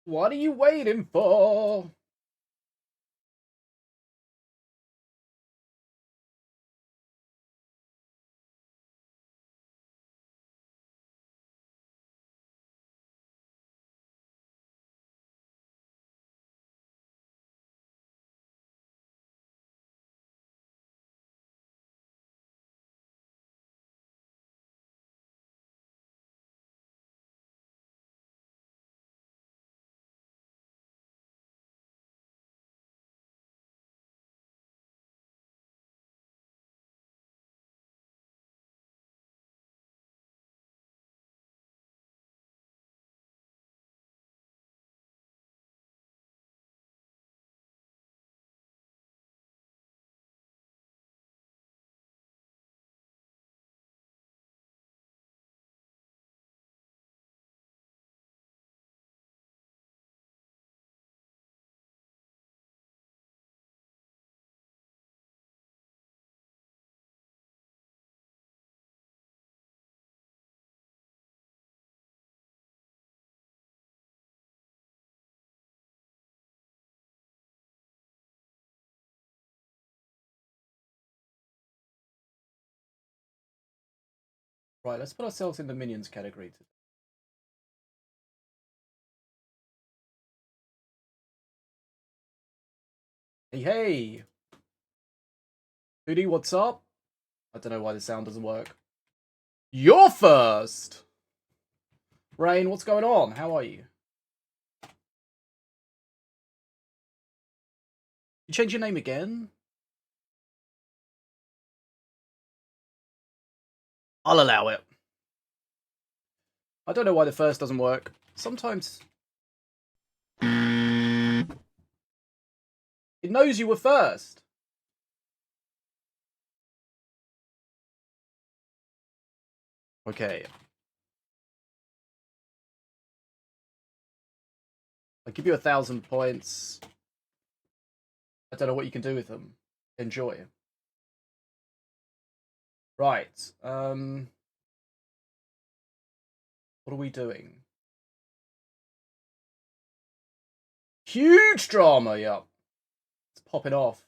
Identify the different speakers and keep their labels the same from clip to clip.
Speaker 1: What are you waiting for? Right, let's put ourselves in the minions category. Hey, hey! Hoodie, what's up? I don't know why the sound doesn't work. You're first! Rain, what's going on? How are you? You change your name again? I'll allow it. I don't know why the first doesn't work. Sometimes... It knows you were first. Okay. I'll give you 1,000 points. I don't know what you can do with them. Enjoy. Right. What are we doing? Huge drama, yup. It's popping off.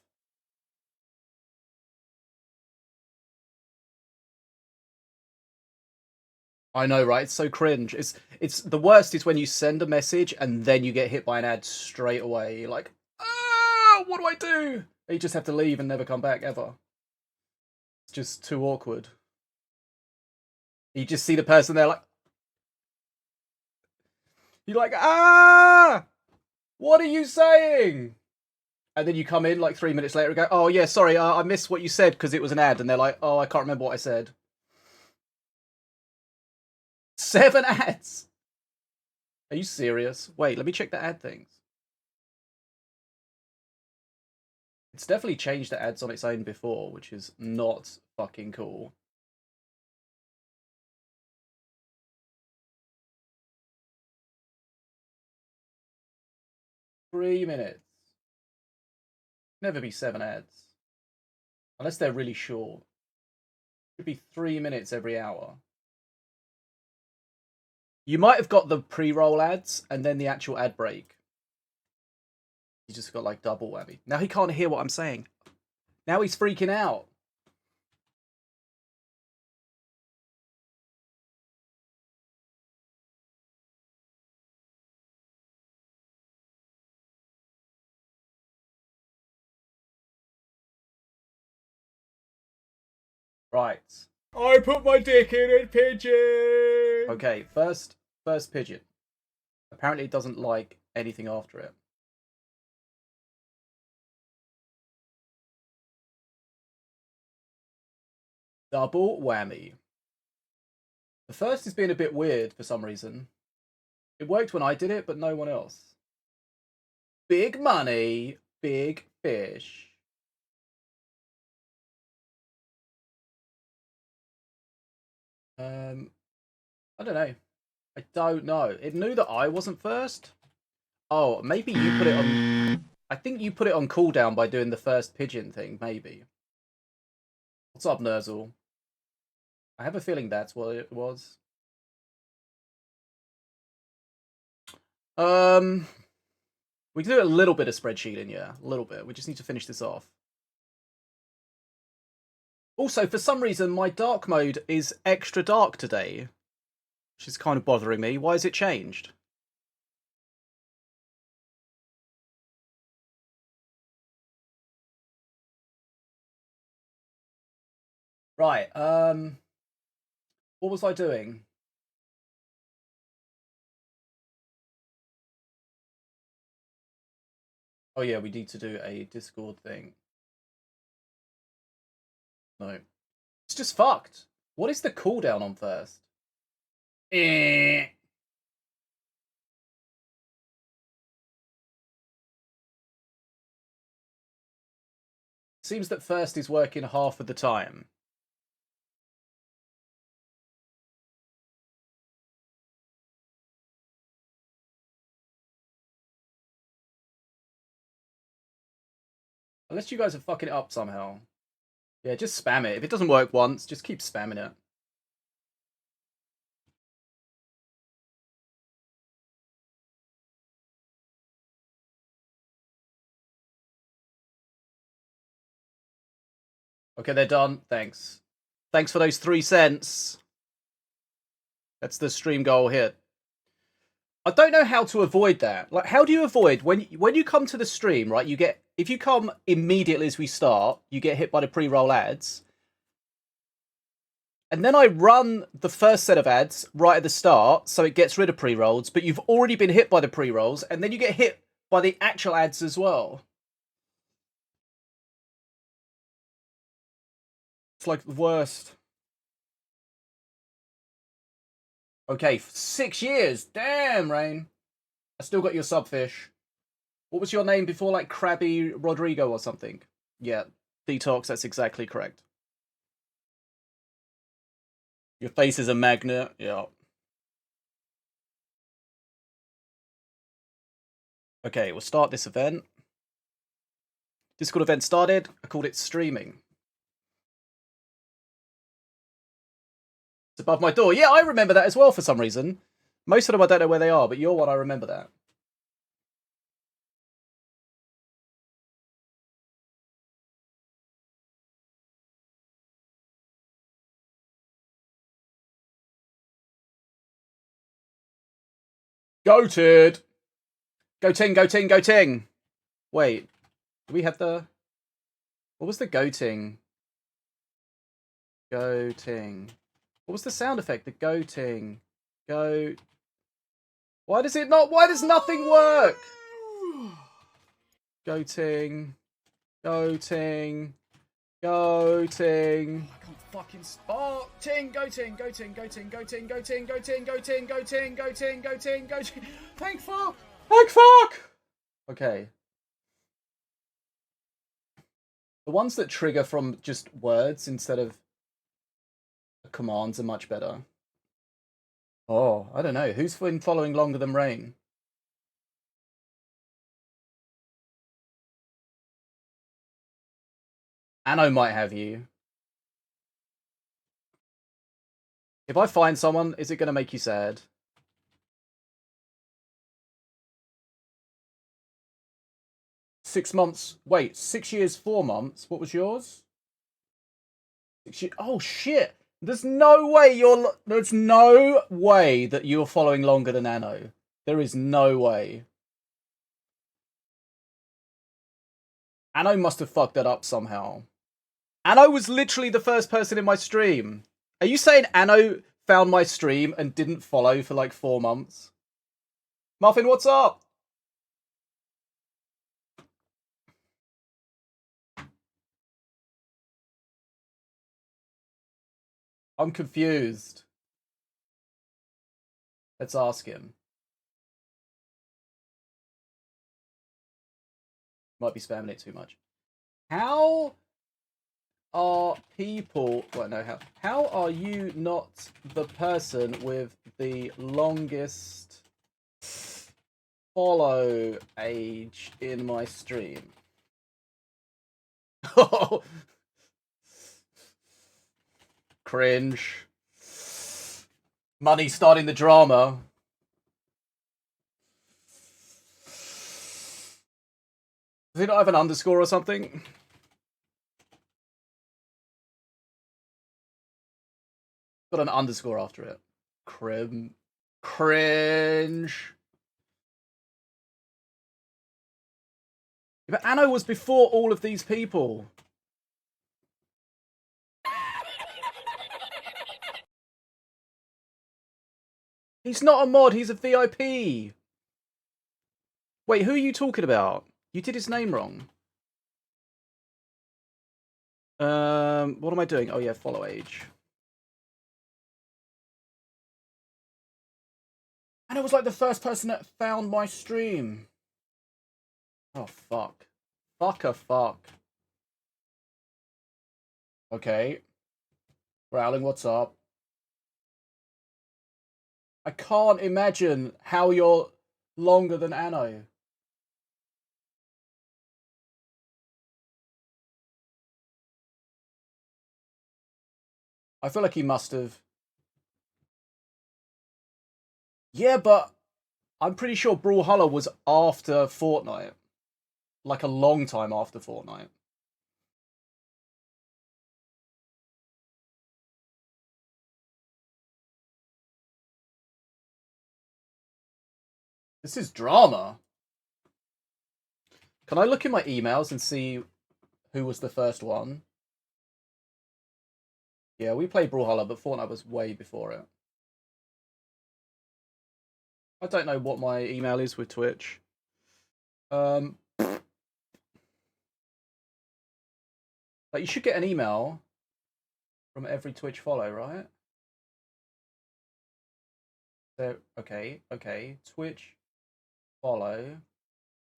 Speaker 1: I know, right? It's so cringe. It's the worst is when you send a message and then you get hit by an ad straight away. You're like, ah, what do I do? And you just have to leave and never come back ever. It's just too awkward. You just see the person there like, you're like, ah, what are you saying? And then you come in like 3 minutes later and go, oh yeah, sorry, I missed what you said because it was an ad. And they're like, oh, I can't remember what I said. 7 ads. Are you serious? Wait, let me check the ad things. It's definitely changed the ads on its own before, which is not fucking cool. Three minutes. Never be 7 ads. Unless they're really short. It should be 3 minutes every hour. You might have got the pre-roll ads and then the actual ad break. You just got like double whammy. Now he can't hear what I'm saying. Now he's freaking out. Right. I put my dick in a pigeon. Okay, first pigeon. Apparently it doesn't like anything after it. Double whammy. The first is being a bit weird for some reason. It worked when I did it, but no one else. Big money, big fish. I don't know. I don't know. It knew that I wasn't first. Oh, maybe you put it on... I think you put it on cooldown by doing the first pigeon thing, maybe. What's up, Nerzel? I have a feeling that's what it was. We can do a little bit of spreadsheeting, yeah. A little bit. We just need to finish this off. Also, for some reason, my dark mode is extra dark today, which is kind of bothering me. Why has it changed? Right, what was I doing? Oh yeah, we need to do a Discord thing. No. It's just fucked. What is the cooldown on first? Seems that first is working half of the time. Unless you guys are fucking it up somehow. Yeah, just spam it. If it doesn't work once, just keep spamming it. Okay, they're done. Thanks. Thanks for those 3 cents. That's the stream goal hit. I don't know how to avoid that. Like, how do you avoid when you come to the stream, right? You get, if you come immediately as we start, you get hit by the pre-roll ads. And then I run the first set of ads right at the start, so it gets rid of pre-rolls, but you've already been hit by the pre-rolls, and then you get hit by the actual ads as well. It's like the worst. Okay, 6 years. Damn, Rain. I still got your subfish. What was your name before, like Krabby Rodrigo or something? Yeah, Detox, that's exactly correct. Your face is a magnet. Yeah. Okay, we'll start this event. Discord event started. I called it streaming. It's above my door. Yeah, I remember that as well for some reason. Most of them I don't know where they are, but your one I remember that. Goated! Go ting, go ting, go ting! Wait, do we have the... What was the go ting? Go ting. What was the sound effect? The go ting. Go... Why does it not... Why does nothing work? Go ting. Go ting. Go ting. I can't fucking... Oh, ting, go ting, go ting, go ting, go ting, go ting, go ting, go ting, go ting, go ting, go ting, go ting. Thank fuck! Thank fuck! Okay. The ones that trigger from just words instead of commands are much better. Oh, I don't know. Who's been following longer than Rain? Anno might have you. If I find someone, is it going to make you sad? Six months. Wait, 6 years, 4 months. What was yours? 6 years. Oh shit! There's no way you're. There's no way that you're following longer than Anno. There is no way. Anno must have fucked that up somehow. Anno was literally the first person in my stream. Are you saying Anno found my stream and didn't follow for like 4 months? Muffin, what's up? I'm confused. Let's ask him. Might be spamming it too much. How are people... Well, no, how are you not the person with the longest follow age in my stream? Oh, cringe. Money starting the drama. Does it not have an underscore or something? Got an underscore after it. Cringe. But Anno was before all of these people. He's not a mod, he's a VIP. Wait, who are you talking about? You did his name wrong. What am I doing? Oh yeah, follow age. And it was like the first person that found my stream. Oh fuck. Fuck. Okay. Rowling, what's up? I can't imagine how you're longer than Anno. I feel like he must have. Yeah, but I'm pretty sure Brawlhalla was after Fortnite. Like a long time after Fortnite. This is drama. Can I look in my emails and see who was the first one? Yeah, we played Brawlhalla, but Fortnite was way before it. I don't know what my email is with Twitch. Like you should get an email from every Twitch follow, right? So okay. Twitch follow.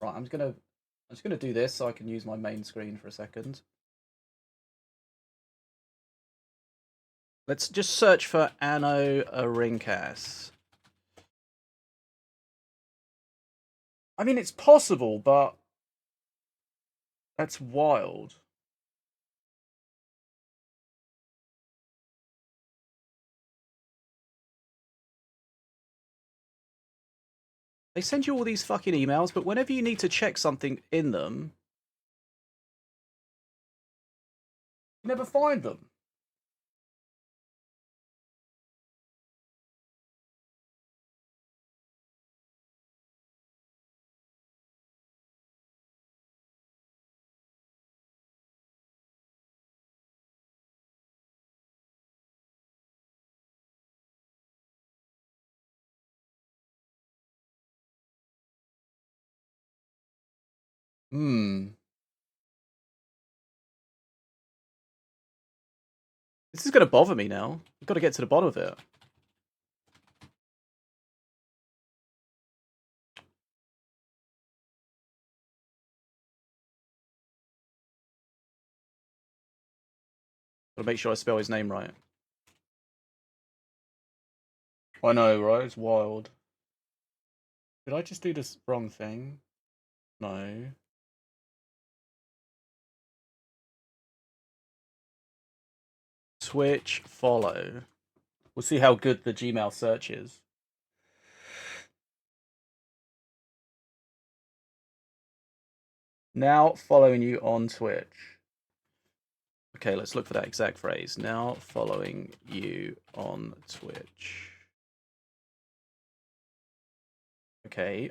Speaker 1: Right, I'm just gonna do this so I can use my main screen for a second. Let's just search for Anno Arincas. I mean, it's possible, but that's wild. They send you all these fucking emails, but whenever you need to check something in them, you never find them. Hmm. This is going to bother me now. I've got to get to the bottom of it. Got to make sure I spell his name right. I know, right? It's wild. Did I just do this wrong thing? No. Twitch follow. We'll see how good the Gmail search is. Now following you on Twitch. Okay, let's look for that exact phrase. Now following you on Twitch. Okay.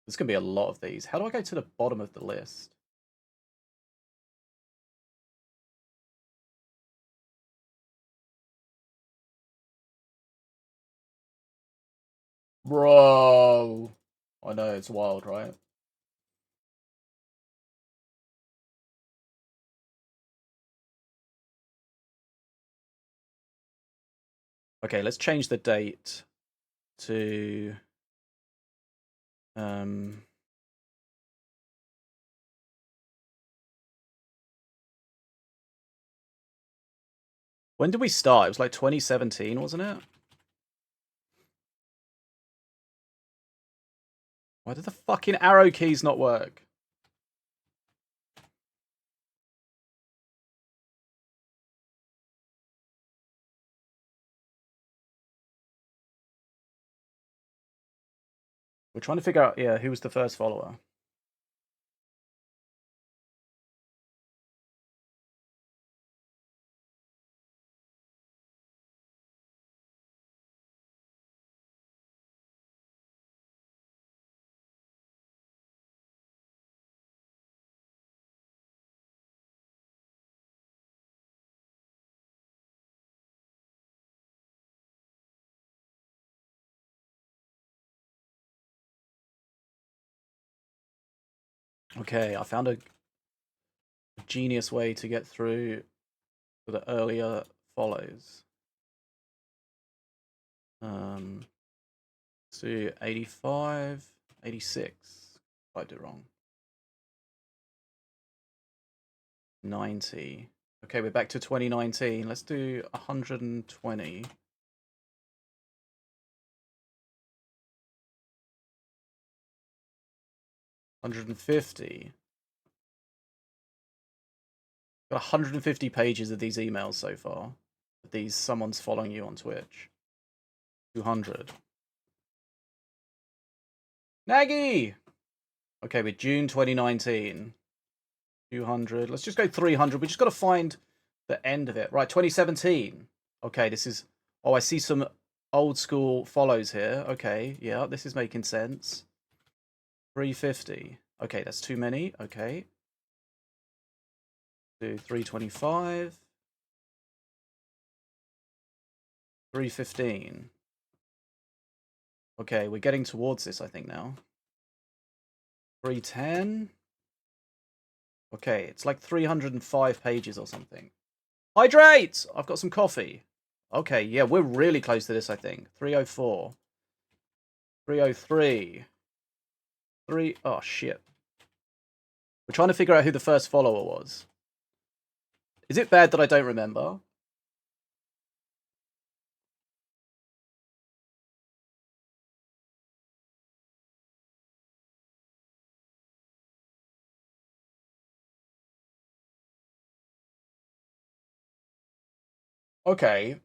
Speaker 1: There's going to be a lot of these. How do I go to the bottom of the list? Bro. I know, it's wild, right? Okay, let's change the date to when did we start? It was like 2017, wasn't it? Why did the fucking arrow keys not work? We're trying to figure out, yeah, who was the first follower. Okay, I found a genius way to get through to the earlier follows. Let's do 85, 86. I did wrong. 90. Okay, we're back to 2019. Let's do 120. 150. Got 150 pages of these emails so far. Someone's following you on Twitch. 200. Naggy! Okay, we're June 2019. 200. Let's just go 300. We just got to find the end of it. Right, 2017. Okay, this is... Oh, I see some old school follows here. Okay, yeah, this is making sense. 350. Okay, that's too many. Okay. Do 325. 315. Okay, we're getting towards this, I think, now. 310. Okay, it's like 305 pages or something. Hydrate! I've got some coffee. Okay, yeah, we're really close to this, I think. 304. 303. Oh, shit. We're trying to figure out who the first follower was. Is it bad that I don't remember? Okay.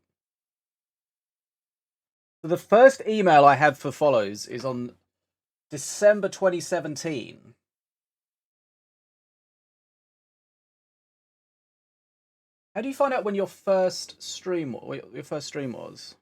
Speaker 1: So the first email I have for follows is on December 2017. How do you find out when your first stream was?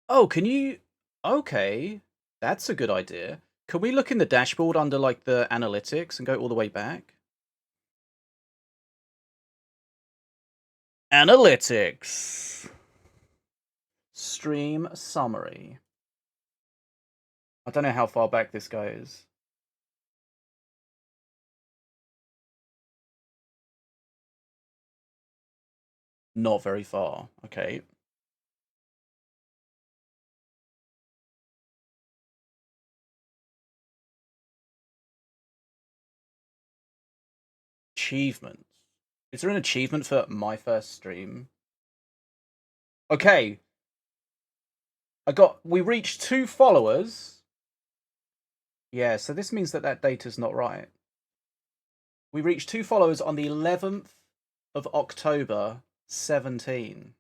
Speaker 1: Oh, can you... Okay, that's a good idea. Can we look in the dashboard under, like, the analytics and go all the way back? Analytics. Stream summary. I don't know how far back this goes. Not very far. Okay. Achievements. Is there an achievement for my first stream? Okay. We reached 2 followers. Yeah, so this means that data's not right. We reached 2 followers on the 11th of October, 17.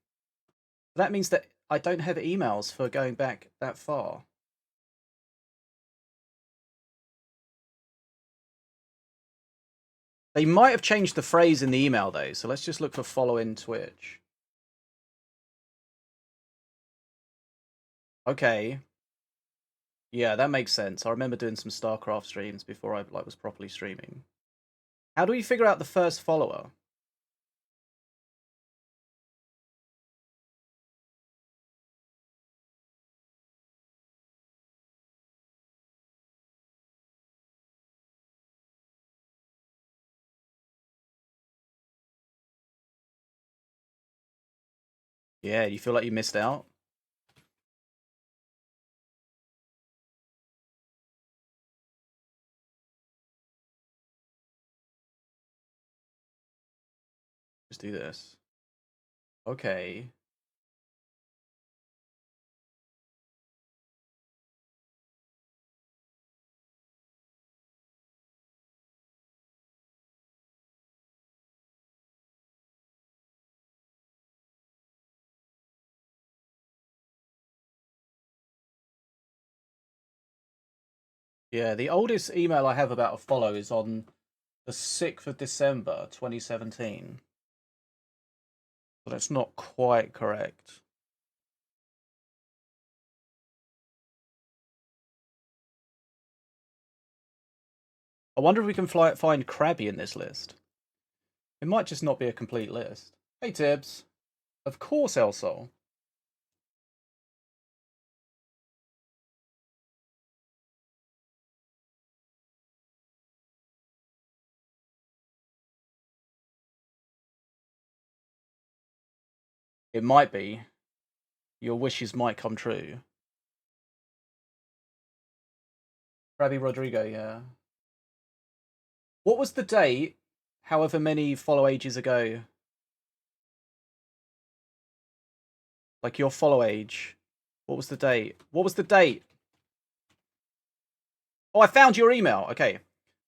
Speaker 1: That means that I don't have emails for going back that far. They might have changed the phrase in the email, though, so let's just look for following Twitch. Okay. Yeah, that makes sense. I remember doing some StarCraft streams before I was properly streaming. How do we figure out the first follower? Yeah, you feel like you missed out? Just do this. Okay. Yeah, the oldest email I have about a follow is on the 6th of December, 2017. But that's not quite correct. I wonder if we can find Krabby in this list. It might just not be a complete list. Hey, Tibbs. Of course, El Sol. It might be. Your wishes might come true. Krabby Rodrigo, yeah. What was the date, however many follow ages ago? Like your follow age. What was the date? What was the date? Oh, I found your email. Okay.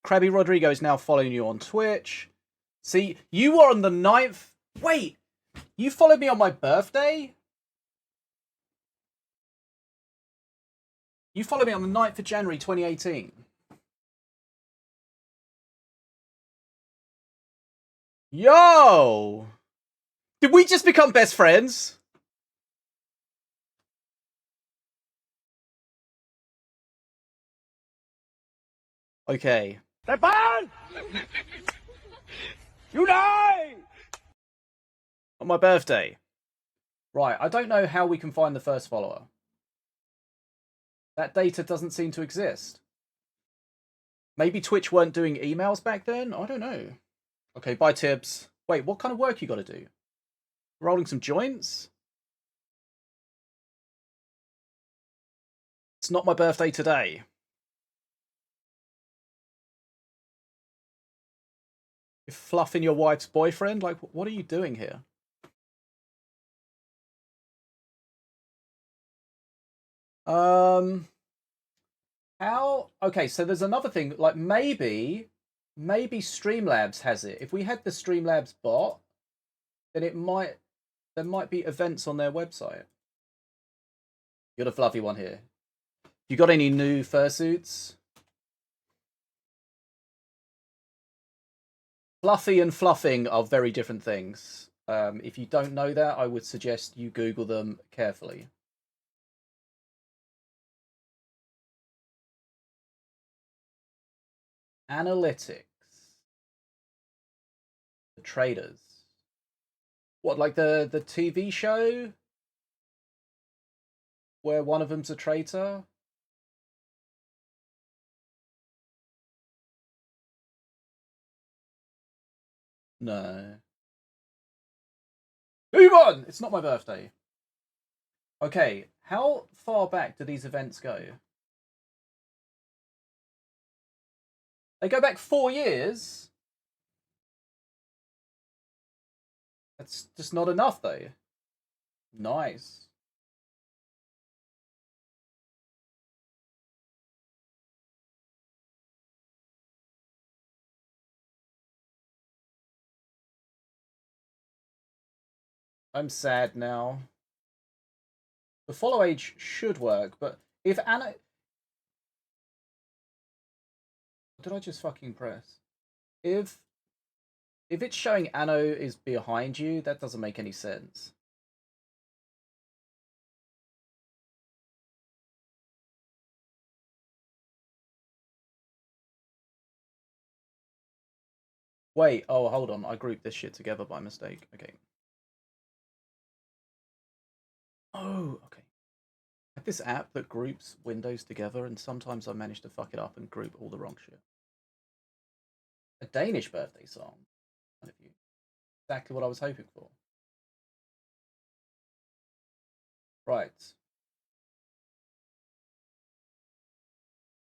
Speaker 1: Krabby Rodrigo is now following you on Twitch. See, you were on the 9th. Wait, you followed me on my birthday? You followed me on the 9th of January 2018. Yo! Did we just become best friends? Okay. Stefan! You die! On my birthday. Right, I don't know how we can find the first follower. That data doesn't seem to exist. Maybe Twitch weren't doing emails back then? I don't know. Okay, bye Tibbs. Wait, what kind of work you gotta do? Rolling some joints? It's not my birthday today. You're fluffing your wife's boyfriend? Like, what are you doing here? How? Okay, so there's another thing. Like, maybe Streamlabs has it. If we had the Streamlabs bot, then there might be events on their website. You're the fluffy one here. You got any new fursuits? Fluffy and fluffing are very different things. If you don't know that, I would suggest you Google them carefully. Analytics. The traders. What, like the TV show? Where one of them's a traitor? No. Move on! It's not my birthday. Okay, how far back do these events go? They go back 4 years? That's just not enough, though. Nice. I'm sad now. The follow age should work, but if Anna... What did I just fucking press? If it's showing Anno is behind you, that doesn't make any sense. Wait, oh, hold on. I grouped this shit together by mistake. Okay. Oh, okay. I have this app that groups windows together, and sometimes I manage to fuck it up and group all the wrong shit. A Danish birthday song. Exactly what I was hoping for. Right.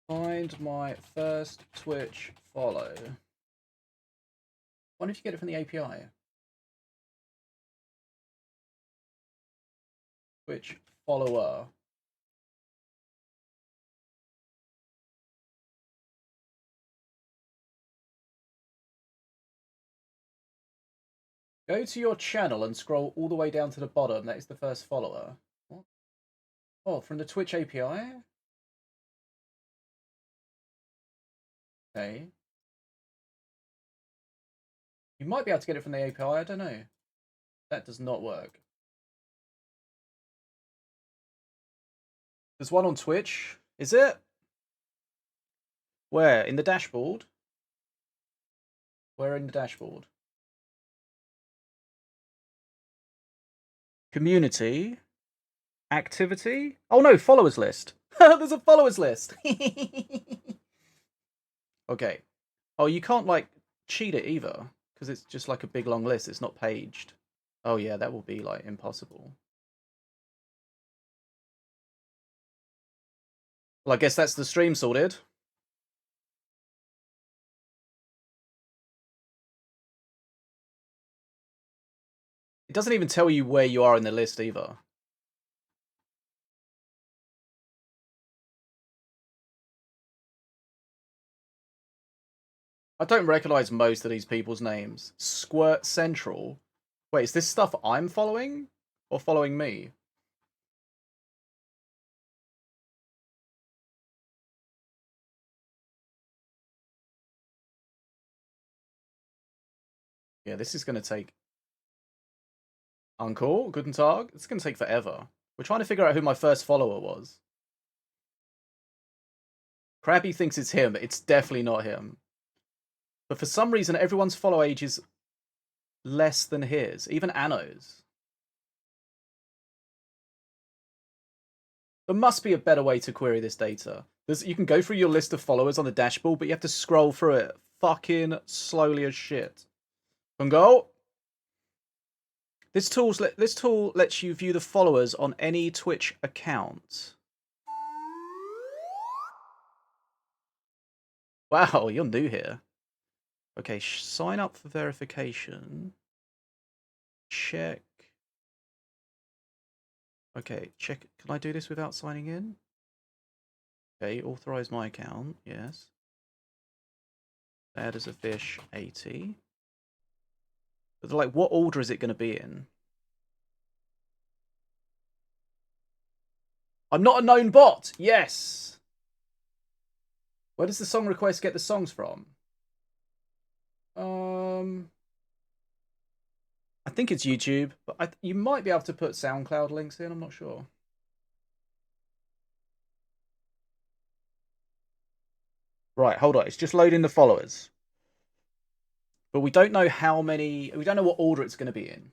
Speaker 1: Find my first Twitch follow. Wonder if you get it from the API. Twitch follower. Go to your channel and scroll all the way down to the bottom. That is the first follower. What? Oh, from the Twitch API? Okay. You might be able to get it from the API, I don't know. That does not work. There's one on Twitch. Is it? Where? In the dashboard? Where in the dashboard? Community. Activity? Oh no, followers list. There's a followers list. Okay. Oh, you can't like cheat it either because it's just like a big long list. It's not paged. Oh yeah, that will be like impossible. Well, I guess that's the stream sorted. It doesn't even tell you where you are in the list either. I don't recognize most of these people's names. Squirt Central. Wait, is this stuff I'm following? Or following me? Yeah, this is going to take... Uncle, guten Tag. It's going to take forever. We're trying to figure out who my first follower was. Krabby thinks it's him. It's definitely not him. But for some reason, everyone's follow age is less than his. Even Anno's. There must be a better way to query this data. You can go through your list of followers on the dashboard, but you have to scroll through it fucking slowly as shit. Can go. This tool lets you view the followers on any Twitch account. Wow, you're new here. Okay, sign up for verification. Check. Okay, check. Can I do this without signing in? Okay, authorize my account. Yes. Add as a fish 80. But like, what order is it going to be in? I'm not a known bot. Yes. Where does the song request get the songs from? I think it's YouTube, but you might be able to put SoundCloud links in. I'm not sure. Right, hold on. It's just loading the followers. But we don't know how many... We don't know what order it's going to be in.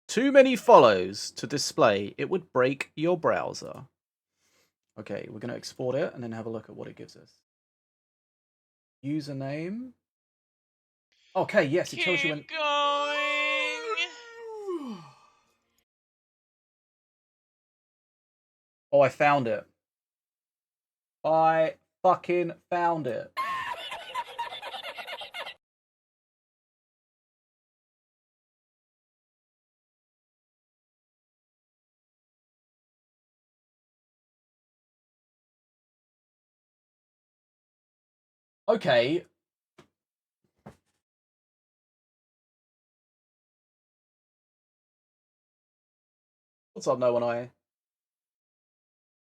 Speaker 1: Too many follows to display. It would break your browser. Okay, we're going to export it and then have a look at what it gives us. Username. Okay, yes, it tells you when...
Speaker 2: Keep going.
Speaker 1: Oh, I found it. I fucking found it. Okay. What's up, no one eye?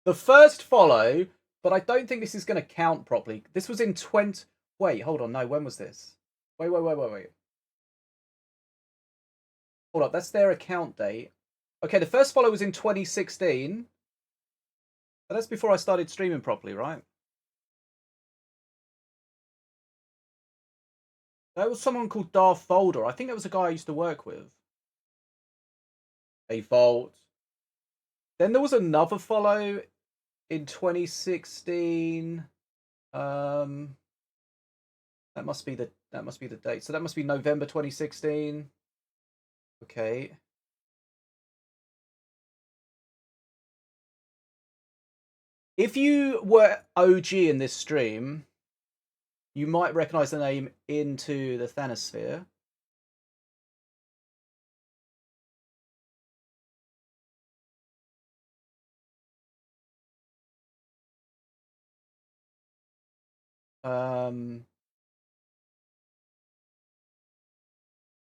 Speaker 1: The first follow, but I don't think this is going to count properly. This was in 20... Wait, hold on. No, when was this? Wait. Hold up, that's their account date. Okay, the first follow was in 2016. But that's before I started streaming properly, right? That was someone called Darth Folder. I think that was a guy I used to work with. A Vault. Then there was another follow in 2016. That must be the date. So that must be November 2016. Okay. If you were OG in this stream, you might recognize the name Into the Thanosphere.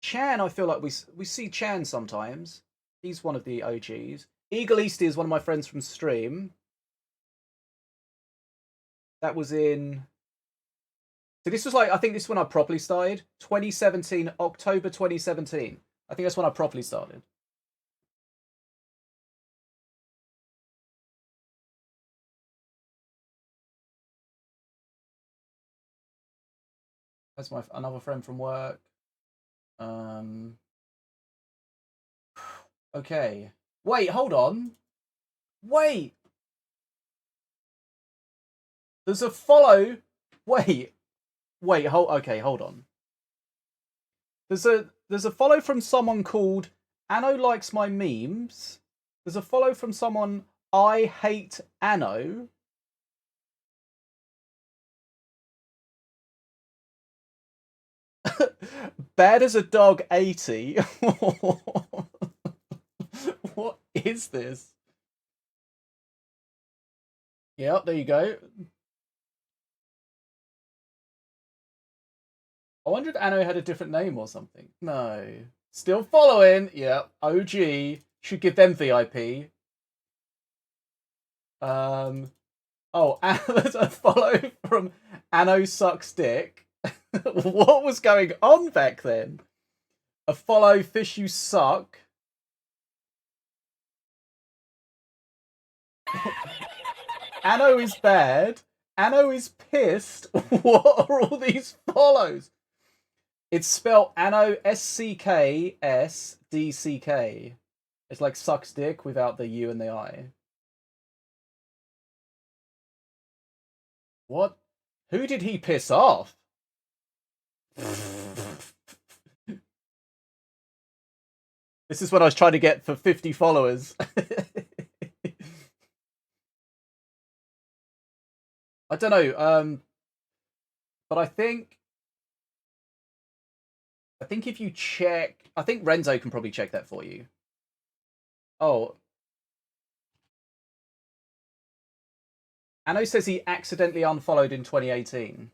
Speaker 1: Chan, I feel like we see Chan sometimes. He's one of the OGs. Eagle Easty is one of my friends from stream. That was in So this was like, I think this is when I properly started. 2017, October 2017. I think that's when I properly started. That's my another friend from work. Um, okay. Wait, hold on. Wait. There's a follow. Wait. Wait, hold on. There's a follow from someone called Anno likes my memes. There's a follow from someone I hate Anno. Bad as a dog 80. What is this? Yep, there you go. I wonder if Anno had a different name or something. No. Still following. Yep. OG. Should give them VIP. Oh, there's a follow from Anno Sucks Dick. What was going on back then? A follow Fish You Suck. Anno is bad. Anno is pissed. What are all these follows? It's spelled Anno SCKSDCK. It's like sucks dick without the U and the I. What? Who did he piss off? This is what I was trying to get for 50 followers. I don't know, but I think if you check, I think Renzo can probably check that for you. Oh, Anno says he accidentally unfollowed in 2018.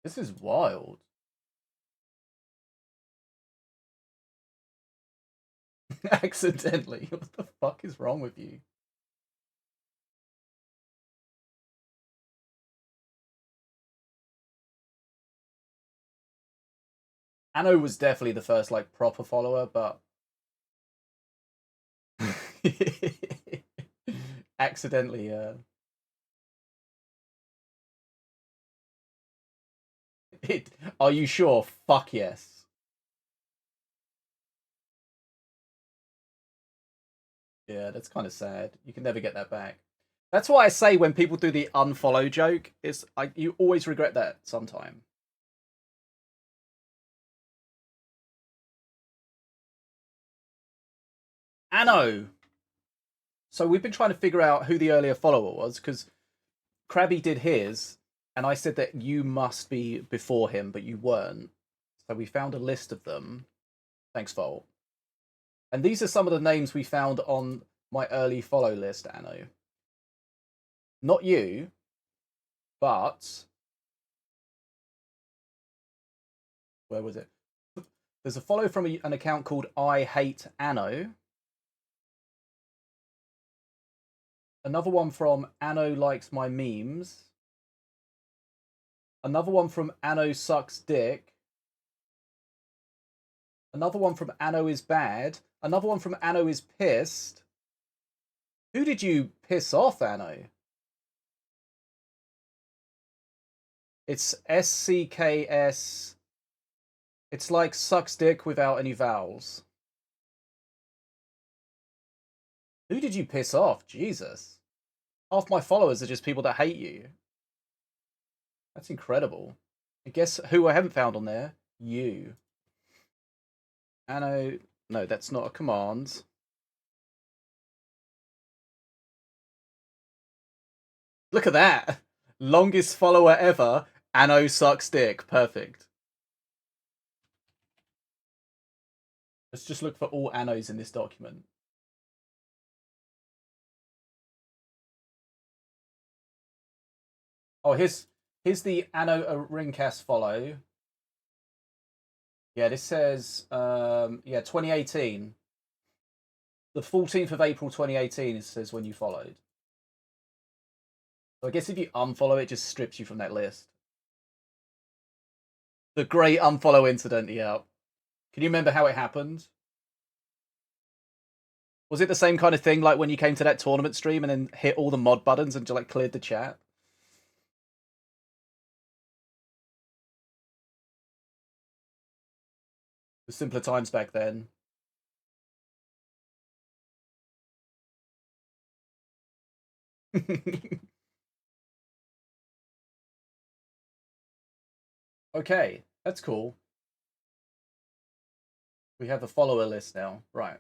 Speaker 1: This is wild. Accidentally. What the fuck is wrong with you? Anno was definitely the first like proper follower, but accidentally. Are you sure? Fuck yes. Yeah, that's kind of sad. You can never get that back. That's why I say when people do the unfollow joke, you always regret that sometime. Anno. So we've been trying to figure out who the earlier follower was because Krabby did his, and I said that you must be before him, but you weren't. So we found a list of them. Thanks, Volt. And these are some of the names we found on my early follow list, Anno. Not you, but where was it? There's a follow from an account called I Hate Anno. Another one from Anno Likes My Memes. Another one from Anno Sucks Dick. Another one from Anno Is Bad. Another one from Anno Is Pissed. Who did you piss off, Anno? It's SCKS. It's like sucks dick without any vowels. Who did you piss off? Jesus. Half my followers are just people that hate you. That's incredible. I guess who I haven't found on there? You. Anno. No, that's not a command. Look at that. Longest follower ever. Anno sucks dick. Perfect. Let's just look for all Annos in this document. Oh, here's the Anno Ringcast follow. Yeah, this says, yeah, 2018. The 14th of April 2018, it says when you followed. So I guess if you unfollow, it just strips you from that list. The great unfollow incident, yeah. Can you remember how it happened? Was it the same kind of thing like when you came to that tournament stream and then hit all the mod buttons and just like cleared the chat? The simpler times back then. Okay, that's cool. We have a follower list now. Right.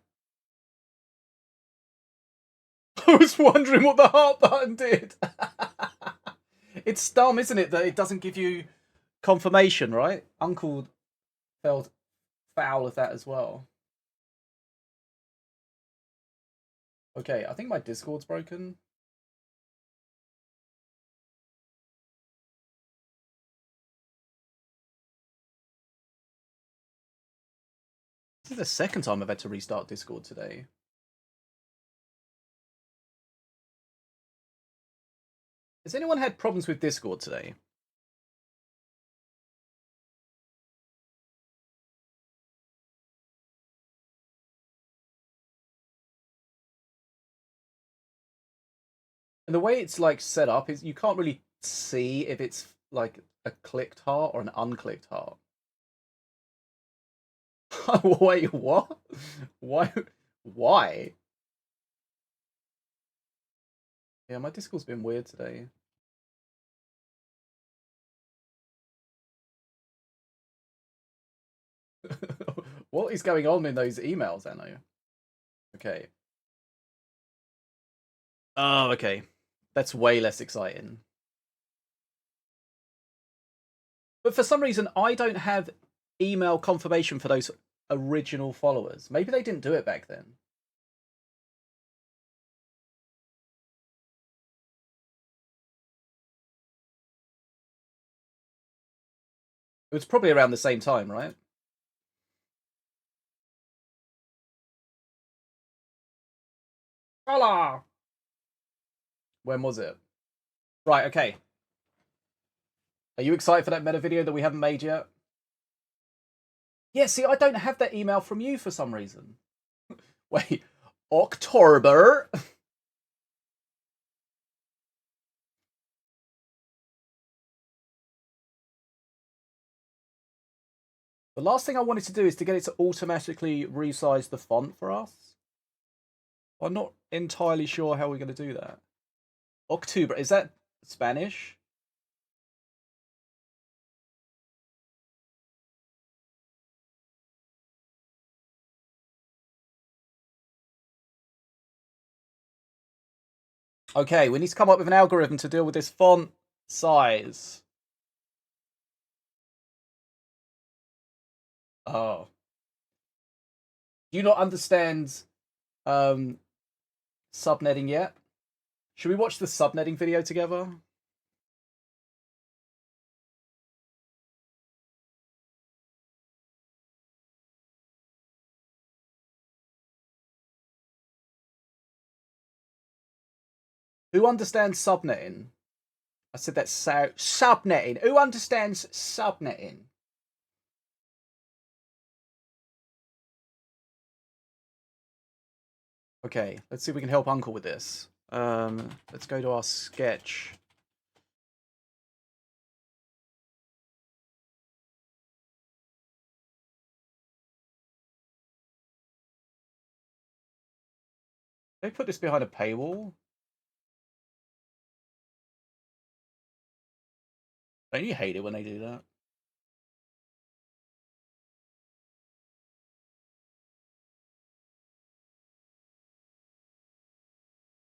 Speaker 1: I was wondering what the heart button did. It's dumb, isn't it, that it doesn't give you confirmation, right? Uncle felt foul of that as well. Okay, I think my Discord's broken. This is the second time I've had to restart Discord today. Has anyone had problems with Discord today? And the way it's like set up is you can't really see if it's like a clicked heart or an unclicked heart. Wait, what? Why? Why? Yeah, my Discord's been weird today. What is going on in those emails, Anno? Okay. Oh, okay. That's way less exciting. But for some reason, I don't have email confirmation for those original followers. Maybe they didn't do it back then. It was probably around the same time, right? Hola! When was it? Right, okay. Are you excited for that meta video that we haven't made yet? Yeah, see, I don't have that email from you for some reason. Wait, October? The last thing I wanted to do is to get it to automatically resize the font for us. I'm not entirely sure how we're going to do that. October, is that Spanish? Okay, we need to come up with an algorithm to deal with this font size. Oh. Do you not understand um, subnetting yet? Should we watch the subnetting video together? Who understands subnetting? I said that subnetting. Who understands subnetting? Okay, let's see if we can help Uncle with this. Let's go to our sketch. They put this behind a paywall. Don't you hate it when they do that?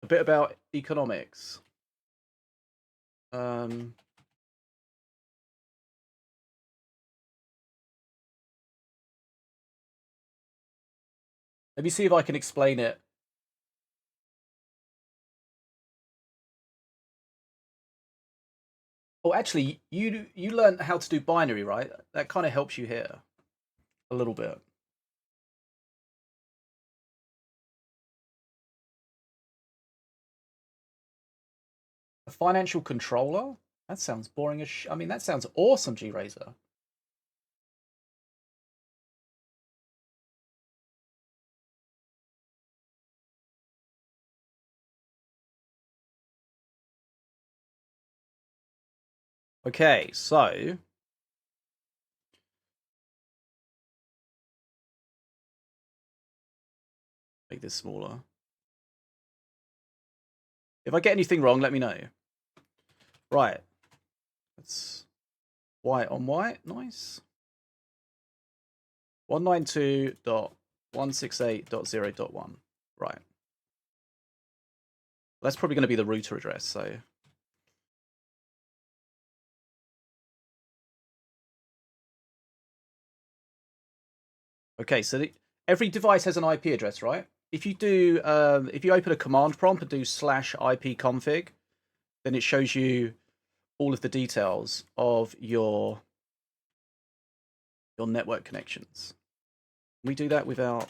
Speaker 1: A bit about economics. Let me see if I can explain it. Oh, actually, you learned how to do binary, right? That kind of helps you here. A little bit. A financial controller? That sounds boring as I mean, that sounds awesome, G-Razor. Okay, so make this smaller. If I get anything wrong, let me know. Right. That's white on white. Nice. 192.168.0.1. Right. That's probably going to be the router address, so. Okay, so every device has an IP address, right? If you do, if you open a command prompt and do /ipconfig, then it shows you all of the details of your network connections. Can we do that without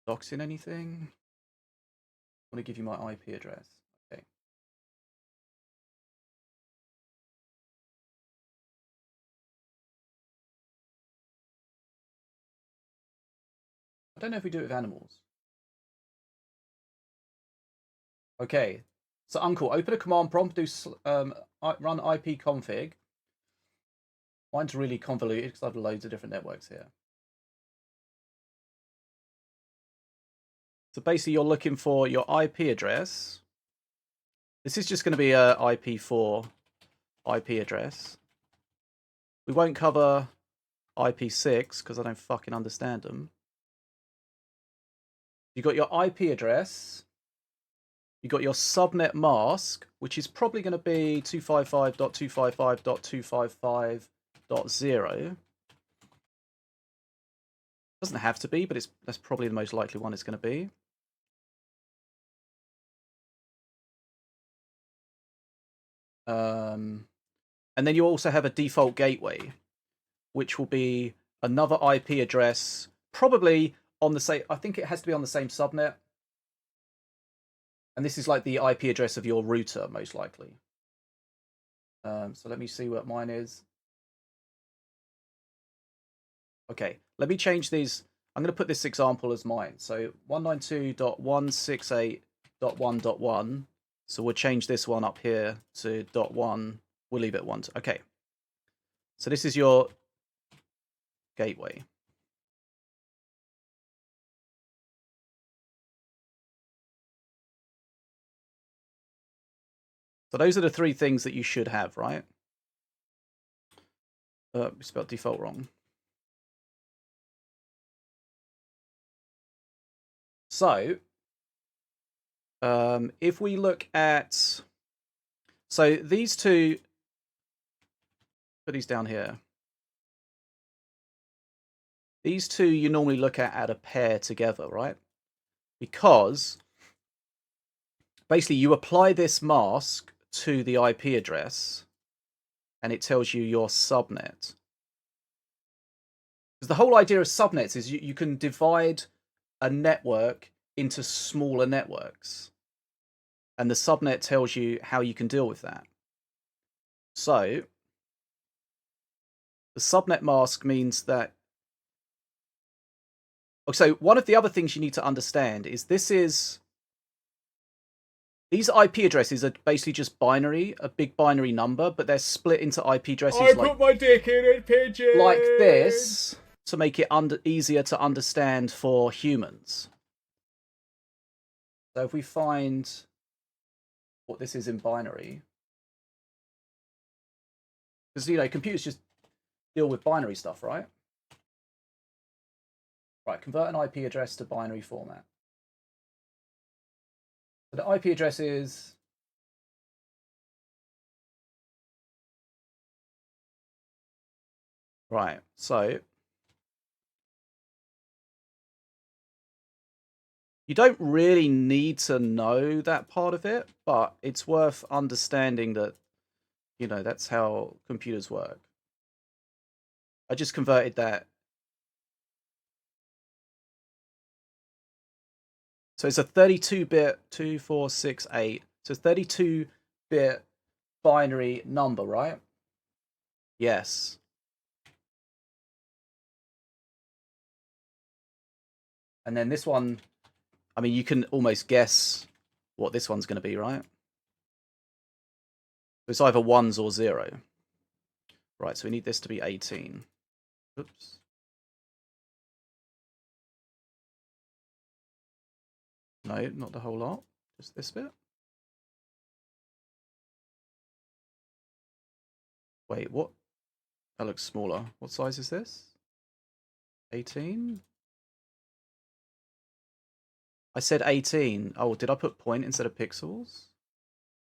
Speaker 1: doxing anything? I want to give you my IP address. Okay. I don't know if we do it with animals. Okay. So Uncle, open a command prompt, do run ipconfig. Mine's really convoluted because I have loads of different networks here. So basically, you're looking for your IP address. This is just going to be a IP4 IP address. We won't cover IP6 because I don't fucking understand them. You got your IP address. You got your subnet mask, which is probably going to be 255.255.255.0. Doesn't have to be, but that's probably the most likely one it's going to be. And then you also have a default gateway, which will be another IP address, probably on the same. I think it has to be on the same subnet. And this is like the IP address of your router, most likely. So let me see what mine is. Okay, let me change these. I'm going to put this example as mine. So 192.168.1.1. So we'll change this one up here to .1. We'll leave it 1. Okay. So this is your gateway. So those are the three things that you should have, right? We spelled default wrong. So if we look at, so these two, put these down here. These two you normally look at a pair together, right? Because basically you apply this mask to the IP address and it tells you your subnet. Because the whole idea of subnets is you can divide a network into smaller networks. And the subnet tells you how you can deal with that. So the subnet mask means that. So one of the other things you need to understand is these IP addresses are basically just binary, a big binary number, but they're split into IP addresses.
Speaker 2: I put my dick in it, pigeon.
Speaker 1: Like this to make it easier to understand for humans. So if we find what this is in binary, because computers just deal with binary stuff, right? Right, convert an IP address to binary format. So the IP address is right. So you don't really need to know that part of it, but it's worth understanding that, that's how computers work. I just converted that So it's a 32-bit 2468. So 32-bit binary number, right? Yes. And then this one, I mean, you can almost guess what this one's going to be, right? It's either ones or 0. Right, so we need this to be 18. Oops. No, not the whole lot. Just this bit. Wait, what? That looks smaller. What size is this? 18? I said 18. Oh, did I put point instead of pixels?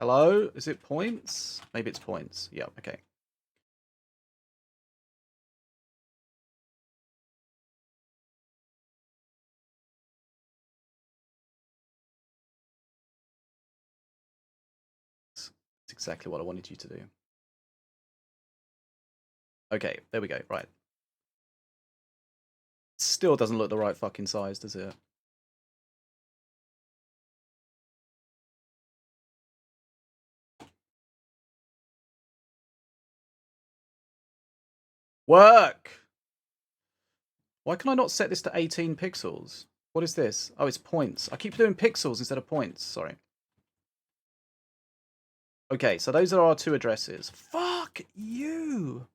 Speaker 1: Hello? Is it points? Maybe it's points. Yeah, okay. That's exactly what I wanted you to do. Okay, there we go. Right. Still doesn't look the right fucking size, does it? Work! Why can I not set this to 18 pixels? What is this? Oh, it's points. I keep doing pixels instead of points. Sorry. Okay, so those are our two addresses. Fuck you!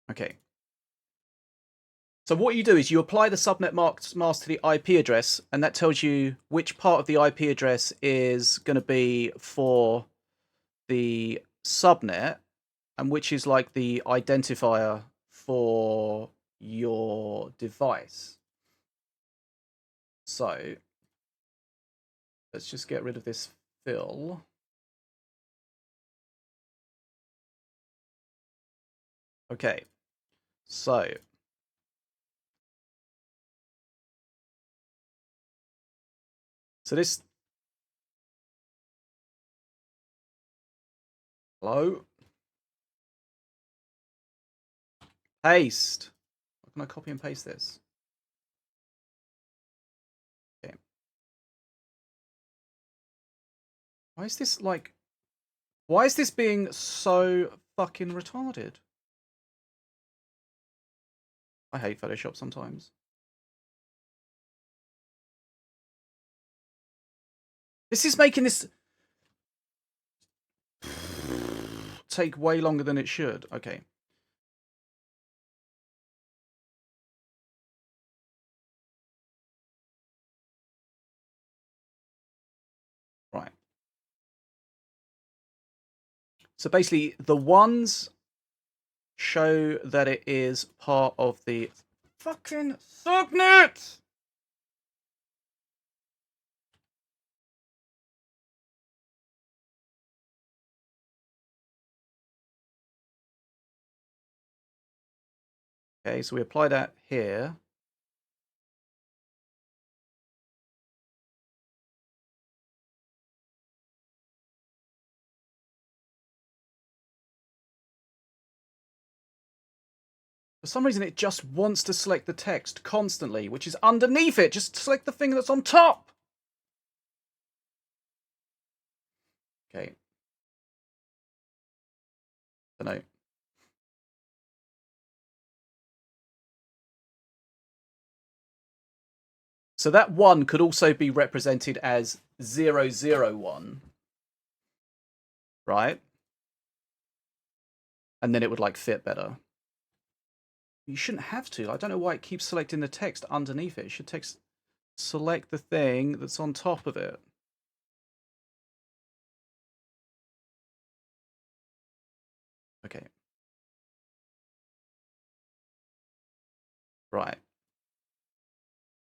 Speaker 1: Okay. So what you do is you apply the subnet mask to the IP address, and that tells you which part of the IP address is going to be for the subnet, and which is like the identifier for your device. So let's just get rid of this fill. Okay, so this. Hello. Paste. How can I copy and paste this? Okay. Why is this like? Why is this being so fucking retarded? I hate Photoshop sometimes. This is making this take way longer than it should. Okay. Right. So basically, the ones show that it is part of the fucking subnet. Okay, so we apply that here. For some reason, it just wants to select the text constantly, which is underneath it. Just select the thing that's on top. Okay. I don't know. So that 1 could also be represented as 001. Right? And then it would like fit better. You shouldn't have to. I don't know why it keeps selecting the text underneath it. It should select the thing that's on top of it. Okay. Right.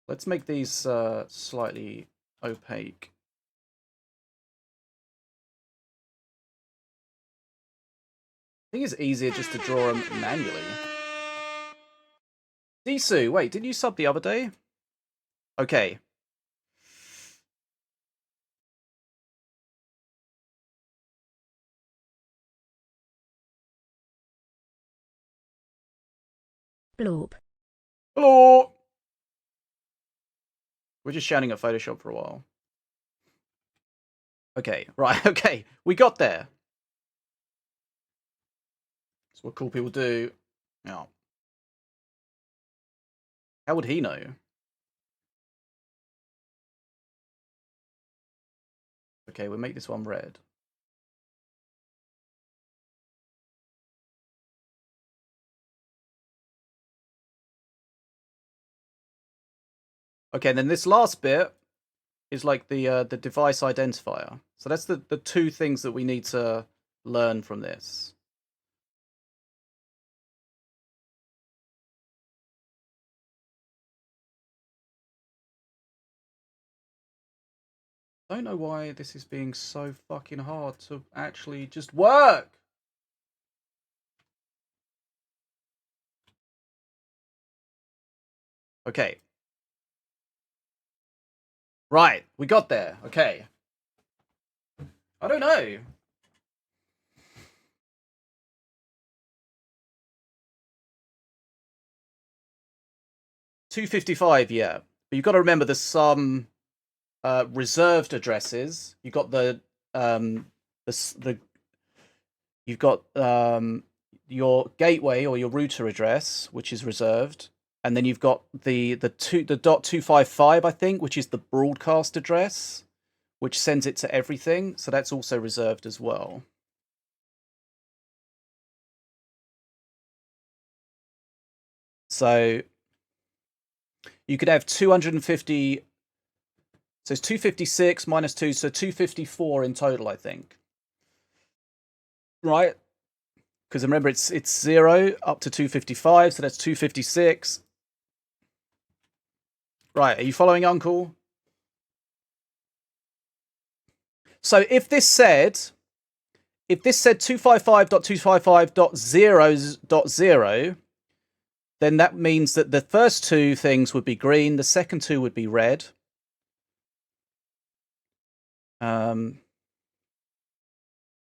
Speaker 1: Let's make these slightly opaque. I think it's easier just to draw them manually. Disu, wait, didn't you sub the other day? Okay.
Speaker 3: Blorp.
Speaker 1: Hello. We're just shouting at Photoshop for a while. Okay, right, okay. We got there. That's what cool people do. Yeah. How would he know? Okay, we'll make this one red. Okay, and then this last bit is like the device identifier. So that's the two things that we need to learn from this. I don't know why this is being so fucking hard to actually just work. Okay. Right, we got there. Okay. I don't know. $255, yeah. But you've got to remember there's some reserved addresses. You've got you've got your gateway or your router address, which is reserved, and then you've got the .255, I think, which is the broadcast address, which sends it to everything. So that's also reserved as well. So you could have 250. So it's 256 minus 2, so 254 in total, I think. Right? Because remember, it's 0 up to 255, so that's 256. Right, are you following, Uncle? So if this said 255.255.0.0, then that means that the first two things would be green, the second two would be red.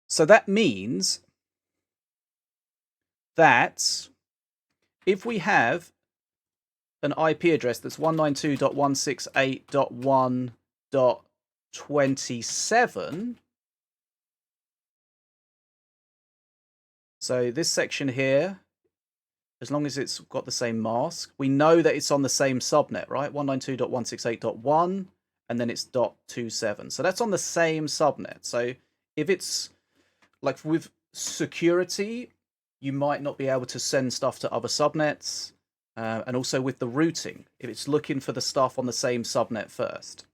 Speaker 1: So that means that if we have an IP address that's 192.168.1.27, so this section here, as long as it's got the same mask, we know that it's on the same subnet, right? 192.168.1, and then it's .27. So that's on the same subnet. So if it's like with security, you might not be able to send stuff to other subnets. And also with the routing, if it's looking for the stuff on the same subnet first.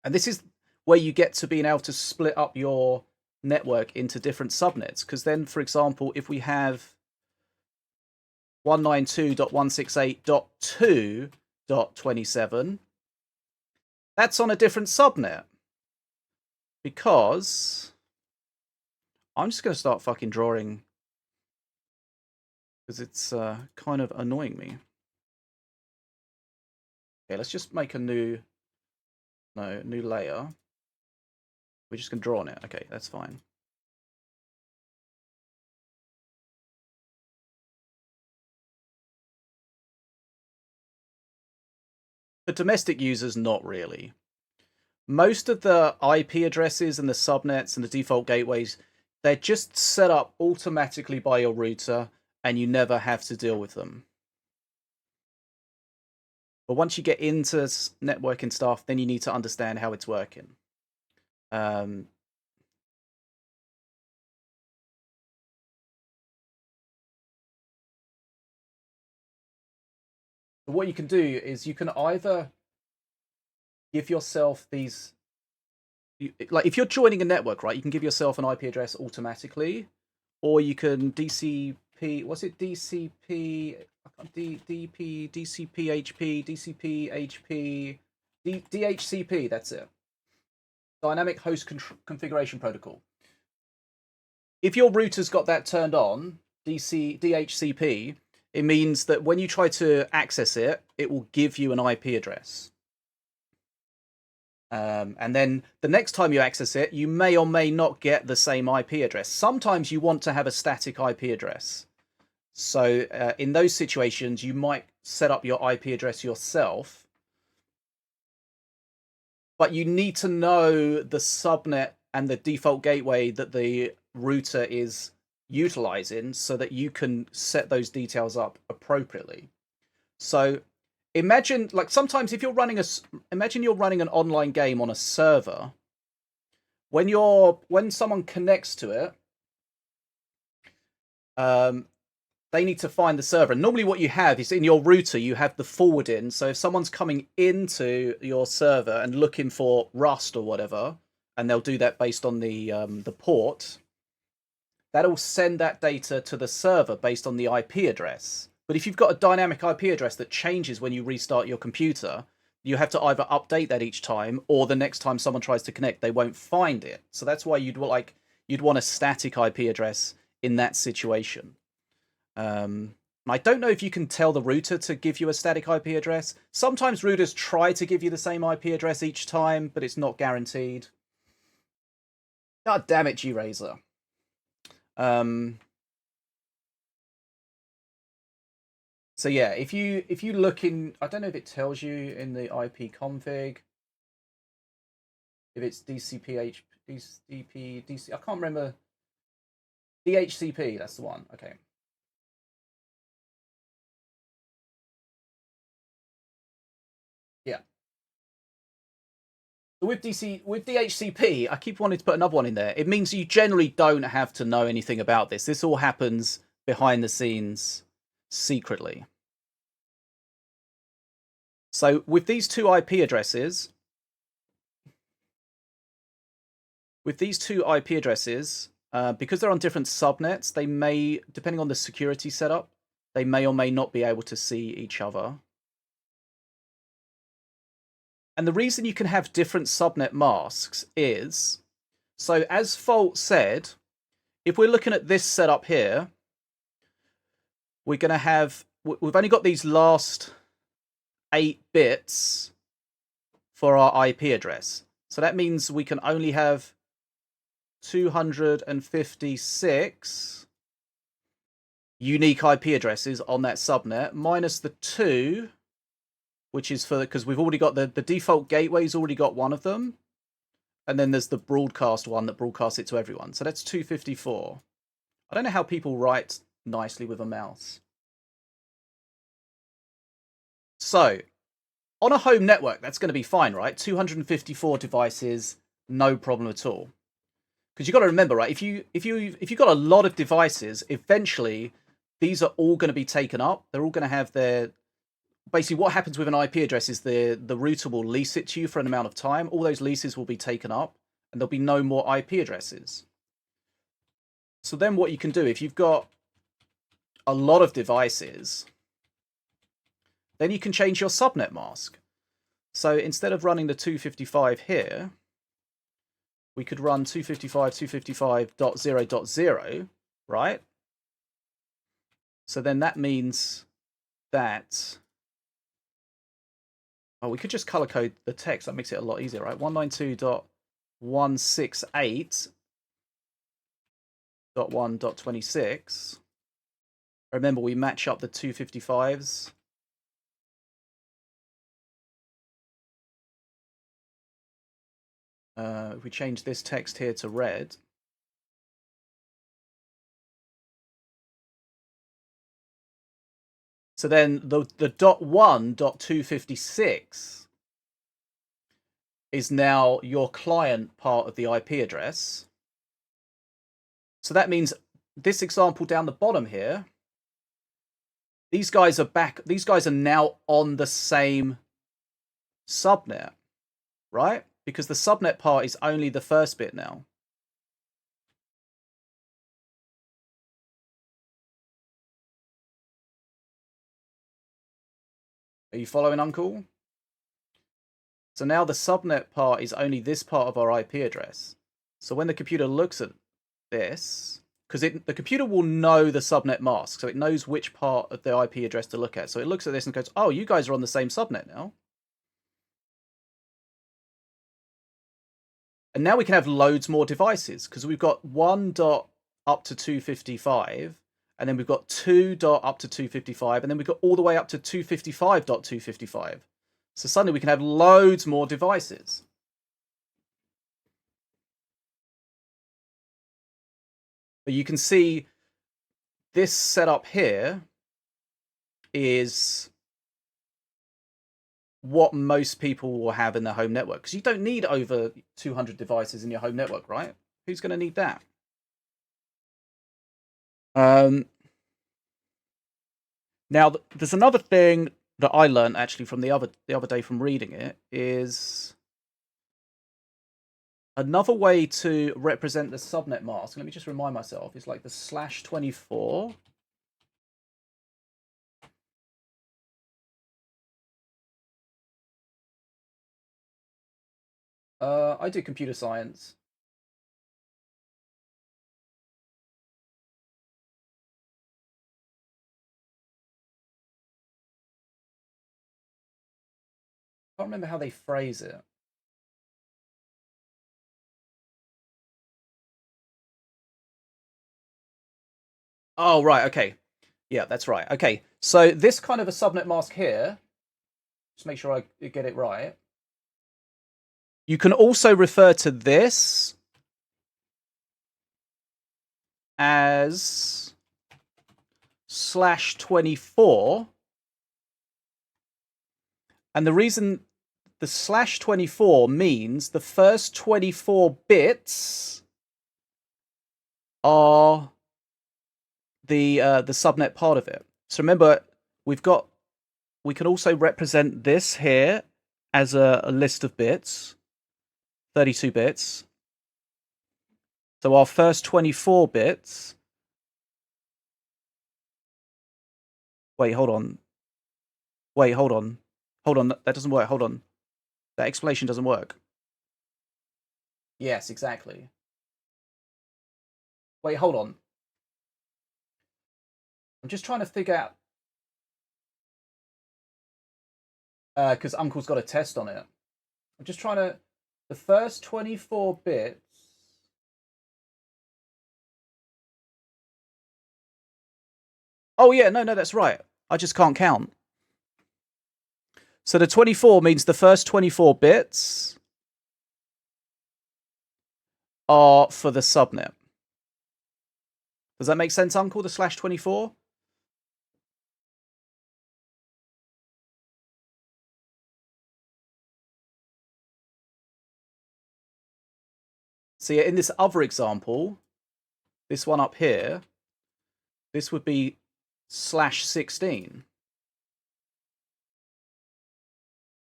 Speaker 1: And this is where you get to being able to split up your network into different subnets. Because then, for example, if we have 192.168.2.27, that's on a different subnet. Because I'm just going to start fucking drawing, because it's kind of annoying me. Okay, let's just make a new layer. We're just going to draw on it. Okay, that's fine. For domestic users, not really. Most of the IP addresses and the subnets and the default gateways, they're just set up automatically by your router, and you never have to deal with them. But once you get into networking stuff, then you need to understand how it's working. What you can do is you can either give yourself these, like if you're joining a network, right, you can give yourself an IP address automatically, or you can DCP, what's it, DCP, DP, DCPHP, DCPHP, DHCP, that's it. Dynamic Host Configuration Protocol. If your router's got that turned on, DHCP, it means that when you try to access it, it will give you an IP address. And then the next time you access it, you may or may not get the same IP address. Sometimes you want to have a static IP address. So in those situations, you might set up your IP address yourself. but you need to know the subnet and the default gateway that the router is utilizing so that you can set those details up appropriately. So imagine, like, sometimes if you're running imagine you're running an online game on a server. When someone connects to it, they need to find the server. And normally what you have is in your router, you have the forwarding. So if someone's coming into your server and looking for Rust or whatever, and they'll do that based on the port, that'll send that data to the server based on the IP address. But if you've got a dynamic IP address that changes when you restart your computer, you have to either update that each time, or the next time someone tries to connect, they won't find it. So that's why you'd want a static IP address in that situation. I don't know if you can tell the router to give you a static IP address. Sometimes routers try to give you the same IP address each time, but it's not guaranteed. God damn it, G-Razor. So yeah, if you look in, I don't know if it tells you in the IP config if it's DCP, I can't remember. DHCP, that's the one. Okay. Yeah. With DHCP, I keep wanting to put another one in there. It means you generally don't have to know anything about this. This all happens behind the scenes secretly. So with these two IP addresses, because they're on different subnets, they may, depending on the security setup, they may or may not be able to see each other. And the reason you can have different subnet masks is, so as Fault said, if we're looking at this setup here, we're going to have, we've only got these last 8 bits for our IP address. So that means we can only have 256 unique IP addresses on that subnet, minus the 2, which is for, because we've already got the default gateway's already got one of them, and then there's the broadcast one that broadcasts it to everyone. So that's 254. I don't know how people write nicely with a mouse. So on a home network, that's going to be fine, right? 254 devices, no problem at all. Because you've got to remember, right? If you've got a lot of devices, eventually these are all going to be taken up. They're all going to have their, basically what happens with an IP address is the router will lease it to you for an amount of time. All those leases will be taken up, and there'll be no more IP addresses. So then what you can do, if you've got a lot of devices, then you can change your subnet mask. So instead of running the 255 here, we could run 255.255.0.0, right? So then that means that, oh, we could just color code the text. That makes it a lot easier, right? 192.168.1.26. Remember, we match up the 255s. If we change this text here to red, so then the .1.256 is now your client part of the IP address. So that means this example down the bottom here, these guys are now on the same subnet, right? Because the subnet part is only the first bit now. Are you following, Uncle? So now the subnet part is only this part of our IP address. So when the computer looks at this, because the computer will know the subnet mask, so it knows which part of the IP address to look at. So it looks at this and goes, oh, you guys are on the same subnet now. And now we can have loads more devices, because we've got 1 dot up to 255, and then we've got 2 dot up to 255, and then we've got all the way up to 255.255. So suddenly we can have loads more devices. But you can see this setup here is what most people will have in their home network. Because you don't need over 200 devices in your home network, right? Who's going to need that? Now, there's another thing that I learned actually from the other day from reading it is another way to represent the subnet mask. Let me just remind myself. It's like the /24. I do computer science. I can't remember how they phrase it. Oh, right, okay. Yeah, that's right. Okay, so this kind of a subnet mask here, just make sure I get it right. You can also refer to this as /24. And the reason the /24 means the first 24 bits are the subnet part of it. So remember, we can also represent this here as a list of bits, 32 bits. So our first 24 bits. Wait, hold on. Wait, hold on. Hold on. That doesn't work. Hold on. That explanation doesn't work. Yes, exactly. Wait, hold on. I'm just trying to figure out. Because Uncle's got a test on it. I'm just trying to. The first 24 bits. Oh, yeah, no, that's right. I just can't count. So the 24 means the first 24 bits are for the subnet. Does that make sense, Uncle, the /24? So yeah, in this other example, this one up here, this would be /16.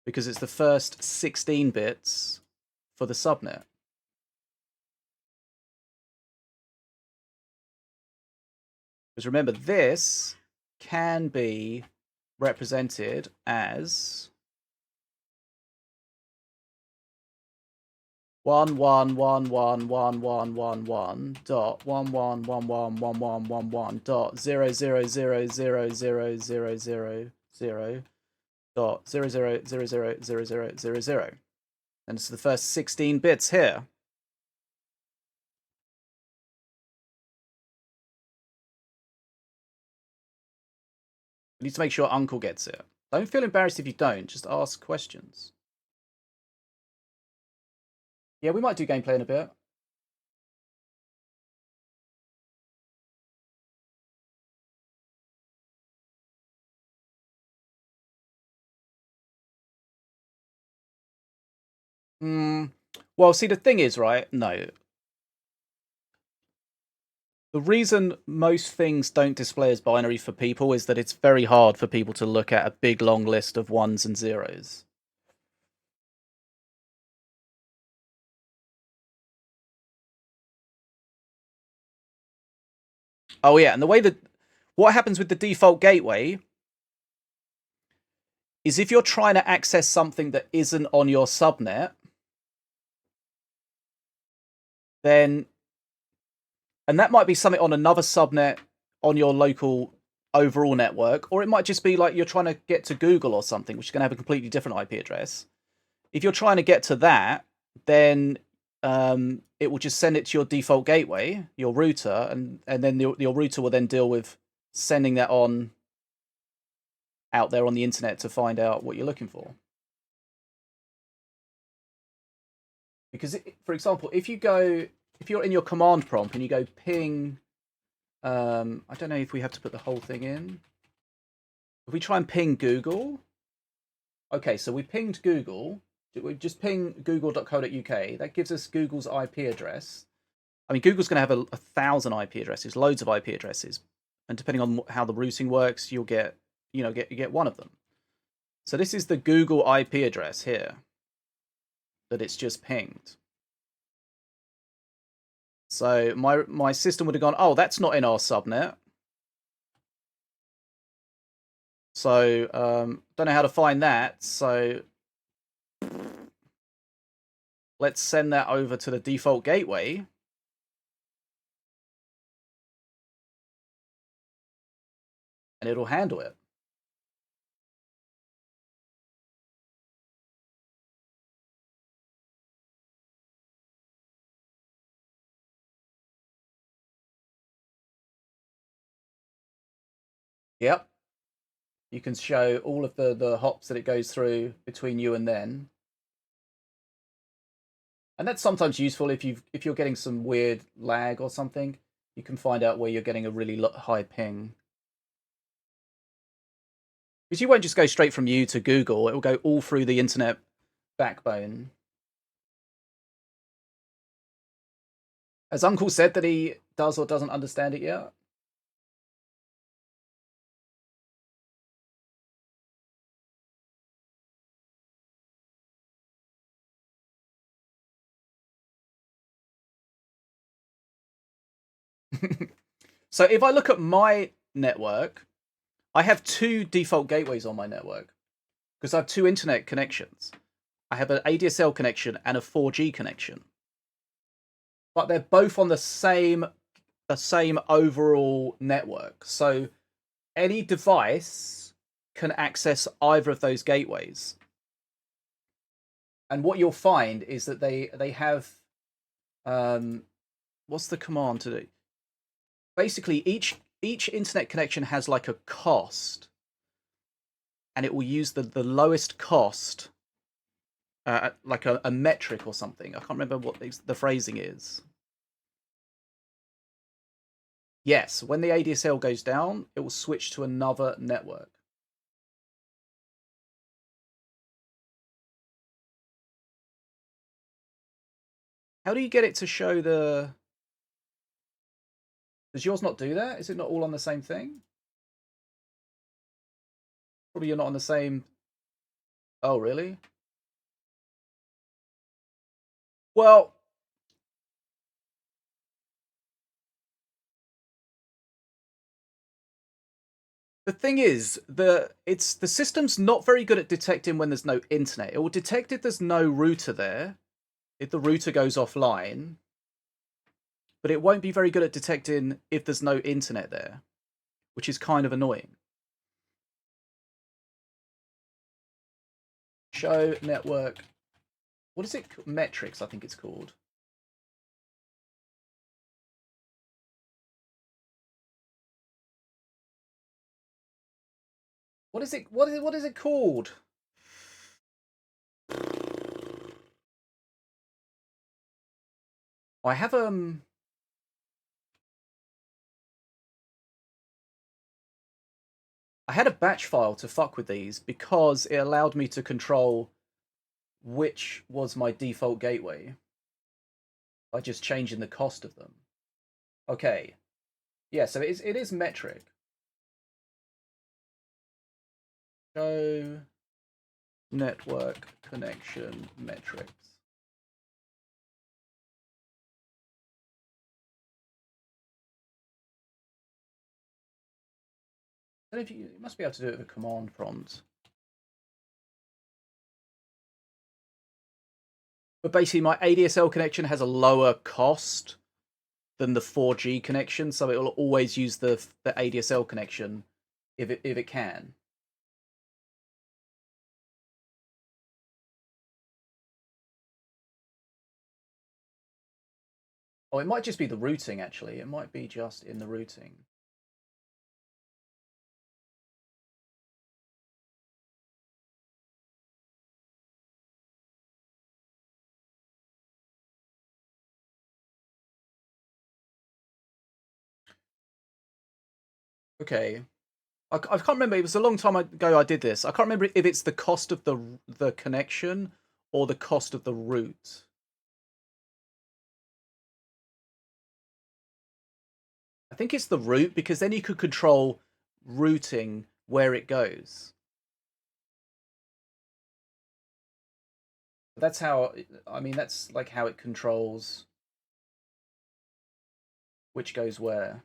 Speaker 1: Because it's the first 16 bits for the subnet. Because remember, this can be represented as 111111111.0000000.0000000. And it's the first 16 bits here. You need to make sure Uncle gets it. Don't feel embarrassed if you don't. Just ask questions. Yeah, we might do gameplay in a bit. Well, see, the thing is, right? No. The reason most things don't display as binary for people is that it's very hard for people to look at a big long list of ones and zeros. Oh yeah, and the way that what happens with the default gateway is if you're trying to access something that isn't on your subnet, then and that might be something on another subnet on your local overall network, or it might just be like you're trying to get to Google or something, which is going to have a completely different IP address. If you're trying to get to that, then it will just send it to your default gateway, your router, and then your router will then deal with sending that on out there on the internet to find out what you're looking for. Because, for example, if you're in your command prompt and you go ping I don't know if we have to put the whole thing in. If we try and ping Google. Okay, so we pinged Google. We just ping google.co.uk. That gives us Google's IP address. I mean, Google's going to have a 1,000 IP addresses, loads of IP addresses, and depending on how the routing works, you'll get, get one of them. So this is the Google IP address here that it's just pinged. So my system would have gone, oh, that's not in our subnet. So don't know how to find that. So let's send that over to the default gateway. And it'll handle it. Yep. You can show all of the hops that it goes through between you and then. And that's sometimes useful if you're getting some weird lag or something. You can find out where you're getting a really high ping. Because you won't just go straight from you to Google. It will go all through the internet backbone. Has Uncle said that he does or doesn't understand it yet? So if I look at my network, I have 2 default gateways on my network because I have 2 internet connections. I have an ADSL connection and a 4G connection, but they're both on the same overall network. So any device can access either of those gateways. And what you'll find is that they have what's the command to do? Basically, each internet connection has like a cost, and it will use the lowest cost, like a metric or something. I can't remember what the phrasing is. Yes, when the ADSL goes down, it will switch to another network. How do you get it to show the... Does yours not do that? Is it not all on the same thing? Probably you're not on the same... Oh, really? Well... The thing is, the system's not very good at detecting when there's no internet. It will detect if there's no router there, if the router goes offline, but it won't be very good at detecting if there's no internet there, which is kind of annoying. Show network. What is it? Metrics, I think it's called. What is it? What is it called? I have I had a batch file to fuck with these because it allowed me to control which was my default gateway by just changing the cost of them. Okay. Yeah, so it is metric. Show network connection metrics. I don't know if you must be able to do it with a command prompt. But basically, my ADSL connection has a lower cost than the 4G connection, so it will always use the ADSL connection if it can. Oh, it might just be the routing, actually. It might be just in the routing. Okay. I can't remember. It was a long time ago I did this. I can't remember if it's the cost of the connection or the cost of the route. I think it's the route because then you could control routing where it goes. That's how. I mean, that's like how it controls which goes where.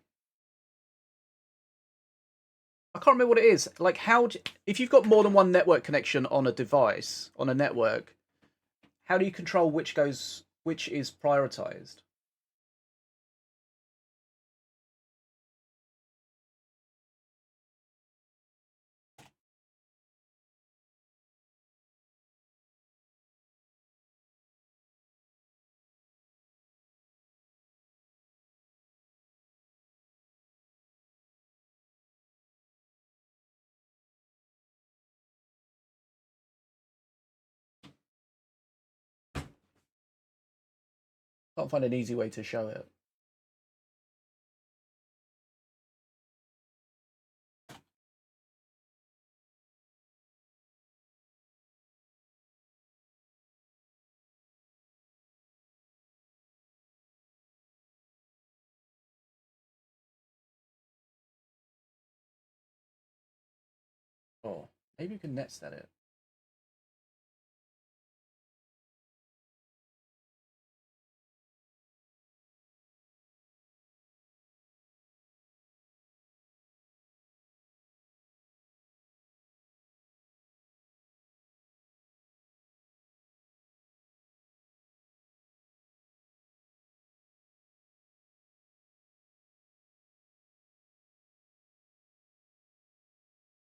Speaker 1: I can't remember what it is. Like if you've got more than one network connection on a device, on a network, how do you control which is prioritized? Can't find an easy way to show it. Oh, maybe you can netstat it.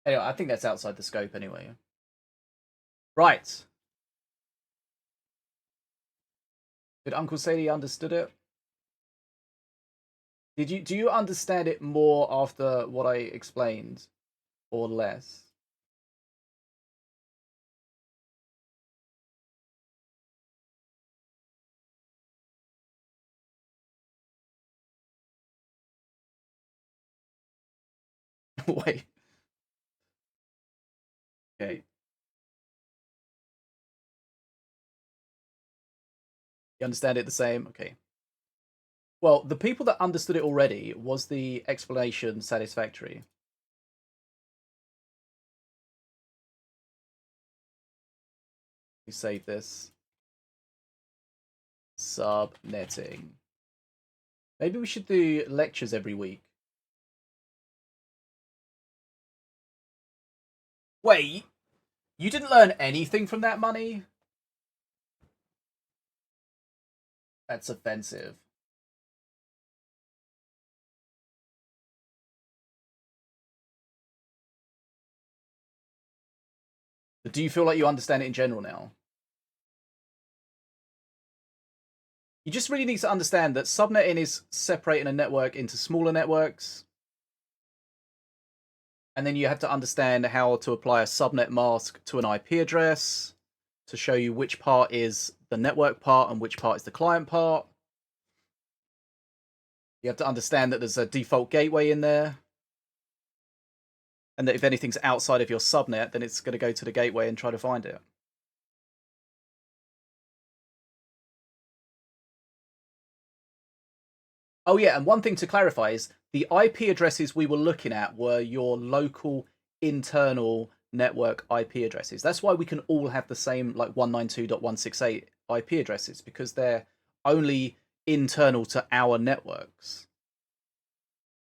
Speaker 1: Anyway, I think that's outside the scope anyway. Right. Did Uncle say he understood it? Do you understand it more after what I explained or less? Wait. Okay. You understand it the same? Okay. Well, the people that understood it already, was the explanation satisfactory? You save this. Subnetting. Maybe we should do lectures every week. Wait, you didn't learn anything from that money? That's offensive. But do you feel like you understand it in general now? You just really need to understand that subnetting is separating a network into smaller networks. And then you have to understand how to apply a subnet mask to an IP address to show you which part is the network part and which part is the client part. You have to understand that there's a default gateway in there. And that if anything's outside of your subnet, then it's going to go to the gateway and try to find it. Oh yeah, and one thing to clarify is the IP addresses we were looking at were your local internal network IP addresses. That's why we can all have the same like 192.168 IP addresses, because they're only internal to our networks.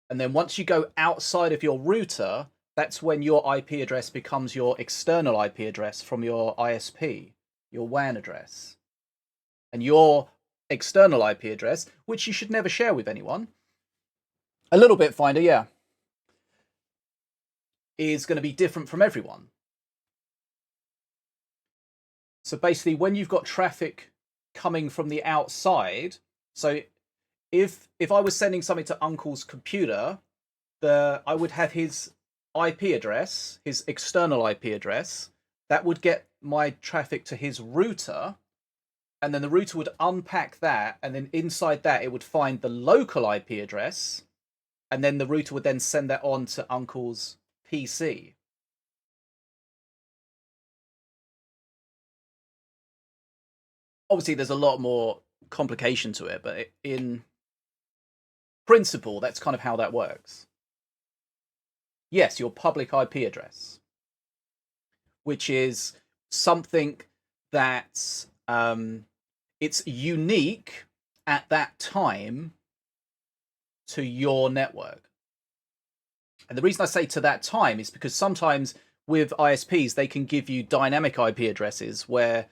Speaker 1: And then once you go outside of your router, that's when your IP address becomes your external IP address from your ISP, your WAN address. And your external IP address, which you should never share with anyone, a little bit finder, yeah, is going to be different from everyone. So basically, when you've got traffic coming from the outside, so if I was sending something to Uncle's computer, I would have his IP address, his external IP address, that would get my traffic to his router, and then the router would unpack that, and then inside that it would find the local IP address, and then the router would then send that on to Uncle's PC. Obviously, there's a lot more complication to it, but in principle, that's kind of how that works. Yes, your public IP address, which is something that's it's unique at that time to your network. And the reason I say to that time is because sometimes with ISPs, they can give you dynamic IP addresses where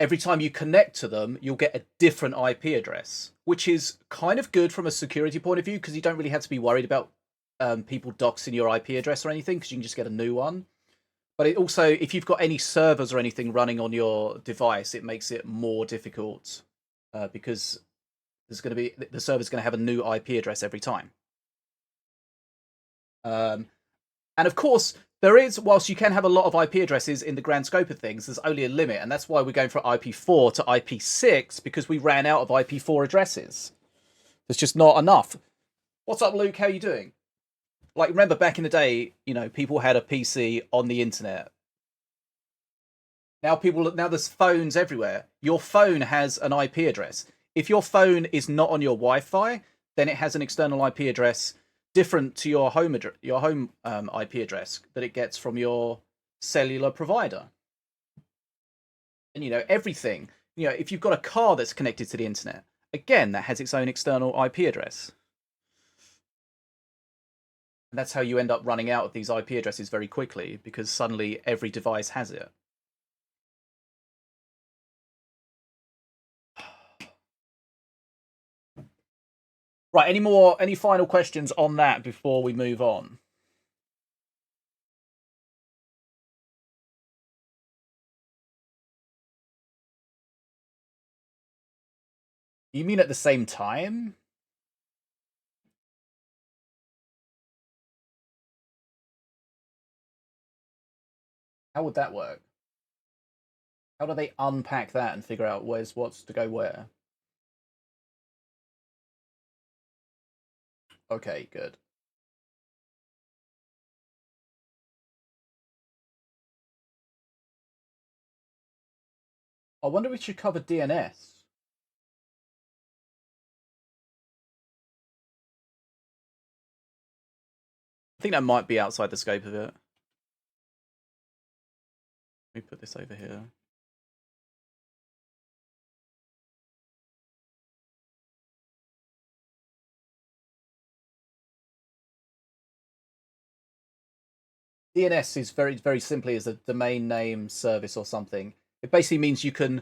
Speaker 1: every time you connect to them, you'll get a different IP address, which is kind of good from a security point of view because you don't really have to be worried about people doxing your IP address or anything because you can just get a new one. But it also, if you've got any servers or anything running on your device, it makes it more difficult because there's going to be the server's going to have a new IP address every time. And of course, there is, whilst you can have a lot of IP addresses in the grand scope of things, there's only a limit, and that's why we're going from IP4 to IP6 because we ran out of IP4 addresses. There's just not enough. What's up, Luke? How are you doing? Like, remember back in the day, you know, people had a PC on the internet. Now there's phones everywhere. Your phone has an IP address. If your phone is not on your Wi-Fi, then it has an external IP address different to your home IP address that it gets from your cellular provider. And you know, everything, you know, if you've got a car that's connected to the internet, again, that has its own external IP address. And that's how you end up running out of these IP addresses very quickly because suddenly every device has it. Right, any final questions on that before we move on? You mean at the same time? How would that work? How do they unpack that and figure out where's what's to go where? Okay, good. I wonder if we should cover DNS. I think that might be outside the scope of it. Let me put this over here. DNS is very, very simply as a domain name service or something. It basically means you can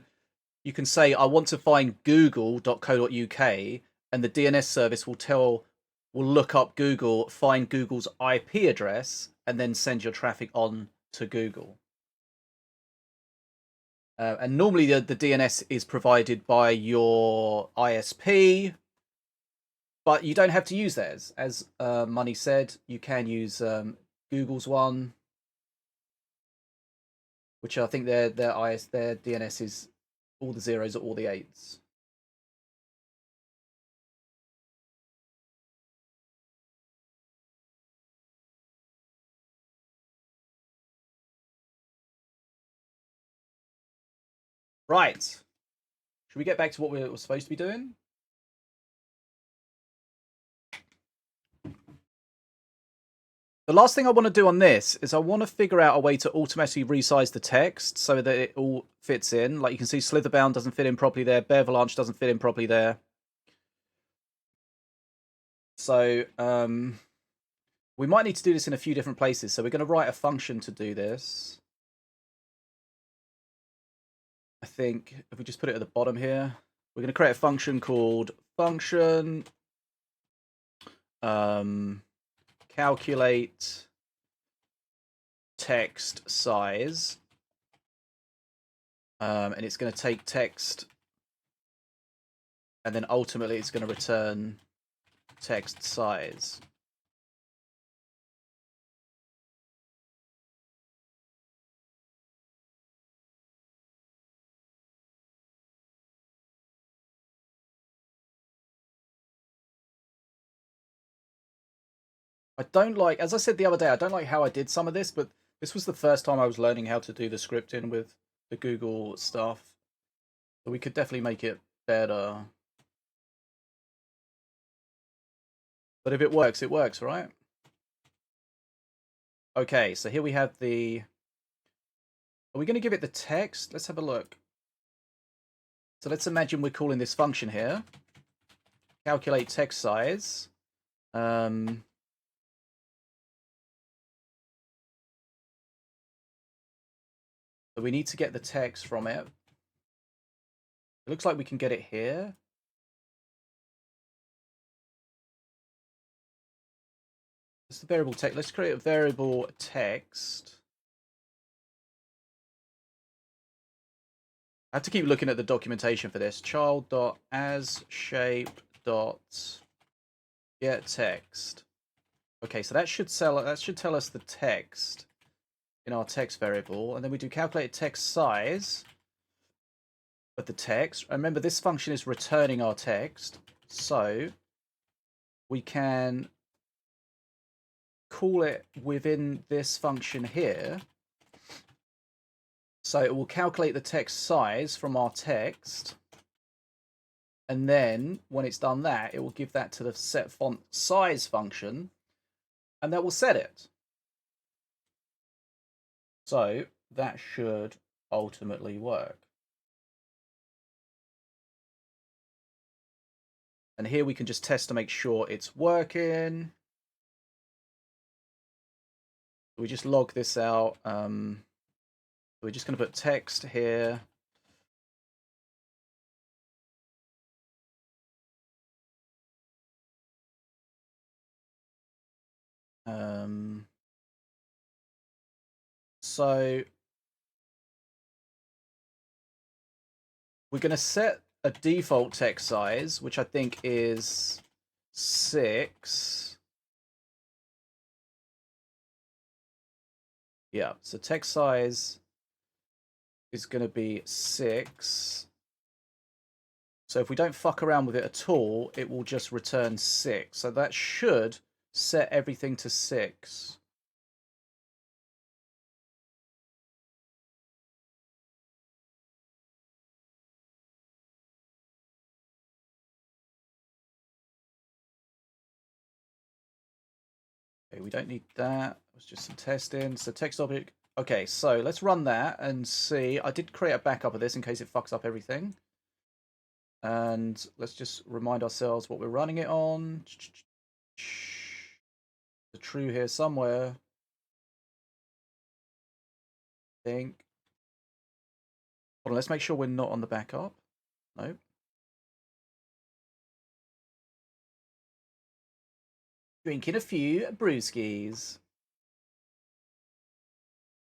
Speaker 1: say I want to find google.co.uk and the DNS service will look up Google, find Google's IP address, and then send your traffic on to Google. And normally the DNS is provided by your ISP, but you don't have to use theirs. As Money said, you can use Google's one, which I think their DNS is all the zeros or all the eights. Right. Should we get back to what we're supposed to be doing? The last thing I want to do on this is I want to figure out a way to automatically resize the text so that it all fits in. Like you can see, Slitherbound doesn't fit in properly there. Bearavalanche doesn't fit in properly there. So we might need to do this in a few different places. So we're going to write a function to do this. I think if we just put it at the bottom here, we're going to create a function called function calculate text size, and it's going to take text, and then ultimately it's going to return text size. I don't like, as I said the other day, I don't like how I did some of this, but this was the first time I was learning how to do the scripting with the Google stuff. So we could definitely make it better. But if it works, right? Okay, so here we have the... Are we going to give it the text? Let's have a look. So let's imagine we're calling this function here. Calculate text size. So we need to get the text from it. It looks like we can get it here. It's the variable text. Let's create a variable text. I have to keep looking at the documentation for this. Child.asShape.getText. Okay, so that should tell us the text in our text variable, and then we do calculate text size of the text. Remember, this function is returning our text, so we can call it within this function here. So it will calculate the text size from our text, and then when it's done that, it will give that to the set font size function, and that will set it. So that should ultimately work. And here we can just test to make sure it's working. We just log this out. We're just going to put text here. So we're going to set a default text size, which I think is 6. Yeah, so text size is going to be 6. So if we don't fuck around with it at all, it will just return 6. So that should set everything to 6. Okay, we don't need that. It was just some testing. So text object. Okay, so let's run that and see. I did create a backup of this in case it fucks up everything. And let's just remind ourselves what we're running it on. The true here somewhere. I think. Hold on, let's make sure we're not on the backup. Nope. Drinking a few brewskis.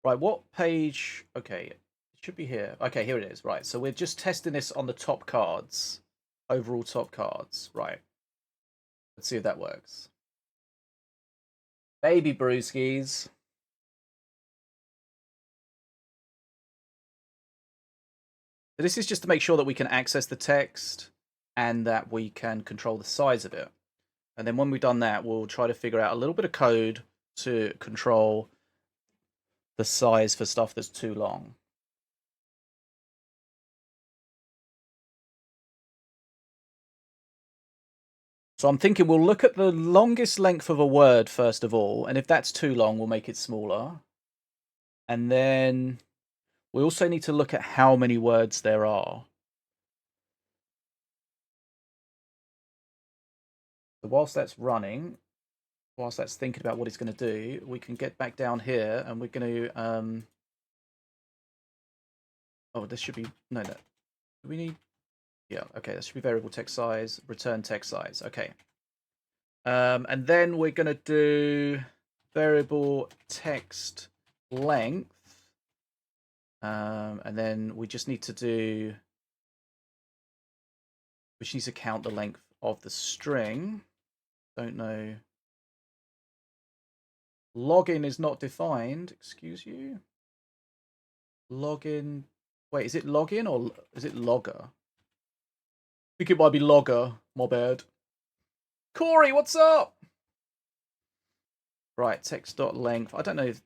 Speaker 1: Right, what page? Okay, it should be here. Okay, here it is. Right, so we're just testing this on the top cards. Overall top cards. Right. Let's see if that works. Baby brewskis. So this is just to make sure that we can access the text and that we can control the size of it. And then when we've done that, we'll try to figure out a little bit of code to control the size for stuff that's too long. So I'm thinking we'll look at the longest length of a word first of all, and if that's too long, we'll make it smaller. And then we also need to look at how many words there are. So whilst that's running, whilst that's thinking about what it's going to do, we can get back down here and we're going to... Oh, this should be... No. Do we need... Yeah, okay, that should be variable text size, return text size. Okay. And then we're going to do variable text length. And then we just need to do... We just need to count the length of the string. Don't know. Login is not defined. Excuse you. Login. Wait, is it login or is it logger? I think it might be logger. My bad. Corey, what's up? Right, text.length. I don't know if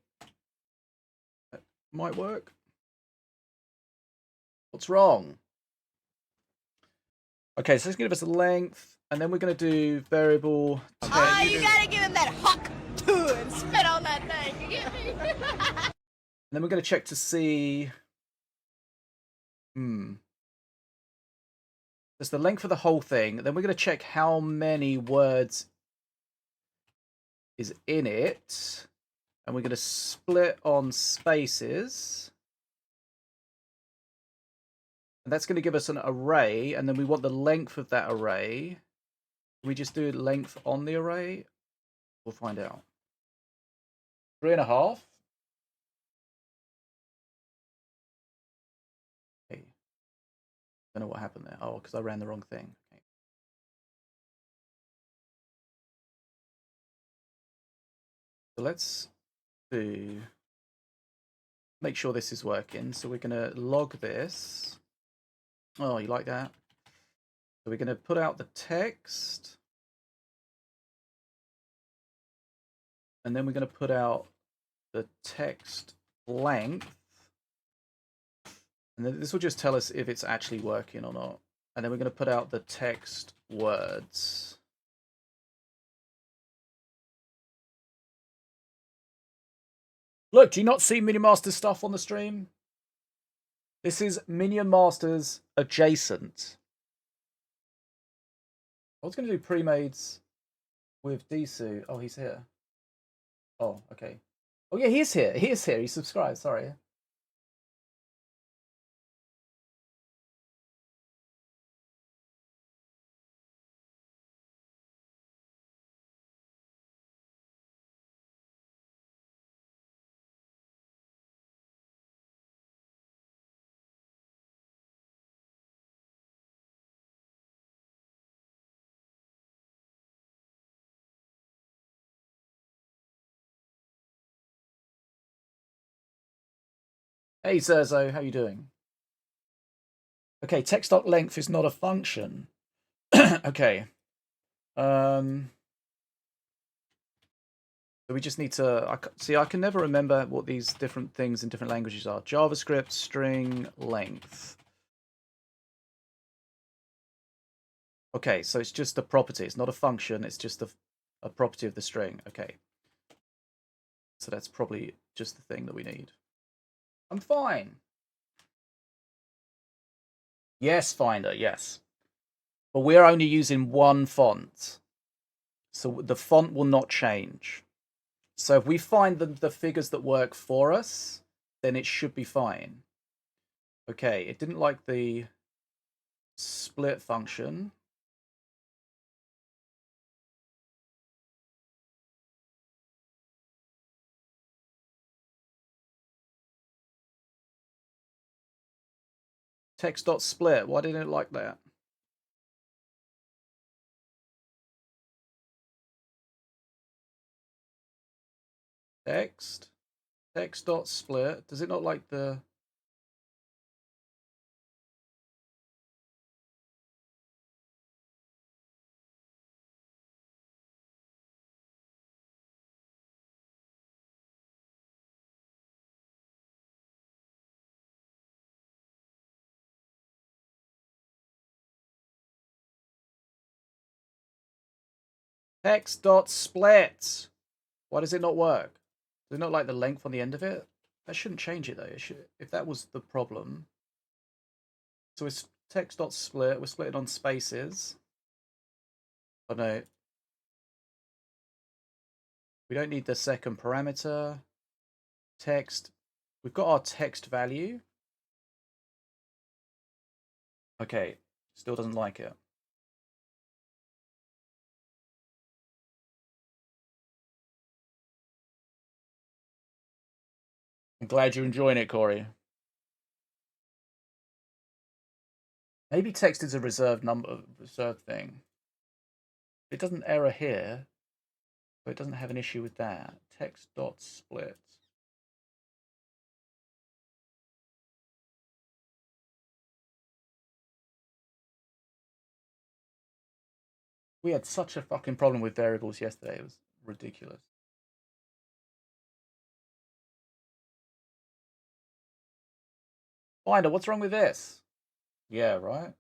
Speaker 1: that might work. What's wrong? Okay, so let's give us a length, and then we're going to do variable text.
Speaker 3: Oh, you gotta give him that huck and spit on that thing. You get me?
Speaker 1: And then we're going to check to see. There's the length of the whole thing. Then we're going to check how many words is in it. And we're going to split on spaces. And that's going to give us an array. And then we want the length of that array. Can we just do length on the array? We'll find out. 3.5. Okay. Don't know what happened there. Oh, because I ran the wrong thing. Okay. So let's make sure this is working. So we're going to log this. Oh, you like that? So we're going to put out the text. And then we're going to put out the text length. And then this will just tell us if it's actually working or not. And then we're going to put out the text words. Look, do you not see Minion Masters stuff on the stream? This is Minion Masters adjacent. I was going to do pre-mades with Disu. Oh, he's here. Oh, okay. Oh, yeah, he is here. He is here. He subscribed. Sorry. Hey, Zerzo, how you doing? Okay, text.length is not a function. Okay. So we just need to see. I can never remember what these different things in different languages are. JavaScript string length. Okay, so it's just a property. It's not a function. It's just a property of the string. Okay. So that's probably just the thing that we need. I'm fine. Yes, Finder. Yes. But we're only using one font. So the font will not change. So if we find the figures that work for us, then it should be fine. Okay, it didn't like the split function. Text.split, why didn't it like that? Text.split, does it not like the... Text.split, why does it not work? Does it not like the length on the end of it? That shouldn't change it though. It should, if that was the problem. So it's text.split, we're splitting on spaces. Oh no. We don't need the second parameter. Text. We've got our text value. Okay, still doesn't like it. I'm glad you're enjoying it, Corey. Maybe text is a reserved number, reserved thing. It doesn't error here, but it doesn't have an issue with that. Text.split. We had such a fucking problem with variables yesterday. It was ridiculous. Finder, what's wrong with this? Yeah, right.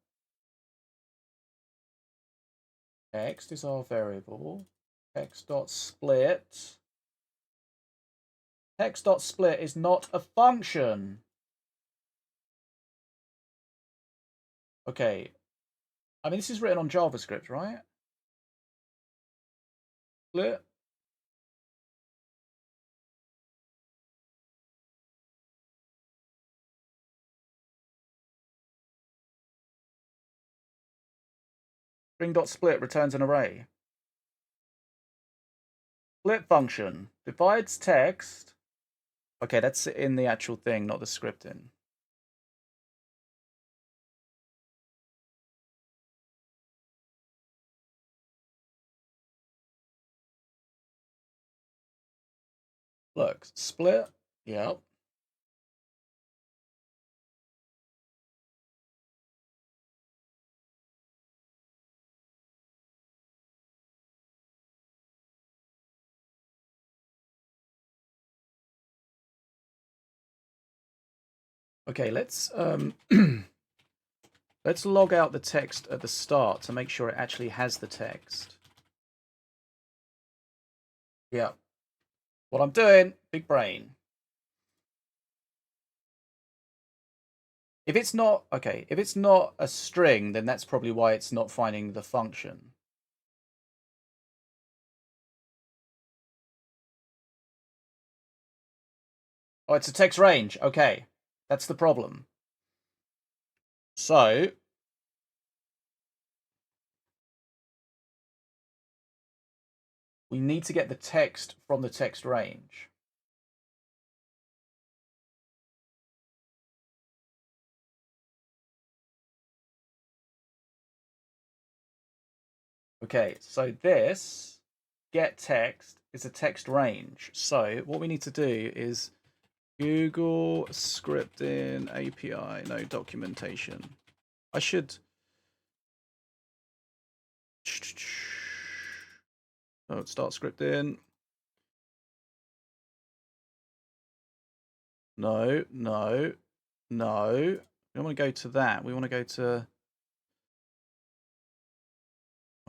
Speaker 1: Text is our variable. Text.split. Text.split is not a function. Okay. I mean, this is written on JavaScript, right? Split. String.split returns an array. Split function divides text. Okay, that's in the actual thing, not the scripting. Look, split. Yep. Okay, let's let's log out the text at the start to make sure it actually has the text. Yeah. What I'm doing, big brain. If it's not, okay, if it's not a string, then that's probably why it's not finding the function. Oh, it's a text range. Okay, that's the problem. So, we need to get the text from the text range. Okay, so this get text is a text range. So what we need to do is Google scripting API, no documentation. I should. Oh, start scripting. No, no, no. We don't want to go to that. We want to go to.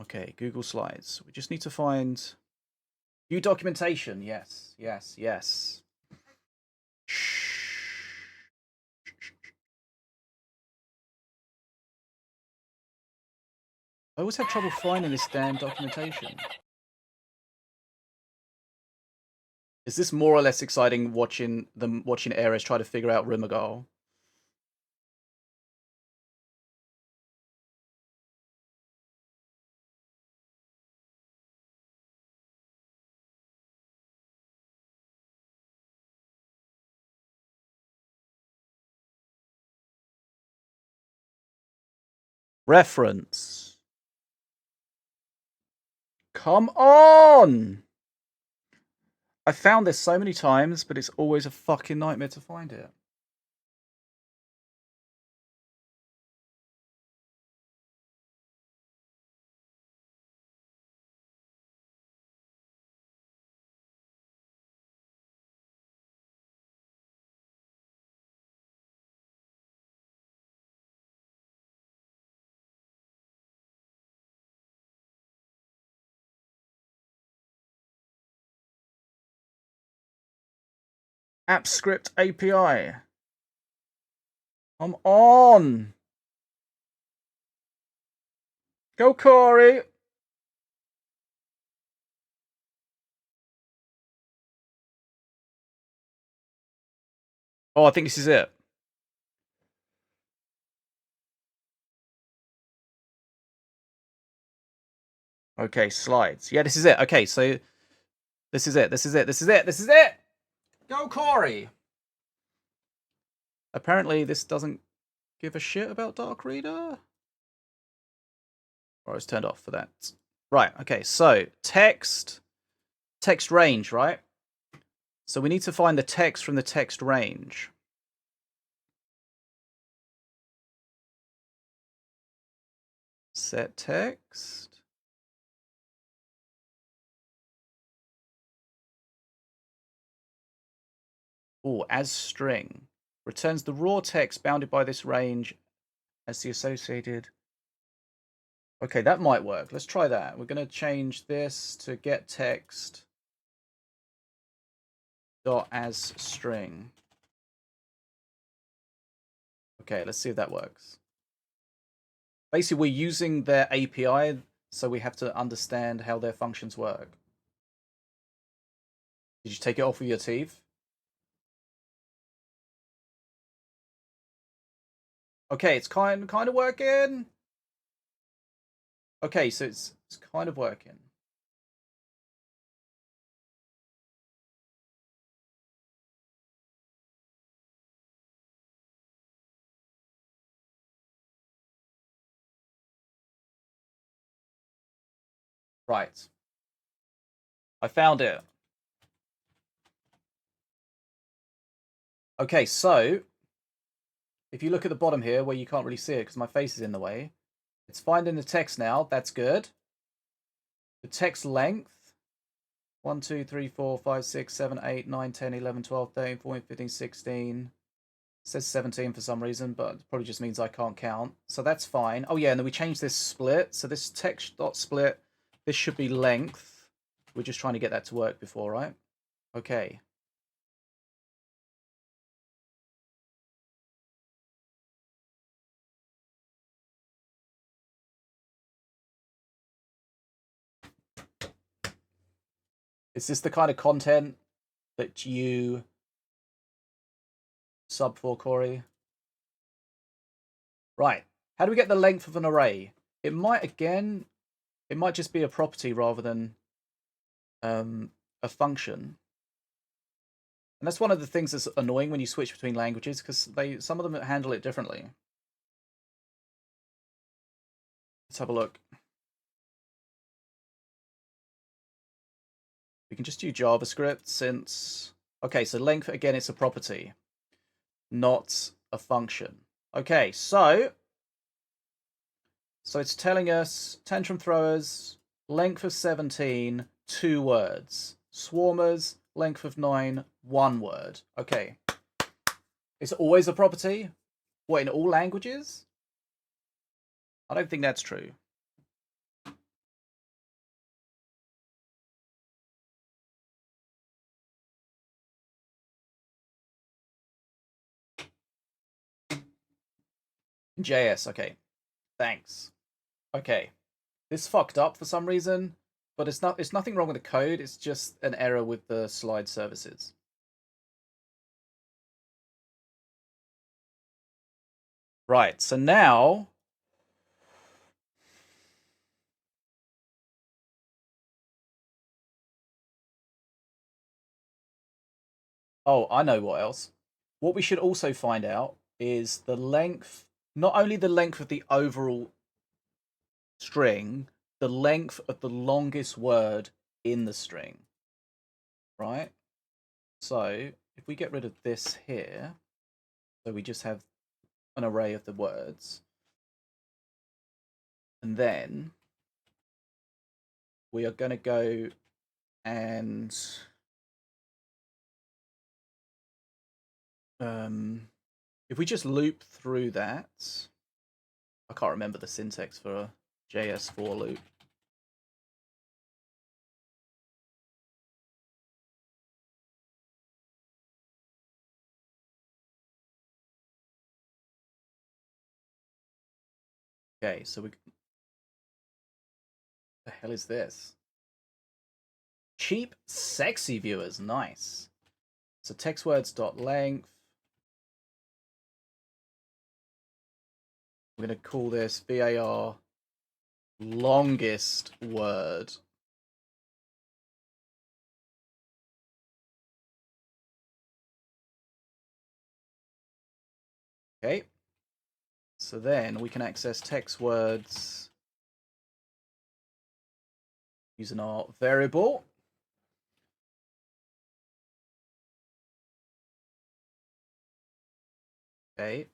Speaker 1: Okay, Google Slides. We just need to find view documentation. Yes, yes, yes. I always have trouble finding this damn documentation. Is this more or less exciting watching Ares try to figure out Rimagal? Reference. Come on! I found this so many times, but it's always a fucking nightmare to find it. AppScript API. Come on! Go, Corey! Oh, I think this is it. Okay, slides. Yeah, this is it. Okay, so this is it. This is it. This is it. This is it! Go, Corey! Apparently, this doesn't give a shit about Dark Reader. Or it's turned off for that. Right, okay, so text range, right? So we need to find the text from the text range. Set text. Oh, as string. Returns the raw text bounded by this range as the associated. Okay, that might work. Let's try that. We're going to change this to get text dot as string. Okay, let's see if that works. Basically, we're using their API, so we have to understand how their functions work. Did you take it off with your teeth? Okay, it's kind of working. Okay, so it's kind of working. Right. I found it. Okay, so if you look at the bottom here where you can't really see it because my face is in the way, it's finding the text now. That's good. The text length 1, 2, 3, 4, 5, 6, 7, 8, 9, 10, 11, 12, 13, 14, 15, 16. It says 17 for some reason, but it probably just means I can't count. So that's fine. Oh yeah, and then we changed this split. So this text dot split, this should be length. We're just trying to get that to work before, right? Okay. Is this the kind of content that you sub for, Corey? Right. How do we get the length of an array? It might just be a property rather than a function. And that's one of the things that's annoying when you switch between languages, because some of them handle it differently. Let's have a look. We can just do JavaScript since... Okay, so length, again, it's a property, not a function. Okay, so it's telling us tantrum throwers, length of 17, 2 words. Swarmers, length of 9, 1 word. Okay. It's always a property? What, in all languages? I don't think that's true. JS, okay. Thanks. Okay. This fucked up for some reason, but it's nothing wrong with the code, it's just an error with the slide services. Right, so now oh, I know what else. What we should also find out is the length, not only the length of the overall string, the length of the longest word in the string. Right? So if we get rid of this here, so we just have an array of the words, and then we are going to go and if we just loop through that, I can't remember the syntax for a JS for loop. Okay, so the hell is this? Cheap, sexy viewers, nice. So textwords.length. We're going to call this VAR longest word. Okay. So then we can access text words using our variable. Okay.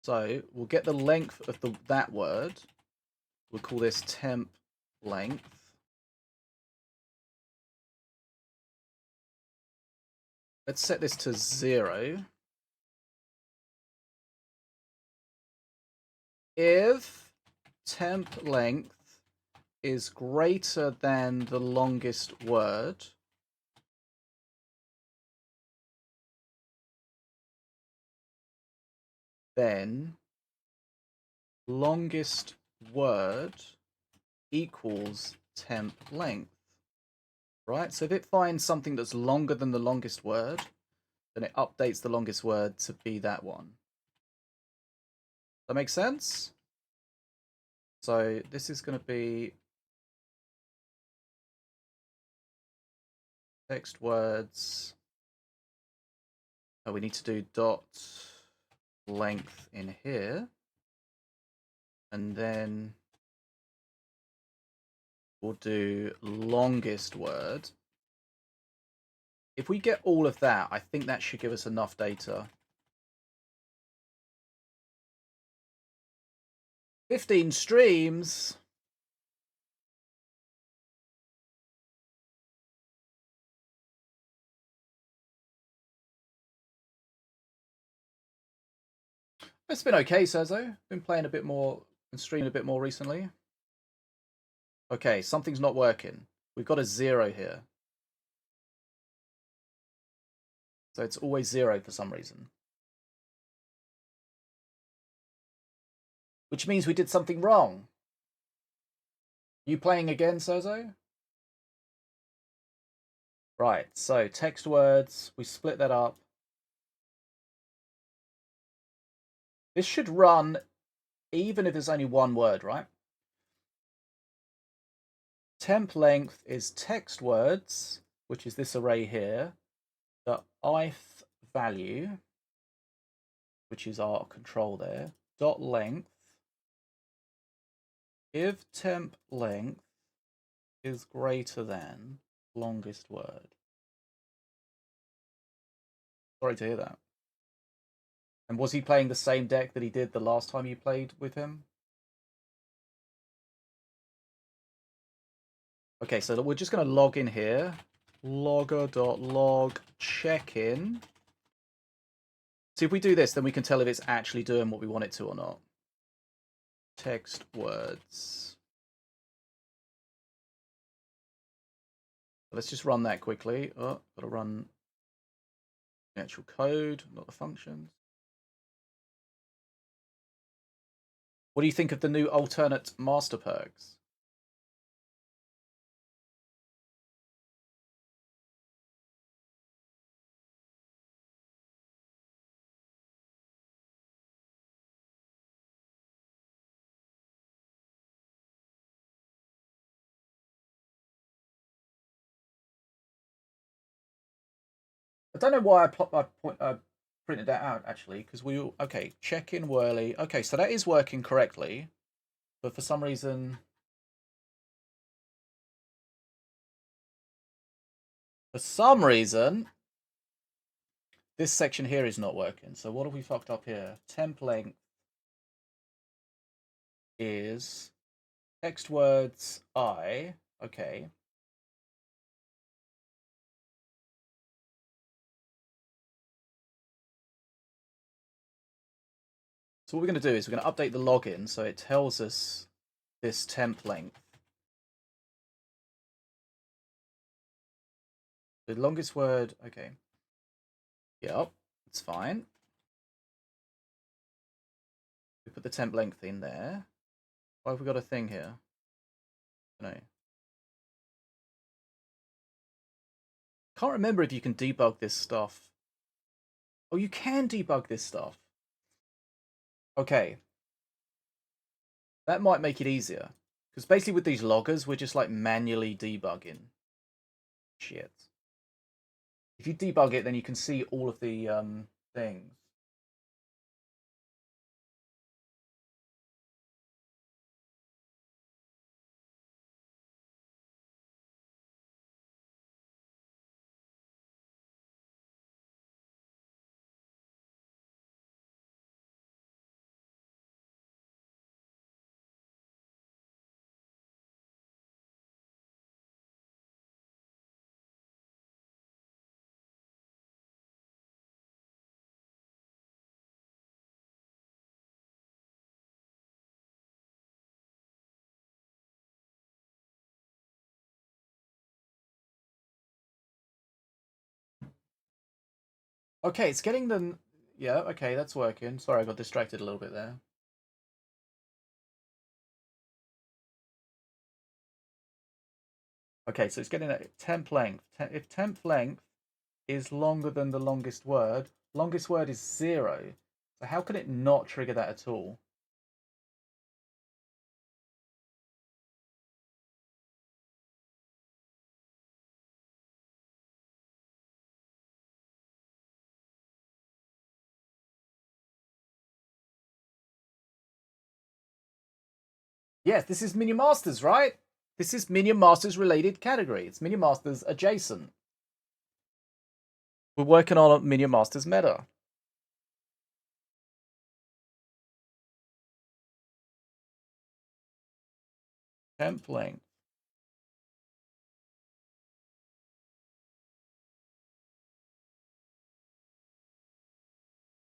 Speaker 1: So we'll get the length of that word. We'll call this temp length. let's set this to 0. If temp length is greater than the longest word, then longest word equals temp length. Right? So if it finds something that's longer than the longest word, then it updates the longest word to be that one. That makes sense? So this is going to be text words. Oh, we need to do dot length in here. And then we'll do longest word. If we get all of that, I think that should give us enough data. 15 streams. It's been okay, Sezo. Been playing a bit more and streaming a bit more recently. Okay, something's not working. We've got a 0 here. So it's always 0 for some reason. Which means we did something wrong. You playing again, Sozo? Right, so text words, we split that up. This should run even if there's only one word, right? Temp length is text words, which is this array here. The ith value, which is our control there, dot length. If temp length is greater than longest word. Sorry to hear that. And was he playing the same deck that he did the last time you played with him? Okay, so we're just going to log in here. Logger.log check-in. See, if we do this, then we can tell if it's actually doing what we want it to or not. Text words. Let's just run that quickly. Oh, got to run the actual code, not the functions. What do you think of the new alternate master perks? I don't know why I printed that out, actually, because okay, check in Whirly. Okay, so that is working correctly, but for some reason... this section here is not working. So what have we fucked up here? Temp length is text words I. Okay. So what we're going to do is we're going to update the login so it tells us this temp length. The longest word, okay. Yep, it's fine. We put the temp length in there. Why have we got a thing here? No. Can't remember if you can debug this stuff. Oh, you can debug this stuff. Okay. That might make it easier. Because basically with these loggers, we're just like manually debugging shit. If you debug it, then you can see all of the things. Okay, it's getting the... Yeah, okay, that's working. Sorry, I got distracted a little bit there. Okay, so it's getting a temp length. If temp length is longer than the longest word is 0. So how can it not trigger that at all? Yes, this is Minion Masters, right? This is Minion Masters related category. It's Minion Masters adjacent. We're working on a Minion Masters meta. Temp length.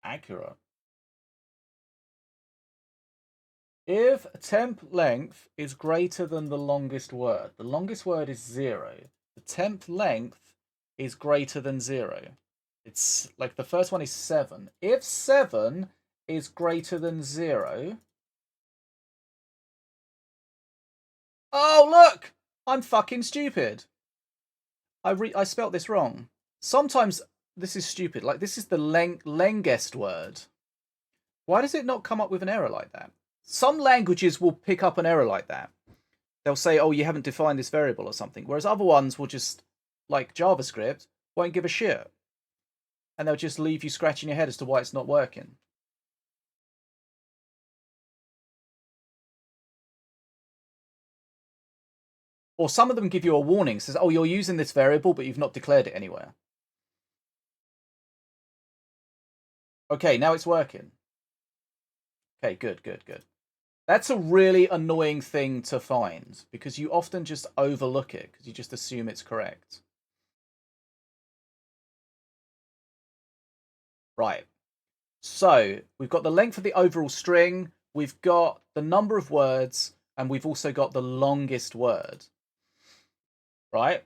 Speaker 1: Accurate. If temp length is greater than the longest word is 0. The temp length is greater than 0. It's like the first one is 7. If 7 is greater than 0... Oh, look! I'm fucking stupid. I spelt this wrong. Sometimes this is stupid. Like, this is the lengest word. Why does it not come up with an error like that? Some languages will pick up an error like that. They'll say, oh, you haven't defined this variable or something. Whereas other ones will just, like JavaScript, won't give a shit. And they'll just leave you scratching your head as to why it's not working. Or some of them give you a warning. Says, oh, you're using this variable, but you've not declared it anywhere. Okay, now it's working. Okay, good. That's a really annoying thing to find, because you often just overlook it, because you just assume it's correct. Right. So, we've got the length of the overall string, we've got the number of words, and we've also got the longest word. Right?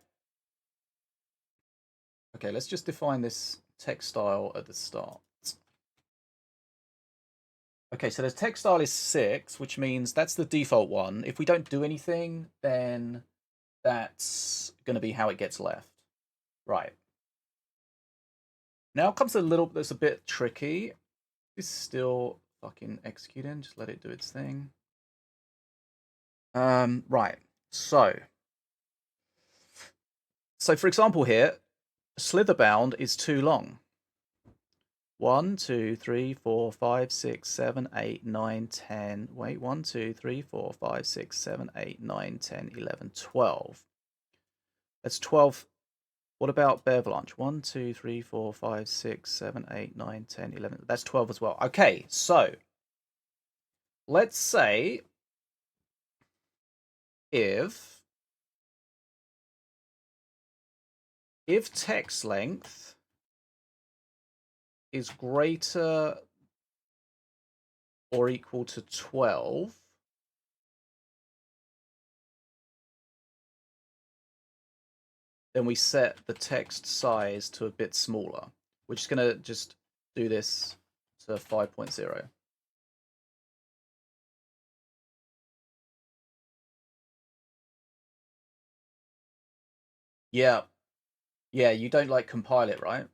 Speaker 1: Okay, let's just define this text style at the start. Okay, so the text style is 6, which means that's the default one. If we don't do anything, then that's going to be how it gets left. Right. Now comes a little that's a bit tricky. It's still fucking executing. Just let it do its thing. Right. So for example here, slitherbound is too long. 1, 2, 3, 4, 5, 6, 7, 8, 9, 10. Wait, 1, 2, 3, 4, 5, 6, 7, 8, 9, 10, 11, 12. That's 12. What about Bearvalanche? 1, 2, 3, 4, 5, 6, 7, 8, 9, 10, 11. That's 12 as well. Okay, so let's say if text length is greater or equal to 12, then we set the text size to a bit smaller. We're just going to just do this to 5.0. Yeah. Yeah, you don't like compile it, right?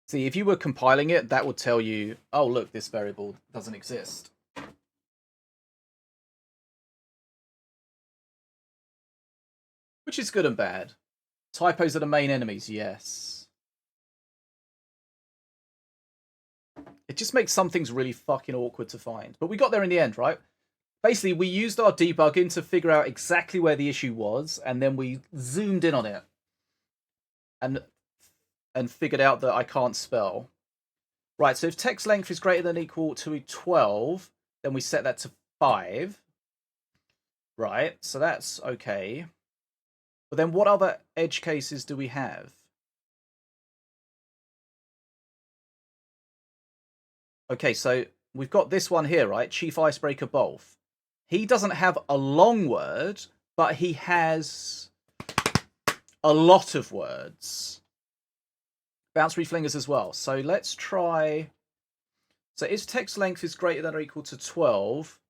Speaker 1: See, if you were compiling it, that would tell you, oh, look, this variable doesn't exist. Which is good and bad. Typos are the main enemies, yes. It just makes some things really fucking awkward to find. But we got there in the end, right? Basically, we used our debugging to figure out exactly where the issue was, and then we zoomed in on it. And figured out that I can't spell. Right, so if text length is greater than or equal to 12, then we set that to 5. Right, so that's okay. But then what other edge cases do we have? Okay, so we've got this one here, right? Chief Icebreaker Bolf. He doesn't have a long word, but he has a lot of words. Bounce reflingers as well. So let's try. So if text length is greater than or equal to 12,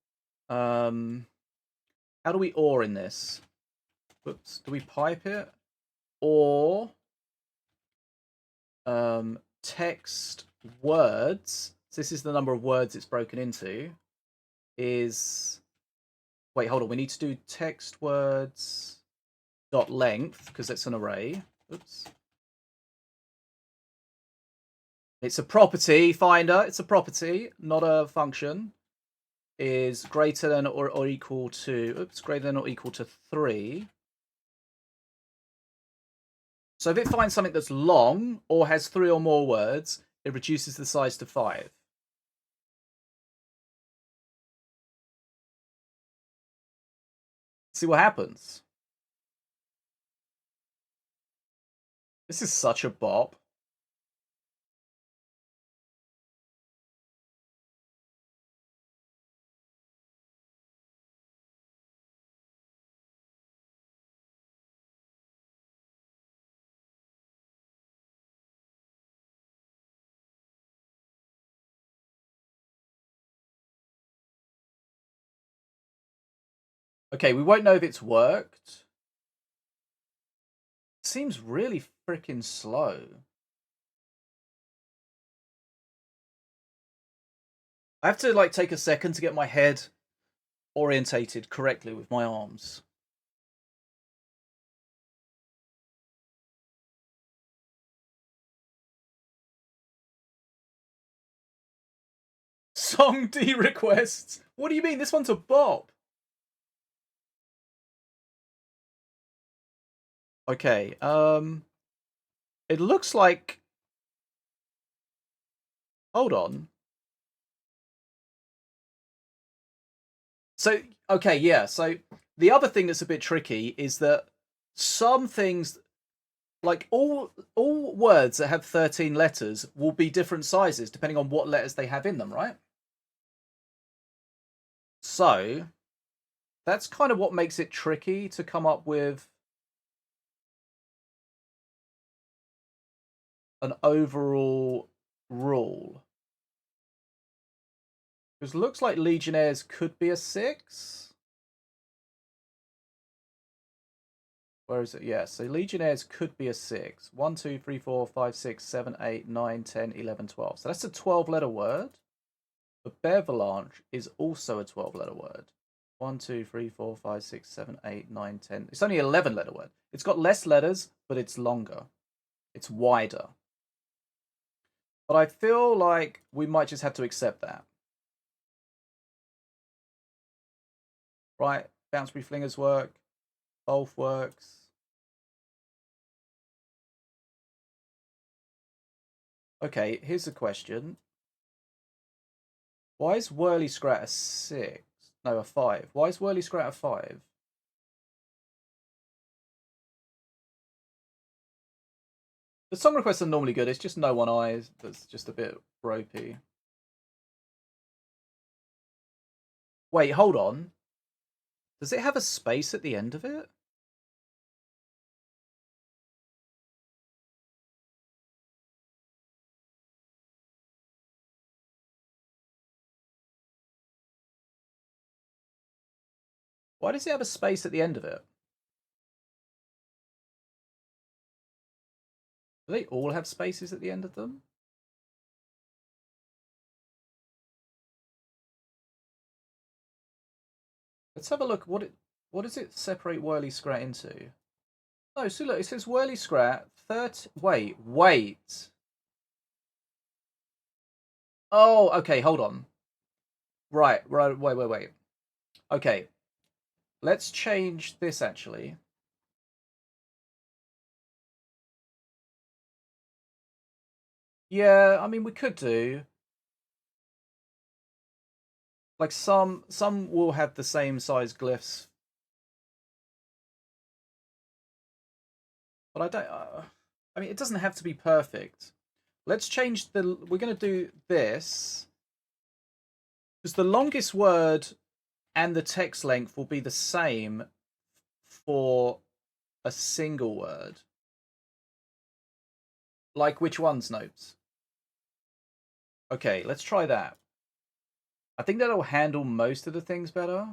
Speaker 1: how do we OR in this? Oops, do we pipe it? Or text words. So this is the number of words it's broken into. Is wait, hold on. We need to do text words dot length because it's an array. Oops. It's a property finder. It's a property, not a function. Is greater than or equal to. Oops, greater than or equal to 3. So if it finds something that's long or has 3 or more words, it reduces the size to 5. See what happens. This is such a bop. Okay, we won't know if it's worked. It seems really freaking slow. I have to like take a second to get my head orientated correctly with my arms. Song D requests. What do you mean? This one's a bop. Okay, it looks like... Hold on. So, okay, yeah, so the other thing that's a bit tricky is that some things, like all words that have 13 letters will be different sizes depending on what letters they have in them, right? So, that's kind of what makes it tricky to come up with an overall rule. Because it looks like Legionnaires could be a 6. Where is it? Yeah, so Legionnaires could be a 6. 1, 2, 3, 4, 5, 6, 7, 8, 9, 10, 11, 12. So that's a 12-letter word. But Bevelanche is also a 12-letter word. 1, 2, 3, 4, 5, 6, 7, 8, 9, 10. It's only an 11-letter word. It's got less letters, but it's longer. It's wider. But I feel like we might just have to accept that. Right? Bounce reflingers work. Both works. Okay, here's a question. Why is Whirly Scrat a 6? No, a 5. Why is Whirly Scrat a 5? The song requests are normally good. It's just No One Eyes that's just a bit ropey. Wait, hold on. Does it have a space at the end of it? Why does it have a space at the end of it? Do they all have spaces at the end of them? Let's have a look. What does it separate Whirly Scrat into? No, so look, it says Whirly Scrat 30. Wait. Oh, okay, hold on. Right, wait. Okay. Let's change this actually. Yeah, I mean we could do. Like some will have the same size glyphs. But I don't I mean it doesn't have to be perfect. Let's change the we're going to do this because the longest word and the text length will be the same for a single word. Like which ones, Nopes? Okay, let's try that. I think that'll handle most of the things better.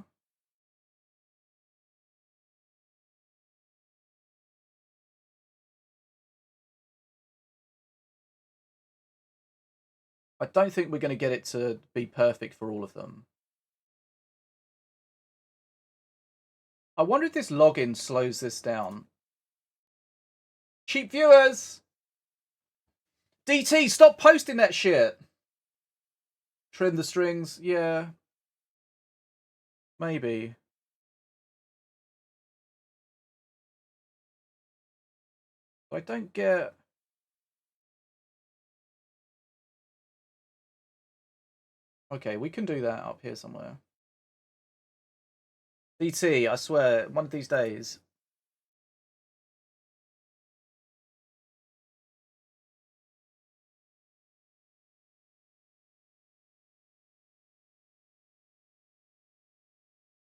Speaker 1: I don't think we're going to get it to be perfect for all of them. I wonder if this login slows this down. Cheap viewers! DT, stop posting that shit! Trim the strings, yeah. Maybe. I don't get... Okay, we can do that up here somewhere. DT, I swear, one of these days.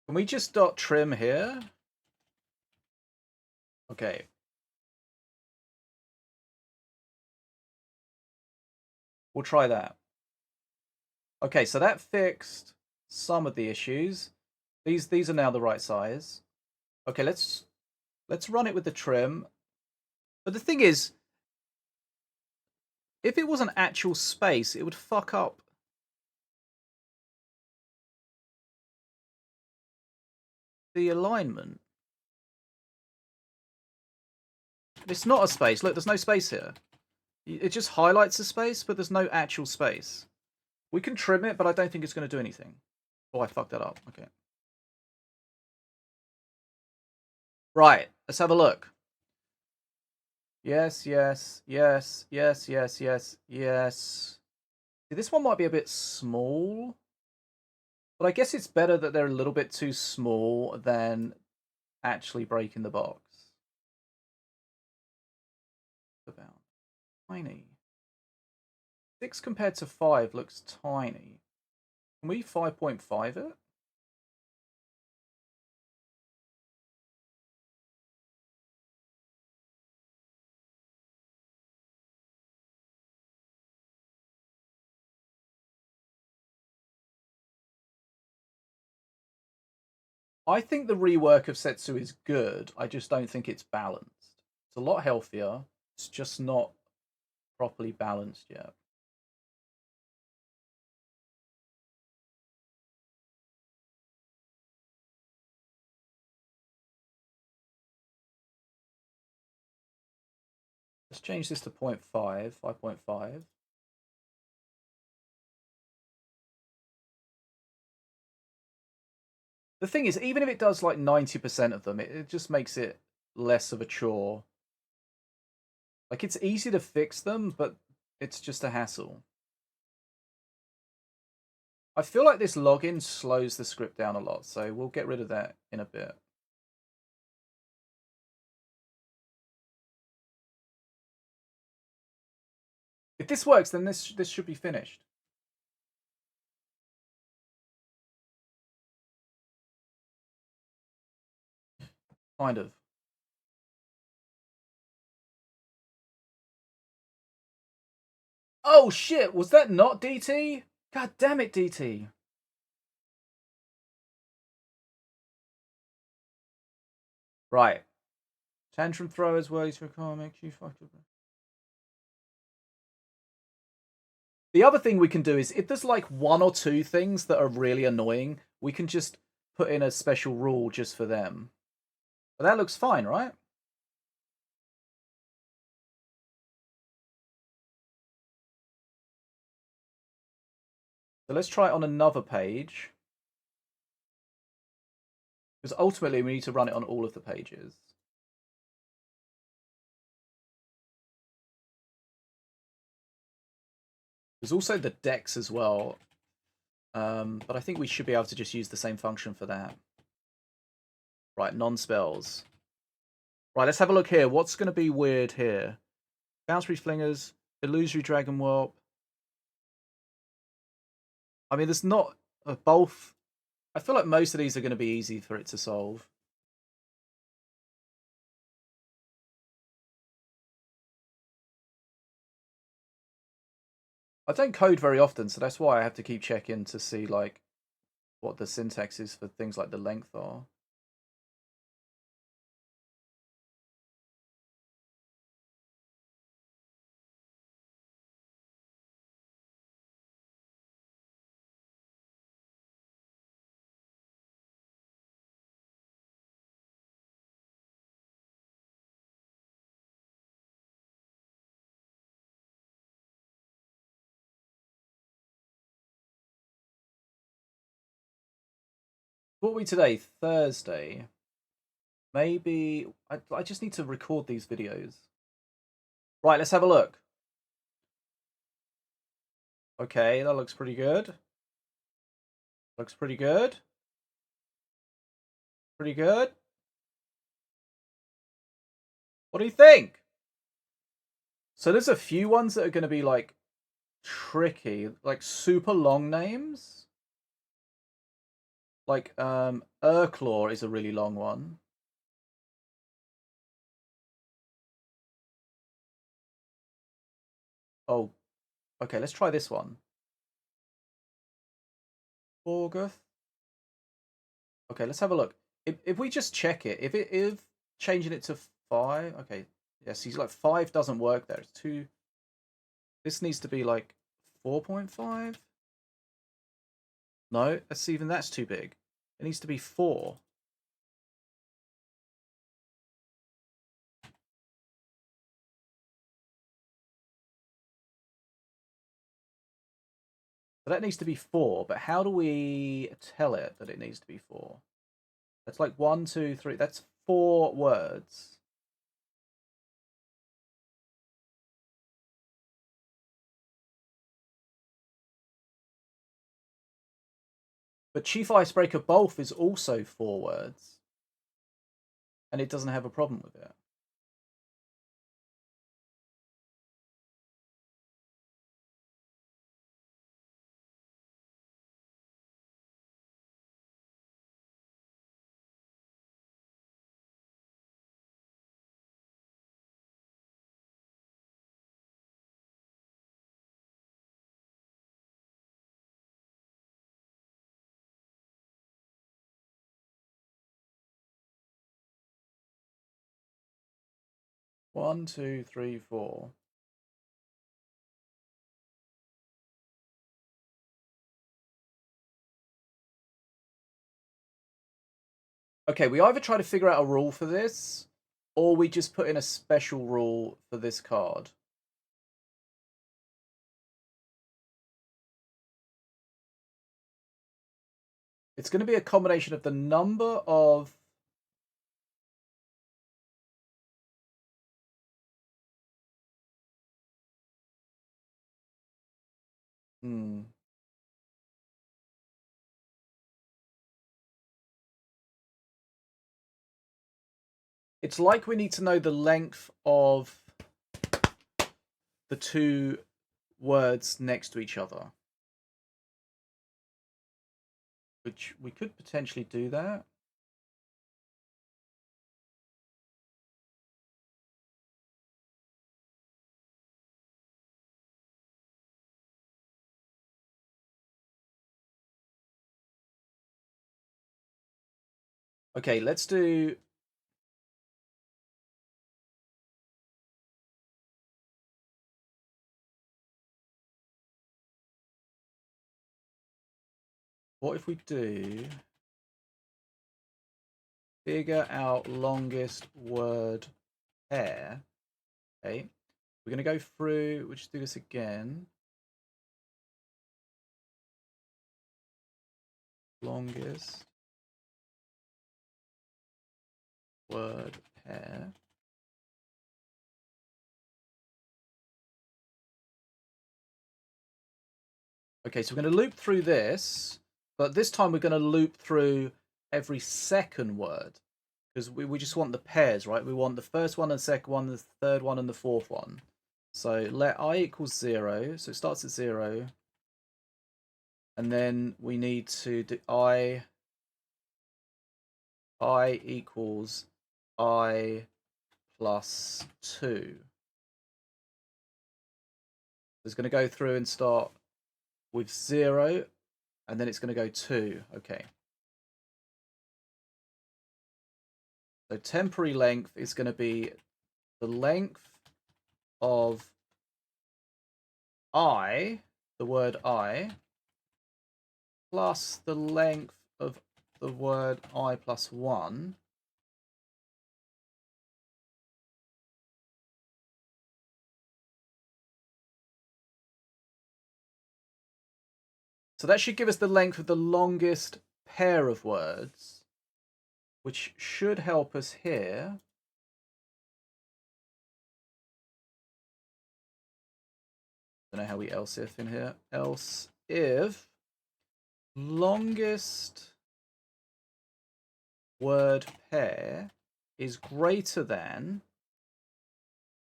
Speaker 1: Can we just dot trim here? Okay. We'll try that. Okay, so that fixed some of the issues. These are now the right size. Okay, let's run it with the trim. But the thing is, if it was an actual space, it would fuck up. The alignment. It's not a space. Look, there's no space here. It just highlights the space, but there's no actual space. We can trim it, but I don't think it's going to do anything. Oh, I fucked that up. Okay. Right, let's have a look. Yes, yes, yes, yes, yes, yes, yes. See, this one might be a bit small. But I guess it's better that they're a little bit too small than actually breaking the box. About tiny. 6 compared to 5 looks tiny. Can we 5.5 it? I think the rework of Setsu is good. I just don't think it's balanced. It's a lot healthier. It's just not properly balanced yet. Let's change this to 0.5, 5.5. The thing is, even if it does like 90% of them, it just makes it less of a chore. Like, it's easy to fix them, but it's just a hassle. I feel like this login slows the script down a lot, so we'll get rid of that in a bit. If this works, then this should be finished. Kind of. Oh shit, was that not DT? God damn it, DT. Right. Tantrum throwers, worries for a car makes you fucking... The other thing we can do is, if there's like 1 or 2 things that are really annoying, we can just put in a special rule just for them. But that looks fine, right? So let's try it on another page. Because ultimately we need to run it on all of the pages. There's also the decks as well. But I think we should be able to just use the same function for that. Right, non-spells. Right, let's have a look here. What's going to be weird here? Bounce Reef Flingers, Illusory Dragon Whelp. I mean, there's not both. I feel like most of these are going to be easy for it to solve. I don't code very often, so that's why I have to keep checking to see like what the syntax is for things like the length are. What are we today? Thursday. Maybe I just need to record these videos. Right, let's have a look. Okay, that looks pretty good. Looks pretty good. Pretty good. What do you think? So there's a few ones that are going to be like tricky, like super long names. Like Urclaw is a really long one. Oh, okay, let's try this one. August. Okay, let's have a look. If we just check it, if changing it to 5, okay. Yes, he's like 5 doesn't work there. It's 2. This needs to be like 4.5. No, that's too big. It needs to be 4. So that needs to be 4, but how do we tell it that it needs to be 4? That's like 1, 2, 3. That's 4 words. But Chief Icebreaker Bolf is also 4 words. And it doesn't have a problem with it. One, two, three, 4. Okay, we either try to figure out a rule for this, or we just put in a special rule for this card. It's going to be a combination of the number of... It's like we need to know the length of the 2 words next to each other. Which we could potentially do that. Okay, let's do... What if we do... Figure out longest word pair. Okay. We're going to go through... We'll just do this again. Longest word pair. Okay, so we're going to loop through this, but this time we're going to loop through every second word, because we just want the pairs, right? We want the first one and the second one, the third one and the fourth one. So let I equals 0, so it starts at 0, and then we need to do I equals I plus 2. It's going to go through and start with 0, and then it's going to go 2. Okay. So temporary length is going to be the length of I, the word I, plus the length of the word I plus 1. So that should give us the length of the longest pair of words, which should help us here. Don't know how we else if in here. Else if longest word pair is greater than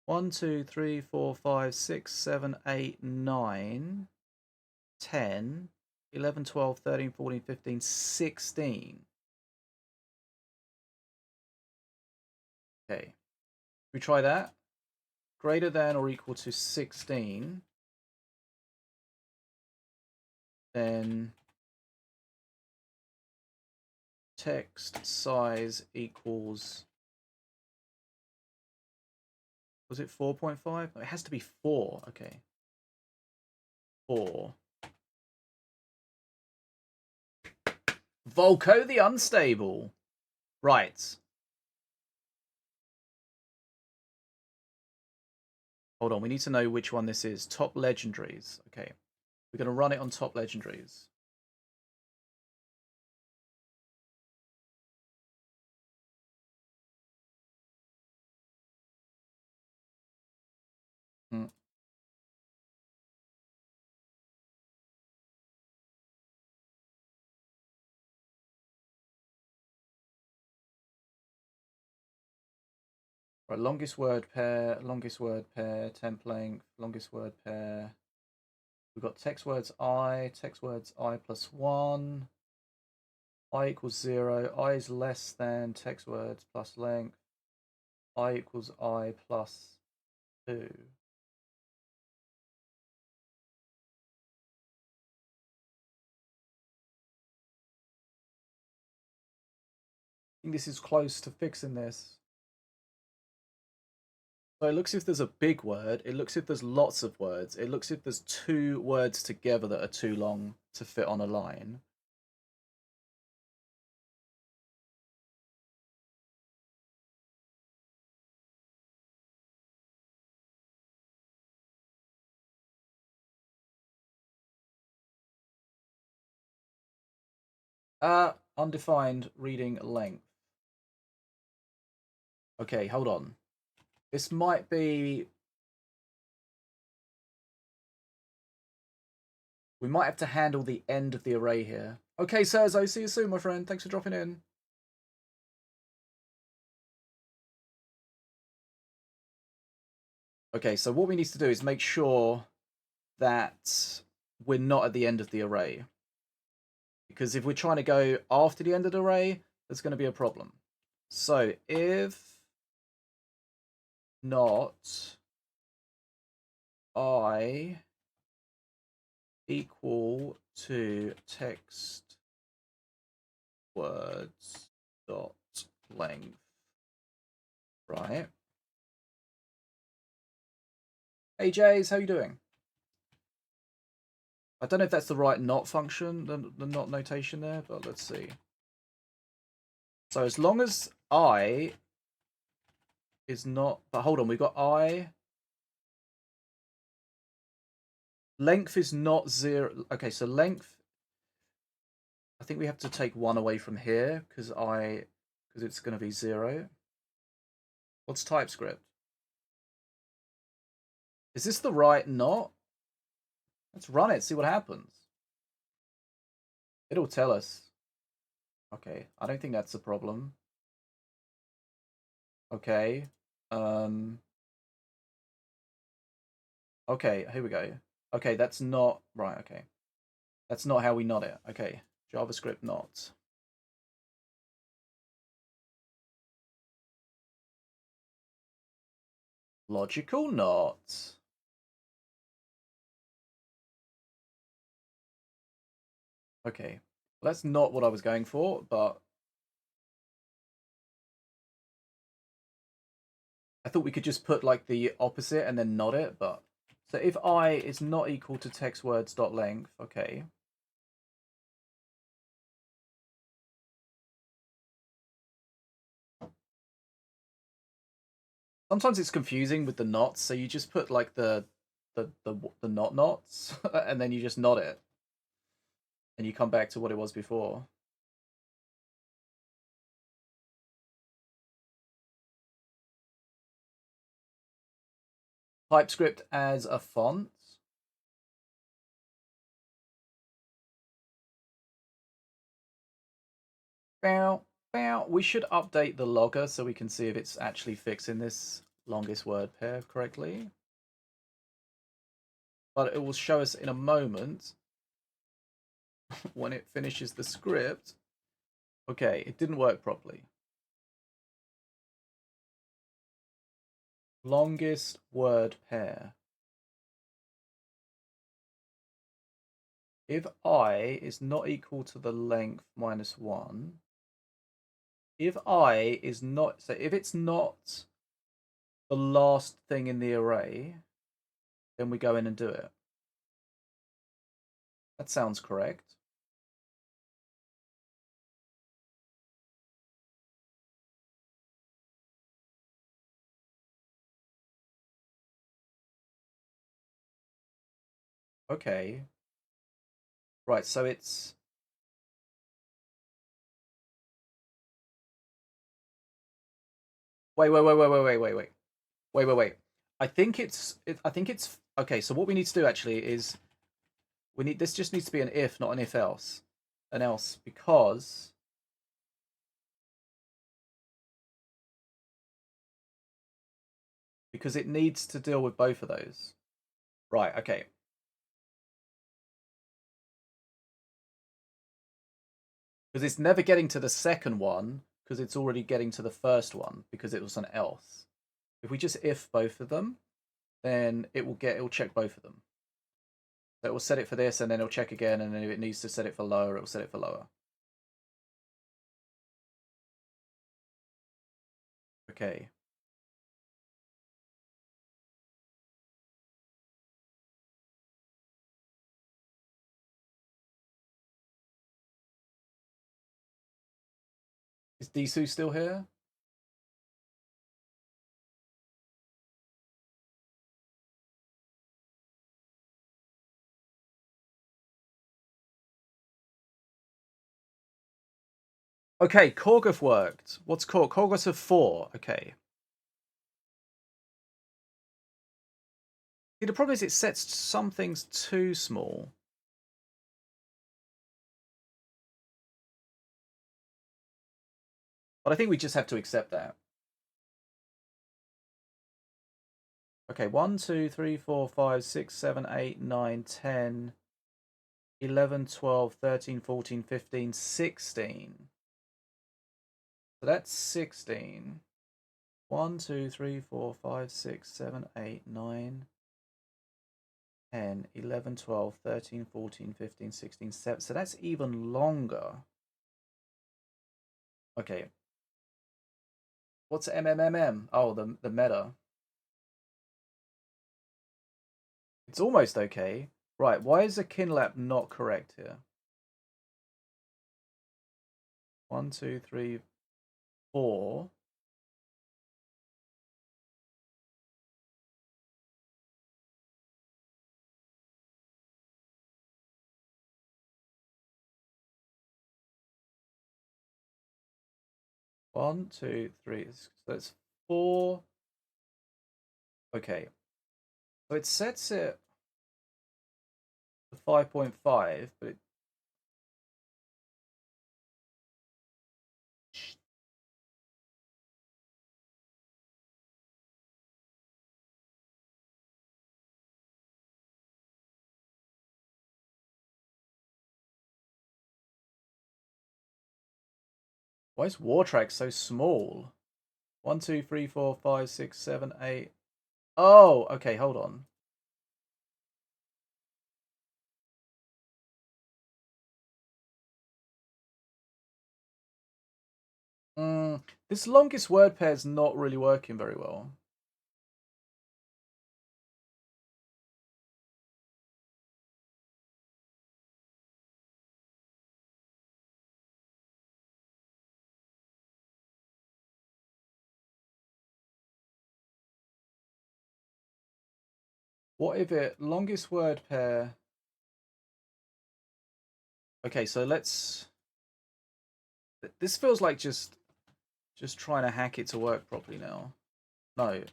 Speaker 1: 1, 2, 3, 4, 5, 6, 7, 8, 9, 10, 11, 12, 13, 14, 15, 16. Okay. We try that. Greater than or equal to 16. Then text size equals, was it 4.5? It has to be 4. Okay. 4. Volko the Unstable. Right. Hold on, we need to know which one this is. Top legendaries. Okay. We're going to run it on top legendaries. Right, longest word pair, temp length, longest word pair. We've got text words I plus 1. I equals 0. I is less than text words plus length. I equals I plus 2. I think this is close to fixing this. So it looks if there's a big word. It looks if there's lots of words. It looks if there's 2 words together that are too long to fit on a line. Undefined reading length. Okay, hold on. This might be... We might have to handle the end of the array here. Okay, Serzo, see you soon, my friend. Thanks for dropping in. Okay, so what we need to do is make sure that we're not at the end of the array. Because if we're trying to go after the end of the array, there's going to be a problem. So if not I equal to text words dot length, right? Hey Jays, how you doing? I don't know if that's the right not function, the not notation there, but let's see. So as long as I is not, but hold on, we've got I. Length is not 0. Okay, so length, I think we have to take 1 away from here because it's going to be 0. What's TypeScript? Is this the right not? Let's run it, see what happens. It'll tell us. Okay, I don't think that's a problem. Okay. Okay, here we go. Okay, that's not... Right, okay. That's not how we not it. Okay, JavaScript not. Logical not. Okay. Well, that's not what I was going for, but I thought we could just put like the opposite and then not it, but so if I is not equal to text words dot length, okay. Sometimes it's confusing with the knots, so you just put like the not knots and then you just knot it. And you come back to what it was before. TypeScript as a font. We should update the logger so we can see if it's actually fixing this longest word pair correctly. But it will show us in a moment when it finishes the script. Okay, it didn't work properly. Longest word pair. If I is not equal to the length minus 1, if I is not, so if it's not the last thing in the array, then we go in and do it. That sounds correct. Okay. Right, so it's... Wait. I think it's okay, so what we need to do actually is this just needs to be an if, not an if else. An else because it needs to deal with both of those. Right, okay. Because it's never getting to the second one because it's already getting to the first one because it was an else. If we just if both of them, then it will check both of them. So it will set it for this and then it'll check again, and then if it needs to set it for lower, it will set it for lower. Okay. Is Disu still here? Okay, Korgoth worked. What's Korgoth of 4? Okay. See, the problem is it sets some things too small. But I think we just have to accept that. Okay, 1, 2, 3, 4, 5, 6, 7, 8, 9, 10, 11, 12, 13, 14, 15, 16. So that's 16. 1, 2, 3, 4, 5, 6, 7, 8, 9, 10, 11, 12, 13, 14, 15, 16, 17. So that's even longer. Okay. What's MMMM? Oh, the meta. It's almost okay. Right, why is the kinlap not correct here? 1, 2, 3, 4. One, two, three. So that's 4. Okay. So it sets it to 5.5, but it... Why is Wartrack so small? 1, 2, 3, 4, 5, 6, 7, 8. Oh, okay, hold on. This longest word pair is not really working very well. What if it longest word pair? Okay, so let's. This feels like just trying to hack it to work properly now. No.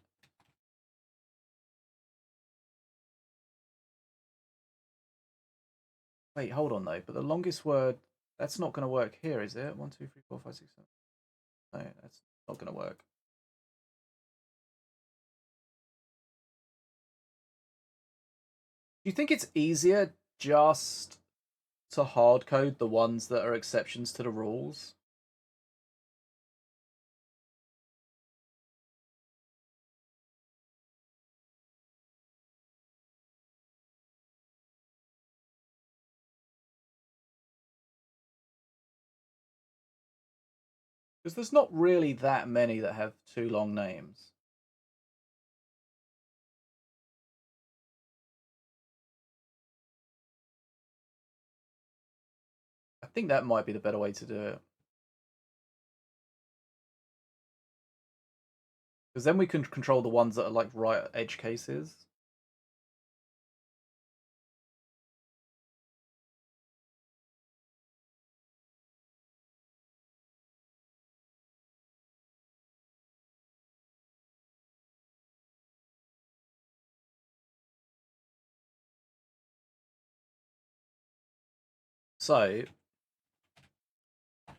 Speaker 1: Wait, hold on though. But the longest word, that's not going to work here, is it? 1, 2, 3, 4, 5, 6, 7. No, that's not going to work. Do you think it's easier just to hard code the ones that are exceptions to the rules? Because there's not really that many that have 2 long names. I think that might be the better way to do it. Because then we can control the ones that are like right edge cases. So,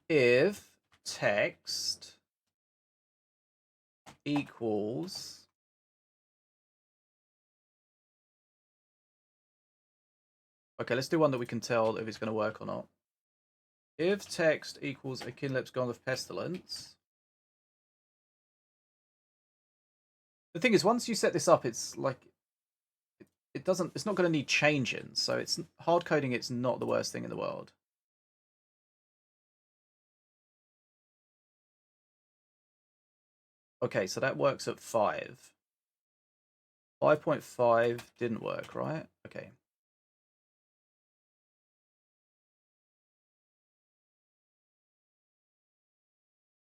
Speaker 1: if text equals okay, let's do one that we can tell if it's going to work or not. If text equals a kinlip's gone of pestilence. The thing is, once you set this up, it's like it's not going to need changing, so it's hard coding. It's not the worst thing in the world. Okay, so that works at 5. 5.5 didn't work, right? Okay.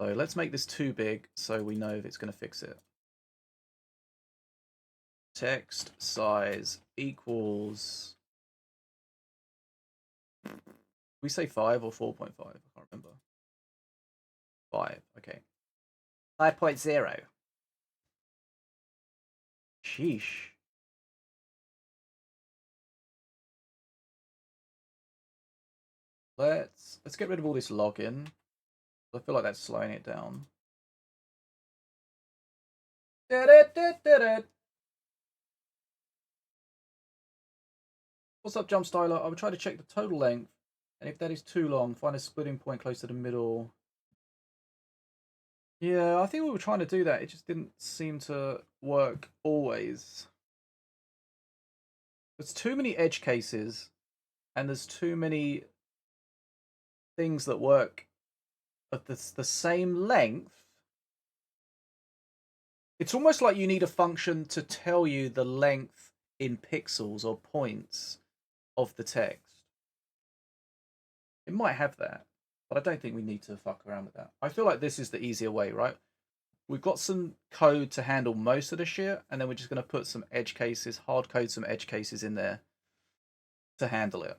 Speaker 1: So let's make this too big so we know if it's going to fix it. Text size equals. We say 5 or 4.5? I can't remember. 5, okay. 5.0. Sheesh. Let's get rid of all this login. I feel like that's slowing it down. What's up, Jump Styler? I will try to check the total length, and if that is too long, find a splitting point close to the middle. Yeah, I think we were trying to do that. It just didn't seem to work always. There's too many edge cases, and there's too many things that work at the same length. It's almost like you need a function to tell you the length in pixels or points of the text. It might have that, but I don't think we need to fuck around with that. I feel like this is the easier way, right? We've got some code to handle most of the shit, and then we're just going to put some edge cases, hard code some edge cases in there to handle it.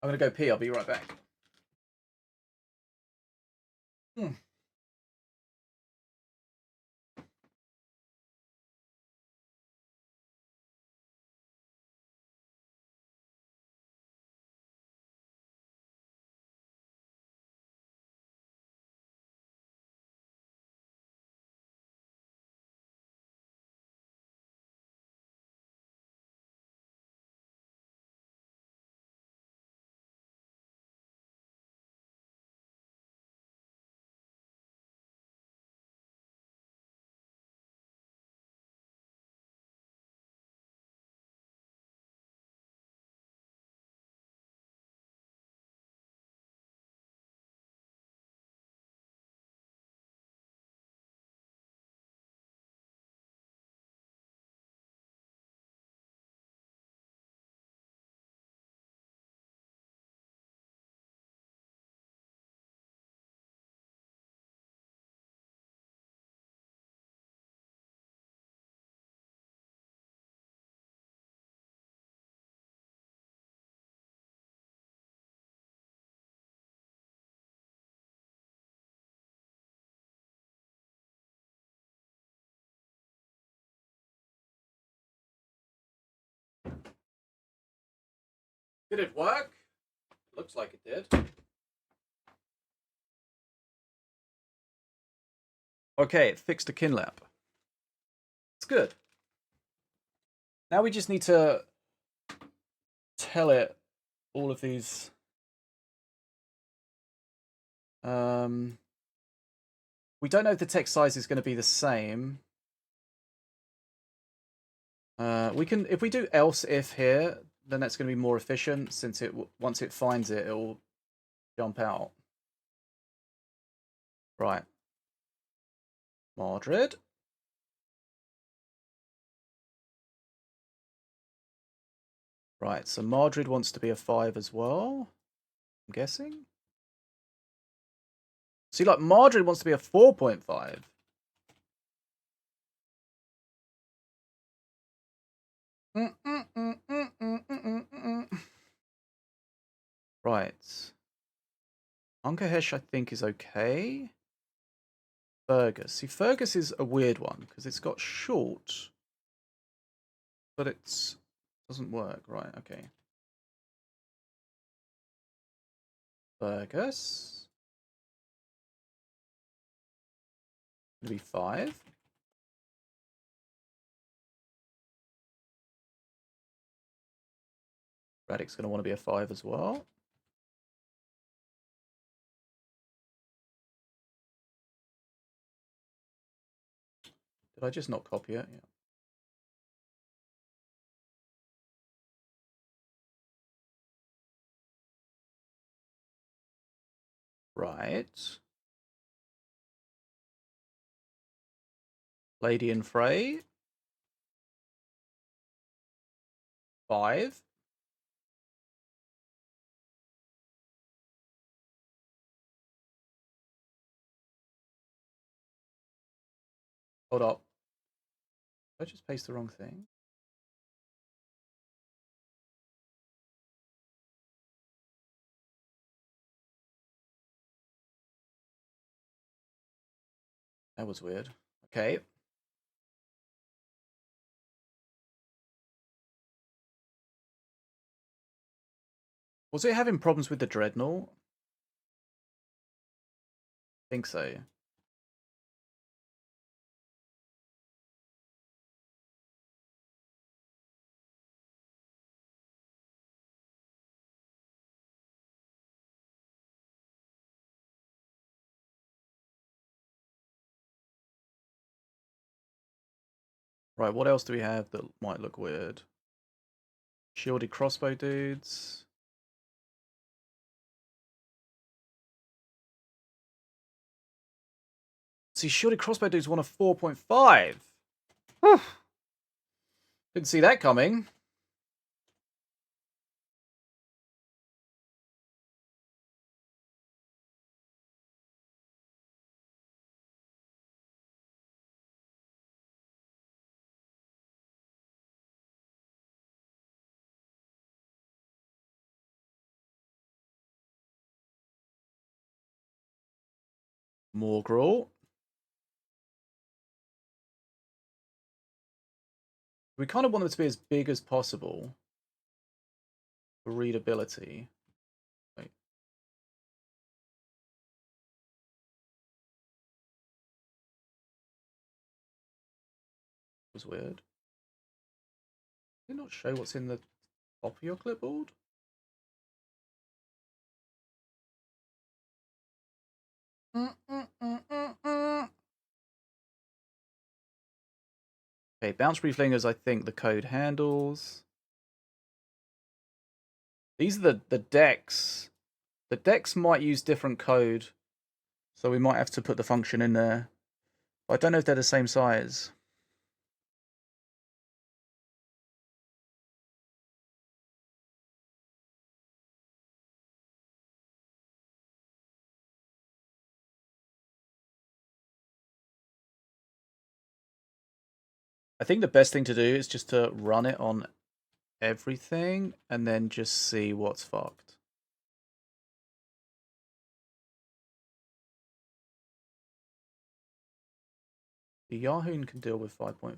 Speaker 1: I'm going to go pee. I'll be right back. Did it work? Looks like it did. Okay, it fixed a kin lap. It's good. Now we just need to tell it all of these. We don't know if the text size is going to be the same. We can, if we do else if here, then that's going to be more efficient since it once it finds it, it will jump out. Right. Madrid. Right, so Madrid wants to be a 5 as well, I'm guessing. See, like, Madrid wants to be a 4.5. Right. Unkehesh, I think, is okay. Fergus. See, Fergus is a weird one, because it's got short, but it doesn't work. Right, okay. Fergus. Gonna be 5. Radic's going to want to be a 5 as well. Did I just not copy it? Yeah. Right. Lady and Frey. 5. Hold up. Did I just paste the wrong thing? That was weird. Okay. Was it having problems with the Dreadnought? I think so. Right, what else do we have that might look weird? Shielded crossbow dudes. See, shielded crossbow dudes want a 4.5. Didn't see that coming. Morgul. We kind of want them to be as big as possible for readability. Wait. Was weird. Did it not show what's in the top of your clipboard? Okay, bounce brieflingers, I think the code handles. These are the decks. The decks might use different code, so we might have to put the function in there. But I don't know if they're the same size. I think the best thing to do is just to run it on everything and then just see what's fucked. The Yahoo can deal with 5.5.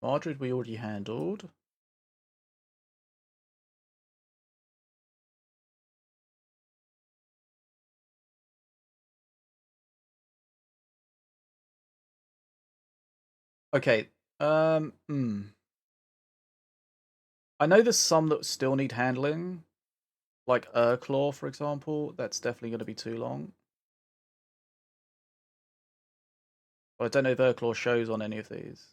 Speaker 1: Madrid we already handled. Okay. I know there's some that still need handling. Like Urclaw, for example. That's definitely going to be too long. But I don't know if Urclaw shows on any of these.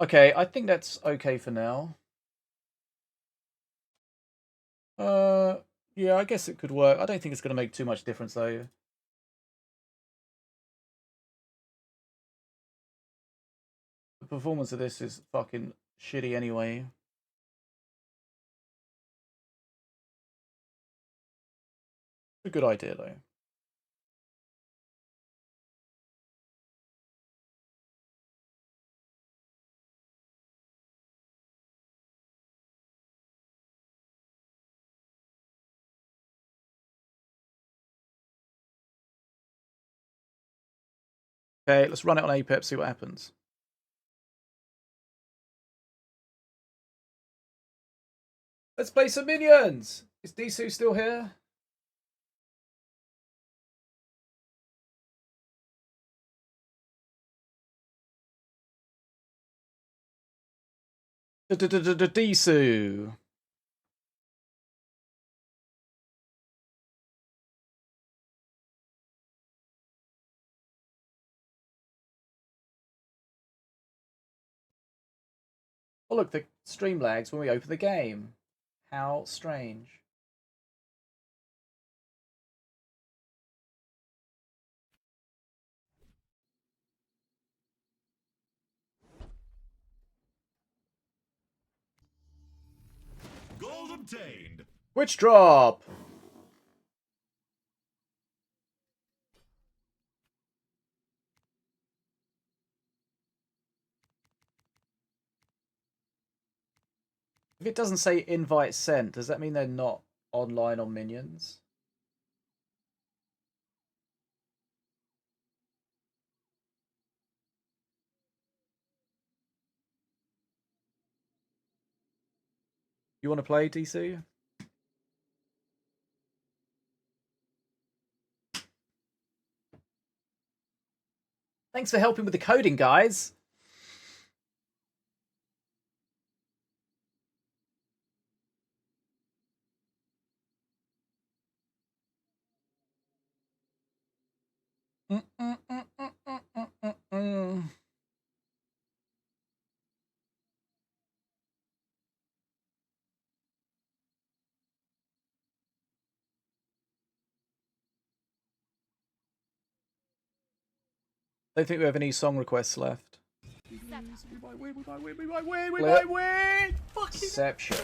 Speaker 1: Okay, I think that's okay for now. Yeah, I guess it could work. I don't think it's going to make too much difference, though. The performance of this is fucking shitty anyway. It's a good idea, though. Okay, let's run it on APEP, see what happens. Let's play some minions! Is Disu still here? Disu! Oh look, the stream lags when we open the game. How strange.
Speaker 4: Gold obtained.
Speaker 1: Witch drop! If it doesn't say invite sent, does that mean they're not online on minions? You want to play, DC? Thanks for helping with the coding, guys. Don't think we have any song requests left. We might win, we might win, we might win, we might win! Deception.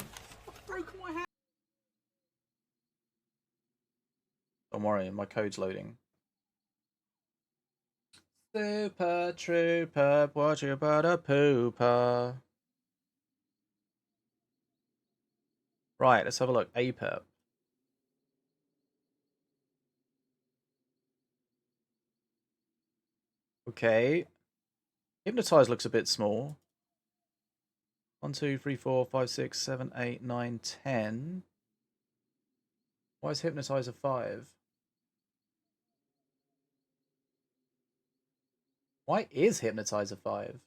Speaker 1: Broken my hand. Don't worry, my code's loading. Super trooper, what you about a pooper? Right, let's have a look. APEP. Okay. Hypnotize looks a bit small. 1, 2, 3, 4, 5, 6, 7, 8, 9, 10. Why is Hypnotize a 5? Why is Hypnotize a 5?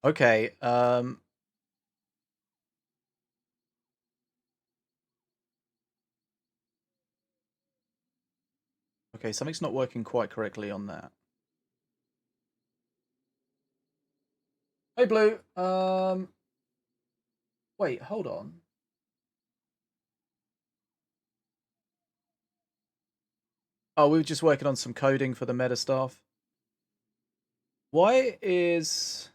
Speaker 1: Okay, okay, something's not working quite correctly on that. Hey, Blue. Wait, hold on. Oh, we were just working on some coding for the meta stuff. Why is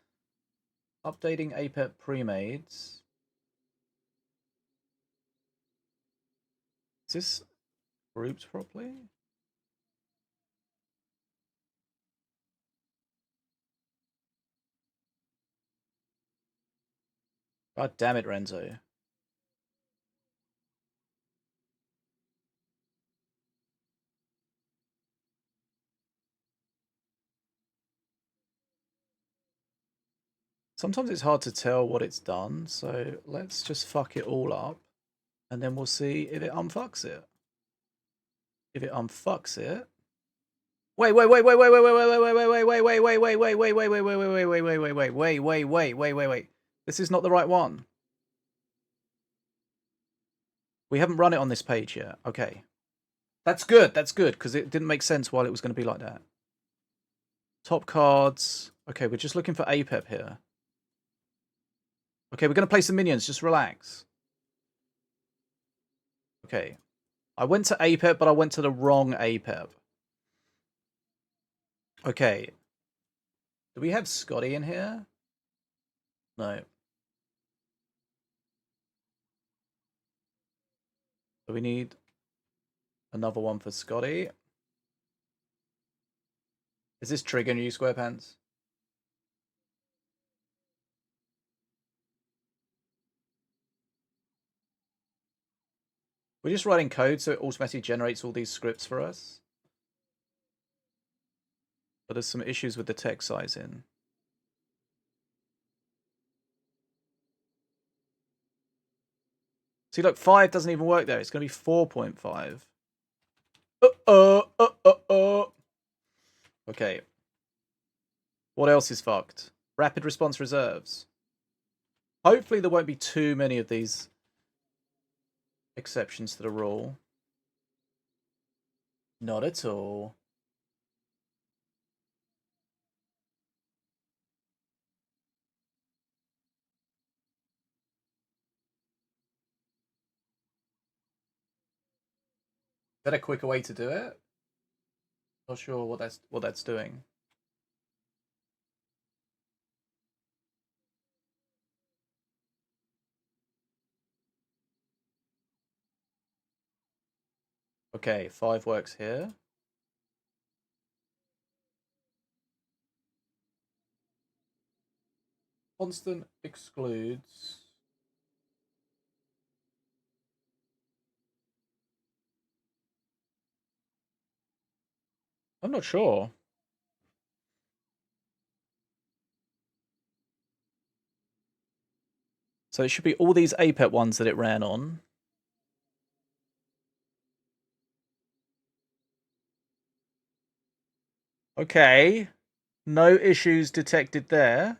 Speaker 1: updating APEP pre-mades? Is this grouped properly? God damn it, Renzo. Sometimes it's hard to tell what it's done, so let's just fuck it all up, and then we'll see if it unfucks it. If it unfucks it... Wait. This is not the right one. We haven't run it on this page yet. Okay. That's good, because it didn't make sense while it was going to be like that. Top cards. Okay, we're just looking for APEP here. Okay, we're going to play some minions. Just relax. Okay. I went to APEP, but I went to the wrong APEP. Okay. Do we have Scotty in here? No. So we need another one for Scotty. Is this triggering you, SquarePants? We're just writing code so it automatically generates all these scripts for us. But there's some issues with the text sizing. See, look, 5 doesn't even work there. It's going to be 4.5. Okay. What else is fucked? Rapid response reserves. Hopefully there won't be too many of these exceptions to the rule. Not at all. Is that a quicker way to do it? Not sure what that's doing. Okay, 5 works here. Constant excludes. I'm not sure. So it should be all these APET ones that it ran on. Okay. No issues detected there.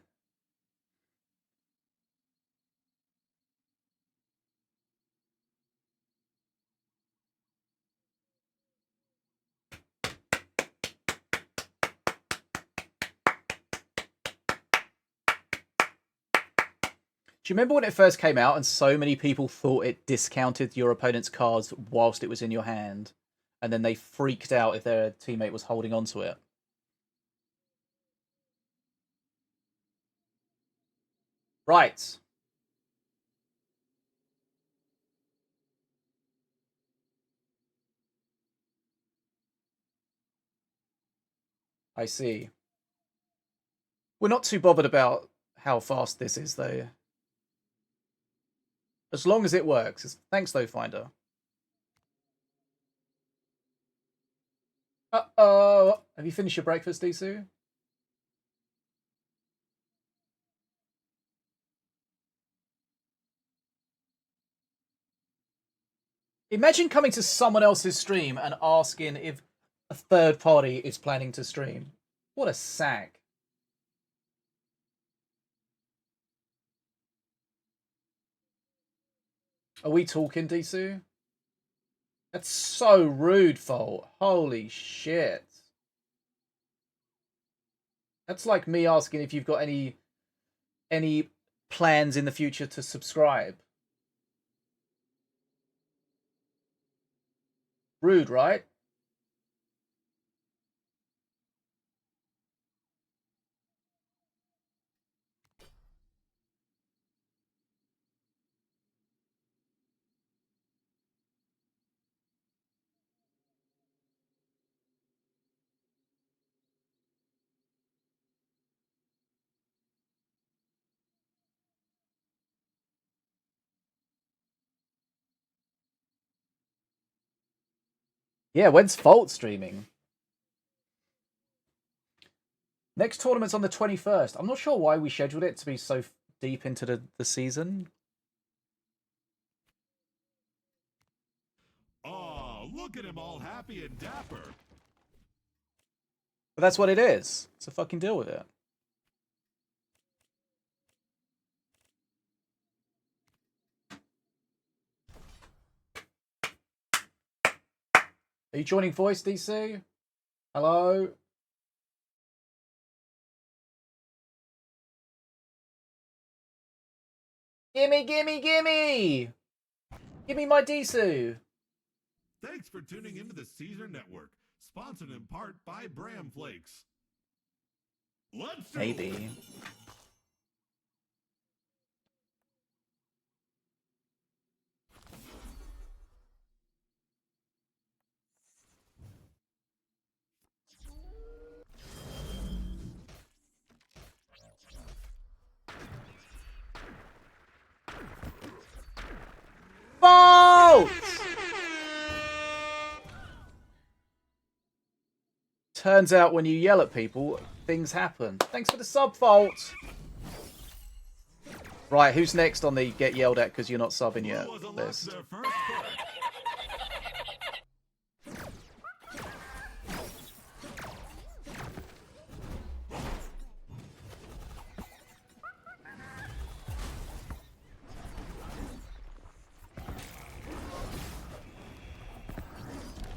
Speaker 1: Do you remember when it first came out and so many people thought it discounted your opponent's cards whilst it was in your hand? And then they freaked out if their teammate was holding on to it. Right. I see. We're not too bothered about how fast this is, though. As long as it works. Thanks, though, Finder. Uh-oh. Have you finished your breakfast, Disu? Imagine coming to someone else's stream and asking if a third party is planning to stream. What a sack. Are we talking, Disu? That's so rude, Fault. Holy shit. That's like me asking if you've got any plans in the future to subscribe. Rude, right? Yeah, when's Fault streaming? Next tournament's on the 21st. I'm not sure why we scheduled it to be so deep into the season.
Speaker 4: Oh, look at him all happy and dapper.
Speaker 1: But that's what it is. So fucking deal with it. Are you joining voice, DC? Hello? Gimme, gimme, gimme! Gimme my Disu!
Speaker 4: Thanks for tuning into the Caesar Network, sponsored in part by Bram Flakes. Let's do
Speaker 1: Maybe.
Speaker 4: it.
Speaker 1: Fault! Turns out when you yell at people, things happen. Thanks for the sub, Fault. Right, who's next on the get yelled at because you're not subbing yet
Speaker 4: Blue was elect
Speaker 1: list?
Speaker 4: their first pick.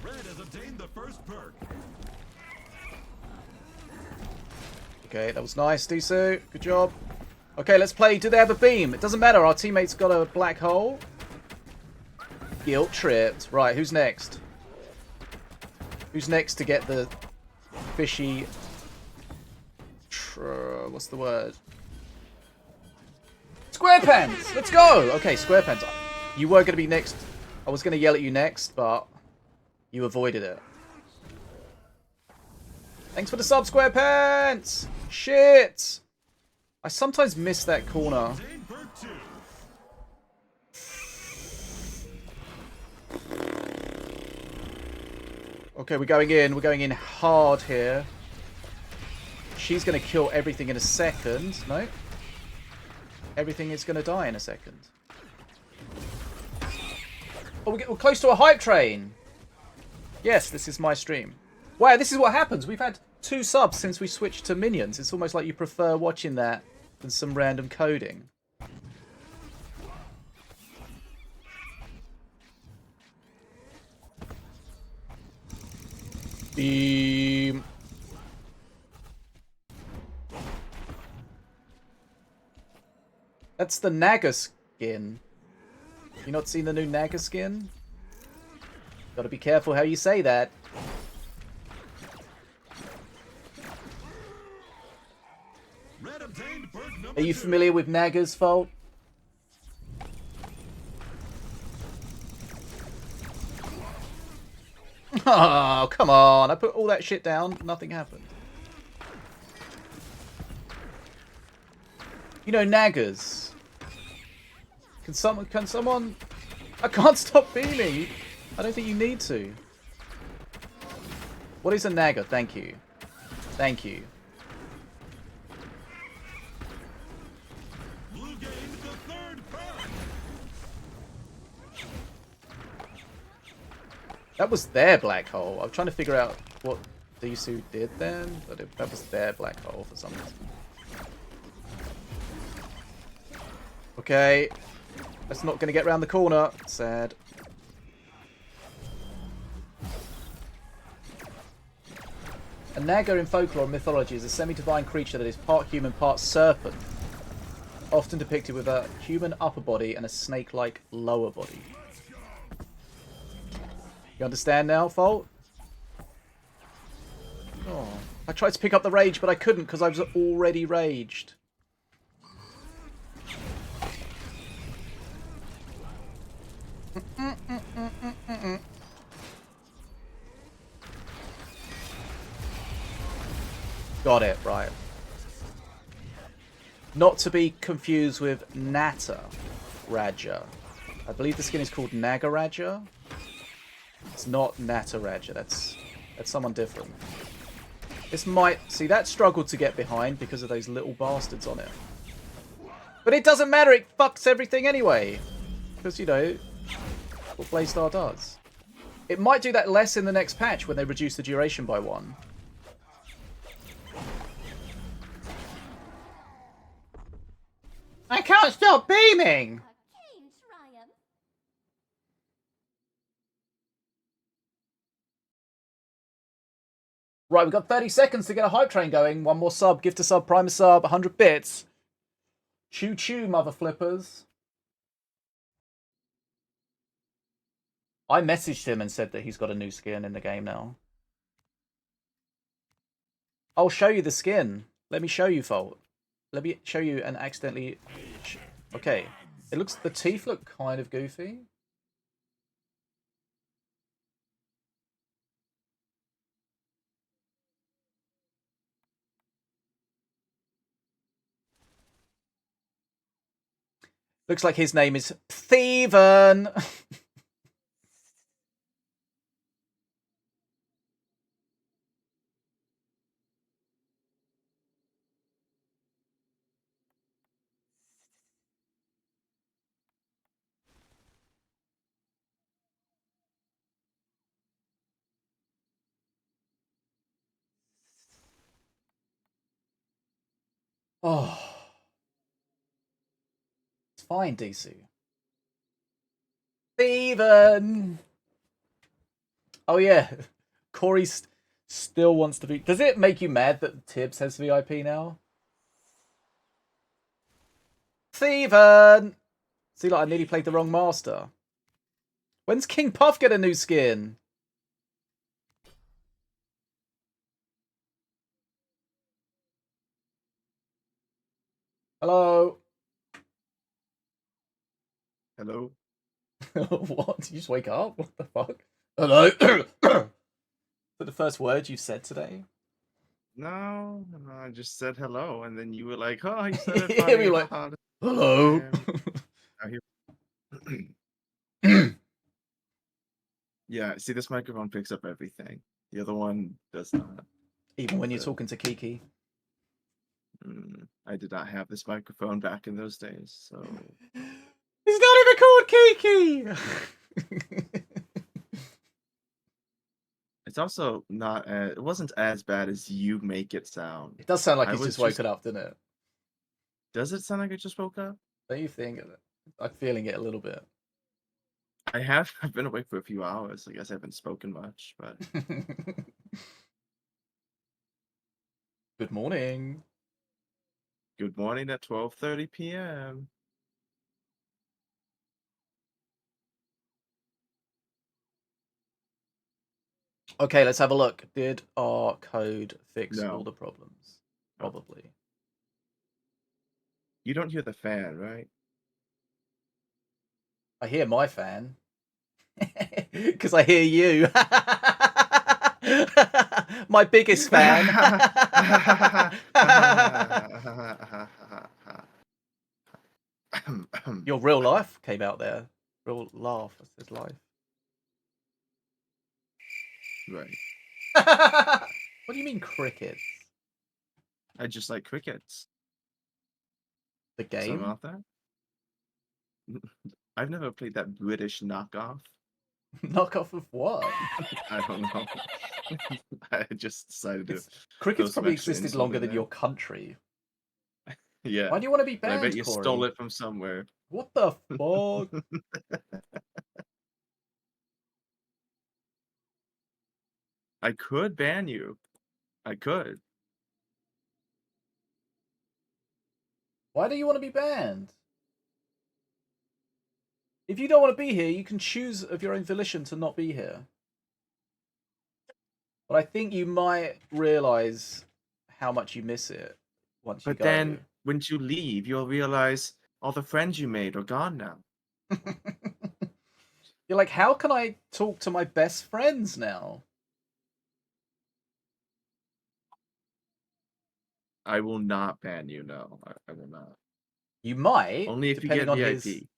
Speaker 4: Red has obtained the first perk.
Speaker 1: Okay, that was nice, Disu. Good job. Okay, let's play. Do they have a beam? It doesn't matter. Our teammate's got a black hole. Guilt tripped. Right, who's next? Who's next to get the fishy... what's the word? SquarePants! Let's go! Okay, SquarePants. You were going to be next. I was going to yell at you next, but you avoided it. Thanks for the sub, SquarePants! Shit! I sometimes miss that corner.
Speaker 4: Obtained perk 2.
Speaker 1: Okay, we're going in. We're going in hard here. She's going to kill everything in a second. No. Everything is going to die in a second. Oh, we're close to a hype train. Yes, this is my stream. Wow, this is what happens. We've had 2 subs since we switched to minions. It's almost like you prefer watching that than some random coding. Beam. That's the Naga skin. You not seen the new Naga skin? Gotta be careful how you say that.
Speaker 4: Red obtained perk number
Speaker 1: Are you
Speaker 4: 2.
Speaker 1: familiar with Naga's fault? Oh, come on. I put all that shit down. Nothing happened. You know Nagas. Can someone... I can't stop beaming. I don't think you need to. What is a Naga? Thank you. Thank you.
Speaker 4: Blue gained the 3rd perk.
Speaker 1: That was their black hole. I'm trying to figure out what Disu did then, but that was their black hole for some reason. Okay. That's not going to get round the corner. Sad. A Naga in folklore and mythology is a semi-divine creature that is part human, part serpent. Often depicted with a human upper body and a snake-like lower body. You understand now, Fault? Oh, I tried to pick up the rage, but I couldn't because I was already raged. Got it, right. Not to be confused with Nata Raja. I believe the skin is called Naga Raja. It's not Nataraja. That's someone different. This might... See, that struggled to get behind because of those little bastards on it. But it doesn't matter. It fucks everything anyway. Because, you know, what Blaystar does. It might do that less in the next patch when they reduce the duration by 1. I can't stop beaming! Right, we've got 30 seconds to get a hype train going. One more sub, gift a sub, prime a sub, 100 bits. Choo choo, mother flippers. I messaged him and said that he's got a new skin in the game now. I'll show you the skin. Let me show you, Fault. Let me show you and accidentally... Okay. It looks... The teeth look kind of goofy. Looks like his name is Thieven. Oh. It's fine, DC. Thieven. Oh, yeah. Corey still wants to be... Does it make you mad that Tibbs has VIP now? Thieven! See, like, I nearly played the wrong master. When's King Puff get a new skin? Hello?
Speaker 5: Hello?
Speaker 1: What? Did you just wake up? What the fuck? Hello? Is that the first word you said today?
Speaker 5: No, I just said hello, and then you were like, "Oh, you said it
Speaker 1: Yeah,
Speaker 5: funny."
Speaker 1: we were like, hello?
Speaker 5: Yeah, see, this microphone picks up everything. The other one does not.
Speaker 1: Even when you're talking to Kiki?
Speaker 5: I did not have this microphone back in those days, so...
Speaker 1: He's not even called Kiki!
Speaker 5: It's also not as... It wasn't as bad as you make it sound.
Speaker 1: It does sound like he's just woken up, doesn't it?
Speaker 5: Does it sound like I just woke up?
Speaker 1: Don't you think? I'm feeling it a little bit.
Speaker 5: I've been awake for a few hours. I guess I haven't spoken much, but...
Speaker 1: Good morning.
Speaker 5: Good morning at 12:30 p.m.
Speaker 1: Okay, let's have a look. Did our code fix all the problems? Probably.
Speaker 5: You don't hear the fan, right?
Speaker 1: I hear my fan. Because I hear you. My biggest fan. Your real life came out there. Real laugh. I said life.
Speaker 5: Right.
Speaker 1: What do you mean crickets?
Speaker 5: I just like crickets.
Speaker 1: The game?
Speaker 5: Something about that? I've never played that British knockoff.
Speaker 1: Knockoff of what?
Speaker 5: I don't know. I just decided to...
Speaker 1: Cricket's probably existed longer than your country.
Speaker 5: Yeah.
Speaker 1: Why do you want to be banned,
Speaker 5: I bet you
Speaker 1: Corey?
Speaker 5: stole it from somewhere.
Speaker 1: What the fuck?
Speaker 5: I could ban you. I could.
Speaker 1: Why do you want to be banned? If you don't want to be here, you can choose of your own volition to not be here. But I think you might realise how much you miss it once you go.
Speaker 5: But then, when you leave, you'll realise all the friends you made are gone now.
Speaker 1: You're like, how can I talk to my best friends now?
Speaker 5: I will not ban you, no. I will not.
Speaker 1: You might.
Speaker 5: Only if you get VIP.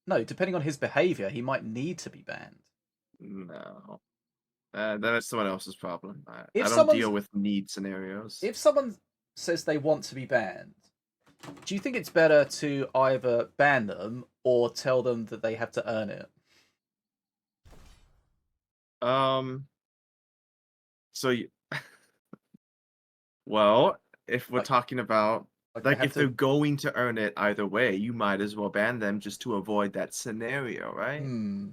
Speaker 1: No, depending on his behaviour, he might need to be banned.
Speaker 5: No. That's someone else's problem.
Speaker 1: If
Speaker 5: I don't
Speaker 1: someone's-
Speaker 5: deal with need scenarios.
Speaker 1: If someone says they want to be banned, do you think it's better to either ban them or tell them that they have to earn it?
Speaker 5: So well, if we're
Speaker 1: Like-
Speaker 5: talking about
Speaker 1: they
Speaker 5: like
Speaker 1: have
Speaker 5: if they're going to earn it either way, you might as well ban them just to avoid that scenario, right?
Speaker 1: Hmm.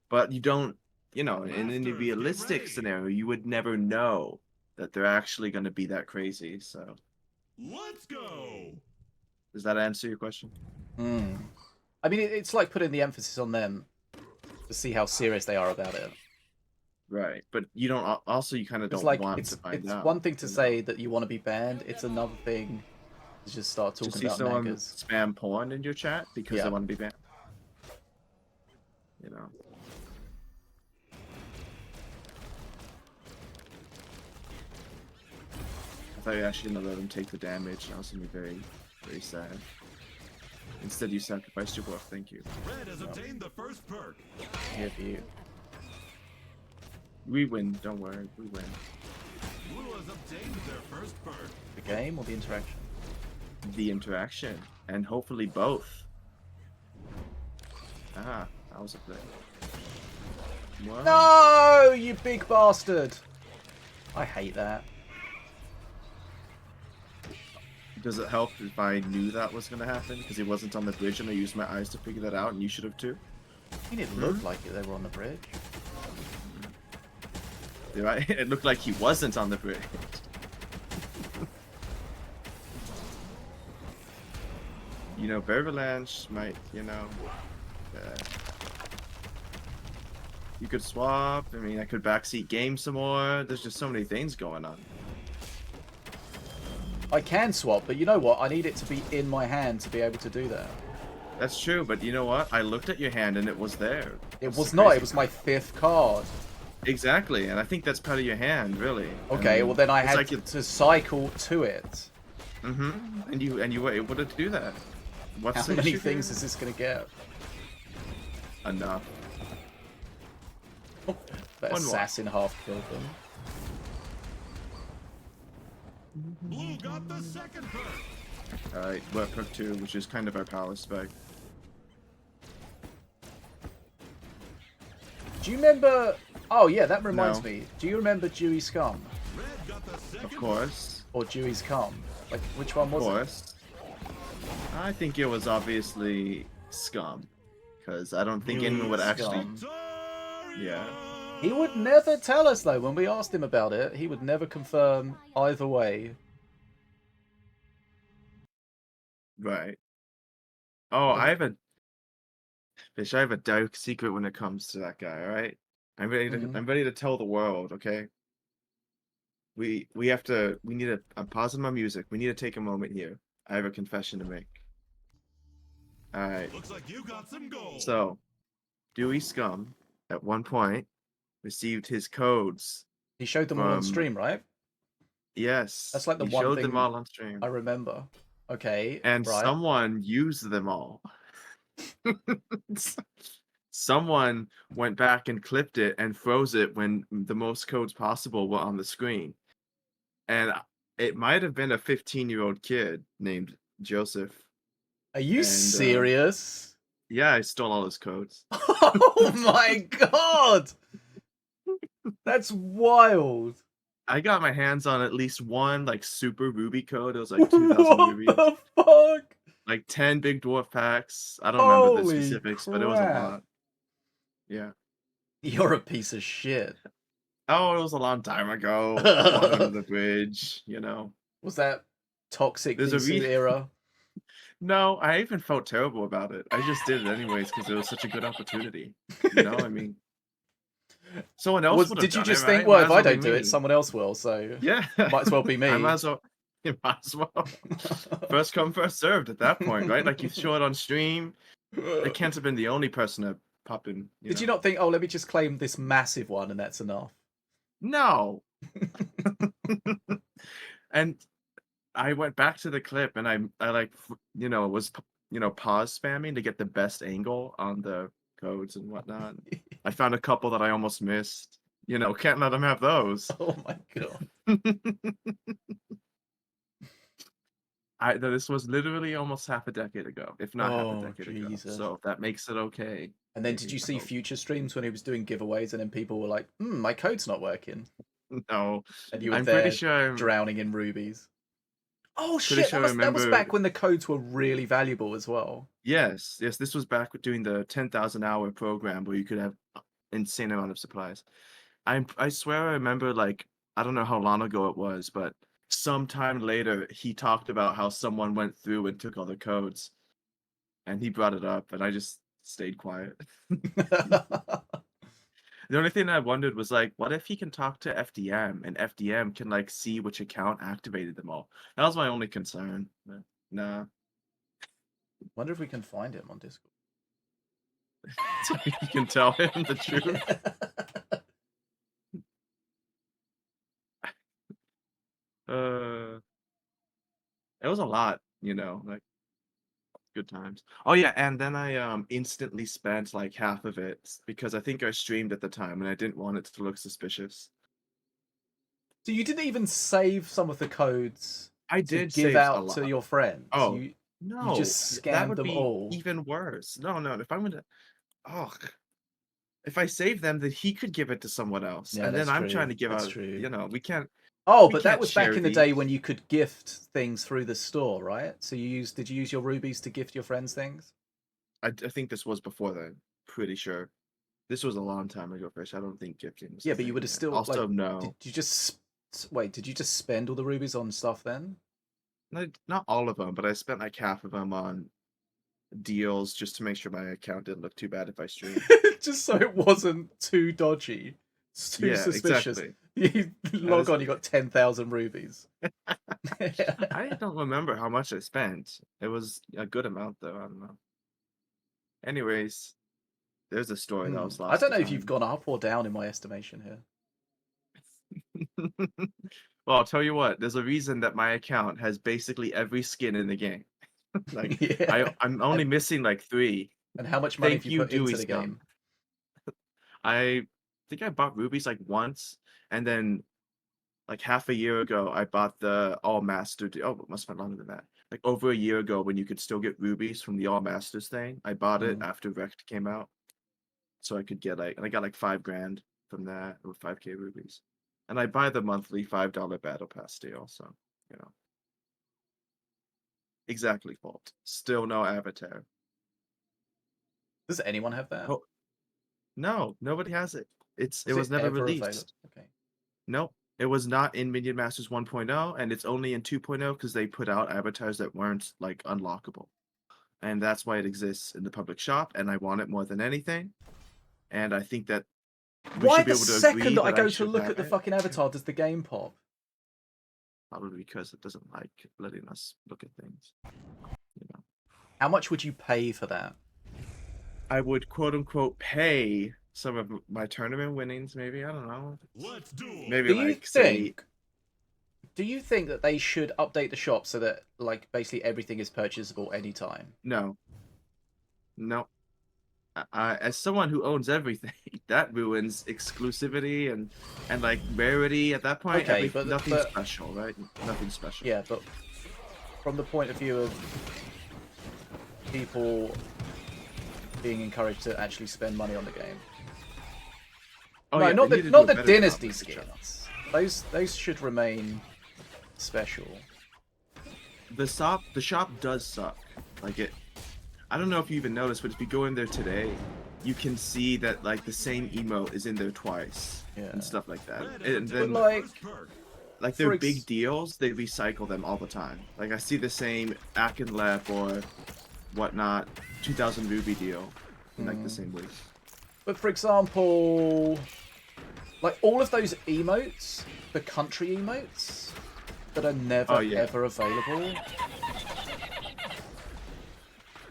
Speaker 5: But you don't, in any
Speaker 4: Masters, get
Speaker 5: realistic
Speaker 4: ready.
Speaker 5: scenario, you would never know that they're actually going to be that crazy. So,
Speaker 4: Let's go.
Speaker 5: does that answer your question?
Speaker 1: Hmm. I mean, it's like putting the emphasis on them to see how serious they are about it.
Speaker 5: Right, but you don't. Also, you kind of
Speaker 1: It's
Speaker 5: don't
Speaker 1: like
Speaker 5: want to find
Speaker 1: it's
Speaker 5: out.
Speaker 1: one thing to say that you want to be banned. It's another thing to just start
Speaker 5: To
Speaker 1: talking
Speaker 5: see
Speaker 1: about
Speaker 5: someone
Speaker 1: naggers.
Speaker 5: spam porn in your chat because
Speaker 1: Yeah.
Speaker 5: they want to be banned. You know. I thought you actually gonna let them take the damage. That was gonna be very, very sad. Instead, you sacrificed your buff. Thank you.
Speaker 4: Red has obtained the first perk.
Speaker 1: Here for you.
Speaker 5: We win. Don't worry. We win.
Speaker 4: Blue has obtained their first perk.
Speaker 1: The game or the interaction?
Speaker 5: The interaction, and hopefully both. Ah, that was a play. What?
Speaker 1: No, you big bastard! I hate that.
Speaker 5: Does it help if I knew that was gonna happen because he wasn't on the bridge and I used my eyes to figure that out, and you should have too?
Speaker 1: I mean, it looked like they were on the bridge.
Speaker 5: Right? It looked like he wasn't on the bridge. Vervalanche might, you could swap. I mean, I could backseat game some more. There's just so many things going on.
Speaker 1: I can swap, but you know what? I need it to be in my hand to be able to do that.
Speaker 5: That's true, but you know what? I looked at your hand and it was there.
Speaker 1: It
Speaker 5: That's
Speaker 1: was
Speaker 5: the
Speaker 1: not.
Speaker 5: crazy
Speaker 1: It was my 5th card.
Speaker 5: Exactly, and I think that's part of your hand, really.
Speaker 1: Okay, well then I
Speaker 5: it's
Speaker 1: had
Speaker 5: like
Speaker 1: to cycle to it.
Speaker 5: And you were able to do that. What's
Speaker 1: How
Speaker 5: the
Speaker 1: many
Speaker 5: issue
Speaker 1: things
Speaker 5: here?
Speaker 1: is this going to get?
Speaker 5: Enough.
Speaker 1: Oh, that
Speaker 5: One more.
Speaker 1: assassin half killed them.
Speaker 4: Blue got the second perk.
Speaker 5: Alright, we're at perk 2, which is kind of our power spec.
Speaker 1: Do you remember... Oh yeah, that reminds
Speaker 5: No.
Speaker 1: me. Do you remember Dewey Scum?
Speaker 4: Red got the second
Speaker 5: Of course.
Speaker 1: Or Dewey's Cum? Like, which one
Speaker 5: Of
Speaker 1: was it?
Speaker 5: course. I think it was obviously Scum. Because I don't think anyone would actually...
Speaker 1: Scum.
Speaker 5: Yeah.
Speaker 1: He would never tell us though, when we asked him about it. He would never confirm either way.
Speaker 5: Right. Oh, I have a... Fish, I have a dark secret when it comes to that guy, alright? I'm ready to tell the world, okay? We need to... I'm pausing my music. We need to take a moment here. I have a confession to make. Alright.
Speaker 4: Looks like you got some gold.
Speaker 5: So, Dewey Scum, at one point, received his codes.
Speaker 1: He showed them all on
Speaker 5: From-
Speaker 1: stream, right?
Speaker 5: Yes.
Speaker 1: That's like the
Speaker 5: he
Speaker 1: one
Speaker 5: showed
Speaker 1: thing
Speaker 5: them all on stream.
Speaker 1: I remember. Okay,
Speaker 5: And
Speaker 1: right.
Speaker 5: someone used them all. Someone went back and clipped it and froze it when the most codes possible were on the screen. And it might have been a 15-year-old kid named Joseph.
Speaker 1: Are you
Speaker 5: and,
Speaker 1: serious?
Speaker 5: Yeah, I stole all his codes.
Speaker 1: Oh my god! That's wild.
Speaker 5: I got my hands on at least one like super ruby code. It was like 2,000
Speaker 1: What
Speaker 5: rubies.
Speaker 1: the fuck?
Speaker 5: Like 10 big dwarf packs. I don't remember the
Speaker 1: Holy
Speaker 5: specifics, but it was a
Speaker 1: crap.
Speaker 5: lot. Yeah.
Speaker 1: You're a piece of shit.
Speaker 5: Oh, it was a long time ago. Walking under the bridge,
Speaker 1: Was that toxic
Speaker 5: There's a
Speaker 1: VC era?
Speaker 5: No, I even felt terrible about it. I just did it anyways because it was such a good opportunity. I mean, someone else would have
Speaker 1: Did you
Speaker 5: done
Speaker 1: just
Speaker 5: it,
Speaker 1: think,
Speaker 5: right?
Speaker 1: well,
Speaker 5: Might
Speaker 1: if
Speaker 5: as
Speaker 1: I
Speaker 5: well be
Speaker 1: don't do
Speaker 5: me.
Speaker 1: it, someone else will, so
Speaker 5: Yeah,
Speaker 1: might as well be me.
Speaker 5: I might as well. It might as well. First come, first served at that point, right? Like you show it on stream. It can't have been the only person to pop in.
Speaker 1: Did you not think, oh, let me just claim this massive one and that's enough?
Speaker 5: No. And I went back to the clip and I like was pause spamming to get the best angle on the codes and whatnot. I found a couple that I almost missed. You know, can't let them have those.
Speaker 1: Oh my god.
Speaker 5: This was literally almost half a decade ago, if not half a
Speaker 1: Oh
Speaker 5: decade ago.
Speaker 1: Jesus.
Speaker 5: So that makes it okay.
Speaker 1: And then did you
Speaker 5: I
Speaker 1: see
Speaker 5: hope.
Speaker 1: future streams when he was doing giveaways and then people were like, my code's not working.
Speaker 5: No,
Speaker 1: And you were
Speaker 5: I'm pretty
Speaker 1: there
Speaker 5: sure.
Speaker 1: drowning in rubies. Oh
Speaker 5: Pretty
Speaker 1: shit,
Speaker 5: sure I
Speaker 1: that was
Speaker 5: remember.
Speaker 1: back when the codes were really valuable as well.
Speaker 5: Yes, this was back doing the 10,000-hour program where you could have insane amount of supplies. I swear I remember, like, I don't know how long ago it was, but sometime later he talked about how someone went through and took all the codes, and he brought it up, and I just stayed quiet. The only thing I wondered was, like, what if he can talk to FDM and FDM can, like, see which account activated them all? That was my only concern. But nah.
Speaker 1: Wonder if we can find him on Discord.
Speaker 5: So you can tell him the truth. It was a lot, you know, like good times. Oh yeah, and then I instantly spent like half of it because I think I streamed at the time and I didn't want it to look suspicious.
Speaker 1: So you didn't even save some of the codes
Speaker 5: I
Speaker 1: to
Speaker 5: did
Speaker 1: give
Speaker 5: save a
Speaker 1: out to
Speaker 5: lot.
Speaker 1: your friends.
Speaker 5: Oh
Speaker 1: You
Speaker 5: no,
Speaker 1: just
Speaker 5: that
Speaker 1: scammed
Speaker 5: would
Speaker 1: them
Speaker 5: be
Speaker 1: all.
Speaker 5: even worse. No, no, if I'm gonna, oh, if I save them, then he could give it to someone else,
Speaker 1: Yeah,
Speaker 5: and then
Speaker 1: that's
Speaker 5: I'm
Speaker 1: true.
Speaker 5: trying to give
Speaker 1: That's
Speaker 5: out.
Speaker 1: true.
Speaker 5: You know, we can't.
Speaker 1: Oh,
Speaker 5: We
Speaker 1: but that
Speaker 5: can't
Speaker 1: was back
Speaker 5: share
Speaker 1: in the day
Speaker 5: these.
Speaker 1: when you could gift things through the store, right? So did you use your rubies to gift your friends things?
Speaker 5: I think this was before then. Pretty sure. This was a long time ago, Fish. I don't think gifting was
Speaker 1: Yeah,
Speaker 5: a
Speaker 1: but you
Speaker 5: thing
Speaker 1: would have
Speaker 5: yet.
Speaker 1: still
Speaker 5: Also,
Speaker 1: did
Speaker 5: no.
Speaker 1: you just wait, did you just spend all the rubies on stuff then?
Speaker 5: Not all of them, but I spent like half of them on deals just to make sure my account didn't look too bad if I streamed.
Speaker 1: Just so it wasn't too dodgy. It's too
Speaker 5: Yeah,
Speaker 1: suspicious.
Speaker 5: exactly.
Speaker 1: You log on, you got 10,000 rubies.
Speaker 5: I don't remember how much I spent. It was a good amount, though. I don't know. Anyways, there's a story that was
Speaker 1: I
Speaker 5: lost
Speaker 1: don't
Speaker 5: to
Speaker 1: know if you've
Speaker 5: time.
Speaker 1: gone up or down in my estimation here.
Speaker 5: Well, I'll tell you what. There's a reason that my account has basically every skin in the game. Like,
Speaker 1: Yeah.
Speaker 5: I'm only missing like 3.
Speaker 1: And how much money have
Speaker 5: Thank
Speaker 1: you
Speaker 5: you,
Speaker 1: put into
Speaker 5: Dewey
Speaker 1: the
Speaker 5: Scum.
Speaker 1: game?
Speaker 5: I think I bought rubies like once, and then like half a year ago, I bought the All Master. Oh, it must have been longer than that. Like over a year ago, when you could still get rubies from the All Masters thing, I bought it after Rect came out, so I could get like, and I got like $5,000 from that, or 5K rubies, and I buy the monthly $5 battle pass deal. So you know, exactly fault. Still no avatar.
Speaker 1: Does anyone have that?
Speaker 5: Oh no, nobody has it. It
Speaker 1: Is
Speaker 5: was
Speaker 1: it
Speaker 5: never
Speaker 1: ever available?
Speaker 5: released.
Speaker 1: Okay.
Speaker 5: Nope. It was not in Minion Masters 1.0, and it's only in 2.0 because they put out avatars that weren't like unlockable. And that's why it exists in the public shop, and I want it more than anything. And I think that we
Speaker 1: Why
Speaker 5: should be
Speaker 1: the
Speaker 5: able to
Speaker 1: second
Speaker 5: agree
Speaker 1: that I
Speaker 5: that
Speaker 1: go to
Speaker 5: should
Speaker 1: look
Speaker 5: have
Speaker 1: at the
Speaker 5: it.
Speaker 1: fucking avatar does the game pop?
Speaker 5: Probably because it doesn't like letting us look at things. You know.
Speaker 1: How much would you pay for that?
Speaker 5: I would quote unquote pay some of my tournament winnings, maybe. I don't know.
Speaker 4: Let's do it.
Speaker 5: Maybe
Speaker 1: Do you
Speaker 5: like say
Speaker 1: think that they should update the shop so that like basically everything is purchasable anytime?
Speaker 5: no. No. As someone who owns everything, that ruins exclusivity and like rarity. At that point,
Speaker 1: Okay,
Speaker 5: nothing
Speaker 1: but
Speaker 5: special, right? Nothing special.
Speaker 1: yeah, but from the point of view of people being encouraged to actually spend money on the game.
Speaker 5: Oh
Speaker 1: No,
Speaker 5: yeah,
Speaker 1: not
Speaker 5: they
Speaker 1: the
Speaker 5: need to
Speaker 1: not
Speaker 5: do a
Speaker 1: the
Speaker 5: better job
Speaker 1: dynasty
Speaker 5: with the shop.
Speaker 1: skins. Those should remain special.
Speaker 5: The shop does suck. Like it. I don't know if you even noticed, but if you go in there today, you can see that like the same emote is in there twice
Speaker 1: Yeah.
Speaker 5: and stuff like that.
Speaker 4: Red
Speaker 5: And
Speaker 4: has
Speaker 5: then
Speaker 1: like,
Speaker 5: like
Speaker 1: for
Speaker 5: their
Speaker 1: ex-
Speaker 5: big deals, they recycle them all the time. Like I see the same Akinlep or whatnot 2,000 ruby deal in like the same week.
Speaker 1: But for example, like all of those emotes, the country emotes that are never
Speaker 5: Oh, yeah.
Speaker 1: ever available.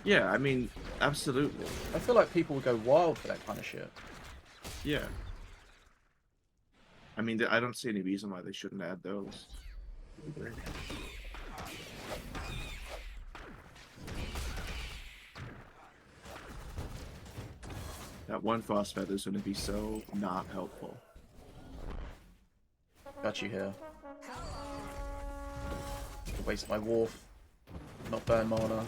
Speaker 5: Yeah, I mean, absolutely.
Speaker 1: I feel like people would go wild for that kind of shit.
Speaker 5: Yeah. I mean, I don't see any reason why they shouldn't add those. That one frost feather is going to be so not helpful.
Speaker 1: Got you here. Waste my wharf. Not burn mana.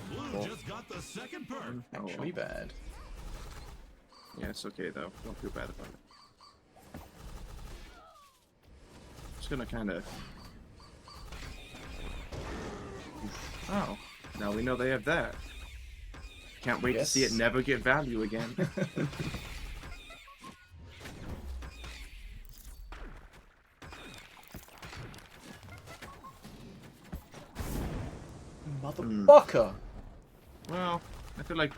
Speaker 4: Blue just got the second perk.
Speaker 1: Actually bad.
Speaker 5: Yeah, it's okay though. Don't feel bad about it. Just gonna kind of. Oh, now we know they have that. Can't wait to see it
Speaker 1: Yes.
Speaker 5: never get value again.
Speaker 1: Motherfucker!
Speaker 5: Well, I feel like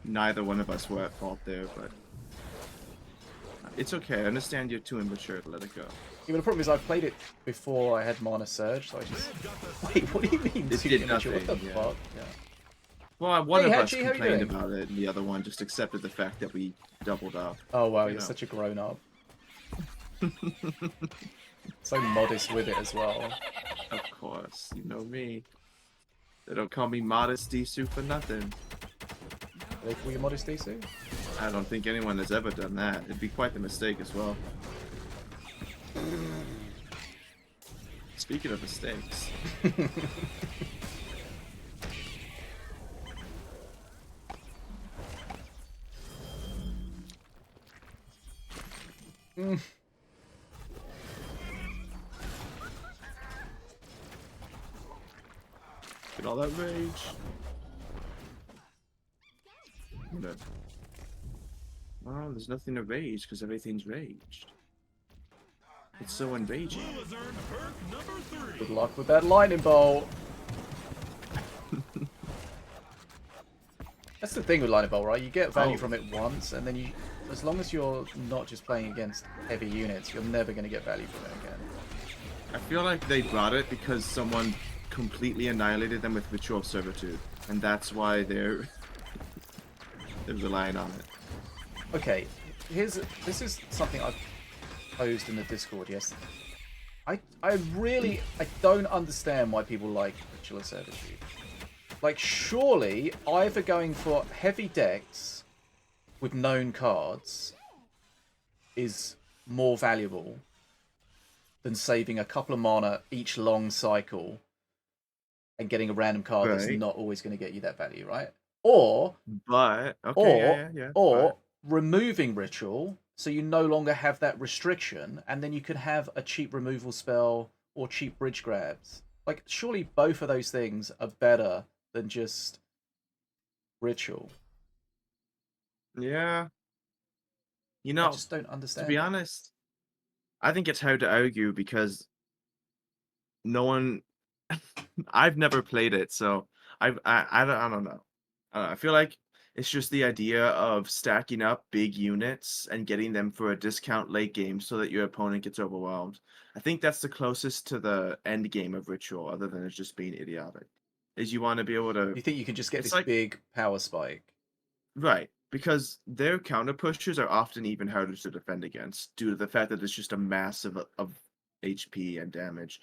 Speaker 5: neither one of us were at fault there, but it's okay. I understand you're too immature to let it go.
Speaker 1: Yeah, but the problem is I played it before I had Mana Surge, so I just... Wait, what do you mean?
Speaker 5: It
Speaker 1: too
Speaker 5: did
Speaker 1: immature?
Speaker 5: nothing,
Speaker 1: What the
Speaker 5: yeah.
Speaker 1: fuck? Yeah.
Speaker 5: Well, one
Speaker 1: Hey,
Speaker 5: of us
Speaker 1: Hachi, how you
Speaker 5: complained
Speaker 1: doing?
Speaker 5: about it, and the other one just accepted the fact that we doubled up.
Speaker 1: Oh wow,
Speaker 5: You
Speaker 1: you're
Speaker 5: know.
Speaker 1: such a grown-up. So modest with it as well.
Speaker 5: Of course, you know me. They don't call me Modest Disu for nothing.
Speaker 1: Do they call you modest DC?
Speaker 5: I don't think anyone has ever done that. It'd be quite the mistake as well. Speaking of mistakes. Get all that rage. No. Well, there's nothing to rage because everything's raged. It's so enraging.
Speaker 4: Blue has earned perk number 3.
Speaker 1: Good luck with that lightning bolt. That's the thing with lightning bolt, right? You get value from it once, and then you, as long as you're not just playing against heavy units, you're never going to get value from it again.
Speaker 5: I feel like they brought it because someone completely annihilated them with Ritual of Servitude, and that's why they're relying on it.
Speaker 1: Okay, this is something I've posed in the Discord yesterday. I don't understand why people like Ritual of Servitude. Like, surely either going for heavy decks with known cards is more valuable than saving a couple of mana each long cycle and getting a random card that's
Speaker 5: Right.
Speaker 1: not always going to get you that value, right? Or
Speaker 5: But okay, yeah.
Speaker 1: or removing ritual so you no longer have that restriction, and then you can have a cheap removal spell or cheap bridge grabs. Like, surely both of those things are better than just ritual.
Speaker 5: Yeah. You
Speaker 1: I
Speaker 5: know,
Speaker 1: just don't
Speaker 5: to
Speaker 1: understand.
Speaker 5: be honest, I think it's hard to argue because no one. I've never played it, so I don't know. I feel like it's just the idea of stacking up big units and getting them for a discount late game so that your opponent gets overwhelmed. I think that's the closest to the end game of Ritual, other than it's just being idiotic. Is you want to be able to.
Speaker 1: You think you can just get
Speaker 5: It's
Speaker 1: this
Speaker 5: like
Speaker 1: big power spike?
Speaker 5: right, because their counter pushes are often even harder to defend against due to the fact that it's just a massive of HP and damage.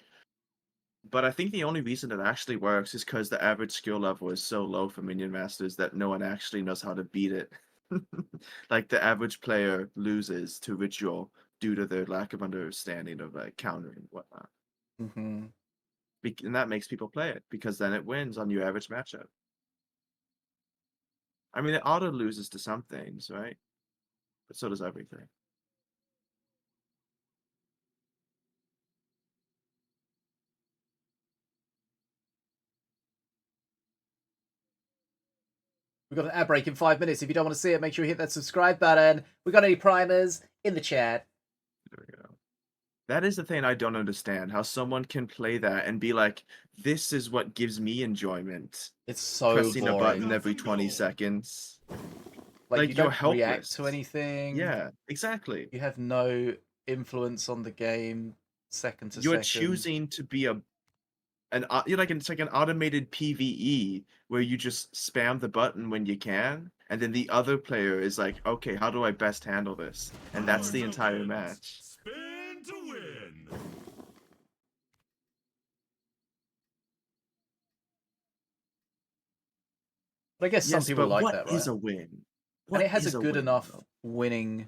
Speaker 5: But I think the only reason it actually works is because the average skill level is so low for minion masters that no one actually knows how to beat it. Like the average player loses to ritual due to their lack of understanding of like countering and whatnot.
Speaker 1: Mm-hmm.
Speaker 5: And that makes people play it because then it wins on your average matchup. I mean, it auto loses to some things, right? But so does everything.
Speaker 1: We've got an ad break in 5 minutes. If you don't want to see it, make sure you hit that subscribe button. We got any primers in the chat?
Speaker 5: There we go. That is the thing I don't understand. How someone can play that and be like, "This is what gives me enjoyment."
Speaker 1: It's so
Speaker 5: Pressing a
Speaker 1: boring.
Speaker 5: button every 20 seconds.
Speaker 1: Like, you
Speaker 5: you're
Speaker 1: don't react
Speaker 5: helpless.
Speaker 1: to anything.
Speaker 5: Yeah, exactly.
Speaker 1: You have no influence on the game second to
Speaker 5: You're
Speaker 1: second.
Speaker 5: choosing to be you're like it's like an automated PvE where you just spam the button when you can, and then the other player is like, "Okay, how do I best handle this?" And that's the entire match.
Speaker 4: Spin to win.
Speaker 1: But I guess some
Speaker 5: Yes,
Speaker 1: people
Speaker 5: but
Speaker 1: like
Speaker 5: what
Speaker 1: that, right?
Speaker 5: is a win?
Speaker 1: And
Speaker 5: What
Speaker 1: it has
Speaker 5: is
Speaker 1: a good
Speaker 5: win,
Speaker 1: enough
Speaker 5: though?
Speaker 1: winning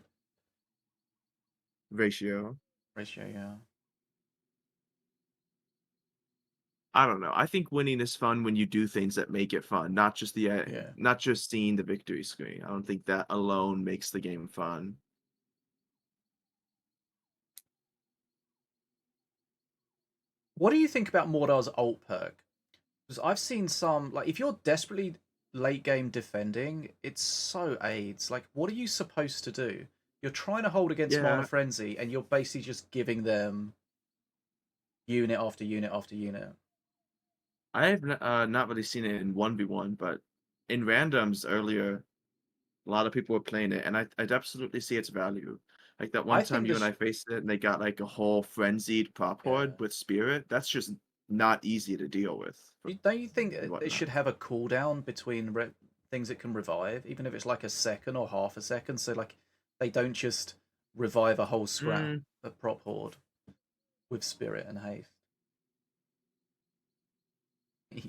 Speaker 5: Ratio?
Speaker 1: ratio, yeah.
Speaker 5: I don't know. I think winning is fun when you do things that make it fun, not just
Speaker 1: Yeah.
Speaker 5: not just seeing the victory screen. I don't think that alone makes the game fun.
Speaker 1: What do you think about Mordar's ult perk? Because I've seen some, like, if you're desperately late game defending, it's so AIDS. Like, what are you supposed to do? You're trying to hold against Mana
Speaker 5: Yeah,
Speaker 1: Frenzy, and you're basically just giving them unit after unit after unit.
Speaker 5: I have not really seen it in 1v1, but in randoms earlier, a lot of people were playing it, and I'd absolutely see its value. Like that one
Speaker 1: I
Speaker 5: time
Speaker 1: think
Speaker 5: you and
Speaker 1: this,
Speaker 5: I faced it, and they got like a whole frenzied prop
Speaker 1: yeah.
Speaker 5: horde with Spirit. That's just not easy to deal with
Speaker 1: Don't you think
Speaker 5: and
Speaker 1: it
Speaker 5: whatnot.
Speaker 1: should have a cooldown between things it can revive, even if it's like a second or half a second? So like they don't just revive a whole scrap
Speaker 5: Mm,
Speaker 1: of prop horde with spirit and haste.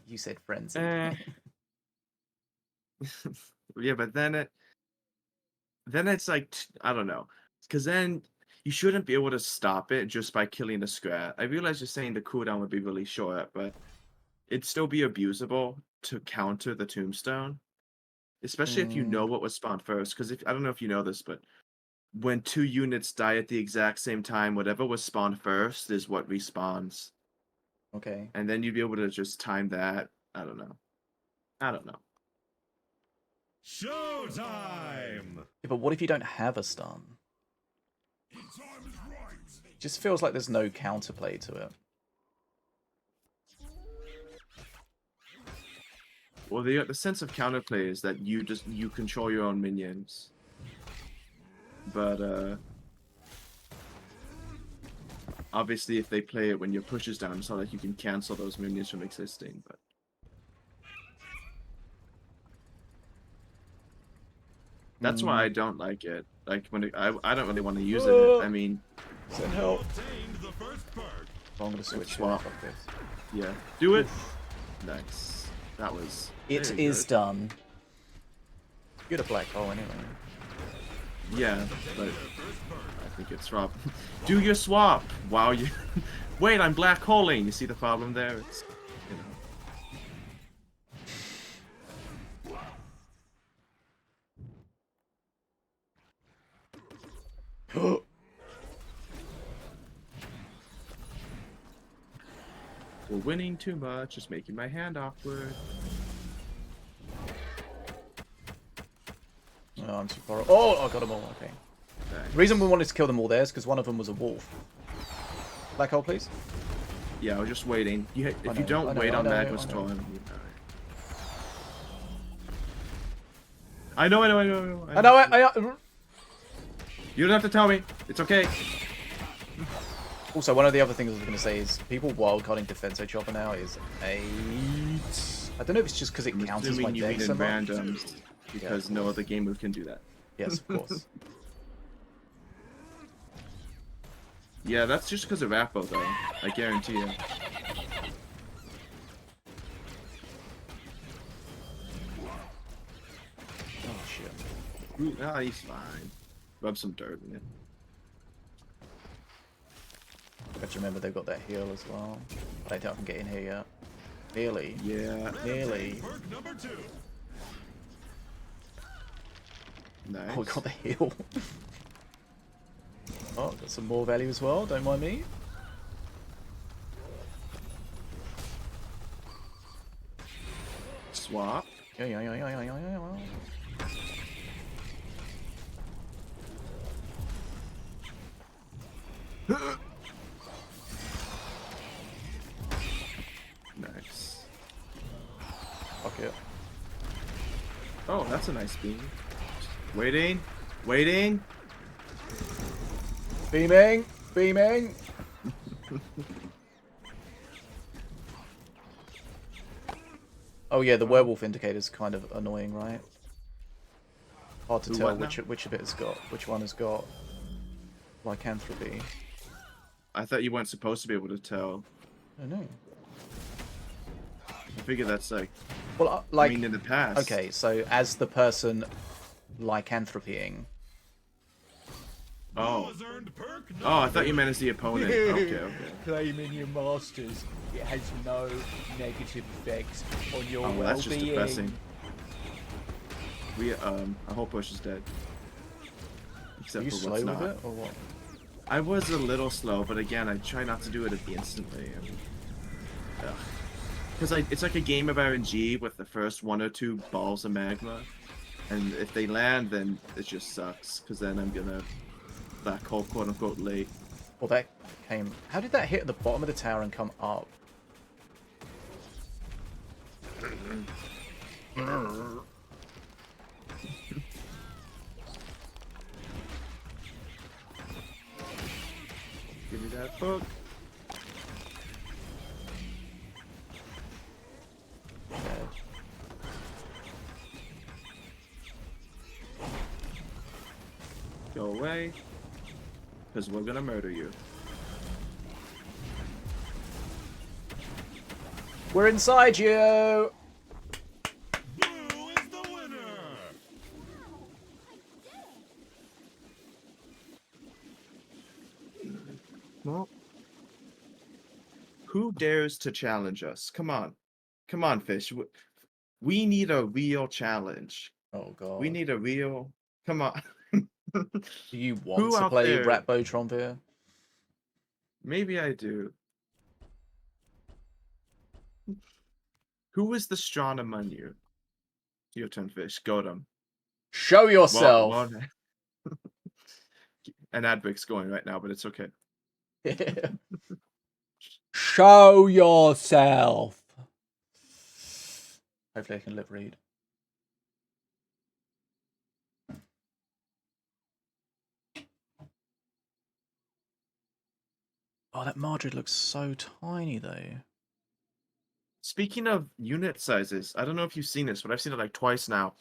Speaker 1: You said frenzied.
Speaker 5: eh. Yeah, but then it's like I don't know, because then you shouldn't be able to stop it just by killing the scrat. I realize you're saying the cooldown would be really short, but it'd still be abusable to counter the tombstone, especially if you know
Speaker 1: Mm,
Speaker 5: what was spawned first. Because if I don't know if you know this, but when two units die at the exact same time, whatever was spawned first is what respawns,
Speaker 1: okay.
Speaker 5: and then you'd be able to just time that. I don't know. I don't know.
Speaker 4: Showtime!
Speaker 1: Yeah, but what if you don't have a stun? Just feels like there's no counterplay to it.
Speaker 5: Well, the sense of counterplay is that you control your own minions, but obviously if they play it when your push is down, it's not like you can cancel those minions from existing. But that's why I
Speaker 1: Mm.
Speaker 5: don't like it. Like I don't really want to use it. I mean,
Speaker 1: Send help.
Speaker 4: Obtained the first perk.
Speaker 1: Oh, I'm gonna switch here.
Speaker 5: swap.
Speaker 1: Fuck this.
Speaker 5: Yeah, do it.
Speaker 1: Oof.
Speaker 5: Nice. That was
Speaker 1: It
Speaker 5: very
Speaker 1: is
Speaker 5: good.
Speaker 1: done. You're a black hole anyway.
Speaker 5: Yeah, but I think it's swap. Do your swap while you. Wait, I'm black holing. You see the problem there? It's you know. We're winning too much. It's making my hand awkward.
Speaker 1: Oh, I'm too far. Oh, I got them all. Okay.
Speaker 5: Nice.
Speaker 1: The reason we wanted to kill them all there is because one of them was a wolf. Black hole, please.
Speaker 5: Yeah, I was just waiting. If
Speaker 1: I
Speaker 5: you
Speaker 1: know,
Speaker 5: don't
Speaker 1: I know,
Speaker 5: wait
Speaker 1: I
Speaker 5: on
Speaker 1: know,
Speaker 5: Magma's
Speaker 1: I know.
Speaker 5: Torn, you die. I know.
Speaker 1: I know it.
Speaker 5: You don't have to tell me. It's okay.
Speaker 1: Also, one of the other things I was going to say is people wildcarding Defenso Chopper now is 8. I don't know if it's just because it
Speaker 5: I'm
Speaker 1: counters my
Speaker 5: assuming you
Speaker 1: deck
Speaker 5: mean
Speaker 1: so
Speaker 5: in
Speaker 1: much.
Speaker 5: randoms because
Speaker 1: Yeah,
Speaker 5: no other game move can do that.
Speaker 1: Yes, of course.
Speaker 5: Yeah, that's just because of Rappo, though. I guarantee you.
Speaker 1: Oh shit.
Speaker 5: Ooh, ah, he's fine. Rub some dirt in it.
Speaker 1: But you remember they've got that heal as well. I don't think I can get in here yet. Nearly.
Speaker 5: Yeah,
Speaker 1: Nearly.
Speaker 4: Perk number 2.
Speaker 5: nice.
Speaker 1: Oh, we got the heal. Oh, got some more value as well. Don't mind me.
Speaker 5: Swap.
Speaker 1: Yeah.
Speaker 5: Nice.
Speaker 1: Fuck it.
Speaker 5: Oh, that's a nice beam. Waiting. Waiting.
Speaker 1: Beaming! Beaming! Oh yeah, the werewolf indicator's kind of annoying, right? Hard to
Speaker 5: Who,
Speaker 1: tell
Speaker 5: what now?
Speaker 1: which of it has got, which one has got lycanthropy.
Speaker 5: I thought you weren't supposed to be able to tell.
Speaker 1: I don't know.
Speaker 5: I figure that's like,
Speaker 1: Well, like,
Speaker 5: I mean, in the past.
Speaker 1: okay, so as the person lycanthropying.
Speaker 5: Oh. Oh, I thought you meant as the opponent. Okay.
Speaker 2: Claiming your masters, it has no negative effects on your
Speaker 5: Oh, well, that's just
Speaker 2: well-being.
Speaker 5: depressing. I hope Bush is dead.
Speaker 1: Are
Speaker 5: Except
Speaker 1: you
Speaker 5: for
Speaker 1: slow
Speaker 5: what's
Speaker 1: with
Speaker 5: not.
Speaker 1: it, or what?
Speaker 5: I was a little slow, but again, I try not to do it instantly. Because it's like a game of RNG with the first 1 or 2 balls of magma. And if they land, then it just sucks. Because then I'm gonna black hole, quote unquote, late.
Speaker 1: Well, that came... How did that hit at the bottom of the tower and come up?
Speaker 5: Give me that book.
Speaker 1: Dead.
Speaker 5: Go away. Because we're gonna murder you.
Speaker 1: We're inside you!
Speaker 4: Blue is the winner.
Speaker 5: Well, who dares to challenge us? Come on. Come on, Fish. We need a real challenge.
Speaker 1: Oh, God.
Speaker 5: We need a real... Come on.
Speaker 1: Do you want
Speaker 5: Who
Speaker 1: to
Speaker 5: out
Speaker 1: play
Speaker 5: there?
Speaker 1: Ratbo Trompier?
Speaker 5: Maybe I do. Who is the strong among you? Your turn, Fish. Go them.
Speaker 1: Show yourself!
Speaker 5: An ad break's going right now, but it's okay.
Speaker 1: Show yourself! Hopefully I can lip read. Oh, that Mardred looks so tiny, though.
Speaker 5: Speaking of unit sizes, I don't know if you've seen this, but I've seen it like twice now.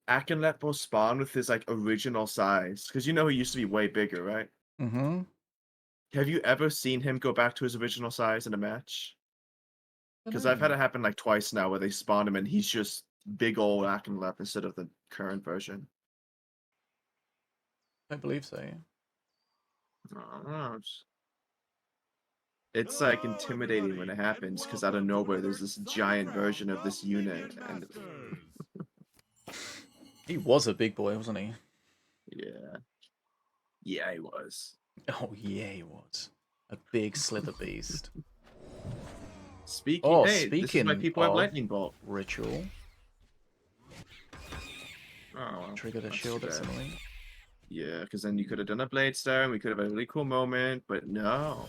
Speaker 5: Akinlet will spawn with his like original size, because you know he used to be way bigger, right?
Speaker 1: Mm-hmm.
Speaker 5: Have you ever seen him go back to his original size in a match? Because I've had it happen like twice now where they spawn him and he's just big old Akinlet instead of the current version.
Speaker 1: I don't believe so.
Speaker 5: I don't know. It's like intimidating when it happens because out of nowhere there's this giant version of this unit and
Speaker 1: He was a big boy, wasn't he?
Speaker 5: yeah he was.
Speaker 1: Oh, yeah, he was. A big slither beast.
Speaker 5: Speaking,
Speaker 1: Oh,
Speaker 5: hey, this is why
Speaker 1: speaking
Speaker 5: people have
Speaker 1: of
Speaker 5: lightning bolt.
Speaker 1: Ritual.
Speaker 5: Oh,
Speaker 1: Triggered a
Speaker 5: that's
Speaker 1: shield
Speaker 5: too
Speaker 1: at
Speaker 5: bad.
Speaker 1: something.
Speaker 5: Yeah, because then you could have done a blade star and we could have had a really cool moment, but no.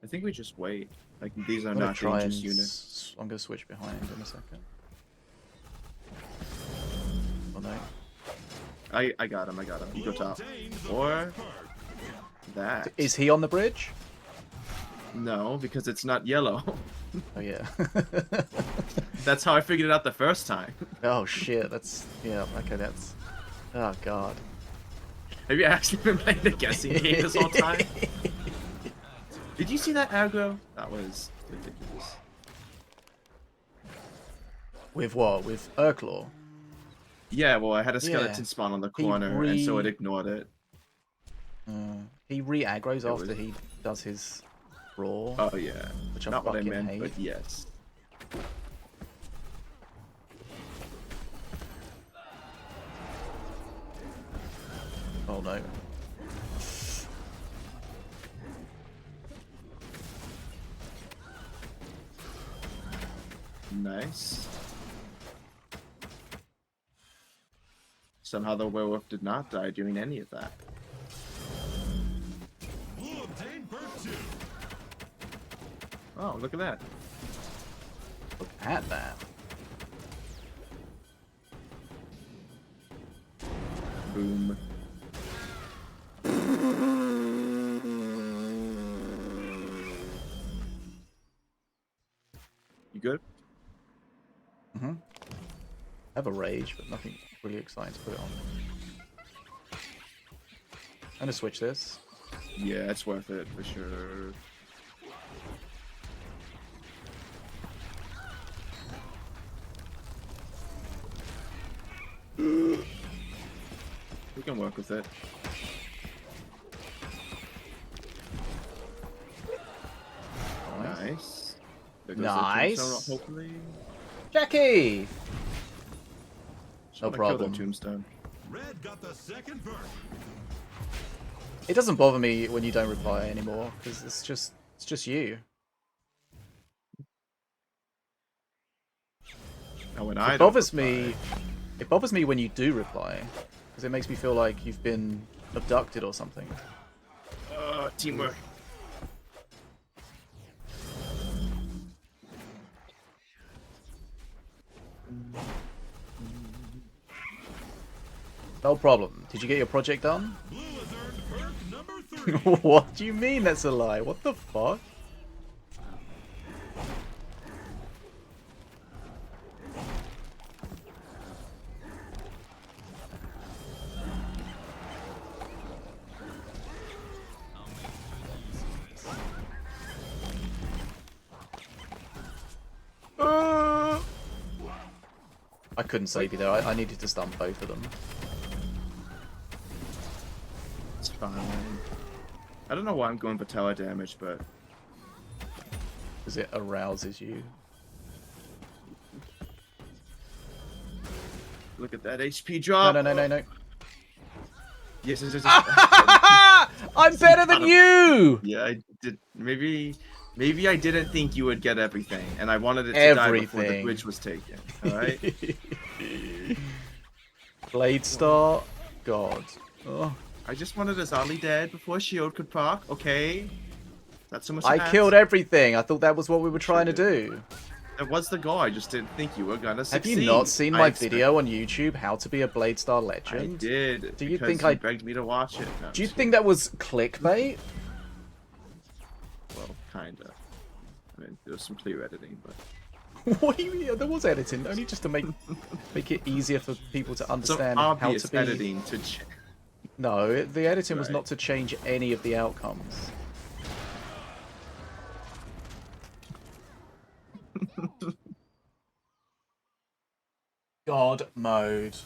Speaker 5: I think we just wait. Like these are
Speaker 1: I'm gonna
Speaker 5: not
Speaker 1: try
Speaker 5: dangerous
Speaker 1: and
Speaker 5: units.
Speaker 1: I'm gonna switch behind in a second. Oh no.
Speaker 5: I got him. You go top. Or that.
Speaker 1: Is he on the bridge?
Speaker 5: No, because it's not yellow.
Speaker 1: Oh yeah.
Speaker 5: That's how I figured it out the first time.
Speaker 1: Oh shit, that's yeah, okay, that's oh god.
Speaker 5: Have you actually been playing the guessing game this whole time? Did you see that aggro? That was ridiculous.
Speaker 1: With what? With Urklaw?
Speaker 5: Yeah, well, I had a skeleton
Speaker 1: Yeah.
Speaker 5: spawn on the corner, and so it ignored it.
Speaker 1: He re-aggroes
Speaker 5: It
Speaker 1: after
Speaker 5: was-
Speaker 1: he does his raw.
Speaker 5: Oh yeah,
Speaker 1: Which I
Speaker 5: not what I
Speaker 1: fucking
Speaker 5: meant,
Speaker 1: hate.
Speaker 5: but yes.
Speaker 1: Oh no.
Speaker 5: Nice. Somehow the werewolf did not die doing any of that.
Speaker 4: Blue obtained Perk 2.
Speaker 5: Oh, look at that.
Speaker 1: Look at that.
Speaker 5: Boom. You good?
Speaker 1: I have a rage, but nothing really exciting to put it on. I'm gonna switch this.
Speaker 5: Yeah, it's worth it for sure. can work with it. Nice. There goes the
Speaker 1: Nice.
Speaker 5: tombstone, hopefully.
Speaker 1: Jackie!
Speaker 5: Just
Speaker 1: No
Speaker 5: wanna kill that
Speaker 1: problem.
Speaker 5: tombstone.
Speaker 4: Red got the second first.
Speaker 1: It doesn't bother me when you don't reply anymore, because it's just you.
Speaker 5: Oh, when I
Speaker 1: It
Speaker 5: don't
Speaker 1: bothers
Speaker 5: reply.
Speaker 1: me. It bothers me when you do reply, because it makes me feel like you've been abducted or something.
Speaker 5: Teamwork.
Speaker 1: No problem. Did you get your project done?
Speaker 4: Blue has earned perk number 3.
Speaker 1: What do you mean that's a lie? What the fuck? I couldn't save you there. I needed to stun both of them.
Speaker 5: It's fine. I don't know why I'm going for tower damage, but
Speaker 1: Because it arouses you.
Speaker 5: look at that HP
Speaker 1: No,
Speaker 5: drop.
Speaker 1: no.
Speaker 5: Yes, yes, yes.
Speaker 1: I'm better than you!
Speaker 5: Yeah, I did. Maybe I didn't think you would get everything, and I wanted it to die before the
Speaker 1: Everything.
Speaker 5: bridge was taken. All right.
Speaker 1: Blade Star? God. Oh.
Speaker 5: I just wanted Azali dead before Shield could proc. Okay. That's so much.
Speaker 1: I killed everything. I thought that was what we were trying to do.
Speaker 5: That was the goal. I just didn't think you were gonna succeed.
Speaker 1: Have you not seen my video on YouTube, How to be a Blade Star
Speaker 5: I
Speaker 1: Legend?
Speaker 5: did.
Speaker 1: Do you
Speaker 5: because
Speaker 1: think
Speaker 5: you
Speaker 1: I-
Speaker 5: begged me to watch it? No,
Speaker 1: Do you
Speaker 5: just
Speaker 1: think that was clickbait?
Speaker 5: Well, kinda. I mean, there was some clear editing, but
Speaker 1: What do you mean? There was editing, only just to make it easier for people to
Speaker 5: some
Speaker 1: understand how
Speaker 5: obvious
Speaker 1: to be.
Speaker 5: editing to.
Speaker 1: No, the editing was
Speaker 5: Right.
Speaker 1: not to change any of the outcomes. God mode.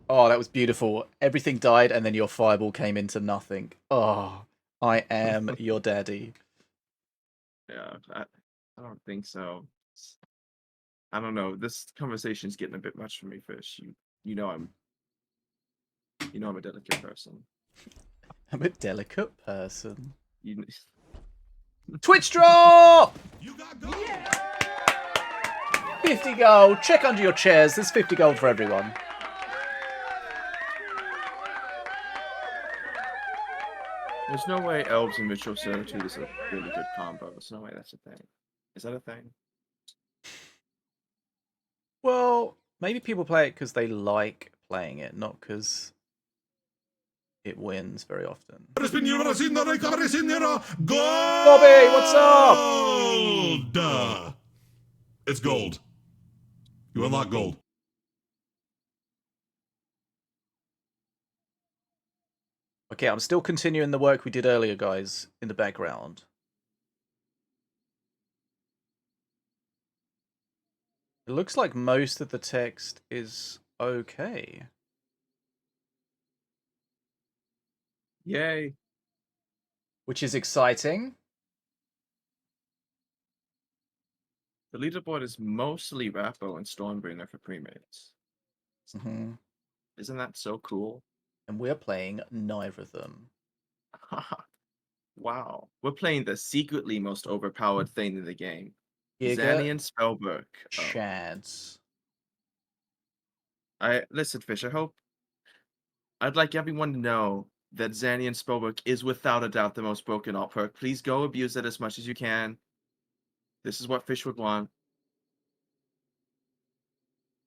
Speaker 1: Oh, that was beautiful. Everything died and then your fireball came into nothing. Oh, I am your daddy.
Speaker 5: Yeah, I don't think so. I don't know. This conversation's getting a bit much for me, Fish. You know I'm a delicate person.
Speaker 1: I'm a delicate person.
Speaker 5: You,
Speaker 1: Twitch drop!
Speaker 4: You got gold.
Speaker 1: 50 gold. Check under your chairs. There's 50 gold for everyone.
Speaker 5: there's no way Elves and Ritual Servitude is a really good combo. There's no way that's a thing. Is that a thing?
Speaker 1: Well, maybe people play it because they like playing it, not because it wins very often.
Speaker 4: Bobby,
Speaker 1: what's up?
Speaker 4: Gold! It's gold. You unlock gold.
Speaker 1: Okay, I'm still continuing the work we did earlier, guys, in the background. It looks like most of the text is okay.
Speaker 5: Yay!
Speaker 1: Which is exciting.
Speaker 5: The leaderboard is mostly Rappo and Stormbringer for premates.
Speaker 1: Hmm.
Speaker 5: Isn't that so cool?
Speaker 1: And we're playing neither of them.
Speaker 5: Wow. We're playing the secretly most overpowered thing in the game.
Speaker 1: Giga
Speaker 5: Zanny and Spellbook. Oh.
Speaker 1: Chads.
Speaker 5: Listen, Fish, I'd like everyone to know that Zanny and Spellbook is without a doubt the most broken alt perk. Please go abuse it as much as you can. This is what Fish would want.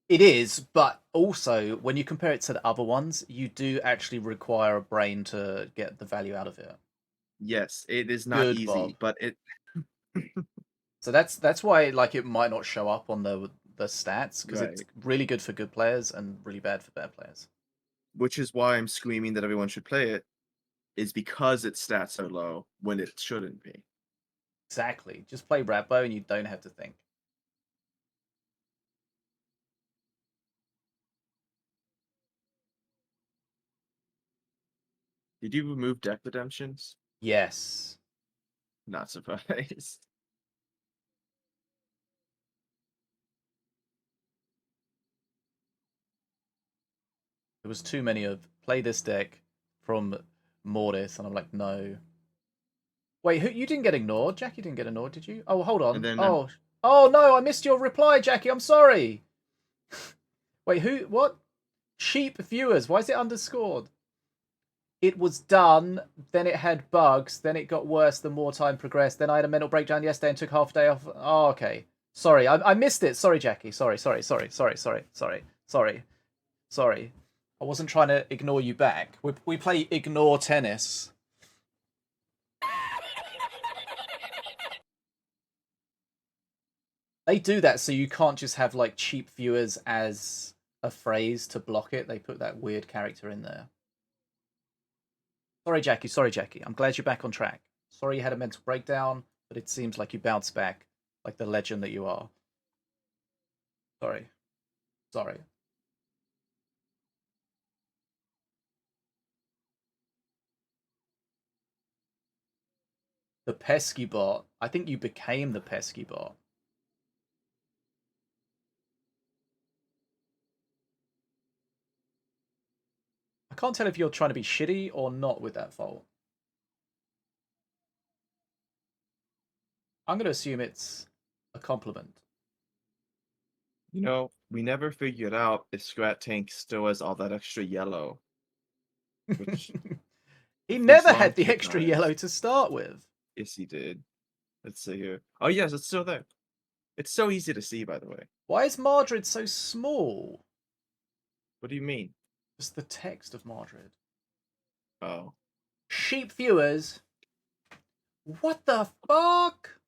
Speaker 1: It is, but also, when you compare it to the other ones, you do actually require a brain to get the value out of it.
Speaker 5: Yes, it is not
Speaker 1: Good,
Speaker 5: easy,
Speaker 1: Bob.
Speaker 5: but it
Speaker 1: So that's why like it might not show up on the stats, because it's
Speaker 5: Right.
Speaker 1: really good for good players and really bad for bad players.
Speaker 5: which is why I'm screaming that everyone should play it, is because its stats are low when it shouldn't be.
Speaker 1: Exactly. Just play Rappo and you don't have to think.
Speaker 5: Did you remove deck redemptions?
Speaker 1: Yes.
Speaker 5: Not surprised.
Speaker 1: There was too many of play this deck from Mortis, and I'm like, no. Wait, who you didn't get ignored? Jackie didn't get ignored, did you? Oh, hold on.
Speaker 5: And then
Speaker 1: Oh no, I missed your reply, Jackie. I'm sorry. Wait, who? What? Sheep viewers. Why is it underscored? It was done. Then it had bugs. Then it got worse the more time progressed. Then I had a mental breakdown yesterday and took half a day off. Oh, okay. Sorry, I missed it. Sorry, Jackie. Sorry. I wasn't trying to ignore you back. We play ignore tennis. They do that so you can't just have like cheap viewers as a phrase to block it. They put that weird character in there. Sorry, Jackie. I'm glad you're back on track. Sorry you had a mental breakdown, but it seems like you bounced back like the legend that you are. Sorry. The pesky bot. I think you became the pesky bot. I can't tell if you're trying to be shitty or not with that fault. I'm going to assume it's a compliment.
Speaker 5: You know, we never figured out if Scrat Tank still has all that extra yellow. Which
Speaker 1: He
Speaker 5: these
Speaker 1: never
Speaker 5: long
Speaker 1: had the
Speaker 5: kick
Speaker 1: extra
Speaker 5: knives-
Speaker 1: yellow to start with.
Speaker 5: Yes, he did. Let's see here. Oh yes, it's still there. It's so easy to see, by the way.
Speaker 1: Why is Mardred so small?
Speaker 5: What do you mean?
Speaker 1: Just the text of Mardred.
Speaker 5: Oh.
Speaker 1: Sheep viewers. What the fuck?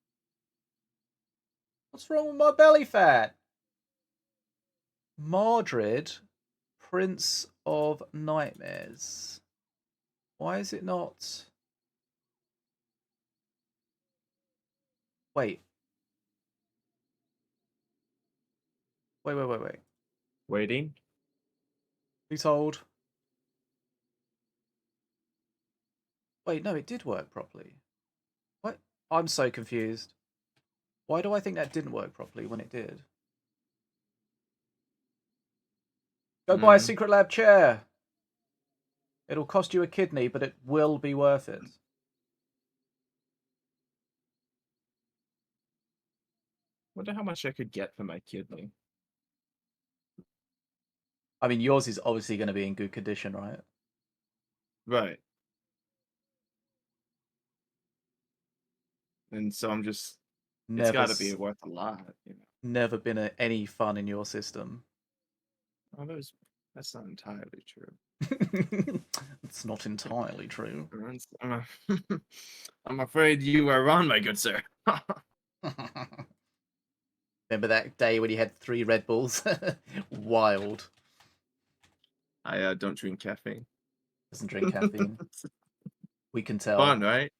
Speaker 1: What's wrong with my belly fat? Mardred, Prince of Nightmares. Why is it not? Wait. Wait.
Speaker 5: Waiting?
Speaker 1: Please hold. Wait, no, it did work properly. What? I'm so confused. Why do I think that didn't work properly when it did? Go buy a Secret Lab chair. It'll cost you a kidney, but it will be worth it.
Speaker 5: Wonder how much I could get for my kidney.
Speaker 1: I mean, yours is obviously going to be in good condition, right?
Speaker 5: Right. And so I'm just it's gotta be worth a lot, you know.
Speaker 1: Never been any fun in your system.
Speaker 5: Oh, that's not entirely true.
Speaker 1: It's not entirely true.
Speaker 5: I'm afraid you are wrong, my good sir.
Speaker 1: Remember that day when you had 3 Red Bulls? Wild.
Speaker 5: I don't drink caffeine.
Speaker 1: Doesn't drink caffeine. We can tell.
Speaker 5: Fun, right?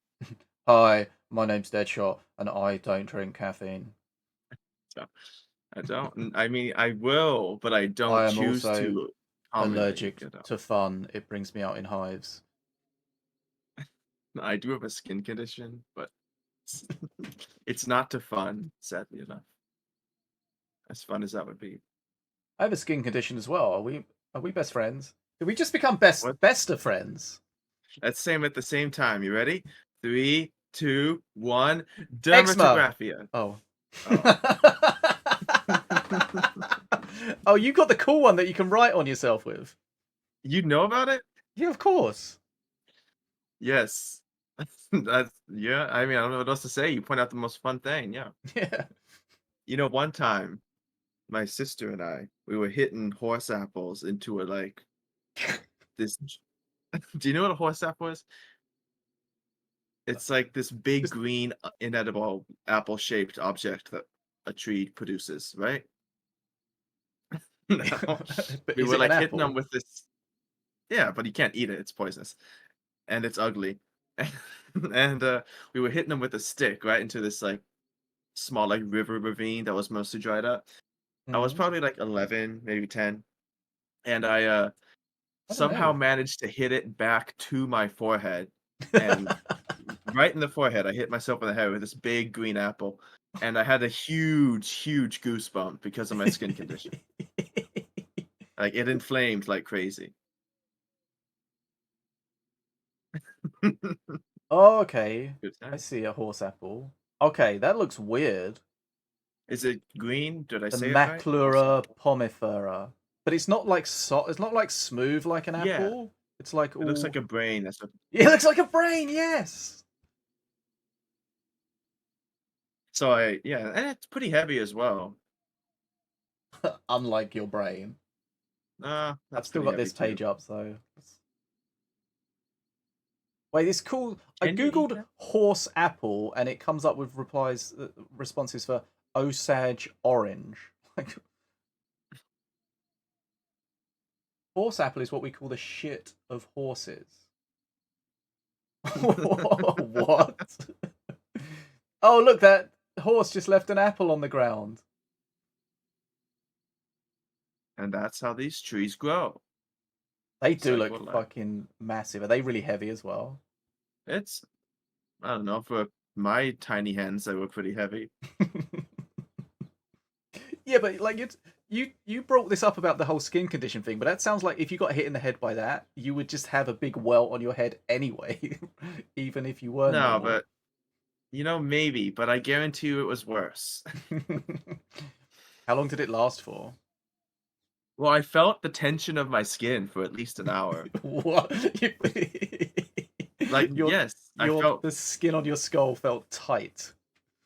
Speaker 1: Hi, my name's Deadshot, and I don't drink caffeine.
Speaker 5: So, I don't. I mean, I will, but I don't
Speaker 1: I am
Speaker 5: choose
Speaker 1: also
Speaker 5: to. commonly,
Speaker 1: allergic
Speaker 5: you know.
Speaker 1: to fun. It brings me out in hives.
Speaker 5: I do have a skin condition, but it's not to fun, sadly enough. As fun as that would be.
Speaker 1: I have a skin condition as well. Are we best friends? Did we just become best of friends?
Speaker 5: Let's say them at the same time. You ready? 3, 2, 1.
Speaker 1: Eczema.
Speaker 5: Dermatographia.
Speaker 1: Oh. Oh, you got the cool one that you can write on yourself with.
Speaker 5: You know about it?
Speaker 1: Yeah, of course.
Speaker 5: Yes. That's yeah. I mean, I don't know what else to say. You point out the most fun thing. Yeah.
Speaker 1: Yeah.
Speaker 5: You know, one time, my sister and I, we were hitting horse apples into a like this. Do you know what a horse apple is? It's like this big green inedible apple-shaped object that a tree produces, right? No.
Speaker 1: But
Speaker 5: We
Speaker 1: is
Speaker 5: were
Speaker 1: it
Speaker 5: like
Speaker 1: an
Speaker 5: hitting them
Speaker 1: apple?
Speaker 5: with this. Yeah, but you can't eat it. It's poisonous. And it's ugly. And we were hitting them with a stick right into this like small like river ravine that was mostly dried up. I was
Speaker 1: Mhm.
Speaker 5: probably like 11, maybe 10. And I
Speaker 1: I don't
Speaker 5: somehow
Speaker 1: know.
Speaker 5: managed to hit it back to my forehead, and right in the forehead, I hit myself in the head with this big green apple, and I had a huge, huge goosebump because of my skin condition. Like, it inflamed like crazy.
Speaker 1: Oh, okay.
Speaker 5: Good
Speaker 1: I
Speaker 5: time.
Speaker 1: see a horse apple. Okay, that looks weird.
Speaker 5: Is it green? Did I
Speaker 1: The
Speaker 5: say it right? Horse
Speaker 1: Maclura
Speaker 5: apple.
Speaker 1: pomifera. But it's not like it's not like smooth like an
Speaker 5: Yeah,
Speaker 1: apple. It's like
Speaker 5: it looks
Speaker 1: all
Speaker 5: like a brain. That's what.
Speaker 1: It looks like a brain, yes.
Speaker 5: So yeah, and it's pretty heavy as well.
Speaker 1: Unlike your brain. I've
Speaker 5: That's
Speaker 1: still
Speaker 5: pretty
Speaker 1: got
Speaker 5: heavy
Speaker 1: this page
Speaker 5: too.
Speaker 1: up, so wait, it's cool. I
Speaker 5: Can you eat
Speaker 1: googled
Speaker 5: that?
Speaker 1: horse apple and it comes up with responses for Osage orange. Like horse apple is what we call the shit of horses. What? Oh, look, that horse just left an apple on the ground.
Speaker 5: And that's how these trees grow.
Speaker 1: They do look
Speaker 5: Cycle life.
Speaker 1: fucking massive. Are they really heavy as well?
Speaker 5: It's, I don't know, for my tiny hands, they were pretty heavy.
Speaker 1: Yeah, but like you brought this up about the whole skin condition thing, but that sounds like if you got hit in the head by that, you would just have a big welt on your head anyway, even if you were
Speaker 5: No,
Speaker 1: normal.
Speaker 5: but maybe, but I guarantee you it was worse.
Speaker 1: How long did it last for?
Speaker 5: Well, I felt the tension of my skin for at least an hour.
Speaker 1: What?
Speaker 5: Like,
Speaker 1: your
Speaker 5: yes, I felt,
Speaker 1: the skin on your skull felt tight.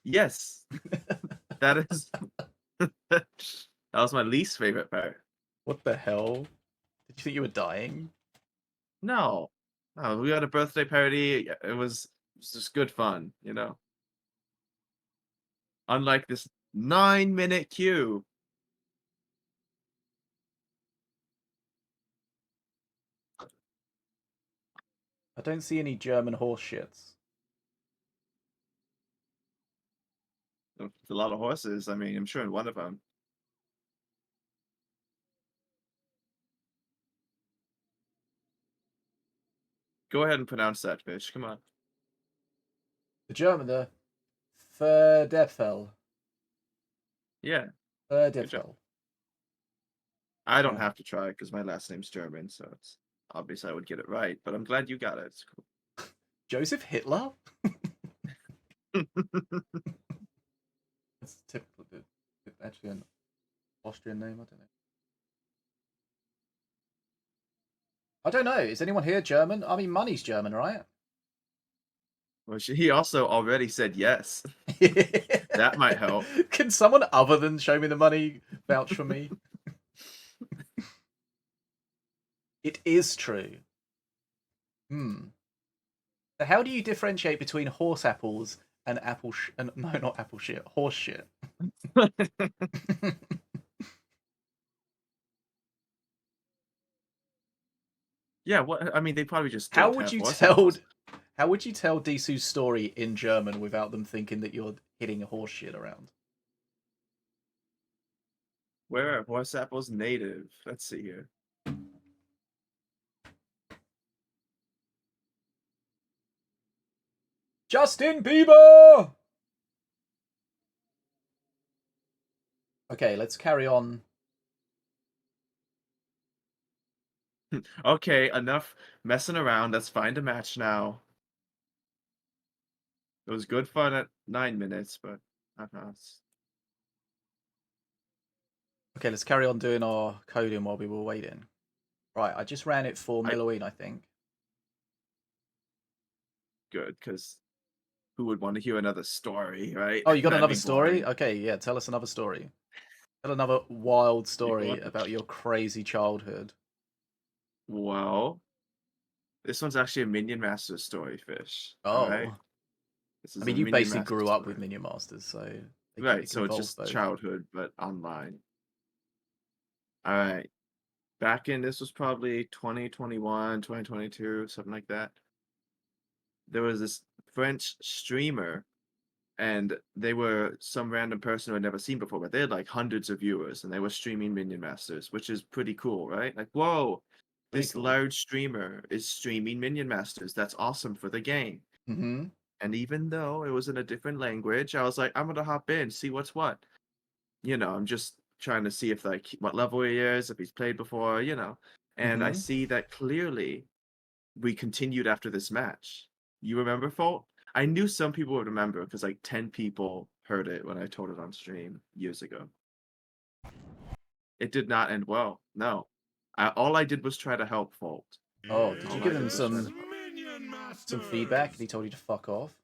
Speaker 5: yes, that is, that was my least favorite part.
Speaker 1: What the hell? Did you think you were dying?
Speaker 5: No, no, we had a birthday party. It was just good fun, Unlike this 9-minute queue.
Speaker 1: I don't see any German horse shits.
Speaker 5: It's a lot of horses. I mean, I'm sure in one of them. Go ahead and pronounce that fish. Come on.
Speaker 1: The German, the Verdefel.
Speaker 5: Yeah, good job.
Speaker 1: Verdefel.
Speaker 5: I don't
Speaker 1: Yeah.
Speaker 5: have to try because my last name's German, so it's obvious I would get it right. But I'm glad you got it. It's
Speaker 1: Joseph Hitler?
Speaker 5: cool.
Speaker 1: That's typical. Actually, an Austrian name. I don't know. I don't know. Is anyone here German? I mean, Money's German, right?
Speaker 5: Well, he also already said yes. That might help.
Speaker 1: Can someone other than Show Me the Money vouch for me? It is true. So how do you differentiate between horse apples and and no, not apple shit, horse shit?
Speaker 5: Yeah, what? I mean, they probably just
Speaker 1: How
Speaker 5: don't
Speaker 1: would
Speaker 5: have
Speaker 1: you
Speaker 5: horse
Speaker 1: tell?
Speaker 5: apples.
Speaker 1: How would you tell Disu's story in German without them thinking that you're hitting a horse shit around?
Speaker 5: Where are horse apples native? Let's see here.
Speaker 1: Justin Bieber! Okay, let's carry on.
Speaker 5: Okay, enough messing around. Let's find a match now. It was good fun at 9 minutes, but
Speaker 1: Okay, let's carry on doing our coding while we were waiting. Right, I just ran it for
Speaker 5: I
Speaker 1: Milloween, I think.
Speaker 5: good because who would want to hear another story, right?
Speaker 1: Oh, you got
Speaker 5: That'd
Speaker 1: another
Speaker 5: be
Speaker 1: story?
Speaker 5: boring.
Speaker 1: Okay, yeah, tell us another story. Tell another wild
Speaker 5: You go
Speaker 1: story
Speaker 5: on.
Speaker 1: about your crazy childhood.
Speaker 5: Well, this one's actually a Minion Master story, Fish. All right,
Speaker 1: Oh,
Speaker 5: this
Speaker 1: I
Speaker 5: is
Speaker 1: mean,
Speaker 5: a
Speaker 1: you
Speaker 5: Minion
Speaker 1: basically
Speaker 5: Master
Speaker 1: grew up with
Speaker 5: story.
Speaker 1: Minion Masters, so
Speaker 5: Right,
Speaker 1: it can
Speaker 5: so it's
Speaker 1: involve
Speaker 5: just
Speaker 1: both.
Speaker 5: childhood, but online. All right, back in this was probably 2021, 2022, something like that. There was this French streamer, and they were some random person who I'd never seen before, but they had like hundreds of viewers, and they were streaming Minion Masters, which is pretty cool, right? Like, whoa, This large streamer is streaming Minion Masters. That's awesome for the game.
Speaker 1: Mm-hmm.
Speaker 5: And even though it was in a different language, I was like, I'm gonna hop in, see what's what. You know, I'm just trying to see if like what level he is, if he's played before, you know. And I
Speaker 1: Mhm.
Speaker 5: see that clearly we continued after this match. You remember, Fault? I knew some people would remember because like 10 people heard it when I told it on stream years ago. It did not end well. No. All I did was try to help Fault.
Speaker 1: Oh, did you
Speaker 5: All
Speaker 1: give
Speaker 5: I
Speaker 1: him
Speaker 5: did was try to
Speaker 1: some
Speaker 5: help.
Speaker 1: feedback and he told you to fuck off?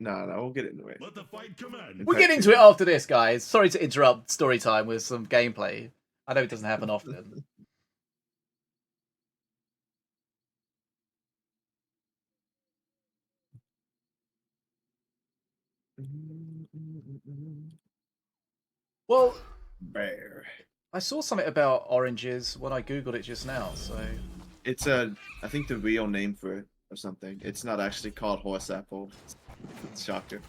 Speaker 5: No, we'll get into it.
Speaker 4: Let the fight commence.
Speaker 1: We'll get into it after this, guys. Sorry to interrupt story time with some gameplay. I know it doesn't happen often. Well,
Speaker 5: Bear.
Speaker 1: I saw something about oranges when I googled it just now, so...
Speaker 5: It's I think the real name for it or something. It's not actually called horse apple. It's shocker.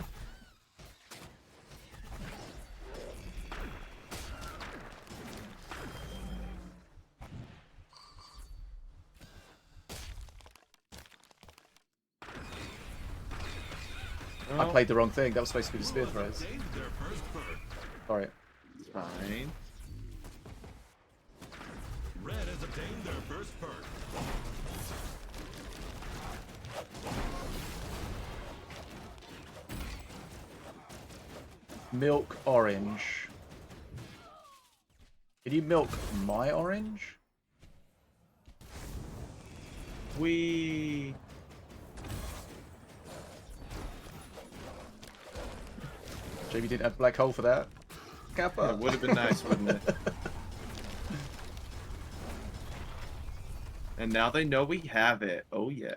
Speaker 1: I played the wrong thing. That was supposed to be the spear throws.
Speaker 4: Their first bird.
Speaker 1: Sorry.
Speaker 5: It's fine.
Speaker 4: Red has obtained their first bird.
Speaker 1: Milk orange. Can you milk my orange?
Speaker 5: We.
Speaker 1: JB didn't have black hole for that. Kappa.
Speaker 5: It would have been nice, wouldn't it? And now they know we have it. Oh yeah.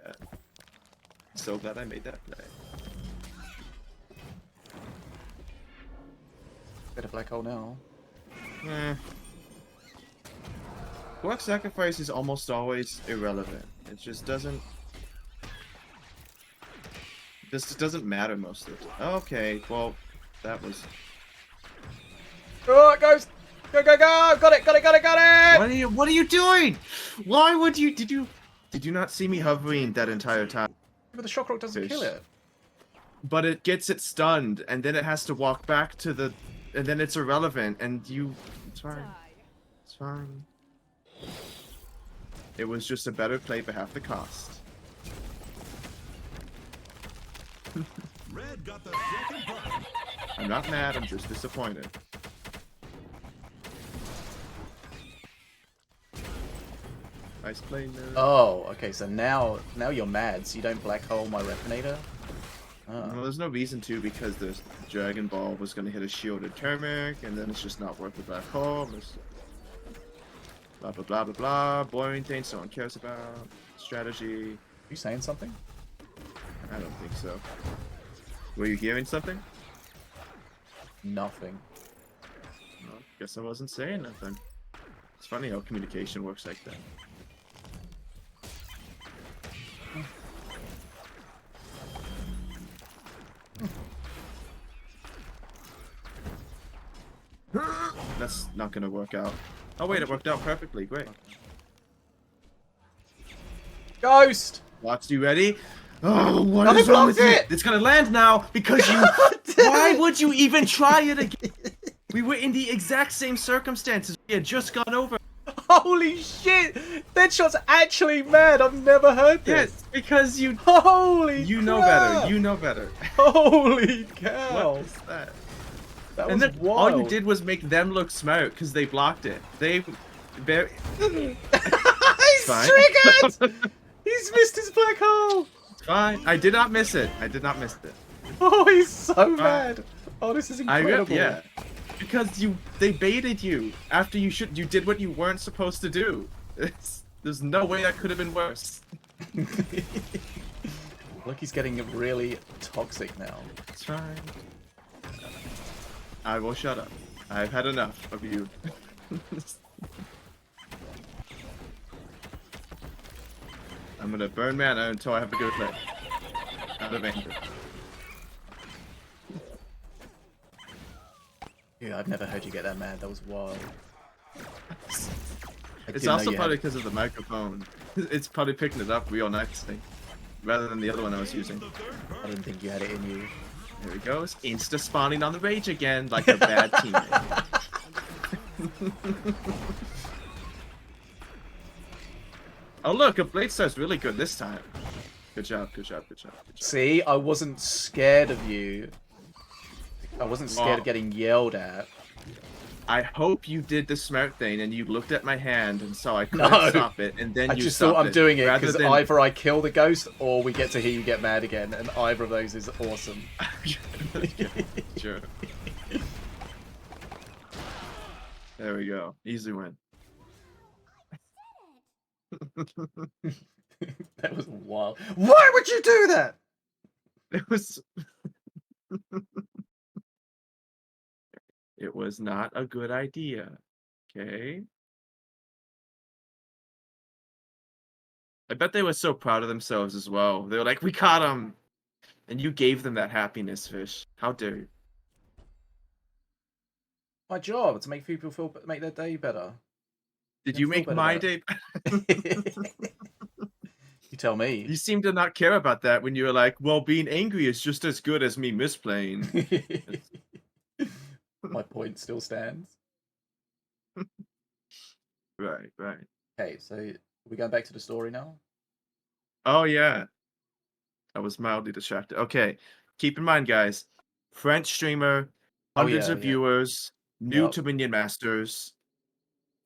Speaker 5: So glad I made that play.
Speaker 1: Bit of black hole now.
Speaker 5: Block sacrifice is almost always irrelevant. It just doesn't. This just doesn't matter most of the time. Okay, well, that was.
Speaker 1: Oh, it goes! Go, go, go! Got it, got it, got it, got it!
Speaker 5: What are you doing? Why would you? Did you not see me hovering that entire time?
Speaker 1: But the shock rock doesn't
Speaker 5: Fish.
Speaker 1: kill it.
Speaker 5: But it gets it stunned, and then it has to walk back to the, and then it's irrelevant, and you. It's fine. It's fine. It was just a better play for half the cost.
Speaker 4: Red got the second bird.
Speaker 5: I'm not mad. I'm just disappointed. Nice play, nerd.
Speaker 1: Oh, okay, so now you're mad, so you don't black hole my Refinator? Oh.
Speaker 5: Well, there's no reason to because the Dragon Ball was going to hit a shielded Turmeric, and then it's just not worth the black hole. There's blah blah blah blah blah. Boring things no one cares about. Strategy.
Speaker 1: You saying something?
Speaker 5: I don't think so. Were you hearing something?
Speaker 1: Nothing.
Speaker 5: Well, guess I wasn't saying nothing. It's funny how communication works like that. That's not gonna work out. Oh wait, it worked out perfectly. Great.
Speaker 1: Ghost!
Speaker 5: Watch, you ready? Oh, what
Speaker 1: I
Speaker 5: is wrong
Speaker 1: blocked
Speaker 5: with you?
Speaker 1: it!
Speaker 5: It's gonna land now because you. Why would you even try it again? We were in the exact same circumstances. We had just gone over.
Speaker 1: Holy shit! Deadshot's actually mad! I've never heard this!
Speaker 5: Yes, because you.
Speaker 1: Holy
Speaker 5: You know
Speaker 1: crap.
Speaker 5: better. You know better.
Speaker 1: Holy cow!
Speaker 5: What is that?
Speaker 1: That
Speaker 5: And
Speaker 1: was
Speaker 5: then
Speaker 1: wild.
Speaker 5: all you did was make them look smart because they blocked it. They.
Speaker 1: He's
Speaker 5: Fine.
Speaker 1: triggered! He's missed his black hole!
Speaker 5: Fine. I did not miss it. I did not miss it.
Speaker 1: Oh, he's so mad! Oh, this is incredible.
Speaker 5: Yeah. Because they baited you after you did what you weren't supposed to do. There's no way that could have been worse.
Speaker 1: Look, he's getting really toxic now.
Speaker 5: It's fine. I will shut up. I've had enough of you. I'm gonna burn mana until I have a good play. Out of anger.
Speaker 1: Yeah, I've never heard you get that mad. That was wild. I
Speaker 5: It's
Speaker 1: didn't know
Speaker 5: also
Speaker 1: you
Speaker 5: probably
Speaker 1: had-
Speaker 5: because of the microphone. It's probably picking it up real nicely, rather than the other one I was using.
Speaker 1: I didn't think you had it in you.
Speaker 5: There he goes. Insta spawning on the rage again, like a bad teammate. Oh look, a blade star's really good this time. Good job, good job, good job, good job.
Speaker 1: See, I wasn't scared of you. I wasn't scared
Speaker 5: Well,
Speaker 1: of getting yelled at.
Speaker 5: I hope you did the smart thing and you looked at my hand and saw I couldn't
Speaker 1: No.
Speaker 5: stop it, and then
Speaker 1: I
Speaker 5: you
Speaker 1: just
Speaker 5: stopped
Speaker 1: thought I'm doing it
Speaker 5: rather
Speaker 1: because
Speaker 5: than...
Speaker 1: either I kill the ghost or we get to hear you get mad again, and either of those is awesome.
Speaker 5: Sure. There we go. Easy win.
Speaker 1: That was wild. Why would you do that?
Speaker 5: It was... It was not a good idea. Okay? I bet they were so proud of themselves as well. They were like, we caught him! And you gave them that happiness, Fish. How dare you?
Speaker 1: My job to make people make their day better.
Speaker 5: Did
Speaker 1: Yeah,
Speaker 5: you
Speaker 1: feel
Speaker 5: make
Speaker 1: better
Speaker 5: my
Speaker 1: about
Speaker 5: day?
Speaker 1: You tell me.
Speaker 5: You seem to not care about that when you were like, well, being angry is just as good as me misplaying.
Speaker 1: My point still stands.
Speaker 5: Right, right.
Speaker 1: Okay, so are we going back to the story now?
Speaker 5: Oh, yeah. I was mildly distracted. Okay. Keep in mind, guys. French streamer,
Speaker 1: Oh,
Speaker 5: hundreds
Speaker 1: yeah,
Speaker 5: of
Speaker 1: yeah.
Speaker 5: viewers, new
Speaker 1: Yep.
Speaker 5: to Minion Masters.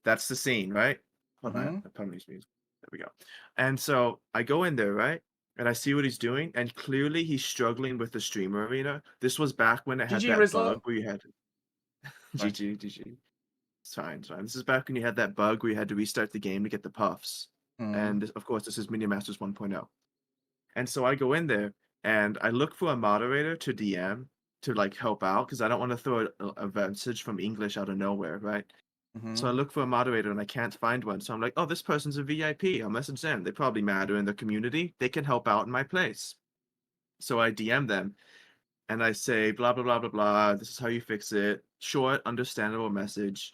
Speaker 5: That's the scene, right? Hold on.
Speaker 1: Mhm.
Speaker 5: I probably use music. There we go. And so I go in there, right? And I see what he's doing, and clearly he's struggling with the streamer arena. This was back when it had
Speaker 1: GG,
Speaker 5: that
Speaker 1: Rizla.
Speaker 5: bug where you had
Speaker 1: Right.
Speaker 5: GG, GG. It's fine, it's fine. This is back when you had that bug where you had to restart the game to get the puffs.
Speaker 1: Mhm.
Speaker 5: And of course, this is Minion Masters 1.0. And so I go in there and I look for a moderator to DM to like help out because I don't want to throw a message from English out of nowhere, right? So I
Speaker 1: Mhm.
Speaker 5: look for a moderator and I can't find one. So I'm like, oh, this person's a VIP. I'll message them. They probably matter in the community. They can help out in my place. So I DM them and I say, blah, blah, blah, blah, blah. This is how you fix it. Short, understandable message.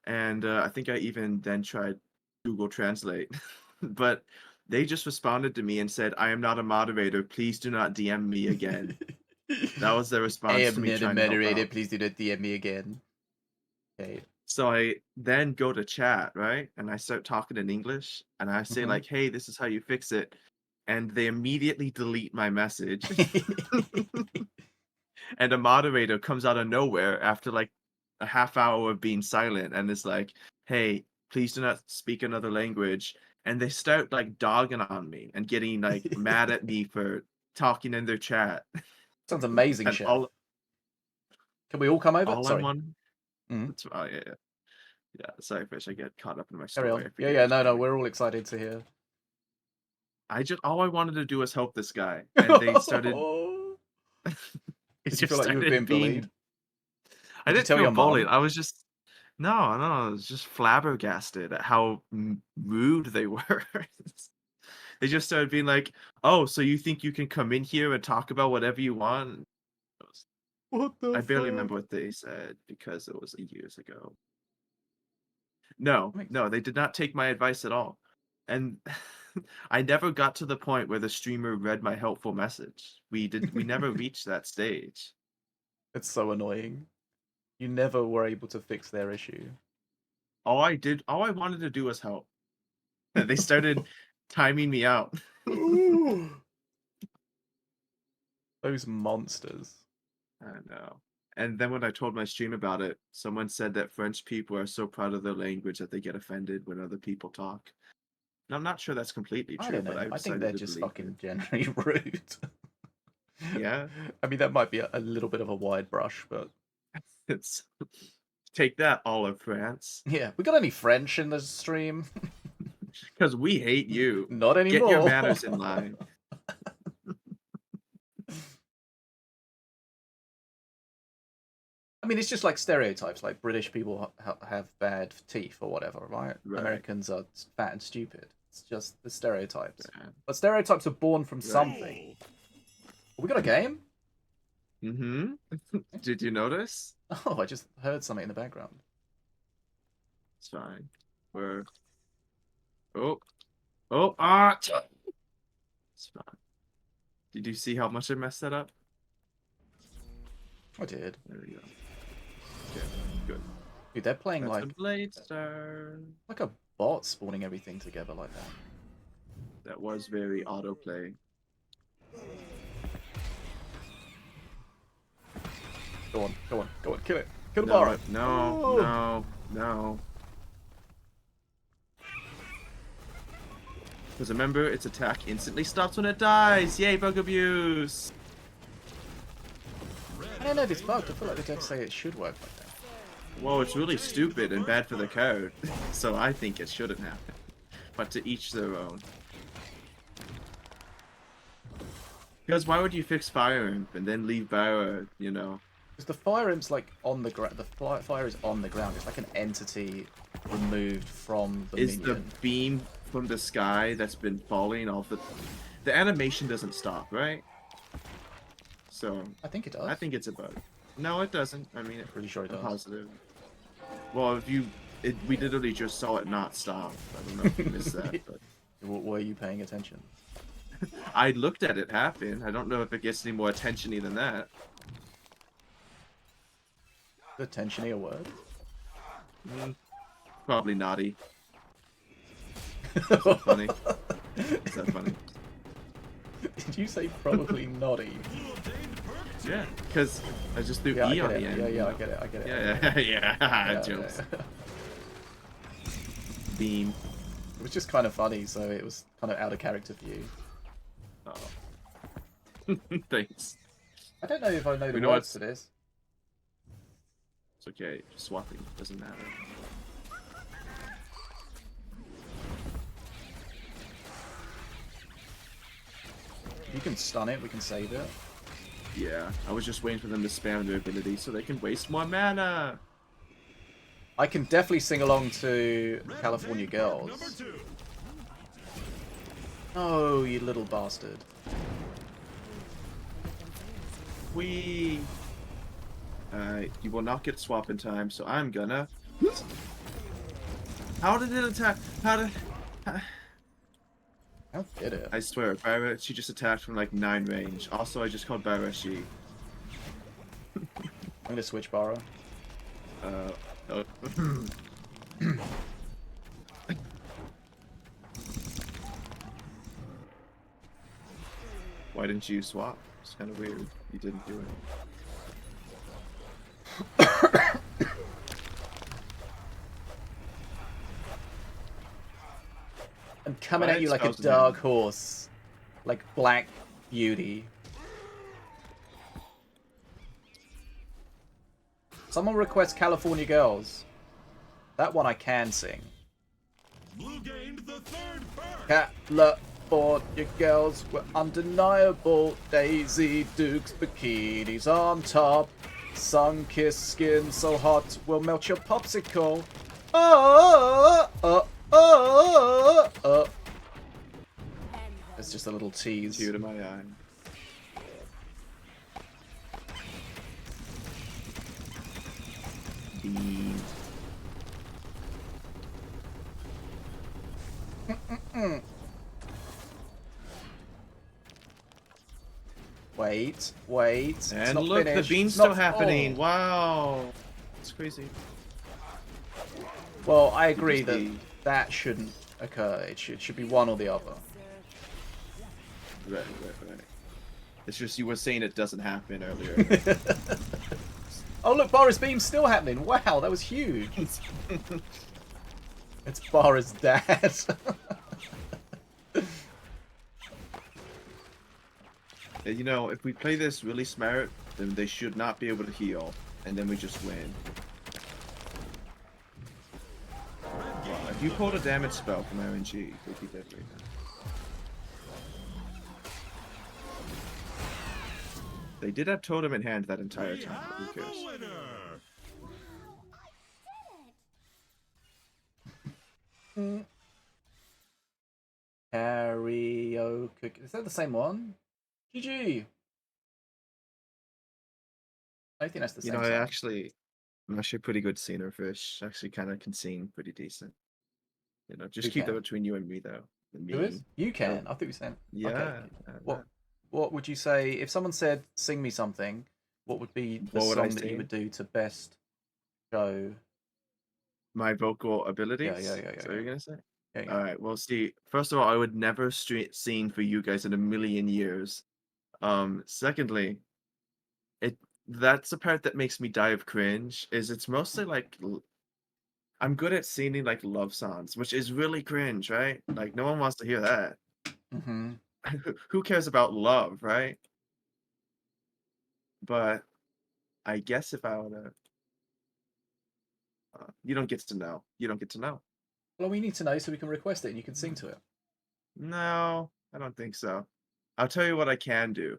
Speaker 5: And I think I even then tried Google Translate. But they just responded to me and said, I am not a moderator. Please do not DM me again. That was their
Speaker 1: I
Speaker 5: response to
Speaker 1: am
Speaker 5: me
Speaker 1: not a
Speaker 5: trying to help
Speaker 1: moderator.
Speaker 5: out.
Speaker 1: Please do not DM me again. Okay.
Speaker 5: So I then go to chat, right? And I start talking in English and I say
Speaker 1: Mhm.
Speaker 5: like, hey, this is how you fix it. And they immediately delete my message. And a moderator comes out of nowhere after like a half hour of being silent and is like, hey, please do not speak another language. And they start like dogging on me and getting like mad at me for talking in their chat.
Speaker 1: Sounds amazing,
Speaker 5: And
Speaker 1: chef.
Speaker 5: all
Speaker 1: Can we all come over?
Speaker 5: all I
Speaker 1: Sorry.
Speaker 5: want
Speaker 1: Mhm.
Speaker 5: that's oh yeah, yeah. Yeah, sorry, Fish, I get caught up in my
Speaker 1: Carry
Speaker 5: story.
Speaker 1: on.
Speaker 5: I
Speaker 1: Yeah,
Speaker 5: forget
Speaker 1: yeah.
Speaker 5: who's
Speaker 1: No, no.
Speaker 5: coming.
Speaker 1: We're all excited to hear.
Speaker 5: All I wanted to do was help this guy. And they started it
Speaker 1: Did you feel
Speaker 5: just
Speaker 1: like you were
Speaker 5: started
Speaker 1: being bullied?
Speaker 5: being I
Speaker 1: Did you
Speaker 5: didn't
Speaker 1: tell
Speaker 5: feel
Speaker 1: your
Speaker 5: bullied.
Speaker 1: mom?
Speaker 5: I was just no, I was just flabbergasted at how rude they were. They just started being like, "Oh, so you think you can come in here and talk about whatever you want?"
Speaker 1: What the
Speaker 5: I barely
Speaker 1: fuck?
Speaker 5: remember what they said because it was years ago. No,
Speaker 1: Makes-
Speaker 5: no, they did not take my advice at all. And I never got to the point where the streamer read my helpful message. We never reached that stage.
Speaker 1: It's so annoying. You never were able to fix their issue.
Speaker 5: All I wanted to do was help. They started timing me out.
Speaker 1: Those monsters.
Speaker 5: I know. And then when I told my stream about it, someone said that French people are so proud of their language that they get offended when other people talk. And I'm not sure that's completely
Speaker 1: I
Speaker 5: true,
Speaker 1: don't
Speaker 5: but
Speaker 1: know.
Speaker 5: I
Speaker 1: I think
Speaker 5: decided
Speaker 1: they're
Speaker 5: to
Speaker 1: just
Speaker 5: believe it.
Speaker 1: fucking generally rude.
Speaker 5: Yeah,
Speaker 1: I mean, that might be a little bit of a wide brush, but
Speaker 5: it's take that, all of France,
Speaker 1: yeah. We got any French in the stream?
Speaker 5: because we hate you.
Speaker 1: Not
Speaker 5: Get your
Speaker 1: anymore.
Speaker 5: manners in line.
Speaker 1: I mean, it's just like stereotypes. Like British people have bad teeth or whatever, right?
Speaker 5: Right.
Speaker 1: Americans are fat and stupid. It's just the stereotypes.
Speaker 5: Yeah.
Speaker 1: But stereotypes are born from
Speaker 5: Right.
Speaker 1: something. We got a game?
Speaker 5: Mm-hmm. Did you notice?
Speaker 1: Oh, I just heard something in the background.
Speaker 5: It's fine. We're Oh, oh, ah! It's fine. Did you see how much I messed that up?
Speaker 1: I did.
Speaker 5: There we go. Okay, good.
Speaker 1: Dude, they're playing
Speaker 5: That's a
Speaker 1: like
Speaker 5: blade stone.
Speaker 1: a bot spawning everything together like that.
Speaker 5: That was very autoplay.
Speaker 1: Go on, go on, go on, kill it. Kill the
Speaker 5: No,
Speaker 1: bar.
Speaker 5: no,
Speaker 1: Oh!
Speaker 5: no, no. Because remember, its attack instantly stops when it dies. Yay, bug abuse!
Speaker 1: I don't know if it's bugged. I feel like the devs say it should work like that.
Speaker 5: Well, it's really stupid and bad for the code, so I think it shouldn't happen. But to each their own. Because why would you fix Fire Imp and then leave Barrow, you know?
Speaker 1: Because the fire imp's like on the ground. The fire is on the ground. It's like an entity removed from the
Speaker 5: Is
Speaker 1: minion.
Speaker 5: the beam from the sky that's been falling off the animation doesn't stop, right? So
Speaker 1: I think it does.
Speaker 5: I think it's a bug. No, it doesn't. I mean,
Speaker 1: Pretty sure it
Speaker 5: I'm
Speaker 1: does.
Speaker 5: positive. Well, if you, we literally just saw it not stop. I don't know if you missed that, but
Speaker 1: Were you paying attention?
Speaker 5: I looked at it happen. I don't know if it gets any more attention-y than that.
Speaker 1: Is attention a word?
Speaker 5: Probably naughty. Is that funny? Is that funny?
Speaker 1: Did you say probably naughty?
Speaker 5: Yeah, because I just threw
Speaker 1: Yeah, I
Speaker 5: E
Speaker 1: get
Speaker 5: on
Speaker 1: it.
Speaker 5: the end.
Speaker 1: Yeah, yeah, I get it. I get it.
Speaker 5: Yeah, jokes.
Speaker 1: Yeah.
Speaker 5: Beam.
Speaker 1: It was just kind of funny, so it was kind of out of character for you.
Speaker 5: Oh. Thanks.
Speaker 1: I don't know if I know the
Speaker 5: know
Speaker 1: words
Speaker 5: what's-
Speaker 1: to this.
Speaker 5: It's okay. Swapping doesn't matter.
Speaker 1: You can stun it. We can save it.
Speaker 5: Yeah, I was just waiting for them to spam their ability so they can waste more mana.
Speaker 1: I can definitely sing along to California Girls.
Speaker 4: Number 2.
Speaker 1: Oh, you little bastard.
Speaker 5: We. You will not get swap in time, so I'm gonna. How did it attack? How did?
Speaker 1: How did it?
Speaker 5: I swear, Barra, she just attacked from like 9 range. Also, I just called Barra she.
Speaker 1: I'm gonna switch Barra.
Speaker 5: Oh. Why didn't you swap? It's kind of weird. You didn't do it.
Speaker 1: I'm coming
Speaker 5: Why
Speaker 1: at you like a
Speaker 5: spells
Speaker 1: dark
Speaker 5: down?
Speaker 1: horse. Like Black Beauty. Someone requests California Girls. That one I can sing.
Speaker 4: Blue gained the 3rd bird.
Speaker 1: California Girls were undeniable. Daisy Dukes bikinis on top. Sun-kissed skin so hot will melt your popsicle. Oh, oh, oh, oh. It's just a little tease.
Speaker 5: Tear to my eye. Beam.
Speaker 1: Wait, wait. It's
Speaker 5: And
Speaker 1: not
Speaker 5: look,
Speaker 1: finished.
Speaker 5: the beam's
Speaker 1: It's not-
Speaker 5: still happening.
Speaker 1: oh.
Speaker 5: Wow. It's crazy.
Speaker 1: Well, I agree
Speaker 5: just
Speaker 1: that
Speaker 5: be-
Speaker 1: that shouldn't occur. It should be one or the other.
Speaker 5: Right. It's just you were saying it doesn't happen earlier.
Speaker 1: Oh look, Barra's beam's still happening. Wow, that was huge. It's Barra's dad.
Speaker 5: You know, if we play this really smart, then they should not be able to heal, and then we just win. Wow, if you pulled a damage spell from RNG, they'd be dead right now. They did have Totem in hand that entire
Speaker 4: We
Speaker 5: time, but
Speaker 4: have
Speaker 5: who cares?
Speaker 4: a winner.
Speaker 1: Karaoke. Is that the same one? GG. I think that's the
Speaker 5: You
Speaker 1: same
Speaker 5: know,
Speaker 1: song.
Speaker 5: I'm actually pretty good scener fish. Actually, kind of can sing pretty decent. You know, just
Speaker 1: Who
Speaker 5: keep that
Speaker 1: can?
Speaker 5: between you and me, though. And
Speaker 1: Who is?
Speaker 5: me.
Speaker 1: You can. I think we said.
Speaker 5: Yeah.
Speaker 1: Okay. What would you say if someone said sing me something? What would be the
Speaker 5: What would I
Speaker 1: song that you would
Speaker 5: sing?
Speaker 1: do to best show?
Speaker 5: My vocal abilities?
Speaker 1: Yeah.
Speaker 5: Is that what you're gonna say?
Speaker 1: Yeah.
Speaker 5: All right. Well, see, first of all, I would never sing for you guys in a million years. Secondly, that's the part that makes me die of cringe. Is it's mostly like I'm good at singing like love songs, which is really cringe, right? Like no one wants to hear that.
Speaker 1: Mm-hmm.
Speaker 5: Who cares about love, right? But I guess if I were to, you don't get to know. You don't get to know.
Speaker 1: Well, we need to know so we can request it and you can sing to it.
Speaker 5: No, I don't think so. I'll tell you what I can do.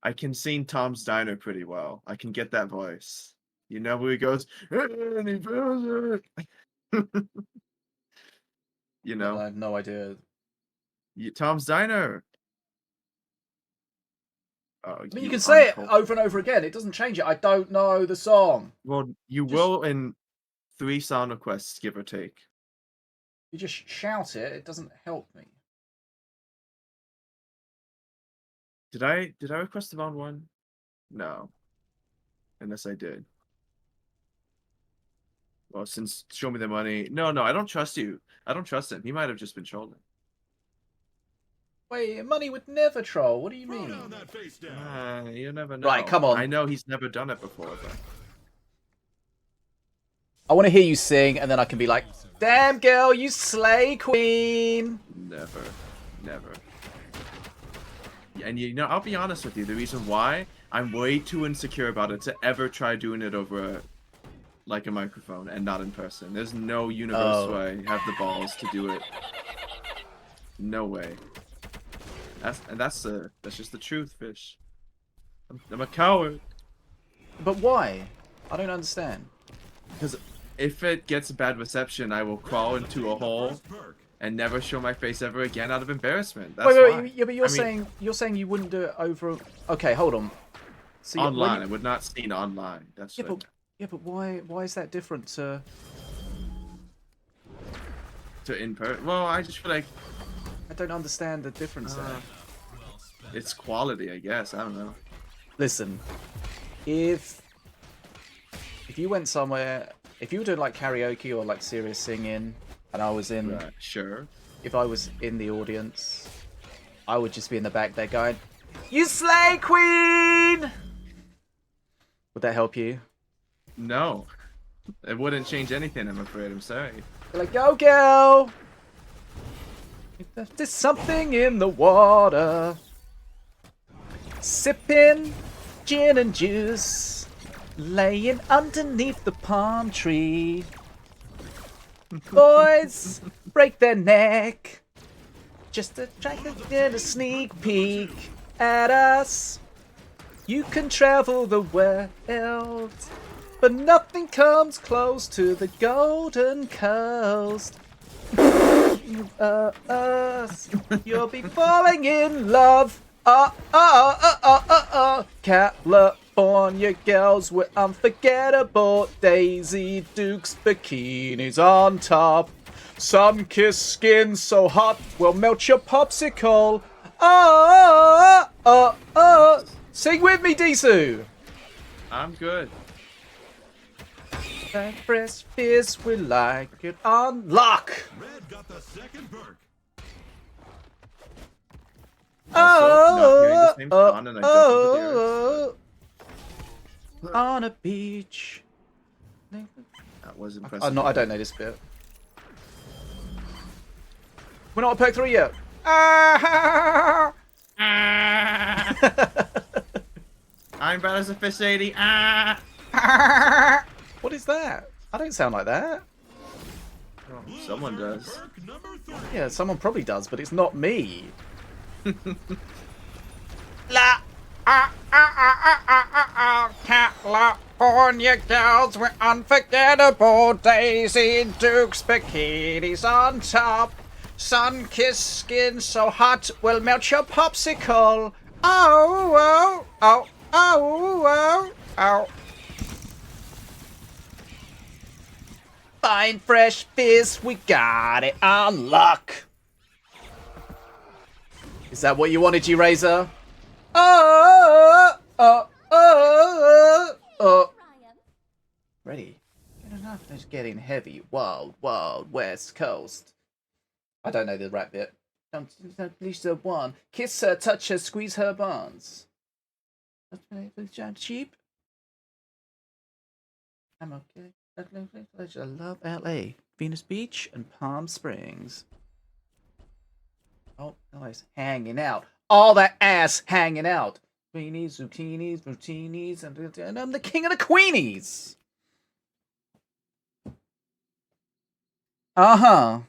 Speaker 5: I can sing Tom's Diner pretty well. I can get that voice. You know who he goes, and he feels it. You
Speaker 1: No,
Speaker 5: know,
Speaker 1: I have no idea.
Speaker 5: Tom's Diner. Oh,
Speaker 1: I mean, you
Speaker 5: you
Speaker 1: can say it
Speaker 5: uncultured.
Speaker 1: over and over again. It doesn't change it. I don't know the song.
Speaker 5: Well, you
Speaker 1: Just-
Speaker 5: will in 3 sound requests, give or take.
Speaker 1: You just shout it. It doesn't help me.
Speaker 5: Did I request the wrong one? No. Unless I did. Well, since show me the money. No, I don't trust you. I don't trust him. He might have just been trolling.
Speaker 1: Wait, Money would never troll. What do you
Speaker 4: Throw
Speaker 1: mean?
Speaker 4: down that face down.
Speaker 5: You never know.
Speaker 1: Right, come on.
Speaker 5: I know he's never done it before, but
Speaker 1: I want to hear you sing, and then I can be like, "Damn girl, you slay queen."
Speaker 5: never. And you know, I'll be honest with you. The reason why I'm way too insecure about it to ever try doing it over like a microphone and not in person. There's no universe where I have the balls to do it. No way. That's just the truth, Fish. I'm a coward.
Speaker 1: But why? I don't understand.
Speaker 5: Because if it gets a bad reception, I will crawl into a hole and never show my face ever again out of embarrassment. That's why.
Speaker 1: Wait, yeah, but you're saying you wouldn't do it over. Okay, hold on. So
Speaker 5: online, I would not sing online. That's
Speaker 1: yeah, but why is that different to
Speaker 5: in person. Well, I just feel like
Speaker 1: I don't understand the difference there.
Speaker 5: it's quality, I guess. I don't know.
Speaker 1: Listen, if you went somewhere, if you were doing like karaoke or like serious singing, and I was in,
Speaker 5: Right, sure.
Speaker 1: if I was in the audience, I would just be in the back there going, "You slay, queen!" Would that help you?
Speaker 5: No, it wouldn't change anything. I'm afraid. I'm sorry.
Speaker 1: You're like, "Go, girl! There's something in the water." Sipping gin and juice, laying underneath the palm tree. Boys break their neck just to try to get a sneak peek at us. You can travel the world, but nothing comes close to the Golden Coast. You'll be falling in love. California girls were unforgettable. Daisy Duke's bikinis on top. Sun-kissed skin so hot will melt your popsicle. Sing with me, Disu.
Speaker 5: I'm good.
Speaker 1: That fresh fizz, we like it on lock.
Speaker 4: Red got the second perk.
Speaker 5: Also, not hearing the same song, and I don't know the lyrics,
Speaker 1: On a beach.
Speaker 5: but that was impressive.
Speaker 1: I don't know this bit. We're not at perk 3 yet.
Speaker 5: I'm bad as a fish lady.
Speaker 1: What is that? I don't sound like that.
Speaker 5: Someone does.
Speaker 4: Perk number 3.
Speaker 1: Yeah, someone probably does, but it's not me. California girls were unforgettable. Daisy Duke's bikinis on top. Sun-kissed skin so hot will melt your popsicle. Oh, oh, oh, oh, oh, oh. fine fresh fish, we got it on luck. Is that what you wanted, G-Razor? Oh. Ready? Good enough, it's getting heavy. Wild, wild West Coast. I don't know the rap bit. Don't Lisa one. Kiss her, touch her, squeeze her buns. Cheap. I'm okay. I love LA. Venus Beach and Palm Springs. Oh, nice. Hanging out. All that ass hanging out. Weenies, zucchinis, routinis, and I'm the king of the queenies. Uh-huh.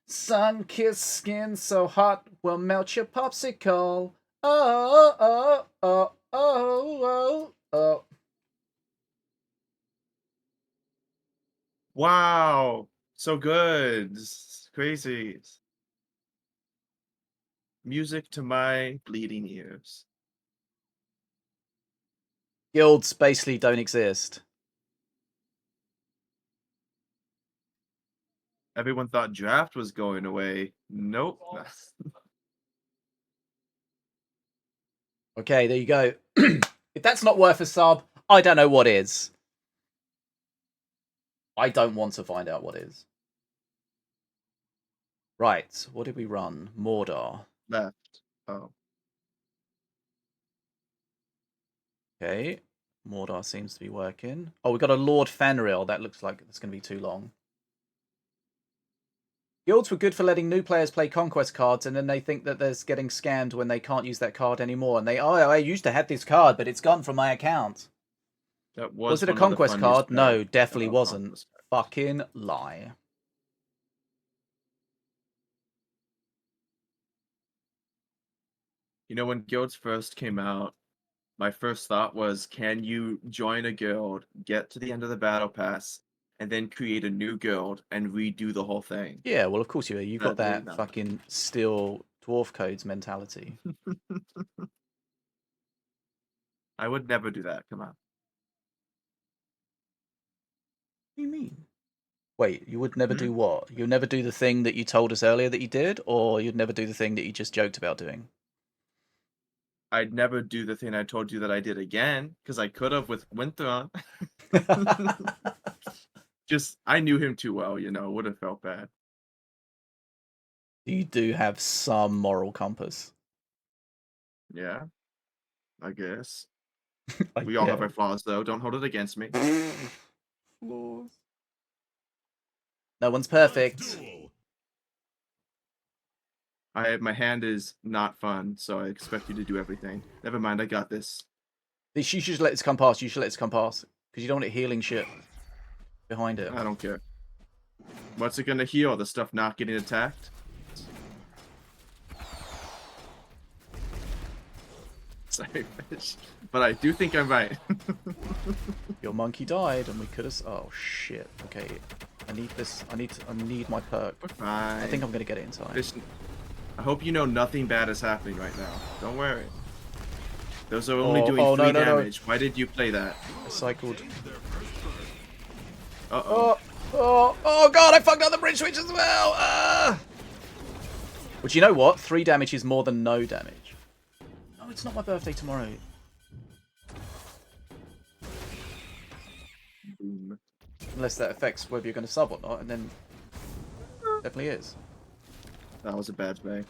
Speaker 1: Sun-kissed skin so hot will melt your popsicle. Oh, oh, oh, oh, oh, oh.
Speaker 5: Wow, so good. This is crazy. Music to my bleeding ears.
Speaker 1: Guilds basically don't exist.
Speaker 5: Everyone thought draft was going away. Nope.
Speaker 1: Okay, there you go. If that's not worth a sub, I don't know what is. I don't want to find out what is. Right, what did we run? Mordor.
Speaker 5: Left. Oh.
Speaker 1: Okay, Mordor seems to be working. Oh, we got a Lord Fenrir. That looks like it's going to be too long. Guilds were good for letting new players play conquest cards, and then they think that they're getting scammed when they can't use that card anymore. And they, oh, I used to have this card, but it's gone from my account.
Speaker 5: That
Speaker 1: Was it a
Speaker 5: one of the
Speaker 1: conquest
Speaker 5: funniest
Speaker 1: card? No,
Speaker 5: parts
Speaker 1: definitely
Speaker 5: about
Speaker 1: wasn't.
Speaker 5: conquest cards.
Speaker 1: Fucking lie.
Speaker 5: You know, when guilds first came out, my first thought was, can you join a guild, get to the end of the battle pass, and then create a new guild and redo the whole thing?
Speaker 1: Yeah, well, of course you are. You've got
Speaker 5: Sadly,
Speaker 1: that
Speaker 5: no.
Speaker 1: fucking steel dwarf codes mentality.
Speaker 5: I would never do that. Come on.
Speaker 1: What do you mean? Wait, you would never do what? You'd never do the thing that you told us earlier that you did, or you'd never do the thing that you just joked about doing?
Speaker 5: I'd never do the thing I told you that I did again, because I could have with Winthron. Just, I knew him too well, you know, would have felt bad.
Speaker 1: You do have some moral compass.
Speaker 5: Yeah, I guess.
Speaker 1: I
Speaker 5: We all have our
Speaker 1: guess.
Speaker 5: flaws, though. Don't hold it against me.
Speaker 1: Flaws. No one's perfect.
Speaker 5: My hand is not fun, so I expect you to do everything. Never mind, I got this.
Speaker 1: You should just let this come past. You should let this come past. Because you don't want it healing shit behind it.
Speaker 5: I don't care. What's it gonna heal? The stuff not getting attacked? Sorry, fish. But I do think I'm right.
Speaker 1: Your monkey died, and we could have. Oh shit. Okay, I need this. I need my perk.
Speaker 5: We're fine.
Speaker 1: I think I'm gonna get it in time.
Speaker 5: Fish, I hope you know nothing bad is happening right now. Don't worry. Those are only doing 3 damage. Why did you play that?
Speaker 1: I cycled.
Speaker 5: Uh-oh.
Speaker 1: Oh god! I fucked up the bridge switch as well. But you know what? 3 damage is more than no damage. Oh, it's not my birthday tomorrow.
Speaker 5: Boom.
Speaker 1: Unless that affects whether you're going to sub or not, and then definitely is.
Speaker 5: That was a bad play.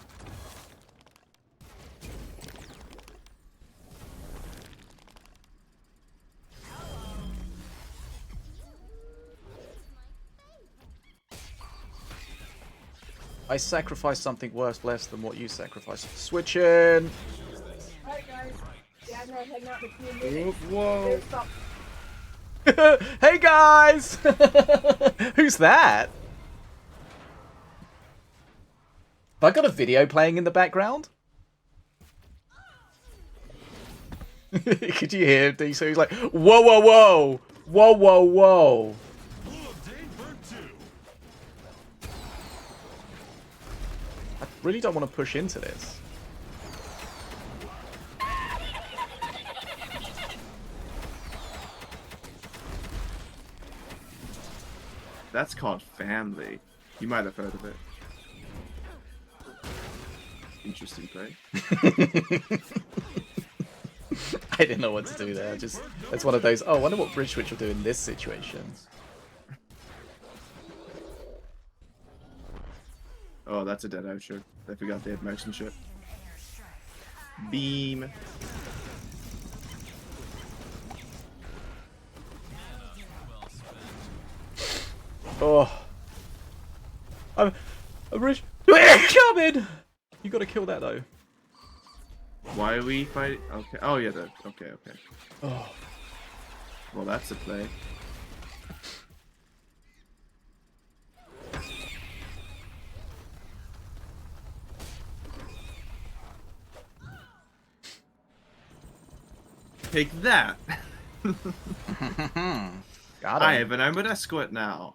Speaker 1: I sacrificed something worth less than what you sacrificed. Switching!
Speaker 3: Alright guys, yeah, I'm gonna hang out in a few minutes.
Speaker 5: Whoa.
Speaker 3: Stop.
Speaker 1: Hey guys! Who's that? Have I got a video playing in the background? Could you hear him? So he's like, whoa, whoa, whoa! Whoa, whoa, whoa! really don't want to push into this.
Speaker 5: That's called family. You might have heard of it. Interesting play.
Speaker 1: I didn't know what to do there. Just it's one of those. Oh, I wonder what bridge switch will do in this situation.
Speaker 5: Oh, that's a dead Archer. I forgot they had marksmanship. Beam.
Speaker 1: Oh, I'm bridge. Coming. You got to kill that though.
Speaker 5: Why are we fighting? Okay. Oh yeah. Okay.
Speaker 1: Oh.
Speaker 5: Well, that's a play. Take that.
Speaker 1: Got
Speaker 5: Hi,
Speaker 1: him.
Speaker 5: Evan. I'm gonna escort now.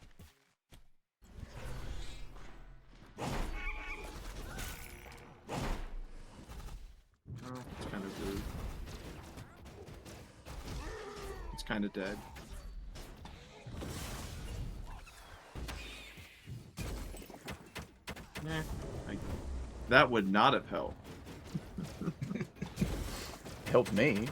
Speaker 5: Oh, it's kind of rude. It's kind of dead. Nah, that would not have helped.
Speaker 1: Help me.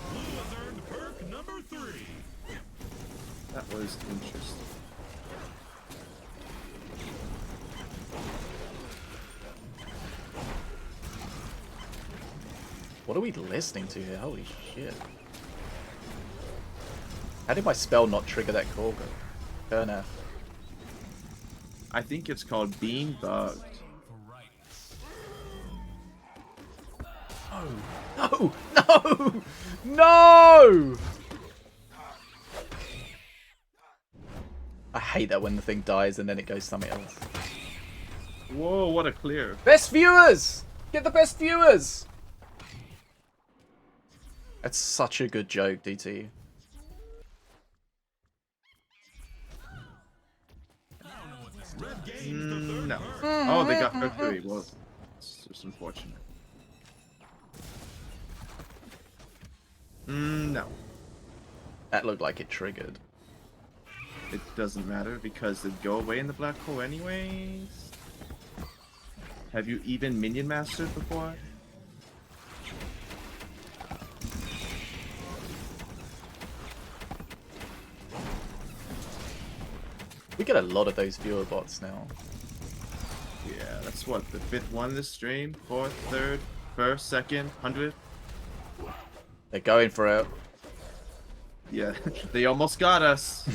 Speaker 4: Blue has earned perk number 3.
Speaker 5: That was interesting.
Speaker 1: What are we listening to here? Holy shit. How did my spell not trigger that Korg? Turn F.
Speaker 5: I think it's called being bugged.
Speaker 1: No! No! No! I hate that when the thing dies and then it goes something else.
Speaker 5: Whoa, what a clear.
Speaker 1: Best viewers! Get the best viewers! That's such a good joke, DT.
Speaker 4: Red gains the third
Speaker 5: No.
Speaker 4: perk.
Speaker 5: Oh, they got Mercury. Well, it's just unfortunate. No.
Speaker 1: That looked like it triggered.
Speaker 5: It doesn't matter because they go away in the black hole anyways. Have you even minion mastered before?
Speaker 1: We get a lot of those viewer bots now.
Speaker 5: Yeah, that's what, the 5th one this stream? 4th, 3rd, 1st, 2nd, 100th?
Speaker 1: They're going for it.
Speaker 5: Yeah, they almost got us.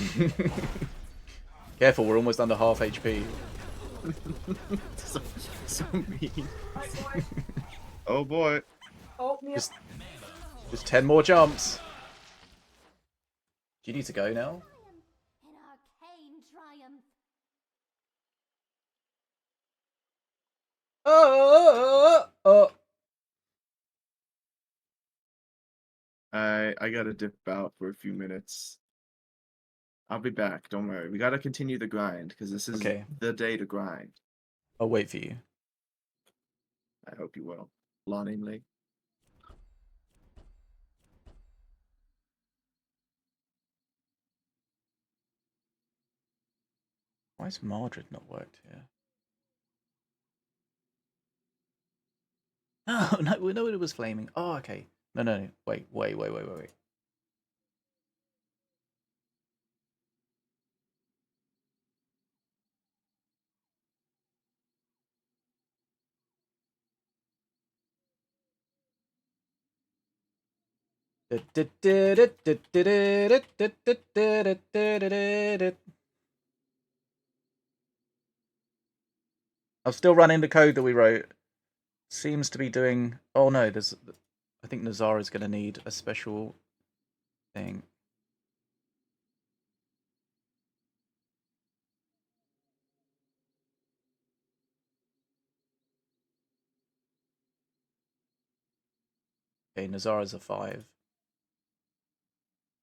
Speaker 1: Careful, we're almost under half HP.
Speaker 5: so mean. Oh boy.
Speaker 1: Just 10 more jumps. Do you need to go now?
Speaker 3: An arcane triumph.
Speaker 1: Oh.
Speaker 5: I gotta dip out for a few minutes. I'll be back, don't worry. We gotta continue the grind, because this is
Speaker 1: Okay.
Speaker 5: the day to grind.
Speaker 1: I'll wait for you.
Speaker 5: I hope you will. Longingly.
Speaker 1: Why has Mardred not worked here? Oh, no, we know it was flaming. Oh, okay. No. Wait. I'm still running the code that we wrote. Seems to be doing... Oh no, there's... I think Nazara's going to need a special thing. Okay, Nazara's a 5.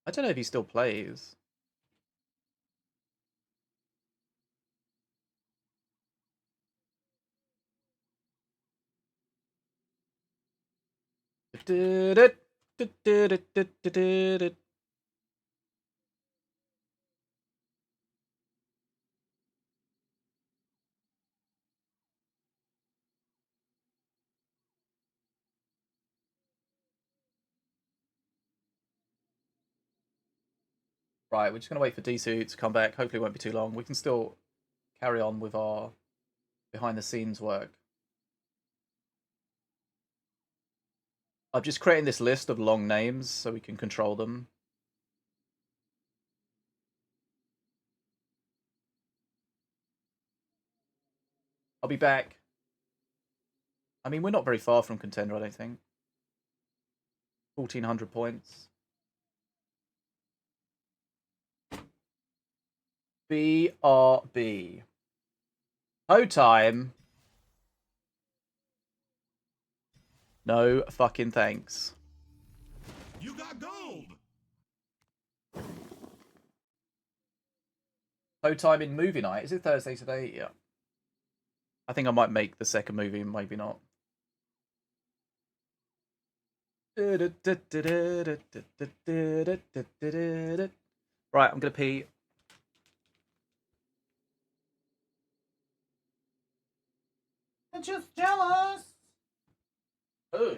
Speaker 1: I don't know if he still plays. Right, we're just going to wait for D-Suit to come back. Hopefully it won't be too long. We can still carry on with our behind-the-scenes work. I'm just creating this list of long names so we can control them. I'll be back. I mean, we're not very far from contender, I don't think. 1,400 points. BRB. Ho time. No fucking thanks.
Speaker 4: You got gold.
Speaker 1: Ho time in movie night. Is it Thursday today? Yeah. I think I might make the second movie, maybe not. Right, I'm gonna pee.
Speaker 6: I'm just jealous.
Speaker 1: Oh.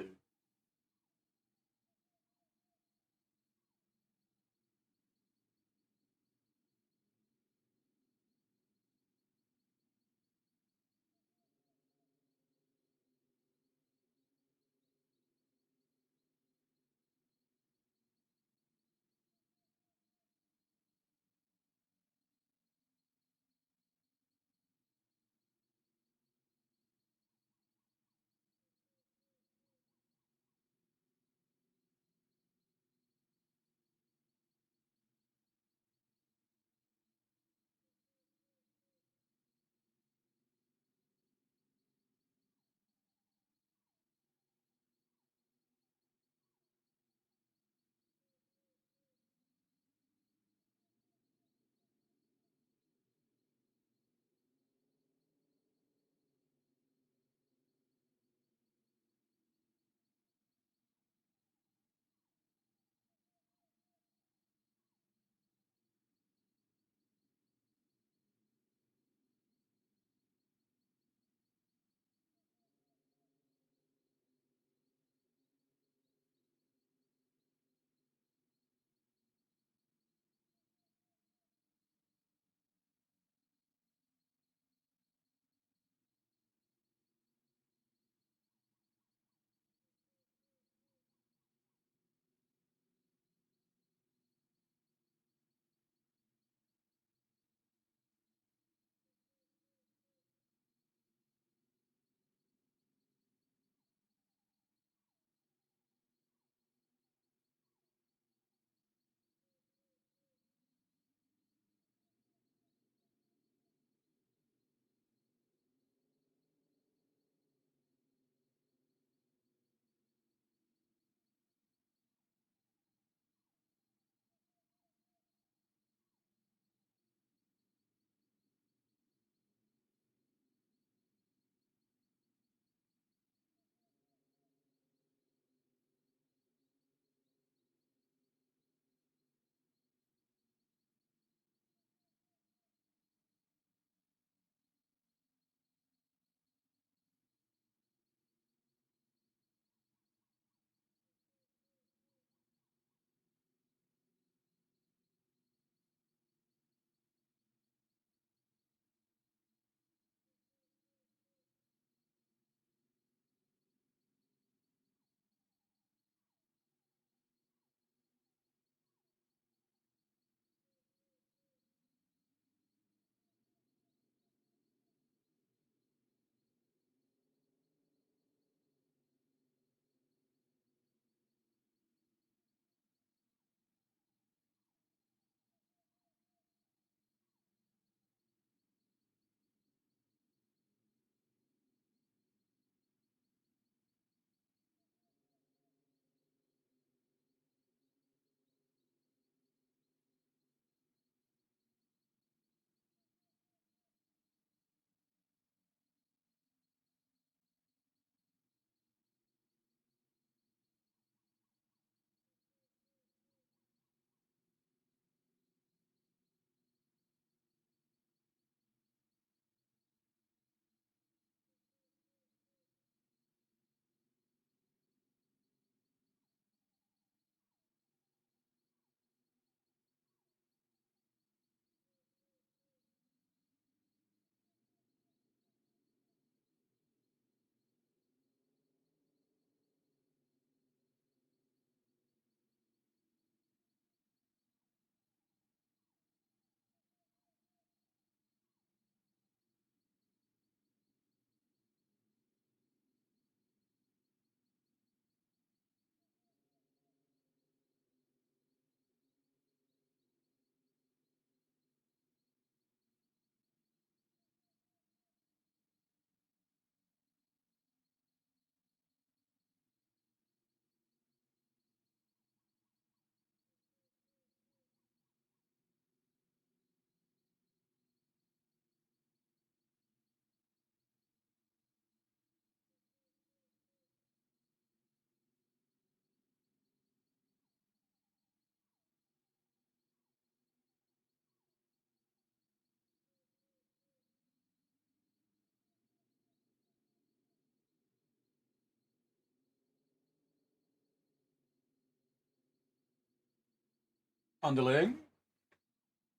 Speaker 1: Underling.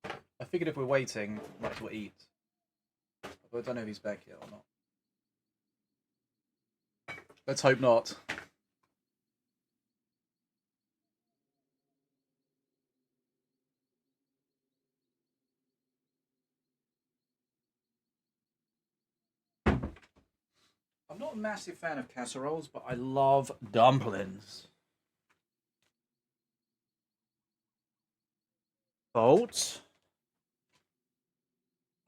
Speaker 1: I figured if we're waiting, might as well eat. But I don't know if he's back yet or not. Let's hope not. I'm not a massive fan of casseroles, but I love dumplings. Bolt.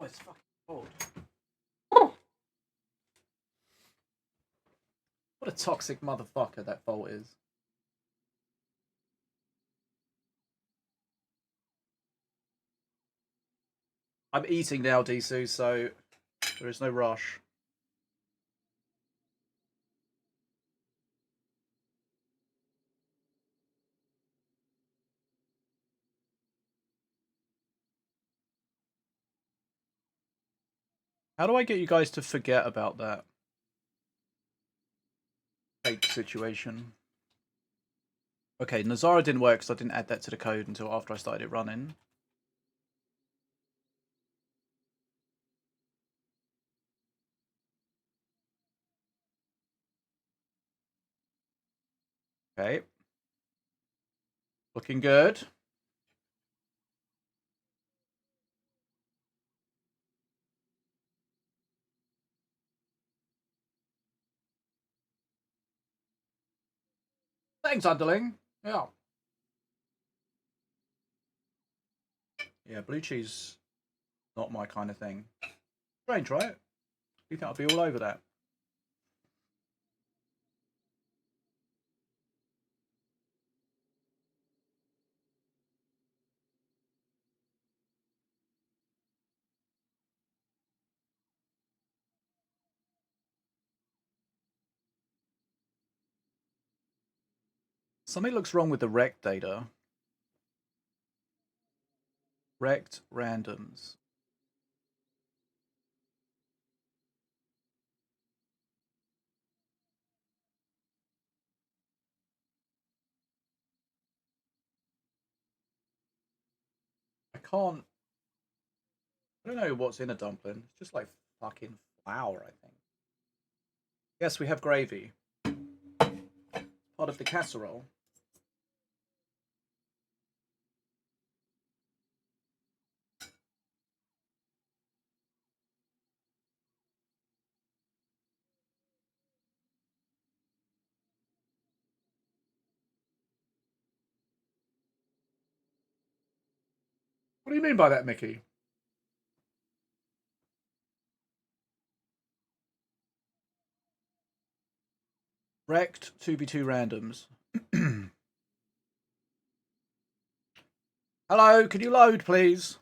Speaker 1: Oh, it's fucking cold. What a toxic motherfucker that Bolt is. I'm eating now, Disu, so there is no rush. How do I get you guys to forget about that fake situation? Okay, Nazara didn't work because I didn't add that to the code until after I started it running. Okay. Looking good. Thanks, Underling. Yeah. Yeah, blue cheese, not my kind of thing. Strange, right? You think I'll be all over that? Something looks wrong with the rect data. Rect randoms. I can't. I don't know what's in a dumpling. It's just like fucking flour, I think. Yes, we have gravy. Part of the casserole. What do you mean by that, Mickey? Rect 2v2 randoms. Hello, can you load, please?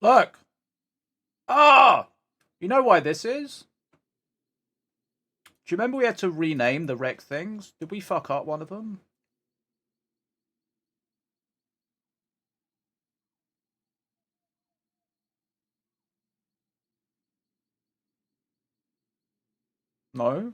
Speaker 1: Look. Ah! You know why this is? Do you remember we had to rename the rec things? Did we fuck up one of them? No?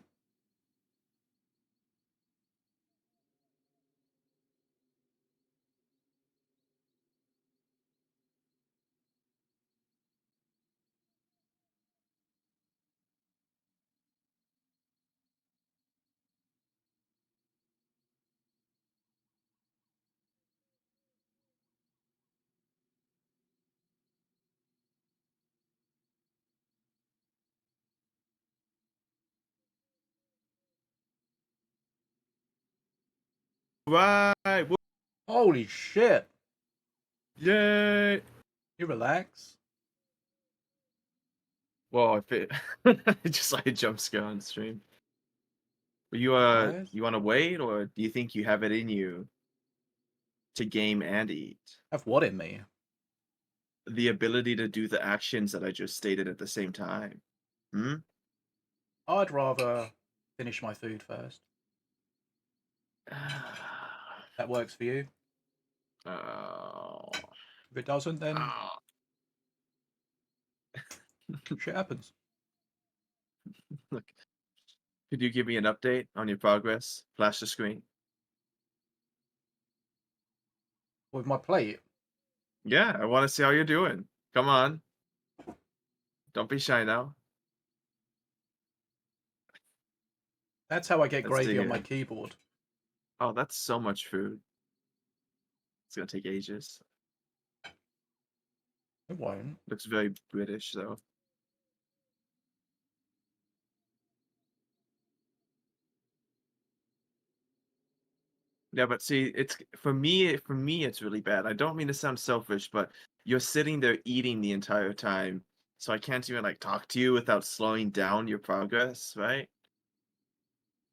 Speaker 5: Right.
Speaker 1: Holy shit.
Speaker 5: Yay.
Speaker 1: You relax.
Speaker 5: Well, if it just like a jump scare on stream. You
Speaker 1: What?
Speaker 5: you want to wait, or do you think you have it in you to game and eat?
Speaker 1: Have what in me?
Speaker 5: The ability to do the actions that I just stated at the same time. Hmm?
Speaker 1: I'd rather finish my food first. That works for you.
Speaker 5: Oh.
Speaker 1: If it doesn't, then
Speaker 5: Oh.
Speaker 1: shit happens.
Speaker 5: Look, could you give me an update on your progress? Flash the screen.
Speaker 1: With my plate,
Speaker 5: Yeah, I want to see how you're doing. Come on. Don't be shy now.
Speaker 1: that's how I get
Speaker 5: Let's
Speaker 1: gravy
Speaker 5: dig
Speaker 1: on my
Speaker 5: in.
Speaker 1: keyboard.
Speaker 5: Oh, that's so much food. It's gonna take ages.
Speaker 1: It won't.
Speaker 5: Looks very British though. Yeah, but see, it's for me it's really bad. I don't mean to sound selfish, but you're sitting there eating the entire time. So I can't even like talk to you without slowing down your progress, right?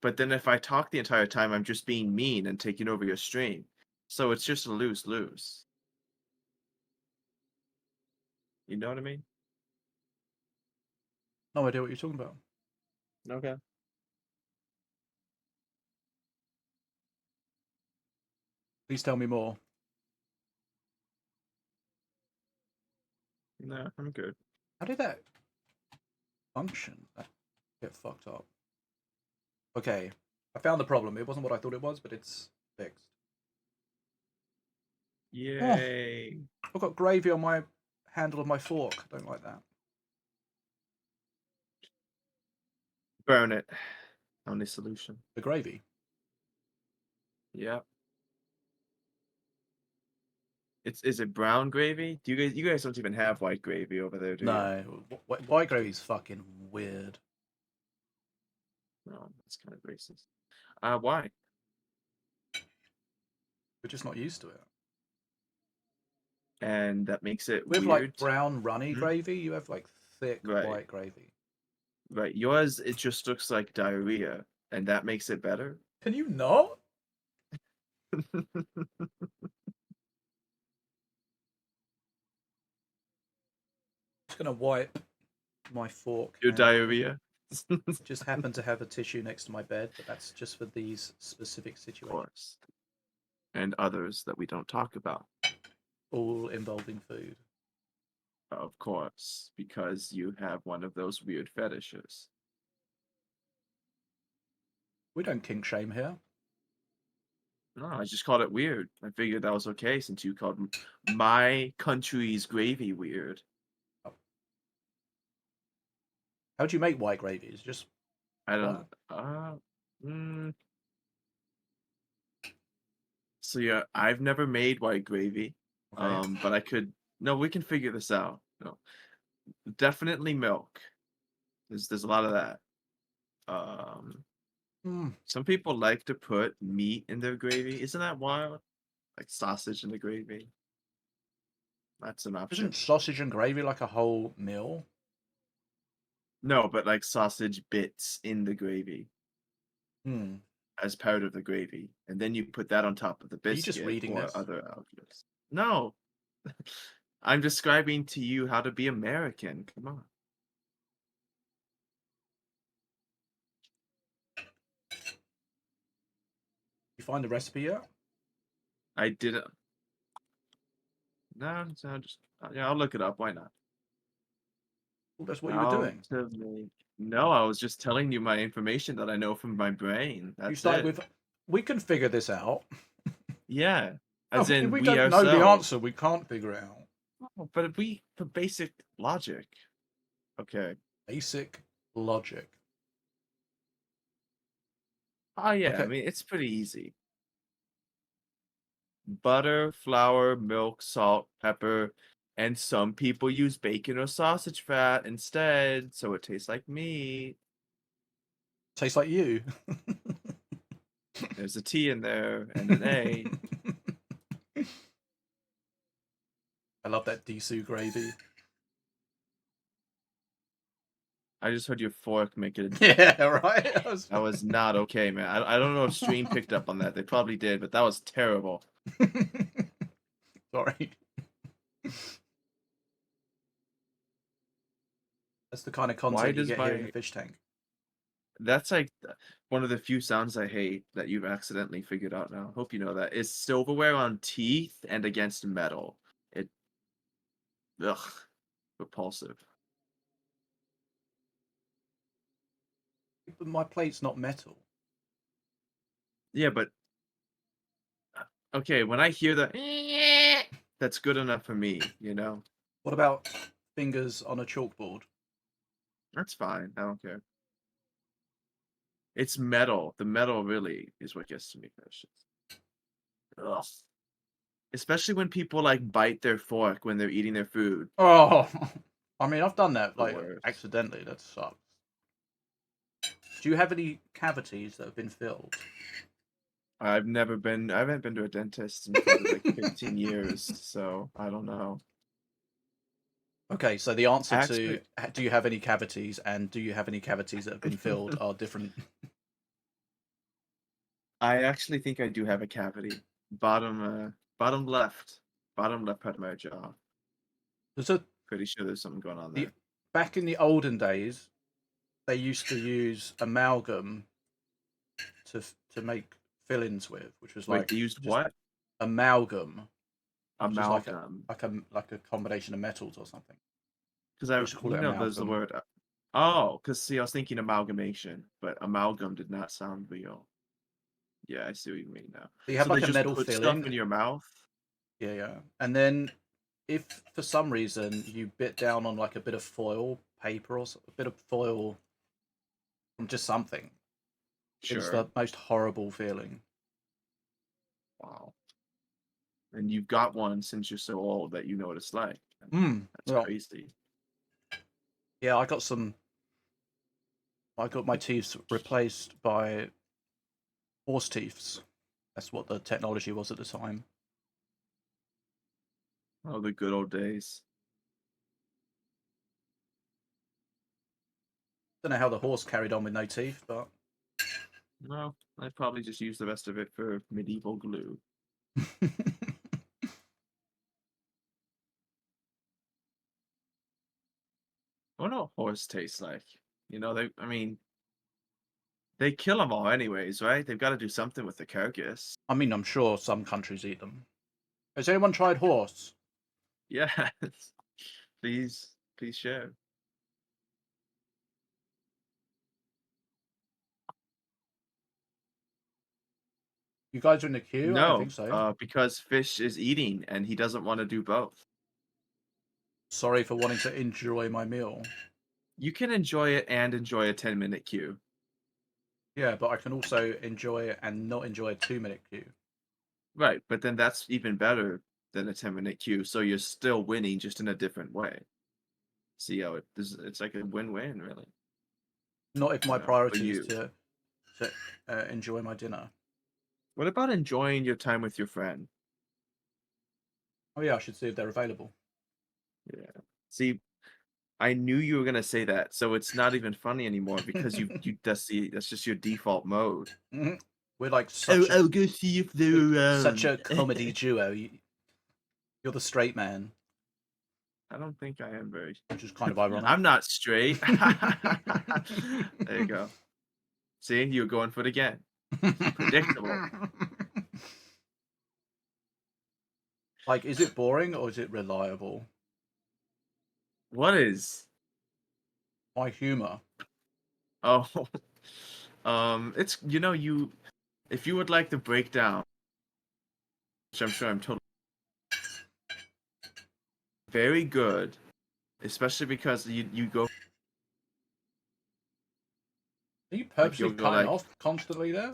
Speaker 5: But then if I talk the entire time, I'm just being mean and taking over your stream. So it's just a lose-lose. You know what I mean?
Speaker 1: No idea what you're talking about.
Speaker 5: Okay.
Speaker 1: Please tell me more.
Speaker 5: No, I'm good.
Speaker 1: How did that function? That get fucked up. Okay, I found the problem. It wasn't what I thought it was, but it's fixed. Oh,
Speaker 5: Yay.
Speaker 1: I've got gravy on my handle of my fork. I don't like that.
Speaker 5: Burn it. Only solution.
Speaker 1: The gravy.
Speaker 5: Yep. Is it brown gravy? Do you guys don't even have white gravy over there, do you?
Speaker 1: No, white gravy's fucking weird.
Speaker 5: No, that's kind of racist. Why?
Speaker 1: We're just not used to it.
Speaker 5: And that makes it
Speaker 1: With
Speaker 5: weird.
Speaker 1: like brown runny
Speaker 5: Hmm?
Speaker 1: gravy, you have like thick
Speaker 5: Right.
Speaker 1: white gravy.
Speaker 5: Right. Yours, it just looks like diarrhea, and that makes it better.
Speaker 1: Can you not? Just gonna wipe my fork.
Speaker 5: Your
Speaker 1: handle.
Speaker 5: diarrhea.
Speaker 1: Just happen to have a tissue next to my bed, but that's just for these specific
Speaker 5: Of
Speaker 1: situations,
Speaker 5: course. And others that we don't talk about.
Speaker 1: all involving food.
Speaker 5: Of course, because you have one of those weird fetishes.
Speaker 1: We don't kink shame here.
Speaker 5: No, I just called it weird. I figured that was okay since you called my country's gravy weird.
Speaker 1: How do you make white gravy? Is it just
Speaker 5: I don't.
Speaker 1: what?
Speaker 5: Mm. So yeah, I've never made white gravy.
Speaker 1: Okay.
Speaker 5: But I could. No, we can figure this out. No, definitely milk. There's a lot of that.
Speaker 1: Mm.
Speaker 5: Some people like to put meat in their gravy. Isn't that wild? Like sausage in the gravy. That's an option.
Speaker 1: Isn't sausage and gravy like a whole meal?
Speaker 5: No, but like sausage bits in the gravy
Speaker 1: Hmm.
Speaker 5: as part of the gravy, and then you put that on top of the
Speaker 1: Are you just
Speaker 5: biscuit
Speaker 1: reading
Speaker 5: or
Speaker 1: this?
Speaker 5: other objects. No, I'm describing to you how to be American. Come on.
Speaker 1: You find the recipe yet?
Speaker 5: I didn't. No, so just yeah, I'll look it up. Why not?
Speaker 1: Well, that's what you were
Speaker 5: How
Speaker 1: doing.
Speaker 5: to make... No, I was just telling you my information that I know from my brain.
Speaker 1: You
Speaker 5: That's
Speaker 1: started
Speaker 5: it.
Speaker 1: with, we can figure this out.
Speaker 5: Yeah,
Speaker 1: No,
Speaker 5: as in
Speaker 1: we
Speaker 5: we
Speaker 1: don't know the
Speaker 5: ourselves.
Speaker 1: answer. We can't figure it out.
Speaker 5: Oh, but we for basic logic. Okay.
Speaker 1: Basic logic.
Speaker 5: Oh yeah, I
Speaker 1: Okay.
Speaker 5: mean it's pretty easy. Butter, flour, milk, salt, pepper, and some people use bacon or sausage fat instead, so it tastes like meat.
Speaker 1: Tastes like you.
Speaker 5: There's a T in there and an A.
Speaker 1: I love that Disu gravy.
Speaker 5: I just heard your fork make it.
Speaker 1: Yeah, right.
Speaker 5: That was not okay, man. I don't know if stream picked up on that. They probably did, but that was terrible.
Speaker 1: Sorry. That's the kind of
Speaker 5: Why
Speaker 1: content you
Speaker 5: does
Speaker 1: get here in the
Speaker 5: my
Speaker 1: fish tank.
Speaker 5: That's like one of the few sounds I hate that you've accidentally figured out now. Hope you know that. Is silverware on teeth and against metal. It ugh repulsive.
Speaker 1: But my plate's not metal.
Speaker 5: Yeah, but okay, when I hear that that's good enough for me, you know?
Speaker 1: What about fingers on a chalkboard?
Speaker 5: That's fine. I don't care. It's metal. The metal really is what gets to me. Ugh. Especially when people like bite their fork when they're eating their food.
Speaker 1: Oh, I mean, I've done that
Speaker 5: The
Speaker 1: like
Speaker 5: worst.
Speaker 1: accidentally. That sucks. Do you have any cavities that have been filled?
Speaker 5: I haven't been to a dentist in probably like 15 years, so I don't know.
Speaker 1: Okay, so the answer
Speaker 5: Actually,
Speaker 1: to do you have any cavities and do you have any cavities that have been filled are different.
Speaker 5: I actually think I do have a cavity. Bottom left. Bottom left part of my jaw.
Speaker 1: There's a
Speaker 5: Pretty sure there's something going on
Speaker 1: the
Speaker 5: there.
Speaker 1: back in the olden days, they used to use amalgam to make fillings with, which was
Speaker 5: Wait,
Speaker 1: like
Speaker 5: they used
Speaker 1: just
Speaker 5: what?
Speaker 1: amalgam, which is
Speaker 5: Amalgam.
Speaker 1: like a combination of metals or something.
Speaker 5: Because
Speaker 1: They used to call it
Speaker 5: there's the
Speaker 1: amalgam.
Speaker 5: word. Oh, because see, I was thinking amalgamation, but amalgam did not sound real. Yeah, I see what you mean now.
Speaker 1: So you have
Speaker 5: So they
Speaker 1: like a
Speaker 5: just
Speaker 1: metal
Speaker 5: put stuff
Speaker 1: filling.
Speaker 5: in your mouth.
Speaker 1: Yeah, yeah. And then if for some reason you bit down on like a bit of foil paper or a bit of foil from just something, it's
Speaker 5: Sure.
Speaker 1: the most horrible feeling.
Speaker 5: Wow. And you've got one since you're so old that you know what it's like. That's
Speaker 1: Well,
Speaker 5: crazy.
Speaker 1: yeah, I got my teeth replaced by horse teeths. That's what the technology was at the time.
Speaker 5: Oh, the good old days.
Speaker 1: Don't know how the horse carried on with no teeth, but
Speaker 5: No, I'd probably just use the rest of it for medieval glue. I wonder what horse tastes like. You know, they kill them all anyways, right? They've got to do something with the carcass.
Speaker 1: I mean, I'm sure some countries eat them. Has anyone tried horse?
Speaker 5: Yes. Please share.
Speaker 1: You guys are in the queue? I don't
Speaker 5: No,
Speaker 1: think so.
Speaker 5: because Fish is eating and he doesn't want to do both.
Speaker 1: Sorry for wanting to enjoy my meal.
Speaker 5: You can enjoy it and enjoy a 10-minute queue.
Speaker 1: Yeah, but I can also enjoy it and not enjoy a 2-minute queue.
Speaker 5: Right, but then that's even better than a 10-minute queue, so you're still winning just in a different way. See how it's like a win-win, really.
Speaker 1: Not if my
Speaker 5: You know, for
Speaker 1: priority is
Speaker 5: you.
Speaker 1: to enjoy my dinner.
Speaker 5: What about enjoying your time with your friend?
Speaker 1: Oh yeah, I should see if they're available.
Speaker 5: Yeah. See, I knew you were gonna say that, so it's not even funny anymore because that's just your default mode.
Speaker 1: Mhm. We're like
Speaker 5: I'll go see if they're around.
Speaker 1: such a comedy duo. You're the straight man,
Speaker 5: I don't think I am very.
Speaker 1: which is kind of ironic.
Speaker 5: I'm not straight. There you go. See, you're going for it again. Predictable.
Speaker 1: Like, is it boring or is it reliable?
Speaker 5: What is?
Speaker 1: My humor.
Speaker 5: Oh, it's if you would like the breakdown, which I'm sure I'm totally very good, especially because you go
Speaker 1: Are you
Speaker 5: like
Speaker 1: purposely
Speaker 5: you'll go
Speaker 1: cutting
Speaker 5: like,
Speaker 1: off constantly there?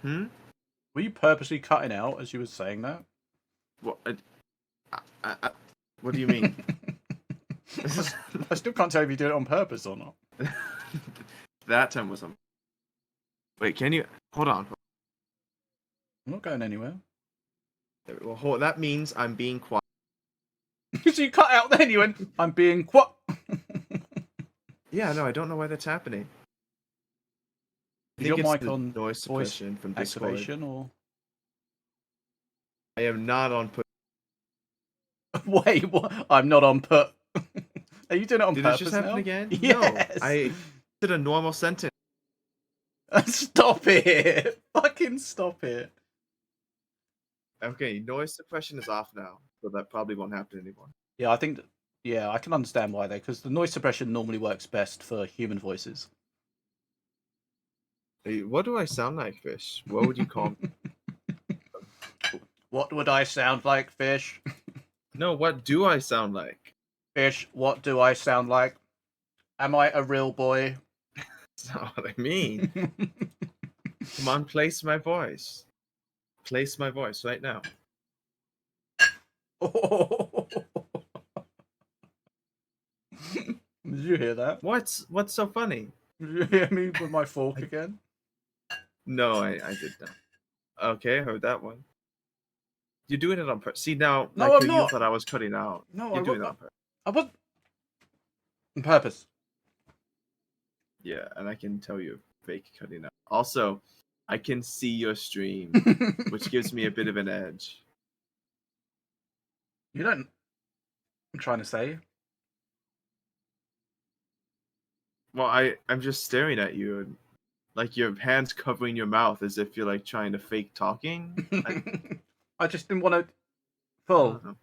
Speaker 5: hmm,
Speaker 1: Were you purposely cutting out as you were saying that?
Speaker 5: what? What do you mean?
Speaker 1: I still can't tell if you did it on purpose or not.
Speaker 5: That time was on. Wait, can you hold on?
Speaker 1: I'm not going anywhere.
Speaker 5: Well, that means I'm being quiet.
Speaker 1: So you cut out then, you went, I'm being what?
Speaker 5: Yeah, no, I don't know why that's happening. I
Speaker 1: Is
Speaker 5: think
Speaker 1: your
Speaker 5: it's
Speaker 1: mic
Speaker 5: the
Speaker 1: on
Speaker 5: noise
Speaker 1: voice
Speaker 5: suppression from Discord.
Speaker 1: activation or?
Speaker 5: I am not on.
Speaker 1: Wait, what? I'm not on put. Are you doing it on
Speaker 5: Did it
Speaker 1: purpose
Speaker 5: just happen
Speaker 1: now?
Speaker 5: again?
Speaker 1: Yes.
Speaker 5: No, I did a normal sentence.
Speaker 1: Stop it! Fucking stop it!
Speaker 5: Okay, noise suppression is off now, so that probably won't happen anymore.
Speaker 1: Yeah, I think. Yeah, I can understand why though, because the noise suppression normally works best for human voices.
Speaker 5: Hey, what do I sound like, Fish? What would you call me?
Speaker 1: What would I sound like, Fish?
Speaker 5: No, what do I sound like?
Speaker 1: Fish, what do I sound like? Am I a real boy?
Speaker 5: That's not what I mean. Come on, place my voice. Place my voice right now.
Speaker 1: Did you hear that?
Speaker 5: What's so funny?
Speaker 1: Did you hear me with my fork again?
Speaker 5: No, I did not. Okay, I heard that one. You're doing it on purpose. See now,
Speaker 1: No,
Speaker 5: like
Speaker 1: I'm
Speaker 5: you
Speaker 1: not.
Speaker 5: thought I was cutting out.
Speaker 1: No,
Speaker 5: You're doing it on purpose.
Speaker 1: I was on purpose.
Speaker 5: Yeah, and I can tell you're fake cutting out. Also, I can see your stream, which gives me a bit of an edge.
Speaker 1: You don't. I'm trying to say.
Speaker 5: Well, I'm just staring at you, and like your hands covering your mouth as if you're like trying to fake talking.
Speaker 1: I just didn't want to.
Speaker 5: I
Speaker 1: Full.
Speaker 5: don't know.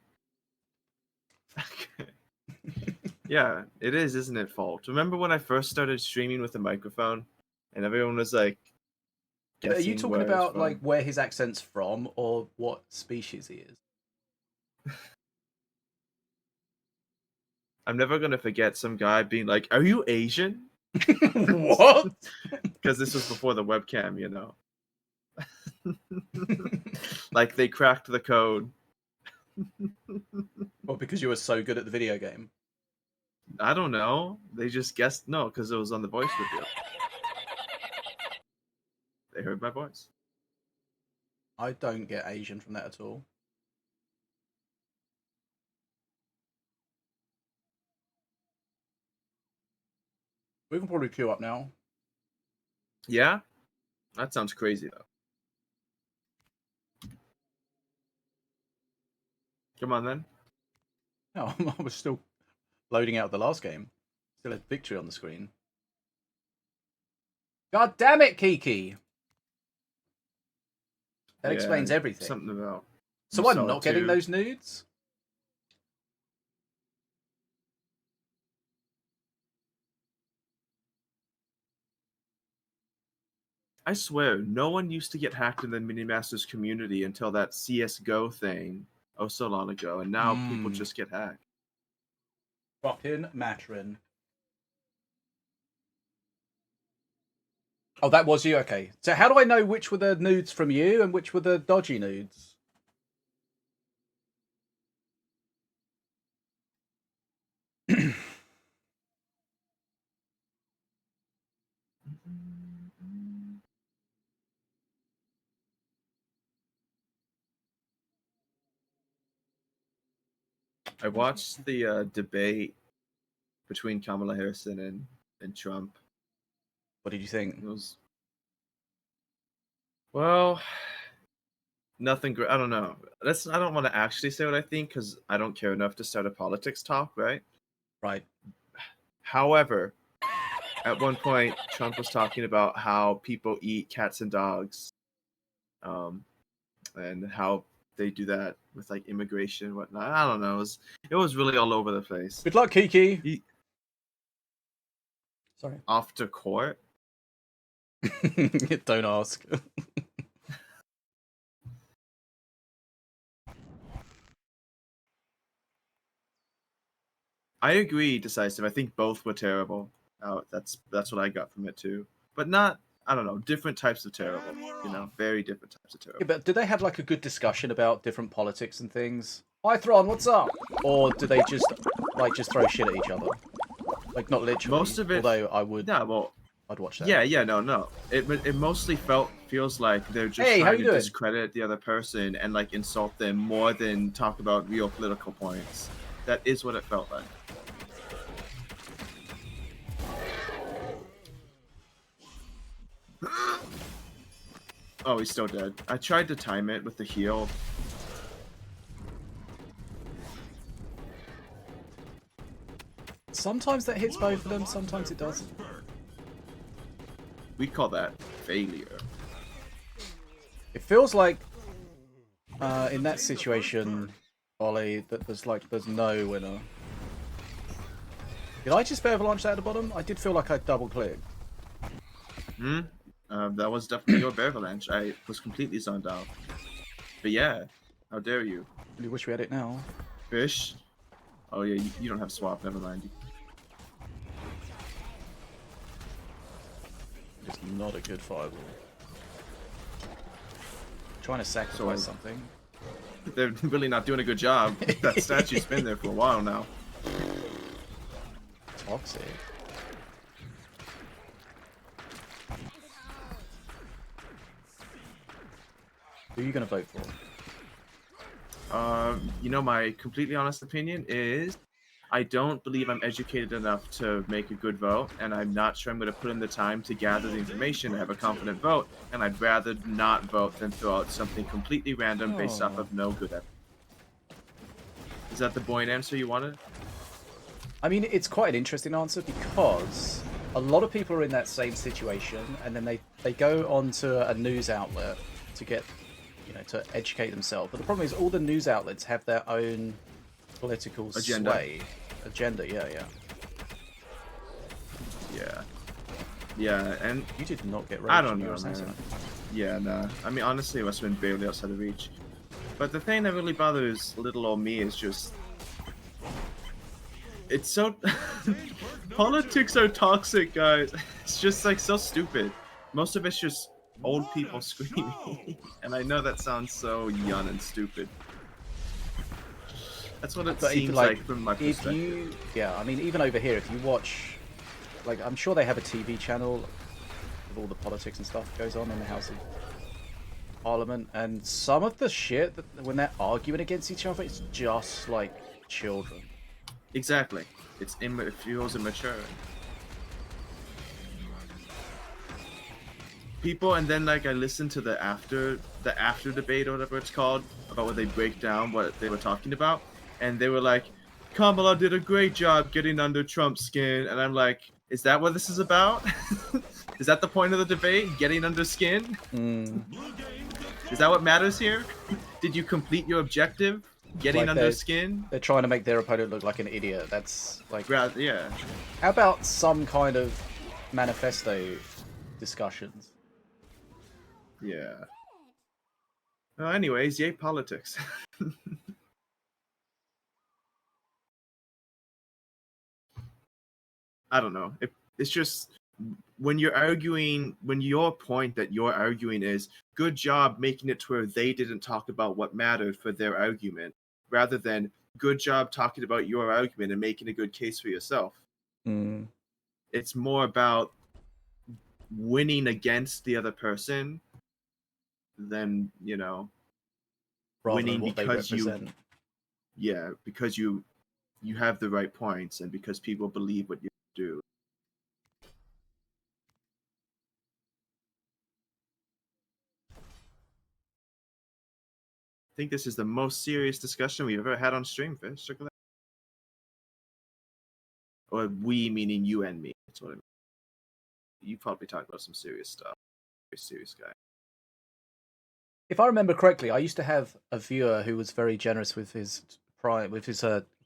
Speaker 5: Yeah, it is, isn't it, fault? Remember when I first started streaming with a microphone, and everyone was like,
Speaker 1: Are you
Speaker 5: guessing
Speaker 1: talking
Speaker 5: where it's
Speaker 1: about
Speaker 5: from?
Speaker 1: like where his accent's from or what species he is?
Speaker 5: I'm never gonna forget some guy being like, "Are you Asian?"
Speaker 1: What?
Speaker 5: Because this was before the webcam, you know. Like they cracked the code.
Speaker 1: Well, because you were so good at the video game.
Speaker 5: I don't know. They just guessed no, because it was on the voice reveal. They heard my voice.
Speaker 1: I don't get Asian from that at all. We can probably queue up now.
Speaker 5: Yeah? That sounds crazy though. Come on then.
Speaker 1: No, I was still loading out the last game. Still had victory on the screen. God damn it, Kiki! That
Speaker 5: Yeah,
Speaker 1: explains everything.
Speaker 5: Something about.
Speaker 1: So
Speaker 5: you
Speaker 1: I'm
Speaker 5: saw
Speaker 1: not
Speaker 5: it
Speaker 1: getting
Speaker 5: too.
Speaker 1: those nudes?
Speaker 5: I swear, no one used to get hacked in the Minimasters community until that CS:GO thing so long ago, and now people just get hacked.
Speaker 1: Fucking Matrin. Oh, that was you? Okay. So how do I know which were the nudes from you and which were the dodgy nudes?
Speaker 5: I watched the debate between Kamala Harris and Trump.
Speaker 1: What did you think?
Speaker 5: It was well, nothing great. I don't know. I don't want to actually say what I think because I don't care enough to start a politics talk, right?
Speaker 1: Right.
Speaker 5: However, at one point, Trump was talking about how people eat cats and dogs, and how they do that with like immigration and whatnot. I don't know. It was really all over the place.
Speaker 1: Good luck, Kiki. Sorry.
Speaker 5: Off to court.
Speaker 1: Don't ask.
Speaker 5: I agree, Decisive. I think both were terrible. That's what I got from it too. But not, I don't know, different types of terrible. You know, very different types of terrible.
Speaker 1: Yeah, but did they have like a good discussion about different politics and things? Hi, Thron, what's up? Or do they just throw shit at each other? Like not literally.
Speaker 5: Most of it.
Speaker 1: Although I would.
Speaker 5: Yeah, well.
Speaker 1: I'd watch that.
Speaker 5: Yeah, no. It mostly feels like they're just
Speaker 1: Hey, how
Speaker 5: trying
Speaker 1: you
Speaker 5: to
Speaker 1: doing?
Speaker 5: discredit the other person and like insult them more than talk about real political points. That is what it felt like. Oh, he's still dead. I tried to time it with the heal.
Speaker 1: Sometimes that hits both of them, sometimes it doesn't.
Speaker 5: We call that failure.
Speaker 1: It feels like in that situation, Ollie, that there's no winner. Did I just barrel launch that at the bottom? I did feel like I double clicked.
Speaker 5: Hmm? That was definitely your bear avalanche. I was completely zoned out. But yeah, how dare you?
Speaker 1: Really wish we had it now.
Speaker 5: Fish? Oh yeah, you don't have swap, never mind.
Speaker 1: Just not a good fireball. Trying to sacrifice something.
Speaker 5: They're really not doing a good job. That statue's been there for a while now.
Speaker 1: Toxic. Who are you going to vote for?
Speaker 5: You know, my completely honest opinion is I don't believe I'm educated enough to make a good vote, and I'm not sure I'm going to put in the time to gather the information to have a confident vote, and I'd rather not vote than throw out something completely random based off of no good evidence. Is that the buoyant answer you wanted?
Speaker 1: I mean, it's quite an interesting answer because a lot of people are in that same situation, and then they go onto a news outlet to get, to educate themselves. But the problem is all the news outlets have their own political sway. Agenda, yeah.
Speaker 5: Yeah, and
Speaker 1: You did not get
Speaker 5: I
Speaker 1: rage
Speaker 5: don't
Speaker 1: when you were
Speaker 5: know, man.
Speaker 1: assassinated.
Speaker 5: Yeah, nah. I mean, honestly, it must have been barely outside of reach. But the thing that really bothers little old me is just... It's so... Politics are toxic, guys. It's just, like, so stupid. Most of it's just old people screaming. And I know that sounds so young and stupid. That's what it
Speaker 1: But
Speaker 5: seems like from my perspective.
Speaker 1: I mean, even over here, if you watch, like, I'm sure they have a TV channel with all the politics and stuff that goes on in the House of Parliament, and some of the shit that when they're arguing against each other, it's just like children.
Speaker 5: Exactly. It feels immature. People, and then like I listened to the after debate or whatever it's called, about where they break down what they were talking about, and they were like, Kamala did a great job getting under Trump's skin, and I'm like, is that what this is about? Is that the point of the debate? Getting under skin? Is that what matters here? Did you complete your objective? Getting
Speaker 1: Like
Speaker 5: under skin?
Speaker 1: They're trying to make their opponent look like an idiot. That's like...
Speaker 5: Yeah.
Speaker 1: How about some kind of manifesto discussions?
Speaker 5: Yeah. Well, anyways, yay politics. I don't know. It's just when you're arguing, when your point that you're arguing is good job making it to where they didn't talk about what mattered for their argument, rather than good job talking about your argument and making a good case for yourself. It's more about winning against the other person than,
Speaker 1: Rather
Speaker 5: winning
Speaker 1: than what they
Speaker 5: because
Speaker 1: represent.
Speaker 5: because you have the right points and because people believe what you do. I think this is the most serious discussion we've ever had on stream, Fish. Look at that. Or we, meaning you and me. That's what I mean. You probably talk about some serious stuff. Very serious guy.
Speaker 1: If I remember correctly, I used to have a viewer who was very generous with his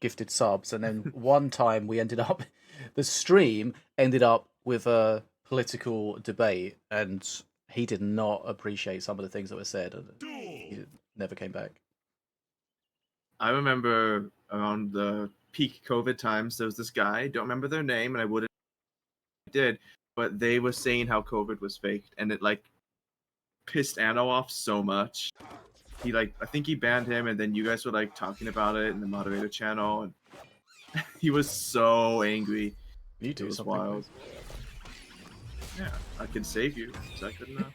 Speaker 1: gifted subs, and then one time the stream ended up with a political debate, and he did not appreciate some of the things that were said, and he never came back.
Speaker 5: I remember around the peak COVID times, there was this guy, don't remember their name, and I wouldn't did, but they were saying how COVID was faked, and it like pissed Anno off so much. He I think he banned him, and then you guys were like talking about it in the moderator channel, and he was so angry.
Speaker 1: You do
Speaker 5: it was
Speaker 1: something.
Speaker 5: wild. Yeah, I can save you. Is that good enough?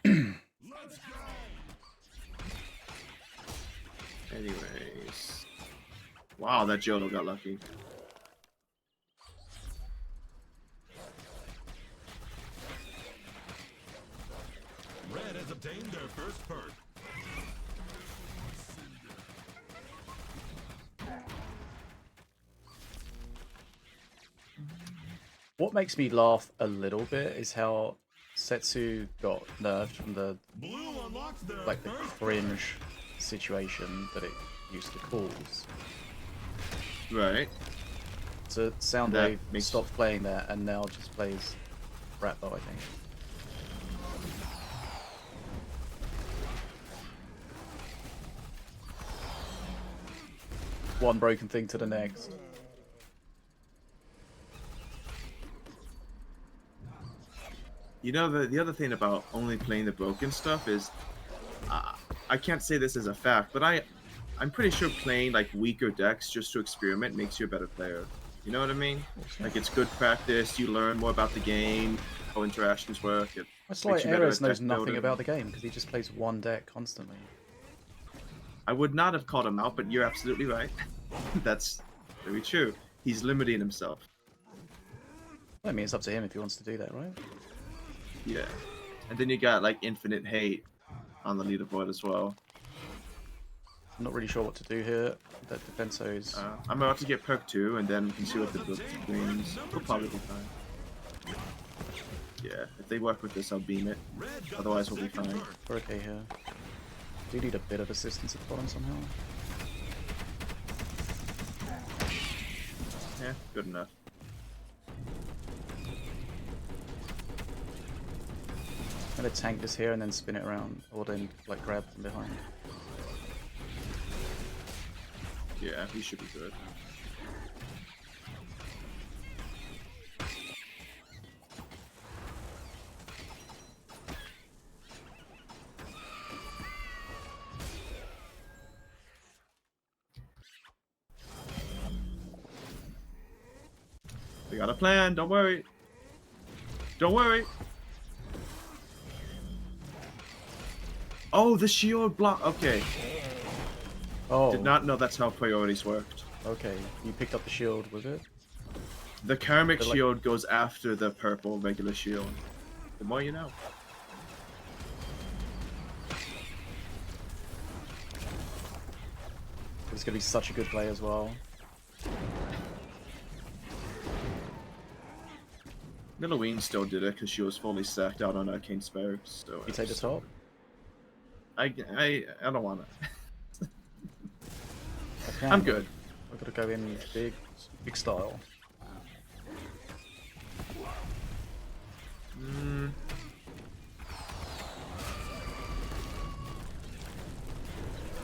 Speaker 5: Anyways. Wow, that Jodo got lucky.
Speaker 4: Red has obtained their first perk.
Speaker 1: What makes me laugh a little bit is how Setsu got nerfed from the
Speaker 4: Blue unlocks their
Speaker 1: like the
Speaker 4: first
Speaker 1: cringe situation that it used to cause.
Speaker 5: Right.
Speaker 1: So
Speaker 5: That
Speaker 1: Soundwave
Speaker 5: makes-
Speaker 1: stopped playing that and now just plays Ratbo, I think. One broken thing to the next.
Speaker 5: You know, the other thing about only playing the broken stuff is, I can't say this as a fact, but I'm pretty sure playing like weaker decks just to experiment makes you a better player. You know what I mean? Like it's good practice. You learn more about the game, how interactions work. It
Speaker 1: That's
Speaker 5: makes
Speaker 1: like
Speaker 5: you better
Speaker 1: Erez
Speaker 5: at
Speaker 1: knows
Speaker 5: deck
Speaker 1: nothing
Speaker 5: building.
Speaker 1: about the game because he just plays one deck constantly.
Speaker 5: I would not have called him out, but you're absolutely right. That's very true. He's limiting himself.
Speaker 1: I mean, it's up to him if he wants to do that, right?
Speaker 5: Yeah. And then you got like infinite hate on the leaderboard as well.
Speaker 1: I'm not really sure what to do here. That Defenso is...
Speaker 5: I'm about to get perk 2, and then we can see what the book brings. We'll probably be fine. Yeah, if they work with this, I'll beam it.
Speaker 4: red got
Speaker 5: Otherwise,
Speaker 4: the
Speaker 5: we'll be
Speaker 4: second
Speaker 5: fine.
Speaker 4: perk.
Speaker 1: We're okay here. Do need a bit of assistance at the bottom somehow.
Speaker 5: Yeah, good enough.
Speaker 1: I'm gonna tank this here and then spin it around, or then like grab from behind.
Speaker 5: Yeah, he should be good. We got a plan, don't worry. Don't worry. Oh, the shield block. Okay.
Speaker 1: Oh,
Speaker 5: Did not know that's how priorities worked.
Speaker 1: okay. You picked up the shield, was it?
Speaker 5: The karmic
Speaker 1: They're like-
Speaker 5: shield goes after the purple regular shield. The more you know.
Speaker 1: It's gonna be such a good play as well.
Speaker 5: Milloween still did it because she was fully stacked out on Arcane Sparrows. So
Speaker 1: You take the top?
Speaker 5: I don't want to.
Speaker 1: I can.
Speaker 5: I'm good.
Speaker 1: I've got to go in big style.
Speaker 5: Mm,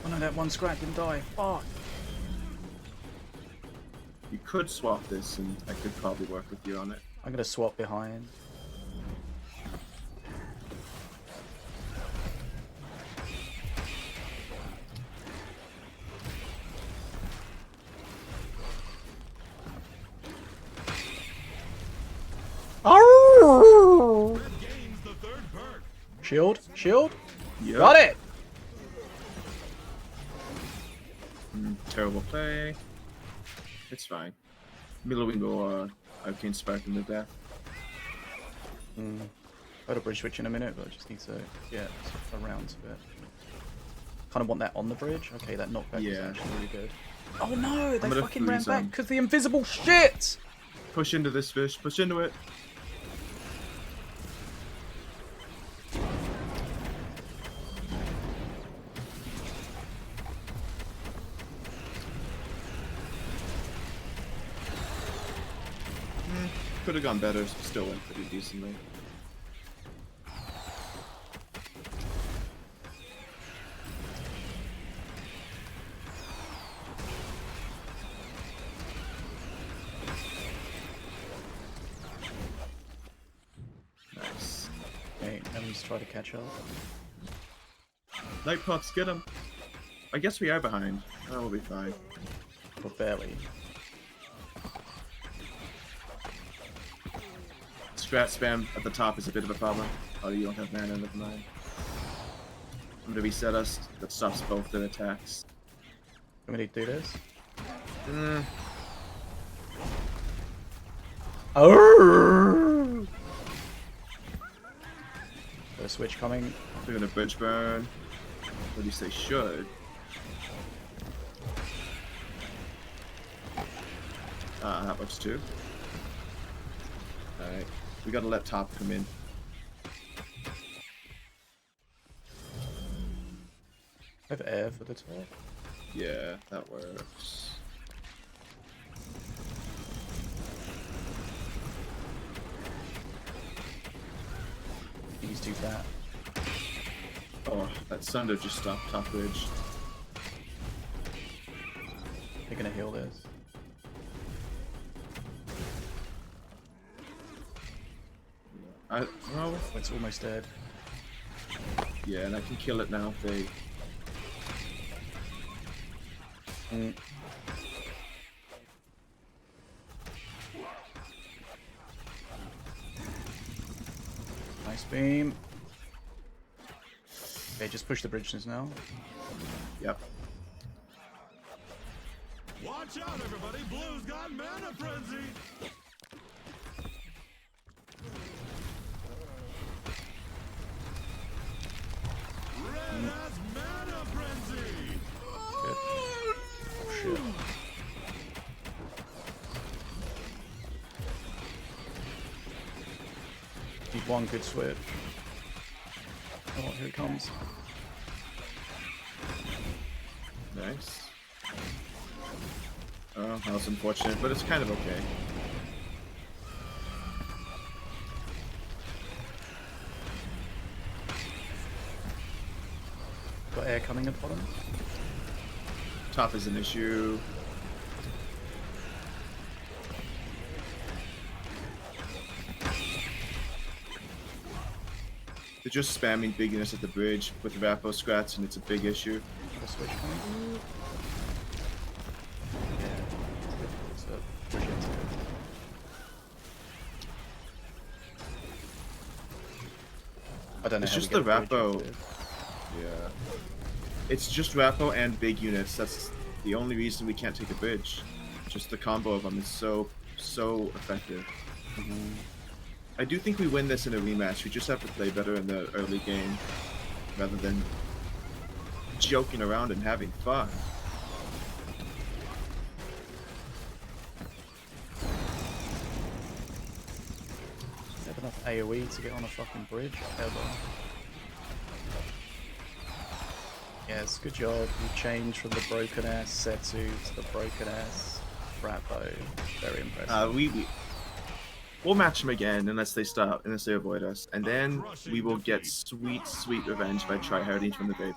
Speaker 1: Oh no, that one scratch didn't die. Fuck.
Speaker 5: you could swap this, and I could probably work with you on it.
Speaker 1: I'm gonna swap behind.
Speaker 4: Red gains the third perk.
Speaker 1: Shield? Shield?
Speaker 5: Yep.
Speaker 1: Got it!
Speaker 5: Terrible play. It's fine. Milloween will Arcane Spark him to death.
Speaker 1: I'll a bridge switch in a minute, but I just need to get around to it. Kind of want that on the bridge. Okay, that knockback is
Speaker 5: Yeah.
Speaker 1: actually really good. Oh no, they
Speaker 5: gonna
Speaker 1: fucking ran
Speaker 5: freeze
Speaker 1: back
Speaker 5: them.
Speaker 1: because the invisible shit!
Speaker 5: Push into this fish. Push into it. Could have gone better. Still went pretty decently. Nice.
Speaker 1: Okay, let me just try to catch up.
Speaker 5: Light puffs, get him. I guess we are behind. Oh, we'll be fine.
Speaker 1: But barely.
Speaker 5: Strat spam at the top is a bit of a problem. Oh, you don't have mana in the mine. I'm gonna reset us. That stops both their attacks.
Speaker 1: Do we need to do this?
Speaker 5: Mm,
Speaker 1: Oh! Gotta a switch coming.
Speaker 5: They're gonna bridge burn. At least they should. That works too. Alright. We gotta let top come in.
Speaker 1: I have air for the top.
Speaker 5: Yeah, that works.
Speaker 1: He's too fat.
Speaker 5: Oh, that Sunder just stopped top bridge.
Speaker 1: They're gonna heal this.
Speaker 5: Well,
Speaker 1: Oh, it's almost dead.
Speaker 5: yeah, and I can kill it now if they...
Speaker 1: Mm. Nice beam. Okay, just push the bridges now.
Speaker 5: Yep.
Speaker 4: Watch out, everybody! Blue's got mana frenzy! Red has mana frenzy!
Speaker 1: Good. Oh shit. Need one good switch. Oh, here it comes.
Speaker 5: Nice. Oh, that was unfortunate, but it's kind of okay.
Speaker 1: Got air coming at the bottom.
Speaker 5: Top is an issue. They're just spamming big units at the bridge with Rapo scrats, and it's a big issue.
Speaker 1: The switch coming. Yeah. It's a bridge into it. I don't know.
Speaker 5: It's
Speaker 1: how we
Speaker 5: just
Speaker 1: get
Speaker 5: the
Speaker 1: bridge
Speaker 5: Rapo.
Speaker 1: into it.
Speaker 5: Yeah. It's just Rapo and big units. That's the only reason we can't take a bridge. Just the combo of them is so effective. I do think we win this in a rematch. We just have to play better in the early game rather than joking around and having fun.
Speaker 1: Have enough AoE to get on a fucking bridge ever. Yes, good job. You changed from the broken ass Setsu to the broken ass Rapo. Very impressive.
Speaker 5: We'll match them again unless they avoid us, and then we will get sweet revenge by tryharding from the grave.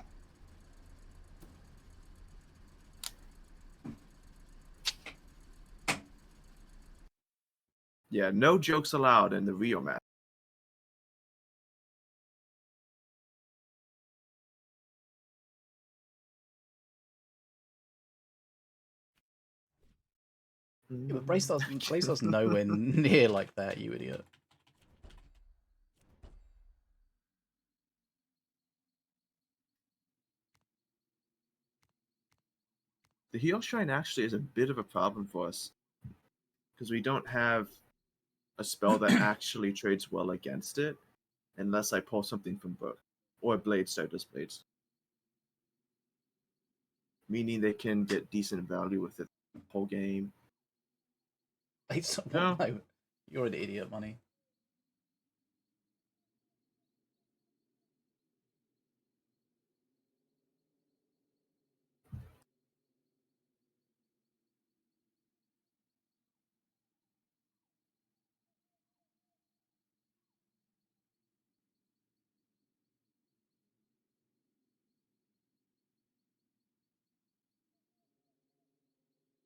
Speaker 5: Yeah, no jokes allowed in the Rio match.
Speaker 1: Yeah, but Braystar's nowhere near like that, you idiot.
Speaker 5: The heal shrine actually is a bit of a problem for us because we don't have a spell that actually trades well against it unless I pull something from book or Blade Star does Blades, meaning they can get decent value with it the whole game.
Speaker 1: It's,
Speaker 5: No.
Speaker 1: no, you're an idiot, Money.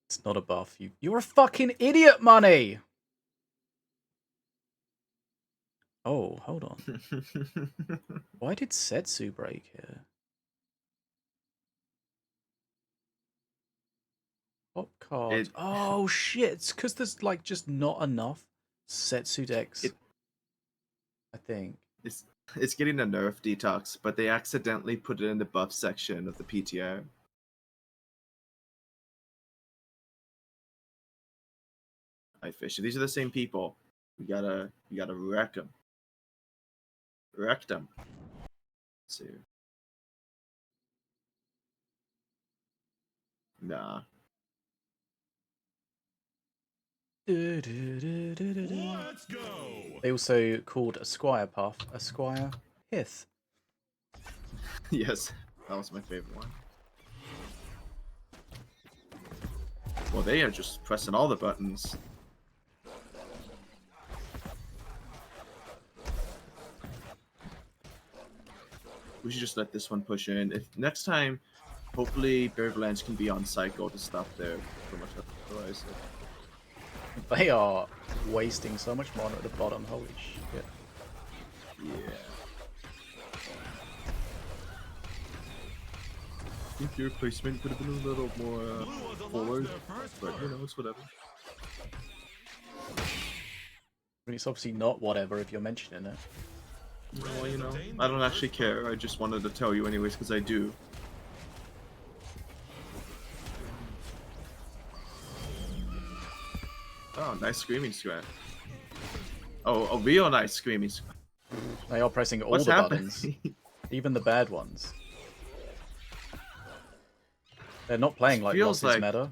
Speaker 1: It's not a buff. You're a fucking idiot, Money. Oh, hold on. Why did Setsu break here? Top card. Oh shit! It's because there's like just not enough Setsu decks. I think.
Speaker 5: It's getting a nerf detox, but they accidentally put it in the buff section of the PTR. I fish. These are the same people. We gotta wreck them. Rectum. Let's see. Nah.
Speaker 4: Let's go.
Speaker 1: They also called a squire path a squire hith.
Speaker 5: Yes, that was my favorite one. Well, they are just pressing all the buttons. We should just let this one push in. If next time, hopefully, Beravalanche can be on cycle to stop there. Pretty much otherwise.
Speaker 1: They are wasting so much mana at the bottom. Holy shit.
Speaker 5: Yeah. I think your placement could have been a little more
Speaker 4: Blue was
Speaker 5: forward,
Speaker 4: their first
Speaker 5: but you
Speaker 4: bird.
Speaker 5: know, it's whatever.
Speaker 1: I mean, it's obviously not whatever if you're mentioning it.
Speaker 5: Well, you know, I don't actually care. I just wanted to tell you anyways, because I do. Oh, nice screaming scrat. Oh, a real nice screaming scrat.
Speaker 1: They are pressing all
Speaker 5: What's
Speaker 1: the
Speaker 5: happening?
Speaker 1: buttons, even the bad ones. They're not playing like
Speaker 5: Feels
Speaker 1: losses
Speaker 5: like-
Speaker 1: matter.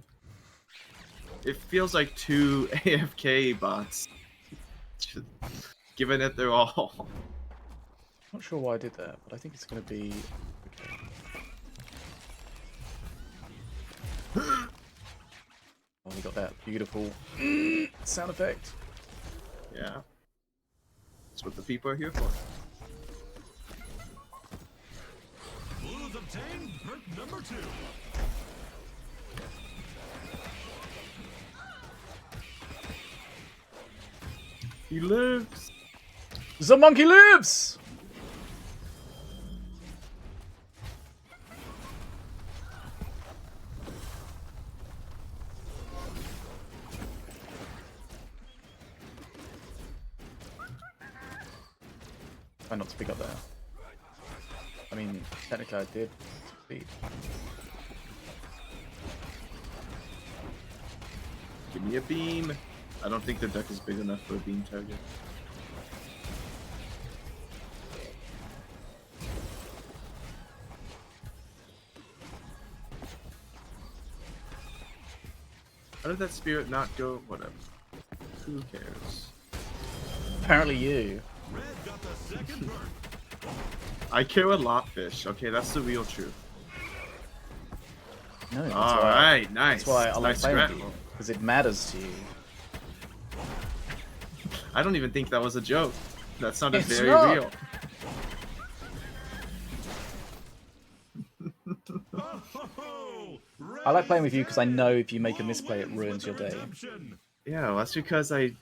Speaker 5: It feels like two AFK bots. Just giving it their all.
Speaker 1: Not sure why I did that, but I think it's going to be okay. Oh, we got that beautiful sound effect.
Speaker 5: Yeah. That's what the people are here for.
Speaker 4: Blues obtain perk number 2.
Speaker 5: He lives!
Speaker 1: The monkey lives! Try not to pick up there. I mean, technically I did succeed.
Speaker 5: Give me a beam! I don't think the deck is big enough for a beam target. How did that spirit not go? Whatever. Who cares?
Speaker 1: Apparently you.
Speaker 4: Red got the second perk.
Speaker 5: I care a lot, Fish. Okay, that's the real truth.
Speaker 1: No, that's
Speaker 5: Alright, nice.
Speaker 1: That's why I like
Speaker 5: nice
Speaker 1: playing with
Speaker 5: scrap.
Speaker 1: you. Because it matters to you.
Speaker 5: I don't even think that was a joke. That sounded
Speaker 1: It's
Speaker 5: very
Speaker 1: not.
Speaker 5: real.
Speaker 4: Oh, ho, ho.
Speaker 1: I like playing
Speaker 4: Red
Speaker 1: with you because I
Speaker 4: is
Speaker 1: know if you make a
Speaker 4: Blue
Speaker 1: misplay it
Speaker 4: wins
Speaker 1: ruins your
Speaker 4: with the
Speaker 1: day.
Speaker 4: redemption.
Speaker 5: Yeah, well, that's because I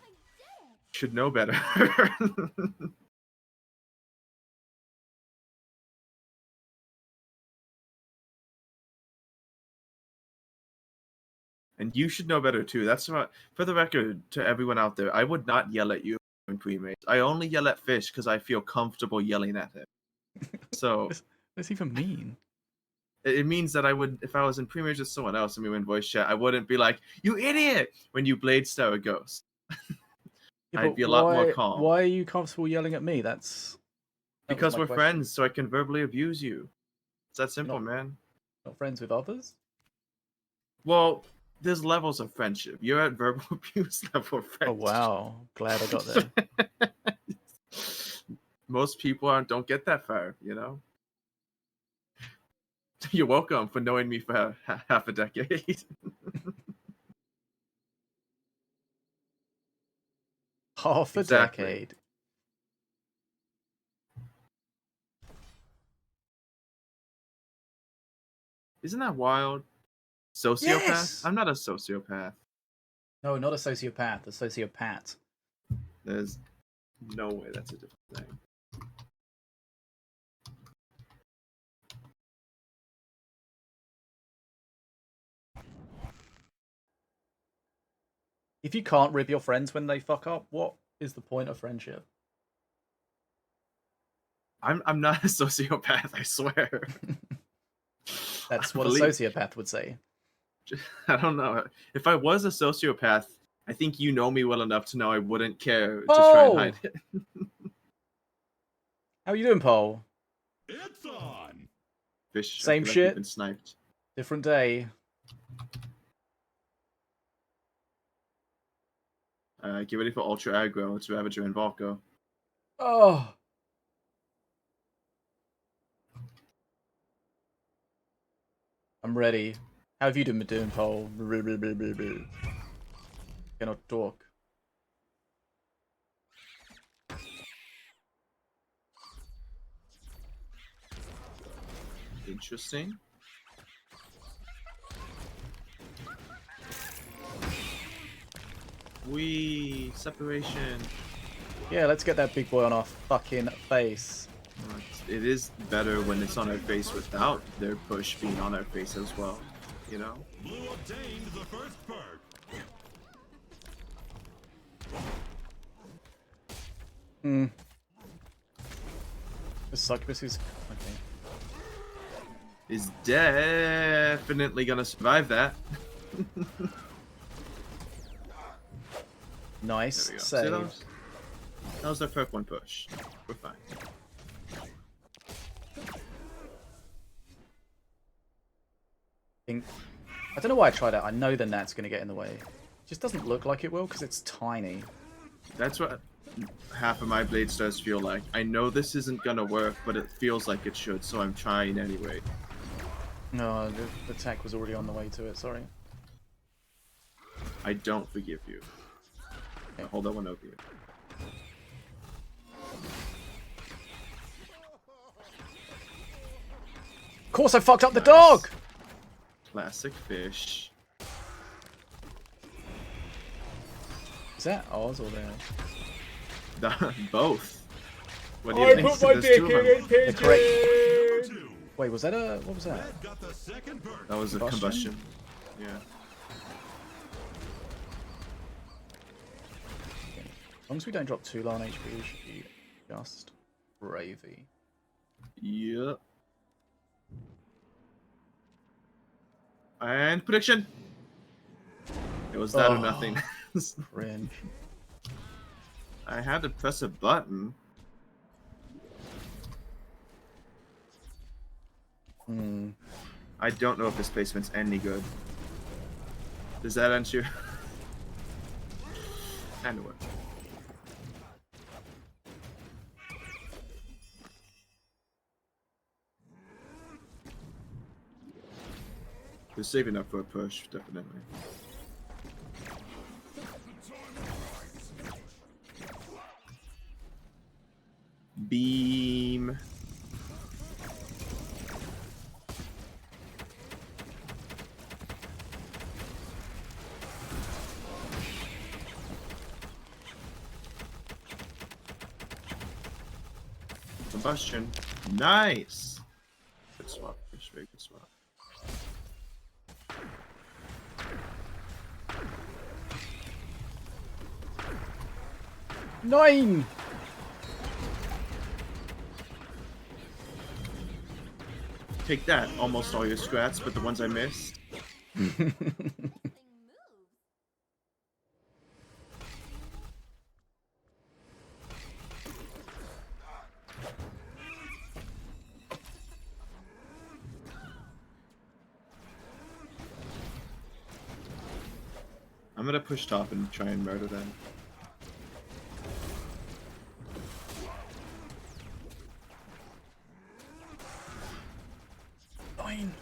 Speaker 5: should know better. And you should know better too. That's what, for the record, to everyone out there, I would not yell at you in pre-mates. I only yell at Fish because I feel comfortable yelling at him. So
Speaker 1: What does it even mean?
Speaker 5: it means that I would, if I was in pre-mates with someone else and we were in voice chat, I wouldn't be like, "You idiot!" when you blade star a ghost.
Speaker 1: Yeah,
Speaker 5: I'd
Speaker 1: but
Speaker 5: be a lot more calm.
Speaker 1: Why are you comfortable yelling at me? That was
Speaker 5: Because
Speaker 1: my
Speaker 5: we're
Speaker 1: question.
Speaker 5: friends, so I can verbally abuse you. It's that simple,
Speaker 1: Not-
Speaker 5: man.
Speaker 1: Not friends with others?
Speaker 5: Well, there's levels of friendship. You're at verbal abuse level of
Speaker 1: Oh
Speaker 5: friendship.
Speaker 1: wow, glad I got there.
Speaker 5: Most people don't get that far, you know? You're welcome for knowing me for half a decade.
Speaker 1: Half a
Speaker 5: Exactly.
Speaker 1: decade.
Speaker 5: Isn't that wild? Sociopath?
Speaker 1: Yes!
Speaker 5: I'm not a sociopath.
Speaker 1: No, not a sociopath, a sociopath.
Speaker 5: There's no way that's a different thing.
Speaker 1: If you can't rib your friends when they fuck up, what is the point of friendship?
Speaker 5: I'm not a sociopath, I swear.
Speaker 1: That's
Speaker 5: I
Speaker 1: what
Speaker 5: believe-
Speaker 1: a sociopath would say.
Speaker 5: I don't know. If I was a sociopath, I think you know me well enough to know I wouldn't care to try and hide it.
Speaker 1: How you doing, Paul?
Speaker 4: It's on.
Speaker 5: Fish. I
Speaker 1: Same
Speaker 5: feel like
Speaker 1: shit.
Speaker 5: you've been sniped.
Speaker 1: Different day.
Speaker 5: Get ready for ultra aggro. It's Ravager and Volko.
Speaker 1: Oh. I'm ready. How have you been doing, Paul? Cannot talk.
Speaker 5: Interesting. Wee separation.
Speaker 1: Yeah, let's get that big boy on our fucking face.
Speaker 5: It is better when it's on our face without their push being on our face as well. You know?
Speaker 4: Blue obtained the first perk.
Speaker 1: Hmm. The succubus is okay.
Speaker 5: Is definitely gonna survive that.
Speaker 1: Nice
Speaker 5: There we go. See
Speaker 1: save.
Speaker 5: those? That was their perk 1 push. We're fine.
Speaker 1: I don't know why I tried it. I know the gnat's going to get in the way. It just doesn't look like it will because it's tiny.
Speaker 5: That's what half of my blades does feel like. I know this isn't gonna work, but it feels like it should, so I'm trying anyway.
Speaker 1: No, the attack was already on the way to it. Sorry.
Speaker 5: I don't forgive you.
Speaker 1: Okay.
Speaker 5: I'll hold that one over you.
Speaker 1: Of course, I fucked up the
Speaker 5: Nice.
Speaker 1: dog.
Speaker 5: Classic fish.
Speaker 1: Is that ours or theirs?
Speaker 5: Both. What do
Speaker 2: I
Speaker 5: you think?
Speaker 2: put my
Speaker 5: There's
Speaker 2: dick
Speaker 5: two of
Speaker 2: in
Speaker 5: them.
Speaker 2: it,
Speaker 1: The correct.
Speaker 2: pigeon!
Speaker 4: Two.
Speaker 1: Wait, was that a? What was that?
Speaker 4: Red got the second perk.
Speaker 5: That was a
Speaker 1: Combustion?
Speaker 5: combustion. Yeah.
Speaker 1: As long as we don't drop too low on HP, we should be just gravy.
Speaker 5: Yep. And prediction. It was that or
Speaker 1: Oh.
Speaker 5: nothing.
Speaker 1: Cringe.
Speaker 5: I had to press a button.
Speaker 1: Hmm.
Speaker 5: I don't know if this placement's any good. Does that answer? And what? We're saving up for a push, definitely. Beam. Combustion. Nice. Good swap. Fish, very good swap.
Speaker 1: Nine.
Speaker 5: Take that. Almost all your scrats, but the ones I missed. I'm gonna push top and try and murder them.
Speaker 1: Nine.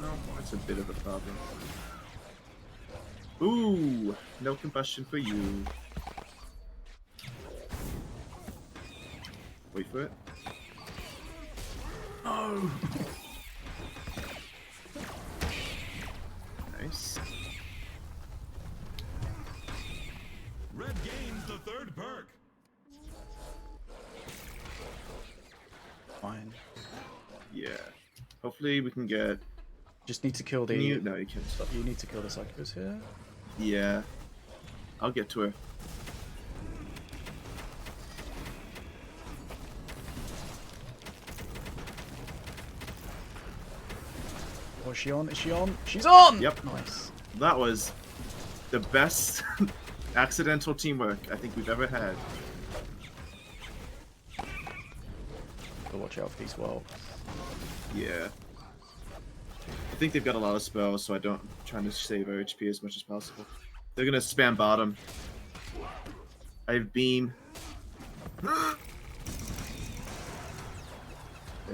Speaker 5: No, that's a bit of a problem. Ooh, no combustion for you. Wait for it.
Speaker 1: No.
Speaker 5: Nice.
Speaker 4: Red gains the third perk.
Speaker 1: Fine.
Speaker 5: Yeah. Hopefully we can get.
Speaker 1: Just need to kill the.
Speaker 5: Can you? No, you can't.
Speaker 1: You need to kill the succubus here.
Speaker 5: Yeah. I'll get to her.
Speaker 1: Oh, is she on? Is she on? She's on!
Speaker 5: Yep.
Speaker 1: Nice.
Speaker 5: That was the best accidental teamwork I think we've ever had.
Speaker 1: Gotta watch out for these wolves.
Speaker 5: Yeah. I think they've got a lot of spells, so I'm trying to save our HP as much as possible. They're gonna spam bottom. I have beam. There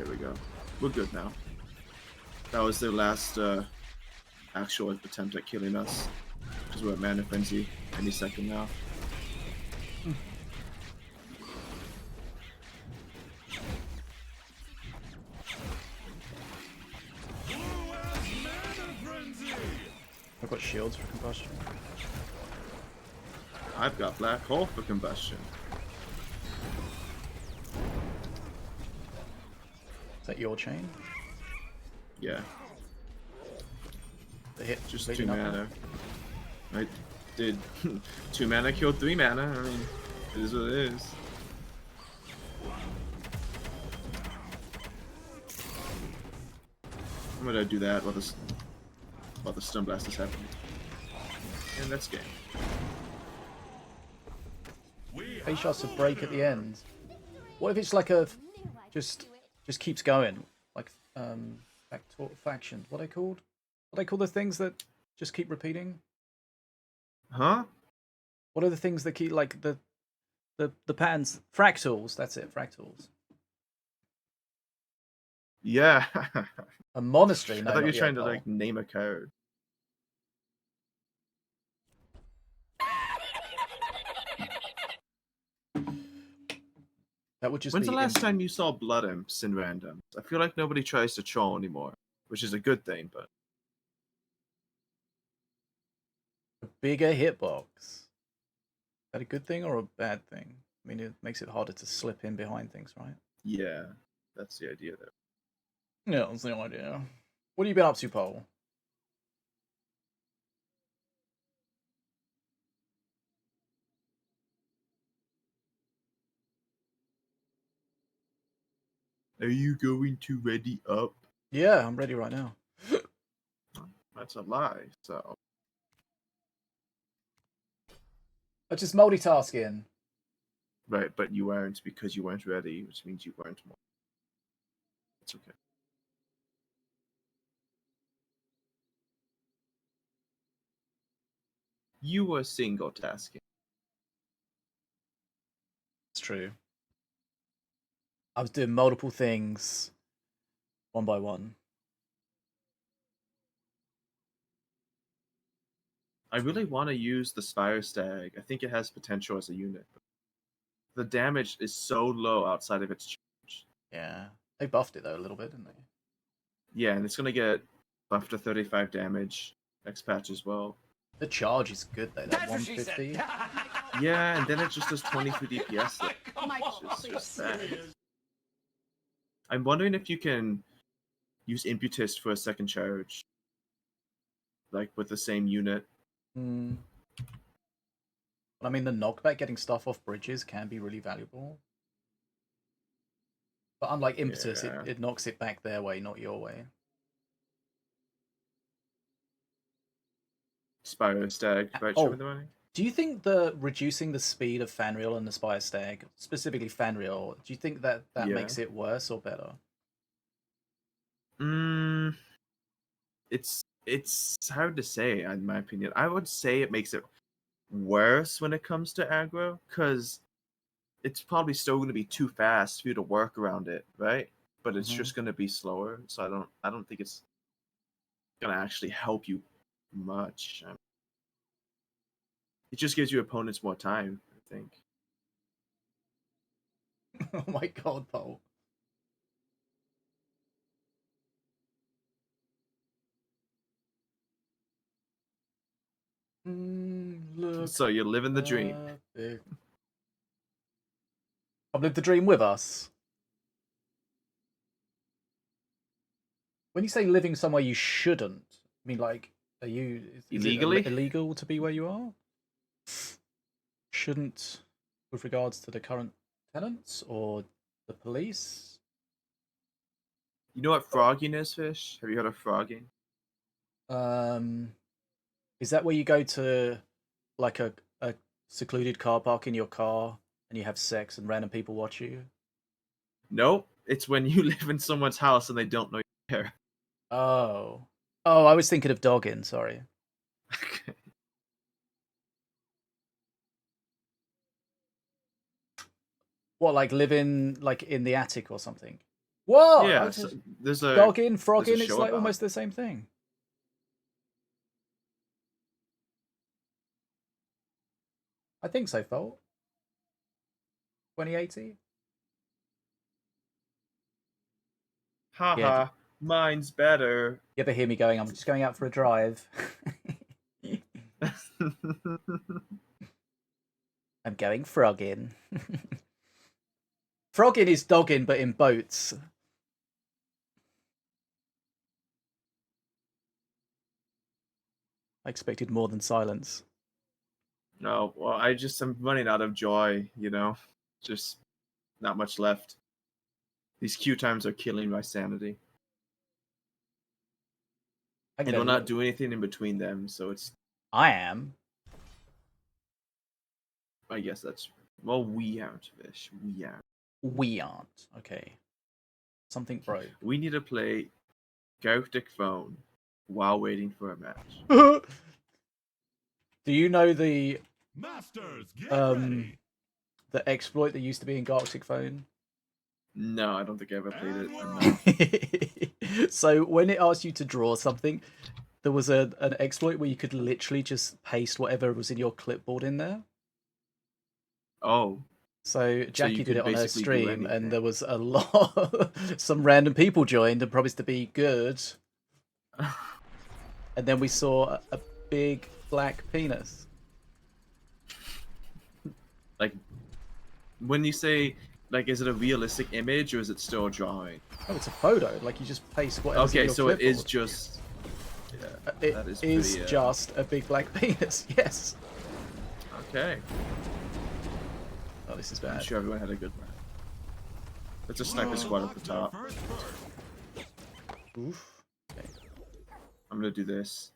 Speaker 5: we go. We're good now. That was their last actual attempt at killing us. Because we're at Mana Frenzy any second now.
Speaker 1: I've got shields for combustion.
Speaker 5: I've got Black Hole for combustion.
Speaker 1: Is that your chain?
Speaker 5: Yeah,
Speaker 1: The hit
Speaker 5: just
Speaker 1: completely
Speaker 5: 2
Speaker 1: nothing?
Speaker 5: mana. I did 2 mana killed 3 mana. I mean, it is what it is. I'm gonna do that while the stun blast is happening. And that's game.
Speaker 1: Face shots a break at the end. What if it's like a just keeps going, like faction? What are they called? What are they call the things that just keep repeating?
Speaker 5: Huh?
Speaker 1: What are the things that keep like the patterns? Fractals. That's it. Fractals.
Speaker 5: Yeah.
Speaker 1: A monastery.
Speaker 5: I
Speaker 1: No,
Speaker 5: thought you
Speaker 1: not
Speaker 5: were trying
Speaker 1: yet,
Speaker 5: to
Speaker 1: Paul.
Speaker 5: like name a card.
Speaker 1: That would just
Speaker 5: When's
Speaker 1: be
Speaker 5: the last time you saw Blood Imps in randoms? I feel like nobody tries to troll anymore, which is a good thing, but
Speaker 1: a bigger hitbox. Is that a good thing or a bad thing? I mean, it makes it harder to slip in behind things, right?
Speaker 5: yeah, that's the idea there.
Speaker 1: Yeah, that's the idea. What have you been up to, Paul?
Speaker 5: Are you going to ready up?
Speaker 1: Yeah, I'm ready right now.
Speaker 5: That's a lie, so.
Speaker 1: I'm just multitasking.
Speaker 5: Right, but you weren't because you weren't ready, which means you weren't more. It's okay. You were single tasking.
Speaker 1: It's true. I was doing multiple things, one by one.
Speaker 5: I really want to use the Spire Stag. I think it has potential as a unit. The damage is so low outside of its charge.
Speaker 1: Yeah, they buffed it though a little bit, didn't they?
Speaker 5: Yeah, and it's gonna get buffed to 35 damage next patch as well.
Speaker 1: The charge is good though. That 150.
Speaker 5: Yeah, and then it just does 23 DPS. Though.
Speaker 3: Oh my God,
Speaker 5: It's just bad.
Speaker 3: please.
Speaker 5: I'm wondering if you can use Impetus for a second charge, like with the same unit.
Speaker 1: Hmm. I mean, the knockback, getting stuff off bridges, can be really valuable. But unlike Impetus,
Speaker 5: Yeah.
Speaker 1: it knocks it back their way, not your way.
Speaker 5: Spire Stag, right?
Speaker 1: Oh.
Speaker 5: Show me the money.
Speaker 1: Do you think the reducing the speed of Fanriel and the Spire Stag, specifically Fanriel, do you think that
Speaker 5: Yeah.
Speaker 1: makes it worse or better?
Speaker 5: It's hard to say in my opinion. I would say it makes it worse when it comes to aggro, because it's probably still going to be too fast for you to work around it, right? But it's
Speaker 1: Mhm.
Speaker 5: just going to be slower. So I don't think it's going to actually help you much. It just gives your opponents more time, I think.
Speaker 1: Oh my god, Paul. Look.
Speaker 5: So you're living the dream.
Speaker 1: I've lived the dream with us. When you say living somewhere you shouldn't, I mean, like, are you is
Speaker 5: Illegally?
Speaker 1: it illegal to be where you are? Shouldn't, with regards to the current tenants or the police?
Speaker 5: You know what frogging is, Fish? Have you heard of frogging?
Speaker 1: Is that where you go to like a secluded car park in your car and you have sex and random people watch you?
Speaker 5: Nope. It's when you live in someone's house and they don't know you're there.
Speaker 1: Oh. Oh, I was thinking of dogging, sorry. What, like living like in the attic or something? What?
Speaker 5: Yeah, so there's a
Speaker 1: Dogging,
Speaker 5: there's a
Speaker 1: frogging, it's
Speaker 5: show
Speaker 1: like
Speaker 5: about
Speaker 1: almost the same thing. I think so, Fault. 2080?
Speaker 5: haha, mine's better.
Speaker 1: You ever hear me going, I'm just going out for a drive. I'm going frogging. Frogging is dogging, but in boats. I expected more than silence.
Speaker 5: No, well, I'm running out of joy, you know? Just not much left. These queue times are killing my sanity. And we'll not do anything in between them, so it's...
Speaker 1: I am.
Speaker 5: I guess that's... Well, we aren't, Fish. We aren't.
Speaker 1: We aren't. Okay. Something broke.
Speaker 5: We need to play Gartic Phone while waiting for a match.
Speaker 1: Do you know the
Speaker 4: Masters, get ready.
Speaker 1: the exploit that used to be in Gartic Phone?
Speaker 5: No, I don't think I ever played it.
Speaker 1: So when it asked you to draw something, there was an exploit where you could literally just paste whatever was in your clipboard in there.
Speaker 5: Oh.
Speaker 1: So Jackie did it on her
Speaker 5: basically do
Speaker 1: stream,
Speaker 5: anything.
Speaker 1: and there was a lot. Some random people joined and promised to be good, and then we saw a big black penis.
Speaker 5: Like, when you say, like, is it a realistic image or is it still a drawing?
Speaker 1: Oh, it's a photo. Like you just paste whatever.
Speaker 5: Okay, so it is just...
Speaker 1: Yeah,
Speaker 5: It
Speaker 1: that
Speaker 5: is
Speaker 1: is
Speaker 5: pretty,
Speaker 1: just a big black penis. Yes.
Speaker 5: Okay.
Speaker 1: Oh, this is
Speaker 5: I'm
Speaker 1: bad.
Speaker 5: sure everyone had a good one. It's a sniper squad at the top.
Speaker 1: Oof. Okay.
Speaker 5: I'm gonna do this.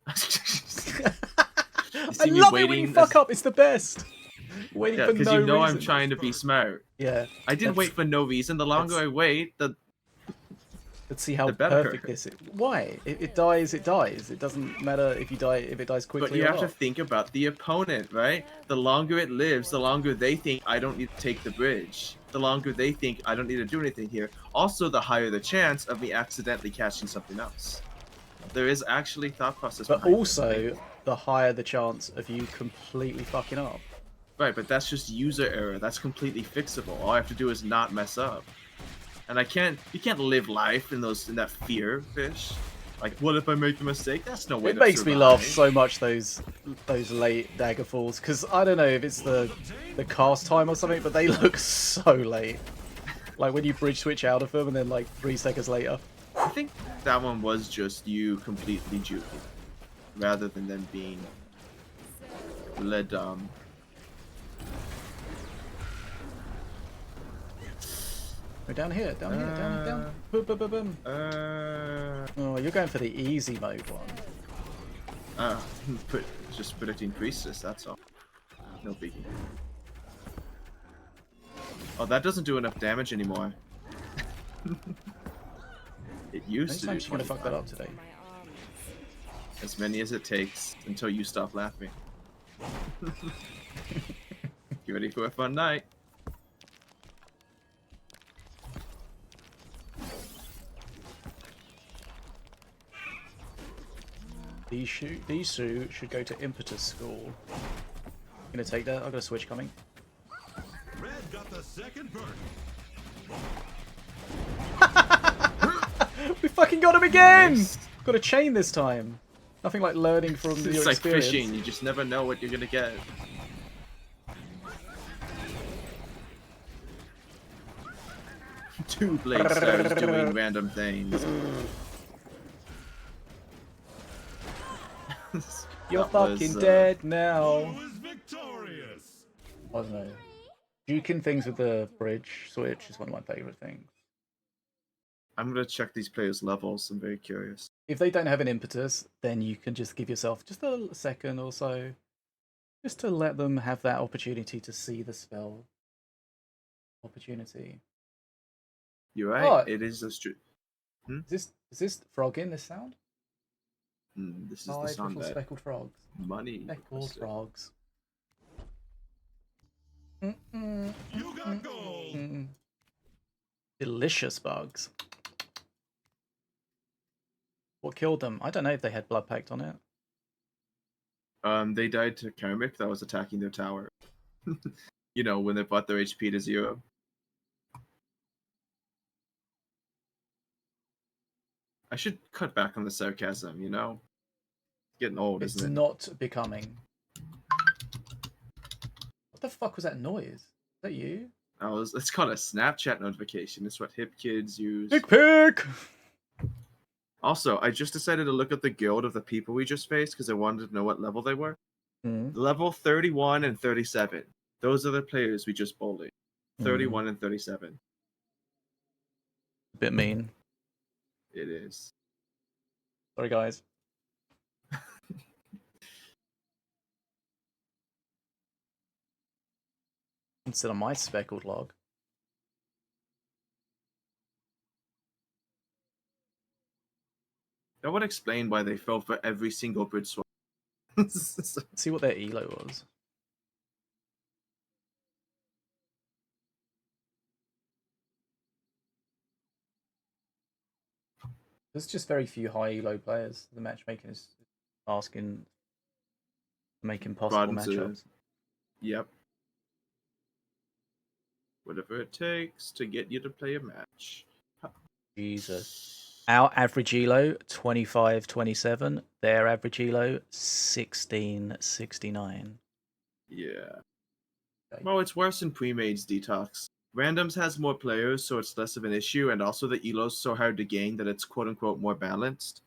Speaker 1: I
Speaker 5: me
Speaker 1: love it when you
Speaker 5: waiting
Speaker 1: fuck
Speaker 5: as-
Speaker 1: up. It's the best. Waiting
Speaker 5: Yeah,
Speaker 1: for
Speaker 5: because
Speaker 1: no
Speaker 5: you know
Speaker 1: reason.
Speaker 5: I'm trying to be smart.
Speaker 1: Yeah.
Speaker 5: I didn't wait for no reason. The longer I wait, the
Speaker 1: Let's see how
Speaker 5: the better.
Speaker 1: perfect this is. Why? It dies. It dies. It doesn't matter if you die. If it dies quickly
Speaker 5: But you
Speaker 1: or
Speaker 5: have to
Speaker 1: not.
Speaker 5: think about the opponent, right? The longer it lives, the longer they think I don't need to take the bridge. The longer they think I don't need to do anything here. Also, the higher the chance of me accidentally catching something else. There is actually thought process.
Speaker 1: But
Speaker 5: behind it.
Speaker 1: also, the higher the chance of you completely fucking up.
Speaker 5: Right, but that's just user error. That's completely fixable. All I have to do is not mess up. And you can't live life in that fear, Fish. Like, what if I make a mistake? That's no way
Speaker 1: It
Speaker 5: to
Speaker 1: makes me
Speaker 5: survive.
Speaker 1: laugh so much those late dagger falls, because I don't know if it's the cast time or something, but they look so late. Like when you bridge switch out of them and then like 3 seconds later.
Speaker 5: I think that one was just you completely juking, rather than them being led dumb.
Speaker 1: We're down here, down here, down. Boom, boom, boom, boom. Oh, you're going for the easy mode one.
Speaker 5: Just predicting priestess, that's all. No biggie. Oh, that doesn't do enough damage anymore. It used to do
Speaker 1: Anytime you're gonna fuck that
Speaker 5: 25.
Speaker 1: up today.
Speaker 5: As many as it takes until you stop laughing. You ready for a fun night?
Speaker 1: These should go to Impetus School. Gonna take that. I've got a switch coming.
Speaker 4: Red got the second burn.
Speaker 1: We fucking got him again!
Speaker 5: Nice.
Speaker 1: Got a chain this time. Nothing like learning from your
Speaker 5: It's like
Speaker 1: experience.
Speaker 5: fishing, you just never know what you're gonna get. Two blade stars doing random things.
Speaker 1: You're
Speaker 5: That was,
Speaker 1: fucking dead now.
Speaker 4: Who is victorious?
Speaker 1: I don't know. Juking things with the bridge switch is one of my favourite things.
Speaker 5: I'm gonna check these players' levels. I'm very curious.
Speaker 1: If they don't have an impetus, then you can just give yourself just a second or so, just to let them have that opportunity to see the spell. Opportunity.
Speaker 5: You're right.
Speaker 1: Oh,
Speaker 5: It is a
Speaker 1: is this frog in this sound?
Speaker 5: This is the
Speaker 1: Five
Speaker 5: sound
Speaker 1: little
Speaker 5: that
Speaker 1: speckled frogs.
Speaker 5: money.
Speaker 1: Speckled
Speaker 5: requested.
Speaker 1: frogs.
Speaker 4: You got gold.
Speaker 1: Delicious bugs. What killed them? I don't know if they had blood pact on it.
Speaker 5: They died to Karmic that was attacking their tower. You know, when they brought their HP to 0. I should cut back on the sarcasm, you know? It's getting old,
Speaker 1: It's
Speaker 5: isn't it?
Speaker 1: not becoming. What the fuck was that noise? Is that you?
Speaker 5: It's called a Snapchat notification. It's what hip kids use.
Speaker 1: Dick pic!
Speaker 5: Also, I just decided to look at the guild of the people we just faced because I wanted to know what level they were. Level 31 and 37. Those are the players we just bullied. 31 and 37.
Speaker 1: A bit mean.
Speaker 5: It is.
Speaker 1: Sorry, guys. Instead of my speckled log.
Speaker 5: That would explain why they fell for every single bridge swap.
Speaker 1: See what their elo was. There's just very few high elo players. The matchmaking is asking, making possible matchups.
Speaker 5: Yep. Whatever it takes to get you to play a match.
Speaker 1: Jesus. Our average elo 25-27. Their average elo 16-69.
Speaker 5: Yeah.
Speaker 1: Okay.
Speaker 5: Well, it's worse in pre-mades detox. Randoms has more players, so it's less of an issue, and also the elo's so hard to gain that it's quote-unquote more balanced.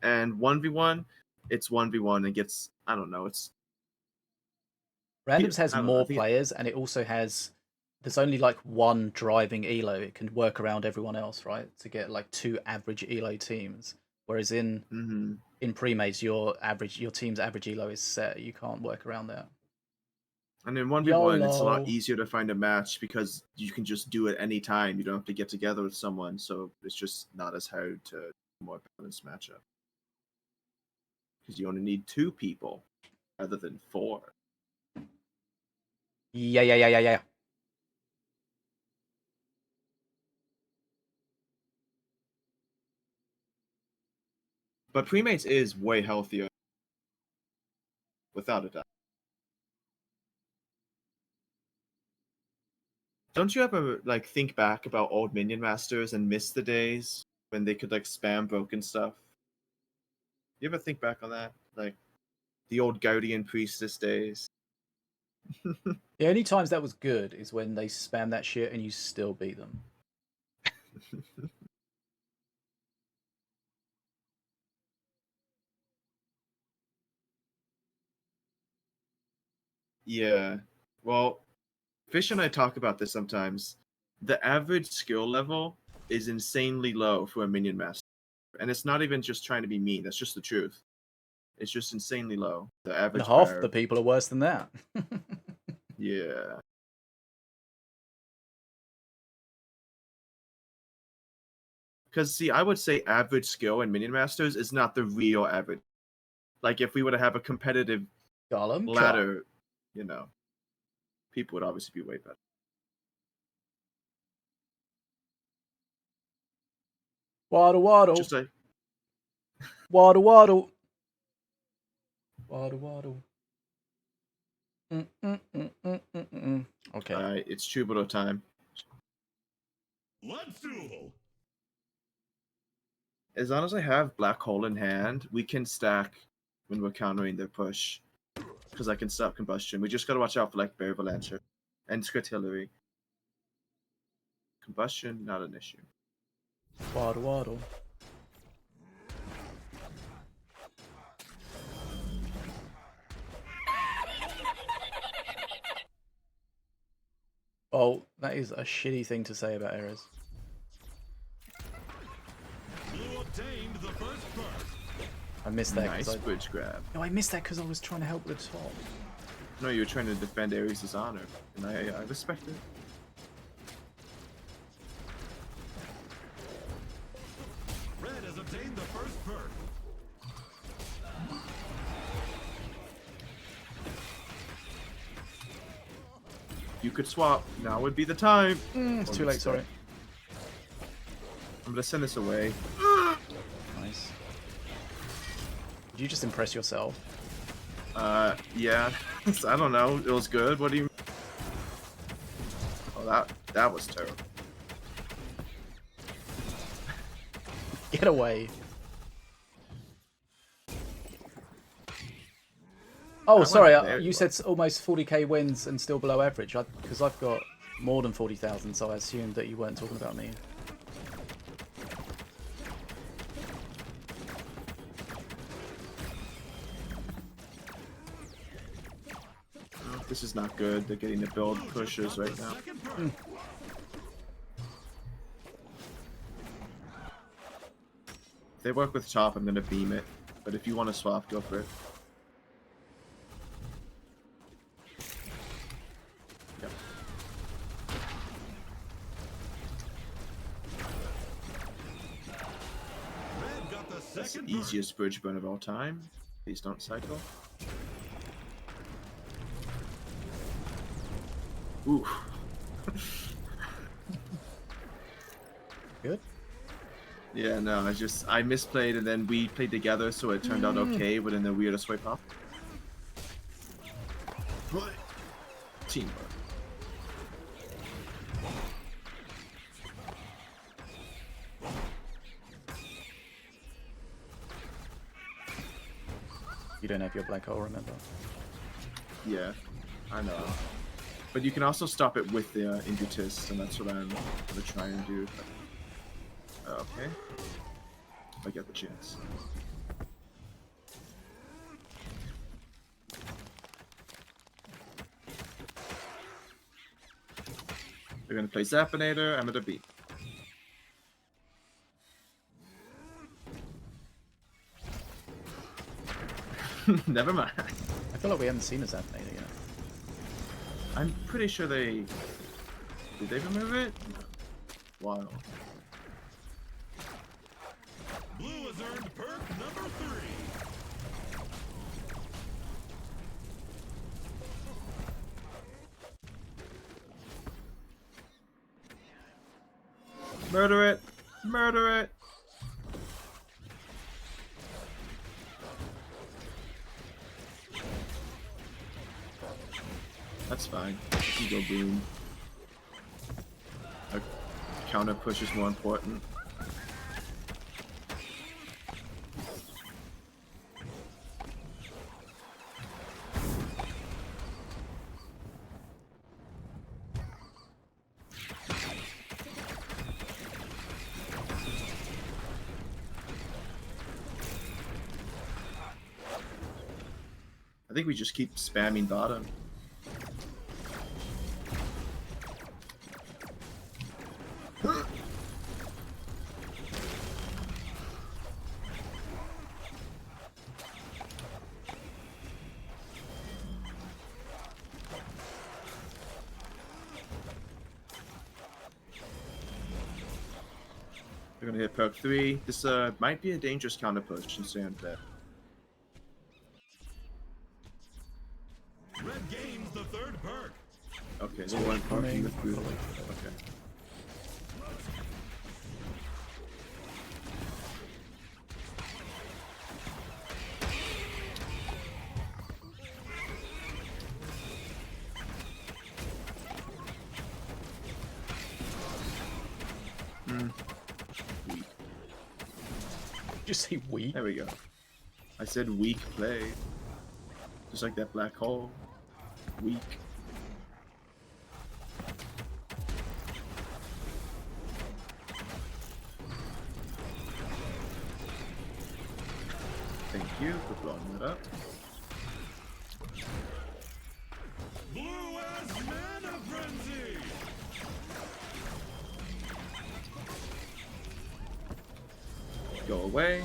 Speaker 5: And 1v1, it's 1v1 and gets, I don't know, it's...
Speaker 1: Randoms has
Speaker 5: I don't know,
Speaker 1: more
Speaker 5: I think
Speaker 1: players, and it also has. There's only like one driving elo. It can work around everyone else, right? To get like 2 average elo teams. Whereas in pre-mates, your team's average elo is set. You can't work around that.
Speaker 5: And in 1v1, it's a lot easier to find a match because you can just do it anytime. You don't have to get together with someone, so it's just not as hard to more balanced matchup. Because you only need 2 people rather than 4.
Speaker 1: Yeah.
Speaker 5: But premates is way healthier, without a doubt. Don't you ever like think back about old minion masters and miss the days when they could like spam broken stuff? You ever think back on that, like the old Guardian Priestess days?
Speaker 1: The only times that was good is when they spam that shit and you still beat them.
Speaker 5: Yeah. Well, Fish and I talk about this sometimes. The average skill level is insanely low for a minion master. And it's not even just trying to be mean, that's just the truth. It's just insanely low. The
Speaker 1: And
Speaker 5: average
Speaker 1: half
Speaker 5: power.
Speaker 1: the people are worse than that.
Speaker 5: Yeah. Because, see, I would say average skill in Minion Masters is not the real average. Like, if we were to have a competitive ladder, you know, people would obviously be way better.
Speaker 1: Waddle, waddle.
Speaker 5: Just like...
Speaker 1: Waddle, waddle. Waddle, waddle. Okay.
Speaker 5: Alright, it's Troubadour time.
Speaker 4: Let's duel.
Speaker 5: As long as I have Black Hole in hand, we can stack when we're countering their push. Because I can stop Combustion. We just gotta watch out for, like, Bear Valancher. And Scrittillery. Combustion, not an issue.
Speaker 1: Waddle, waddle. Oh, that is a shitty thing to say about errors.
Speaker 4: obtained the first perk.
Speaker 1: I missed that.
Speaker 5: Nice
Speaker 1: 'cause
Speaker 5: bridge grab.
Speaker 1: No, I missed that because I was trying to help the top.
Speaker 5: No, you were trying to defend Ares' honor, and I respect it.
Speaker 4: Red has obtained the first perk.
Speaker 5: You could swap. Now would be the time.
Speaker 1: It's too late, sorry.
Speaker 5: I'm gonna send this away.
Speaker 1: Nice. Did you just impress yourself?
Speaker 5: Yeah. I don't know. It was good. What do you? Oh, that was terrible.
Speaker 1: Get away. Oh, sorry.
Speaker 5: there
Speaker 1: You
Speaker 5: you
Speaker 1: said almost 40k wins and still below average. Because I've got more than 40,000, so I assumed that you weren't talking about me.
Speaker 5: Oh, this is not good. They're getting the build pushes right now.
Speaker 4: Second perk.
Speaker 5: If they work with top, I'm gonna beam it. But if you want to swap, go for it. Yep.
Speaker 4: Red got the
Speaker 5: That's the
Speaker 4: second perk.
Speaker 5: easiest bridge burn of all time. Please don't cycle. Ooh.
Speaker 1: Good.
Speaker 5: Yeah, no, I misplayed and then we played together, so it turned out okay, but in the weirdest way possible. Teamwork.
Speaker 1: You don't have your black hole, remember?
Speaker 5: Yeah, I know. But you can also stop it with the Indutus, and that's what I'm gonna try and do. Okay. If I get the chance. They're gonna play Zappinator, I'm gonna beat. Never mind.
Speaker 1: I feel like we haven't seen a Zappinator yet.
Speaker 5: I'm pretty sure they... Did they remove it? Wow.
Speaker 4: Blue has earned perk number 3.
Speaker 5: Murder it! Murder it! That's fine. You can go boom. A counter push is more important. I think we just keep spamming bottom. They're gonna hit perk 3. This might be a dangerous counter push and stay on dead.
Speaker 4: Red gains the third perk.
Speaker 5: Okay, so one parking with blue. Okay. Weak.
Speaker 1: Did you say we?
Speaker 5: There we go. I said weak play. Just like that black hole. Weak. Thank you for blowing that up.
Speaker 4: Blue has mana frenzy.
Speaker 5: Go away.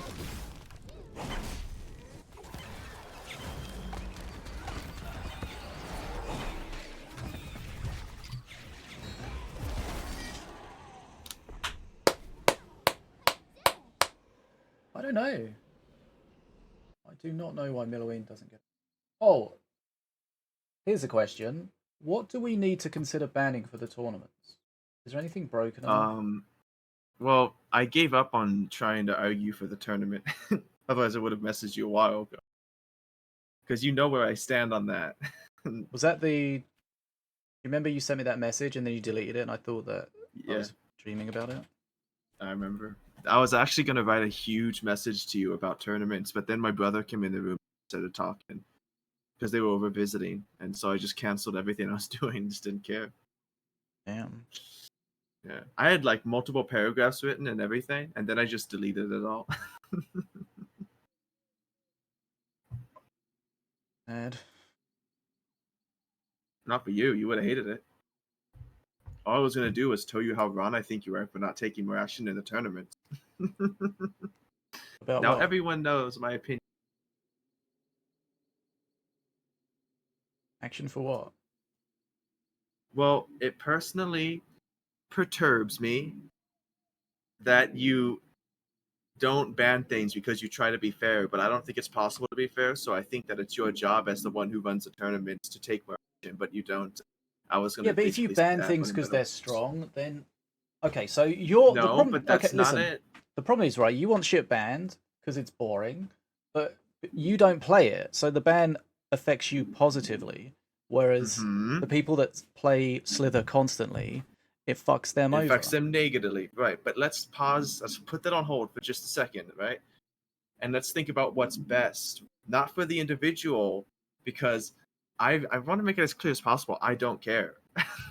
Speaker 1: I don't know. I do not know why Milloween doesn't get. Oh, here's a question. What do we need to consider banning for the tournaments? Is there anything broken enough?
Speaker 5: Well, I gave up on trying to argue for the tournament. Otherwise, I would have messaged you a while ago. Because you know where I stand on that.
Speaker 1: Was that the? You remember you sent me that message and then you deleted it, and I thought that I
Speaker 5: Yeah,
Speaker 1: was dreaming about it.
Speaker 5: I remember. I was actually going to write a huge message to you about tournaments, but then my brother came in the room and started talking because they were over visiting, and so I just canceled everything I was doing. Just didn't care.
Speaker 1: Damn.
Speaker 5: Yeah, I had like multiple paragraphs written and everything, and then I just deleted it all.
Speaker 1: Mad.
Speaker 5: Not for you. You would have hated it. All I was going to do was tell you how wrong I think you are for not taking more action in the tournament.
Speaker 1: About
Speaker 5: Now
Speaker 1: what?
Speaker 5: everyone knows my opinion.
Speaker 1: Action for what?
Speaker 5: Well, it personally perturbs me that you don't ban things because you try to be fair, but I don't think it's possible to be fair, so I think that it's your job as the one who runs the tournaments to take more action, but you don't. I was going
Speaker 1: Yeah,
Speaker 5: to
Speaker 1: but if you
Speaker 5: basically say
Speaker 1: ban
Speaker 5: that,
Speaker 1: things
Speaker 5: but in
Speaker 1: because
Speaker 5: middle.
Speaker 1: they're strong, then okay. So you're the
Speaker 5: No,
Speaker 1: problem.
Speaker 5: but that's
Speaker 1: Okay,
Speaker 5: not
Speaker 1: listen.
Speaker 5: it.
Speaker 1: The problem is, right, you want shit banned because it's boring, but you don't play it, so the ban affects you positively. Whereas
Speaker 5: Hmm.
Speaker 1: the people that play Slither constantly, it fucks them
Speaker 5: It
Speaker 1: over.
Speaker 5: affects them negatively, right? But let's pause. Let's put that on hold for just a second, right? And let's think about what's best, not for the individual, because I want to make it as clear as possible. I don't care.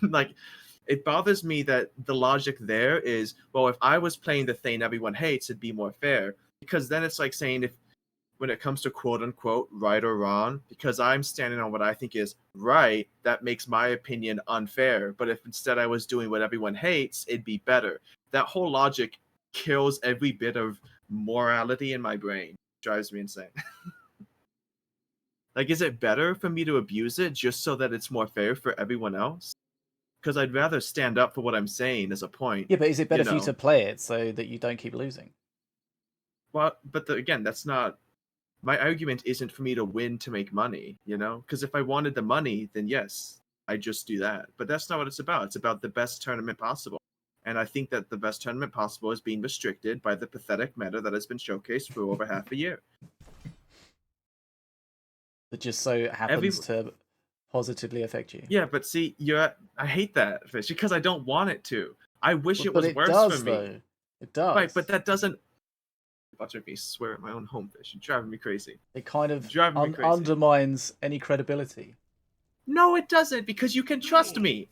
Speaker 5: Like, it bothers me that the logic there is, well, if I was playing the thing everyone hates, it'd be more fair. Because then it's like saying, if when it comes to quote unquote right or wrong, because I'm standing on what I think is right, that makes my opinion unfair. But if instead I was doing what everyone hates, it'd be better. That whole logic kills every bit of morality in my brain. Drives me insane. Like, is it better for me to abuse it just so that it's more fair for everyone else? Because I'd rather stand up for what I'm saying as a point.
Speaker 1: Yeah, but is it better
Speaker 5: you
Speaker 1: for you
Speaker 5: know.
Speaker 1: to play it so that you don't keep losing?
Speaker 5: Well, but again, that's not my argument. Isn't for me to win to make money, you know? Because if I wanted the money, then yes, I just do that. But that's not what it's about. It's about the best tournament possible. And I think that the best tournament possible is being restricted by the pathetic meta that has been showcased for over half a year.
Speaker 1: That just so happens to positively affect you.
Speaker 5: Yeah, but see, I hate that, Fish, because I don't want it to. I wish it
Speaker 1: But
Speaker 5: was
Speaker 1: it
Speaker 5: worse
Speaker 1: does,
Speaker 5: for me.
Speaker 1: though. It does.
Speaker 5: Right, but that doesn't. Watch me swear at my own home, Fish. You're driving me crazy.
Speaker 1: It kind of
Speaker 5: Driving me crazy.
Speaker 1: undermines any credibility.
Speaker 5: No, it doesn't, because you can trust me.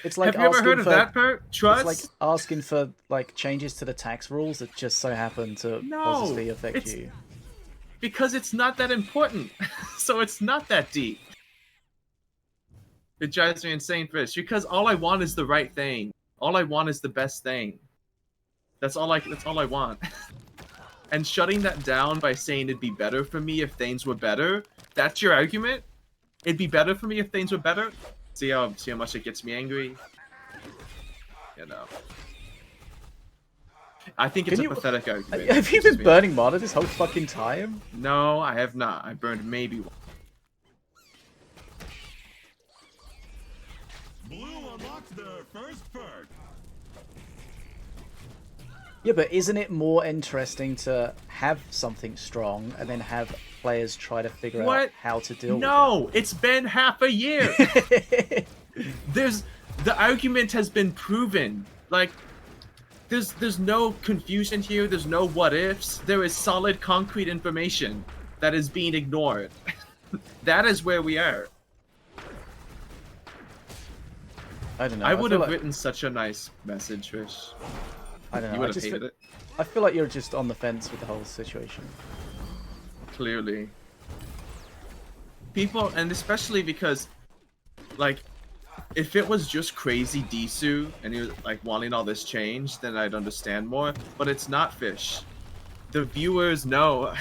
Speaker 1: It's like
Speaker 5: Have you ever heard of
Speaker 1: for,
Speaker 5: that part? Trust?
Speaker 1: It's like asking for like changes to the tax rules that just so happen to positively affect you.
Speaker 5: Because it's not that important. So it's not that deep. It drives me insane, Fish, because all I want is the right thing. All I want is the best thing. That's all I want. And shutting that down by saying it'd be better for me if things were better, that's your argument? It'd be better for me if things were better? See how much it gets me angry? You know. I think it's a pathetic argument.
Speaker 1: Have you been burning mana this whole fucking time?
Speaker 5: No, I have not. I burned maybe one.
Speaker 4: Blue unlocked their first perk.
Speaker 1: Yeah, but isn't it more interesting to have something strong and then have players try to figure out how to deal with it?
Speaker 5: No, it's been half a year. The argument has been proven. Like, there's no confusion here. There's no what ifs. There is solid, concrete information that is being ignored. That is where we are.
Speaker 1: I don't know.
Speaker 5: I would have written such a nice message, Trish.
Speaker 1: I don't know.
Speaker 5: You would have hated it.
Speaker 1: I feel like you're just on the fence with the whole situation.
Speaker 5: Clearly. People, and especially because, like, if it was just crazy Disu and he was like wanting all this change, then I'd understand more. But it's not, Fish. the viewers know,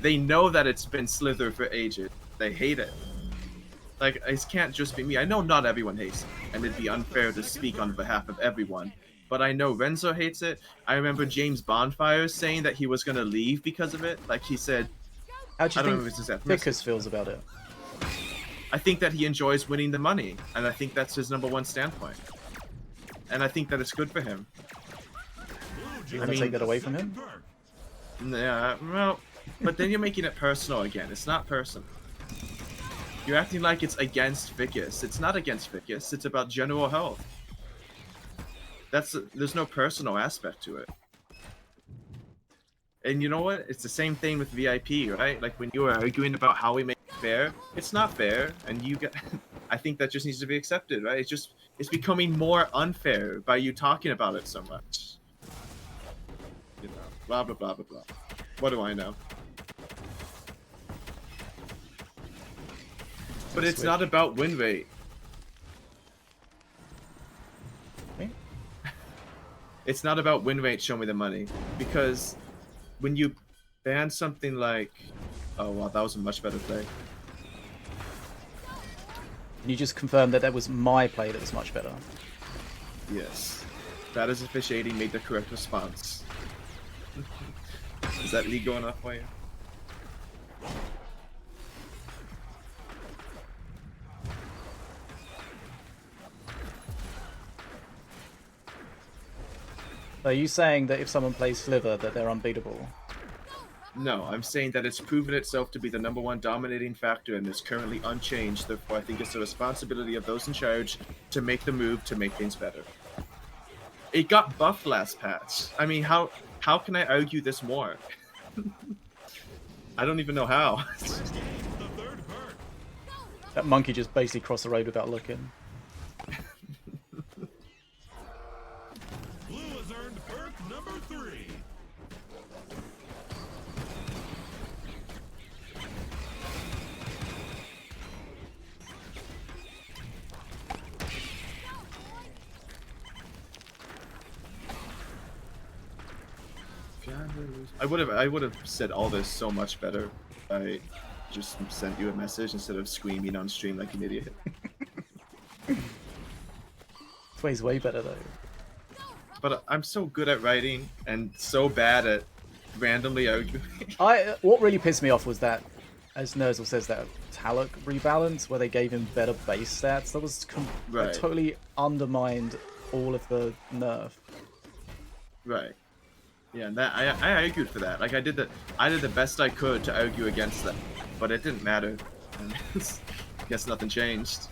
Speaker 5: they know that it's been Slither for ages. They hate it. Like, it can't just be me. I know not everyone hates it, and it'd be unfair to speak on behalf of everyone. But I know Renzo hates it. I remember James Bonfire saying that he was gonna leave because of it. Like he said,
Speaker 1: How do
Speaker 5: I
Speaker 1: you
Speaker 5: don't remember
Speaker 1: think
Speaker 5: his exact
Speaker 1: Ficus
Speaker 5: message.
Speaker 1: feels about it?
Speaker 5: I think that he enjoys winning the money, and I think that's his #1 standpoint. And I think that it's good for him.
Speaker 1: Do you want to take that away from him?
Speaker 5: Yeah, well, but then you're making it personal again. It's not personal. You're acting like it's against Ficus. It's not against Ficus. It's about general health. There's no personal aspect to it. And you know what? It's the same thing with VIP, right? Like when you were arguing about how we make it fair, it's not fair, and you get. I think that just needs to be accepted, right? It's becoming more unfair by you talking about it so much. You know, blah blah blah blah blah. What do I know? But it's not about win rate.
Speaker 1: Okay.
Speaker 5: It's not about win rate, show me the money. Because when you ban something like... Oh, wow, that was a much better play.
Speaker 1: Can you just confirm that was my play that was much better?
Speaker 5: Yes. That is officiating made the correct response. Is that legal enough for you?
Speaker 1: Are you saying that if someone plays Sliver that they're unbeatable?
Speaker 5: No, I'm saying that it's proven itself to be the #1 dominating factor and is currently unchanged. Therefore, I think it's the responsibility of those in charge to make the move to make things better. It got buffed last patch. I mean, how can I argue this more? I don't even know how.
Speaker 1: That monkey just basically crossed the road without looking.
Speaker 4: Blue has earned perk #3.
Speaker 5: I would have said all this so much better. I just sent you a message instead of screaming on stream like an idiot.
Speaker 1: This way's way better though.
Speaker 5: But I'm so good at writing and so bad at randomly arguing.
Speaker 1: What really pissed me off was that, as Nerzel says, that Taluk rebalance where they gave him better base stats. That was
Speaker 5: Right.
Speaker 1: totally undermined all of the nerf.
Speaker 5: Right. Yeah, and that I argued for that. Like I did the best I could to argue against that, but it didn't matter. And guess nothing changed.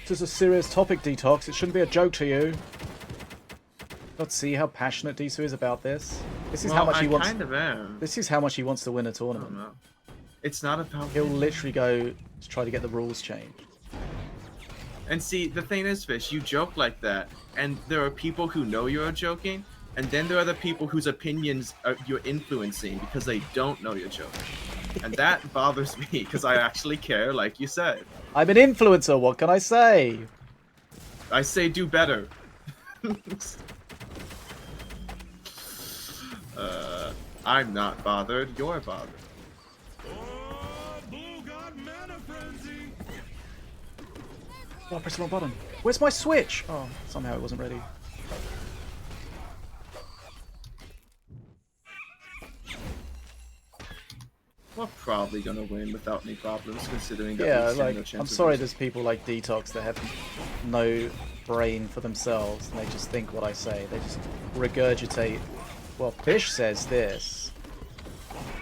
Speaker 1: This is a serious topic, Detox. It shouldn't be a joke to you. Not see how passionate Desu is about this. This is how much he wants.
Speaker 5: I kind of am.
Speaker 1: This is how much he wants to win a
Speaker 5: I
Speaker 1: tournament.
Speaker 5: don't know. It's not about.
Speaker 1: He'll literally go to try to get the rules changed.
Speaker 5: And see, the thing is, Fish, you joke like that, and there are people who know you're joking, and then there are the people whose opinions you're influencing because they don't know you're joking. And that bothers me because I actually care, like you said.
Speaker 1: I'm an influencer, what can I say?
Speaker 5: I say do better. I'm not bothered, you're bothered.
Speaker 4: Oh, Blue got mana frenzy.
Speaker 1: Oh, I pressed the wrong button. Where's my switch? Oh, somehow it wasn't ready.
Speaker 5: We're probably gonna win without any problems, considering that
Speaker 1: Yeah,
Speaker 5: we stand
Speaker 1: like,
Speaker 5: no chance
Speaker 1: I'm
Speaker 5: of
Speaker 1: sorry
Speaker 5: losing.
Speaker 1: there's people like Detox that have no brain for themselves, and they just think what I say. They just regurgitate, well, Fish says this.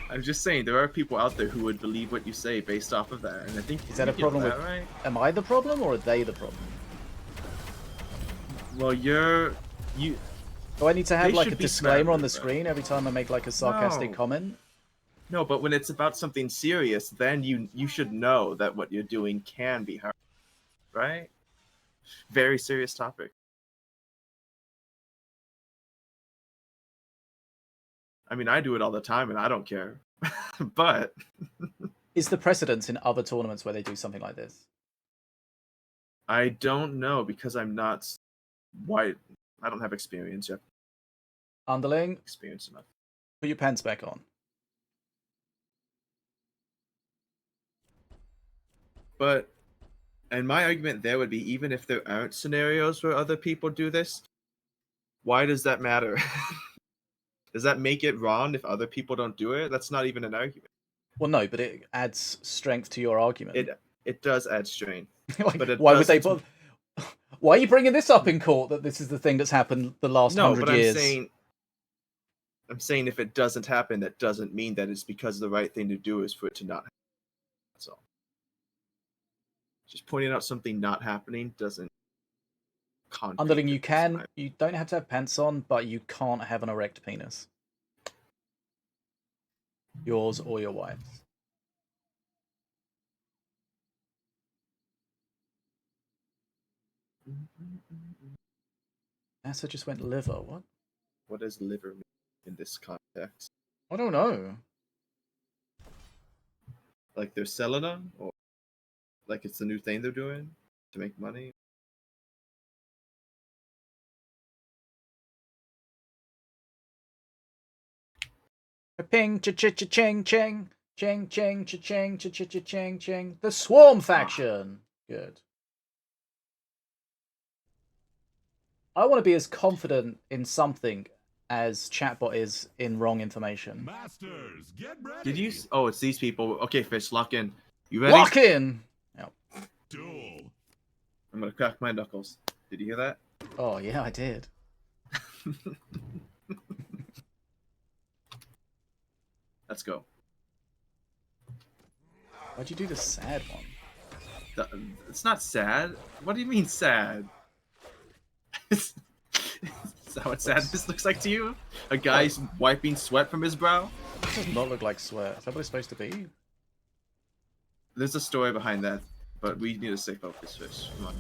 Speaker 5: I'm just saying, there are people out there who would believe what you say based off of that, and I think
Speaker 1: Is that a
Speaker 5: you know
Speaker 1: problem
Speaker 5: that,
Speaker 1: with...
Speaker 5: right?
Speaker 1: Am I the problem, or are they the problem?
Speaker 5: Well, you.
Speaker 1: Do I need to have
Speaker 5: They
Speaker 1: like
Speaker 5: should
Speaker 1: a
Speaker 5: be
Speaker 1: disclaimer on
Speaker 5: smarter,
Speaker 1: the
Speaker 5: but-
Speaker 1: screen every time I make like a sarcastic
Speaker 5: No.
Speaker 1: comment?
Speaker 5: No, but when it's about something serious, then you should know that what you're doing can be hard, right? Very serious topic. I mean, I do it all the time, and I don't care. But
Speaker 1: Is the precedence in other tournaments where they do something like this?
Speaker 5: I don't know because I'm not white. I don't have experience yet.
Speaker 1: Underling,
Speaker 5: Experience enough.
Speaker 1: put your pants back on.
Speaker 5: But, and my argument there would be, even if there aren't scenarios where other people do this, why does that matter? Does that make it wrong if other people don't do it? That's not even an argument.
Speaker 1: Well, no, but it adds strength to your argument.
Speaker 5: It does add strength,
Speaker 1: Like,
Speaker 5: but it
Speaker 1: why would they
Speaker 5: doesn't-
Speaker 1: bother? Why are you bringing this up in court? That this is the thing that's happened the last
Speaker 5: No,
Speaker 1: 100
Speaker 5: but
Speaker 1: years.
Speaker 5: I'm saying if it doesn't happen, that doesn't mean that it's because the right thing to do is for it to not happen. That's all. Just pointing out something not happening doesn't.
Speaker 1: Underling, you don't have to have pants on, but you can't have an erect penis. Yours or your wife's. NASA just went liver. What?
Speaker 5: What does liver mean in this context?
Speaker 1: I don't know.
Speaker 5: Like they're selling them, or like it's the new thing they're doing to make money?
Speaker 1: Ping, cha-cha-cha-ching, ching, ching, ching, cha-ching, cha-cha-cha-ching, ching. The Swarm faction. Good. I want to be as confident in something as Chatbot is in wrong information.
Speaker 4: Masters, get ready.
Speaker 5: Did you? Oh, it's these people. Okay, Fish, lock in. You ready?
Speaker 1: Lock in! Yep.
Speaker 4: Duel.
Speaker 5: I'm gonna crack my knuckles. Did you hear that?
Speaker 1: Oh, yeah, I did.
Speaker 5: Let's go.
Speaker 1: Why'd you do the sad one?
Speaker 5: It's not sad. What do you mean sad? Is that what sadness looks like to you? A guy's wiping sweat from his brow?
Speaker 1: It does not look like sweat. Is that what it's supposed to be?
Speaker 5: There's a story behind that, but we need to stay focused, Fish. Come on.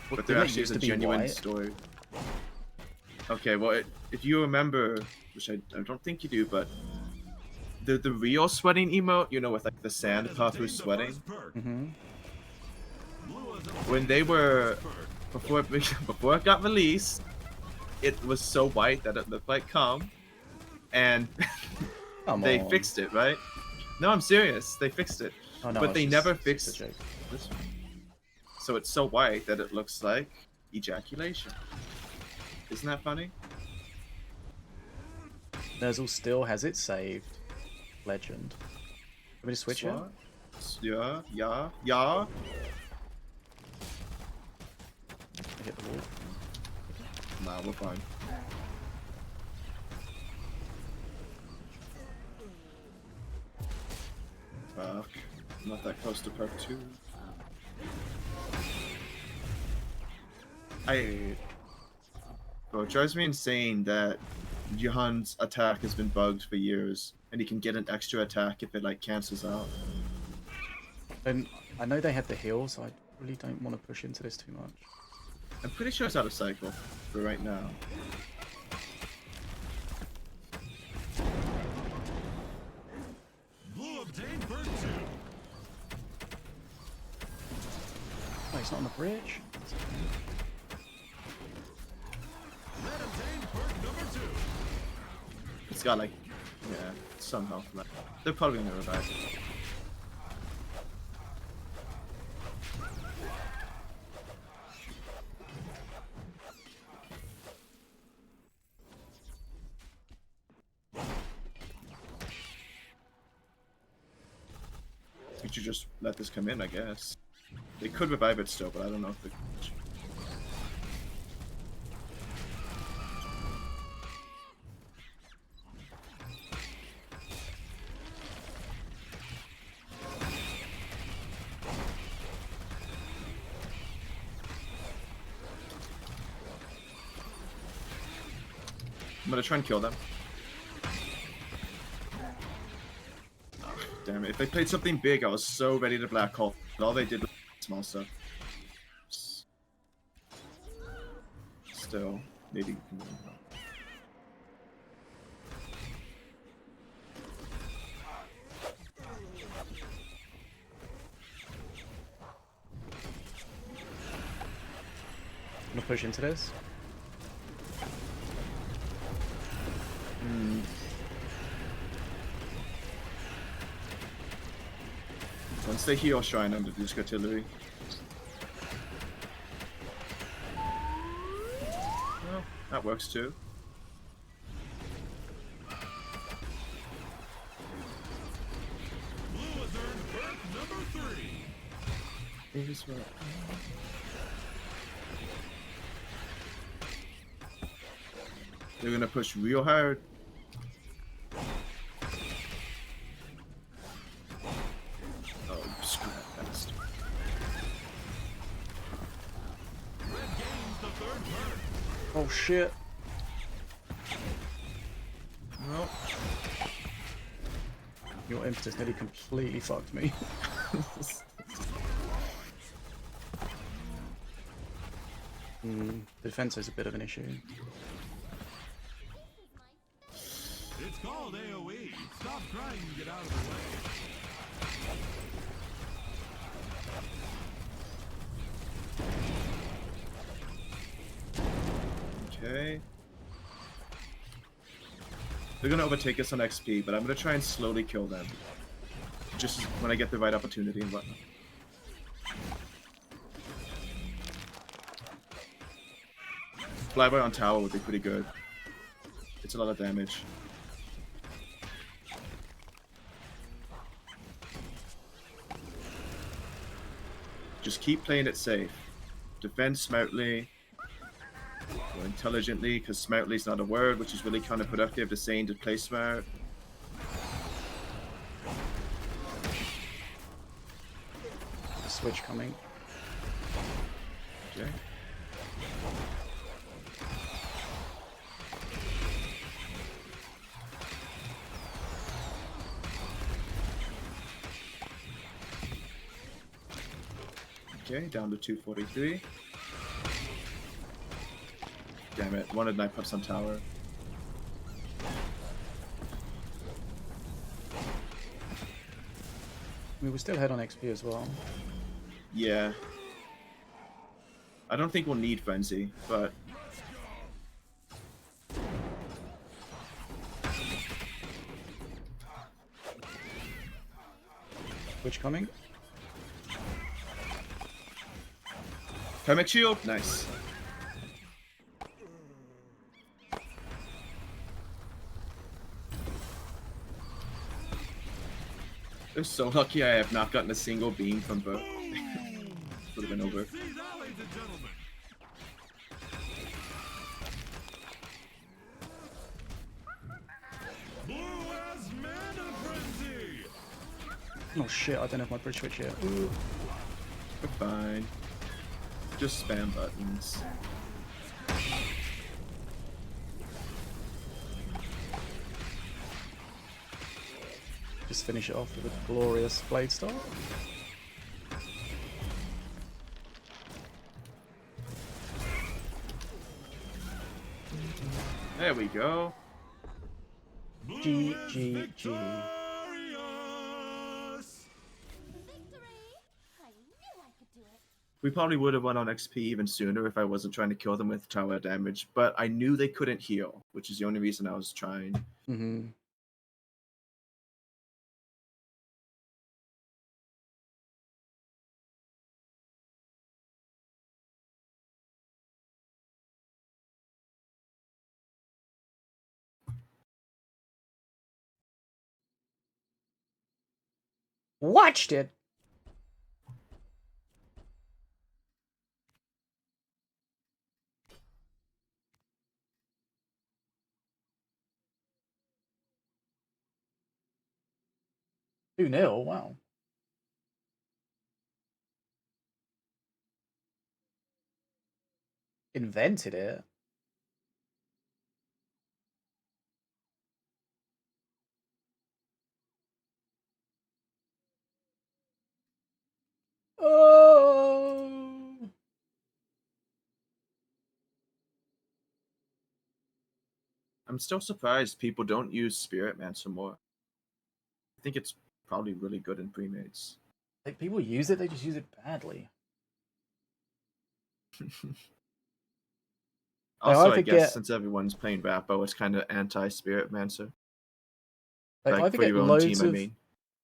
Speaker 5: But there
Speaker 1: Didn't it
Speaker 5: actually is
Speaker 1: used
Speaker 5: a
Speaker 1: to be
Speaker 5: genuine
Speaker 1: white?
Speaker 5: story. Okay, well, if you remember, which I don't think you do, but the real sweating emote, you know, with like the sand puff who's sweating,
Speaker 1: Mm-hmm.
Speaker 5: when they were before it got released, it was so white that it looked like cum, and
Speaker 1: Come
Speaker 5: they
Speaker 1: on.
Speaker 5: fixed it, right? No, I'm serious. They fixed it,
Speaker 1: Oh, no,
Speaker 5: but
Speaker 1: it's
Speaker 5: they
Speaker 1: just-
Speaker 5: never
Speaker 1: it's
Speaker 5: fixed
Speaker 1: just a joke.
Speaker 5: this one. So it's so white that it looks like ejaculation. Isn't that funny?
Speaker 1: Nuzzle still has it saved. Legend. Can we just switch it?
Speaker 5: What? Yeah, yeah, yeah.
Speaker 1: Hit the wall.
Speaker 5: Nah, we're fine. Fuck. I'm not that close to perk 2. Bro, it drives me insane that Johan's attack has been bugged for years, and he can get an extra attack if it like cancels out.
Speaker 1: And I know they have the heal, so I really don't want to push into this too much.
Speaker 5: I'm pretty sure it's out of cycle for right now.
Speaker 4: Blue obtained perk 2.
Speaker 1: Oh, he's not on the bridge?
Speaker 4: Red obtained perk number 2.
Speaker 5: It's got like, yeah, some health left. They're probably gonna revive it. We should just let this come in, I guess. They could revive it still, but I don't know if they. I'm gonna try and kill them. Oh, damn it. If they played something big, I was so ready to black hole. But all they did was small stuff. Still, maybe we can win.
Speaker 1: I'm gonna push into this.
Speaker 5: Once they heal Shrine under Disc Artillery. Well, that works too.
Speaker 4: Blue has earned berth number 3.
Speaker 5: They're gonna push real hard. Oh, screw that bastard.
Speaker 4: Red gains the 3rd berth.
Speaker 1: Oh shit.
Speaker 5: Well,
Speaker 1: Your impetus nearly completely fucked me. Defense is a bit of an issue.
Speaker 4: It's called AoE. Stop trying to get out of the way.
Speaker 5: okay. They're gonna overtake us on XP, but I'm gonna try and slowly kill them. Just when I get the right opportunity and whatnot. Flyby on tower would be pretty good. It's a lot of damage. Just keep playing it safe. Defend smartly. Or intelligently, because smartly is not a word, which is really counterproductive to saying to play smart.
Speaker 1: The switch coming.
Speaker 5: Okay. Okay, down to 243. Damn it, wanted knife up some tower.
Speaker 1: I mean, we're still ahead on XP as well.
Speaker 5: Yeah. I don't think we'll need Frenzy, but...
Speaker 1: Switch coming.
Speaker 5: Karmic Shield? Nice. They're so lucky I have not gotten a single beam from both. Would have been over.
Speaker 4: See that, ladies and gentlemen. Blue has Mana Frenzy.
Speaker 1: Oh shit, I don't have my bridge switch yet. Ooh.
Speaker 5: We're fine. Just spam buttons.
Speaker 1: Just finish it off with a glorious blade star.
Speaker 5: There we go.
Speaker 1: G G G.
Speaker 4: Victorious.
Speaker 5: We probably would have won on XP even sooner if I wasn't trying to kill them with tower damage, but I knew they couldn't heal, which is the only reason I was trying.
Speaker 1: Mm-hmm. Watched it. Two 0. Wow. Invented it. Oh.
Speaker 5: I'm still surprised people don't use Spirit Mancer more. I think it's probably really good in pre-mates.
Speaker 1: Like people use it, they just use it badly.
Speaker 5: Also, I
Speaker 1: either
Speaker 5: guess
Speaker 1: get
Speaker 5: since everyone's playing Rappo, it's kind of anti-Spirit Mancer.
Speaker 1: they
Speaker 5: Like
Speaker 1: either
Speaker 5: for
Speaker 1: get
Speaker 5: your own
Speaker 1: loads
Speaker 5: team, I
Speaker 1: of
Speaker 5: mean.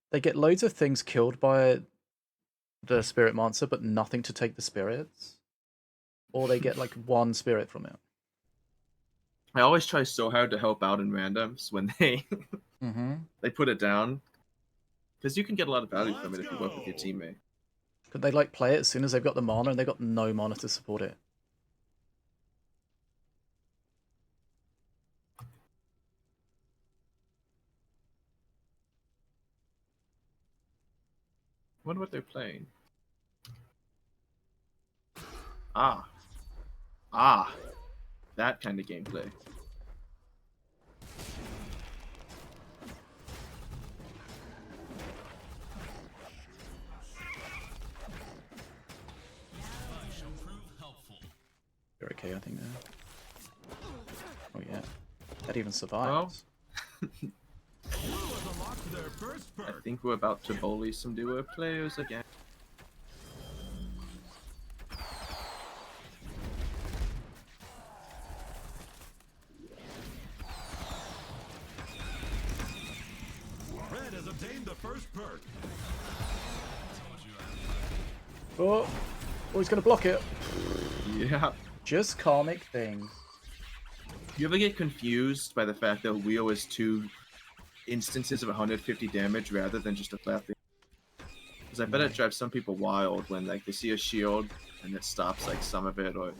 Speaker 1: they get loads of things killed by the spirit monster, but nothing to take the spirits, or they get like one spirit from it.
Speaker 5: I always try so hard to help out in randoms when they
Speaker 1: Mm-hmm.
Speaker 5: they put it down, because you can get a lot of value from it
Speaker 4: Let's
Speaker 5: if you work with your
Speaker 4: go.
Speaker 5: teammate.
Speaker 1: Could they like play it as soon as they've got the mana, and they've got no mana to support it?
Speaker 5: I wonder what they're playing. Ah, that kind of gameplay.
Speaker 1: You're okay, I think. Oh yeah, that even survives.
Speaker 4: Unlocked their first
Speaker 5: I
Speaker 4: perk.
Speaker 5: think we're about to bully some newer players again.
Speaker 4: Red has obtained the first perk.
Speaker 1: Oh, he's gonna block it.
Speaker 5: Yeah.
Speaker 1: Just karmic things.
Speaker 5: You ever get confused by the fact that Wheel is 2 instances of 150 damage rather than just a flat thing? Because I bet it drives some people wild when like they see a shield and it stops like some of it, or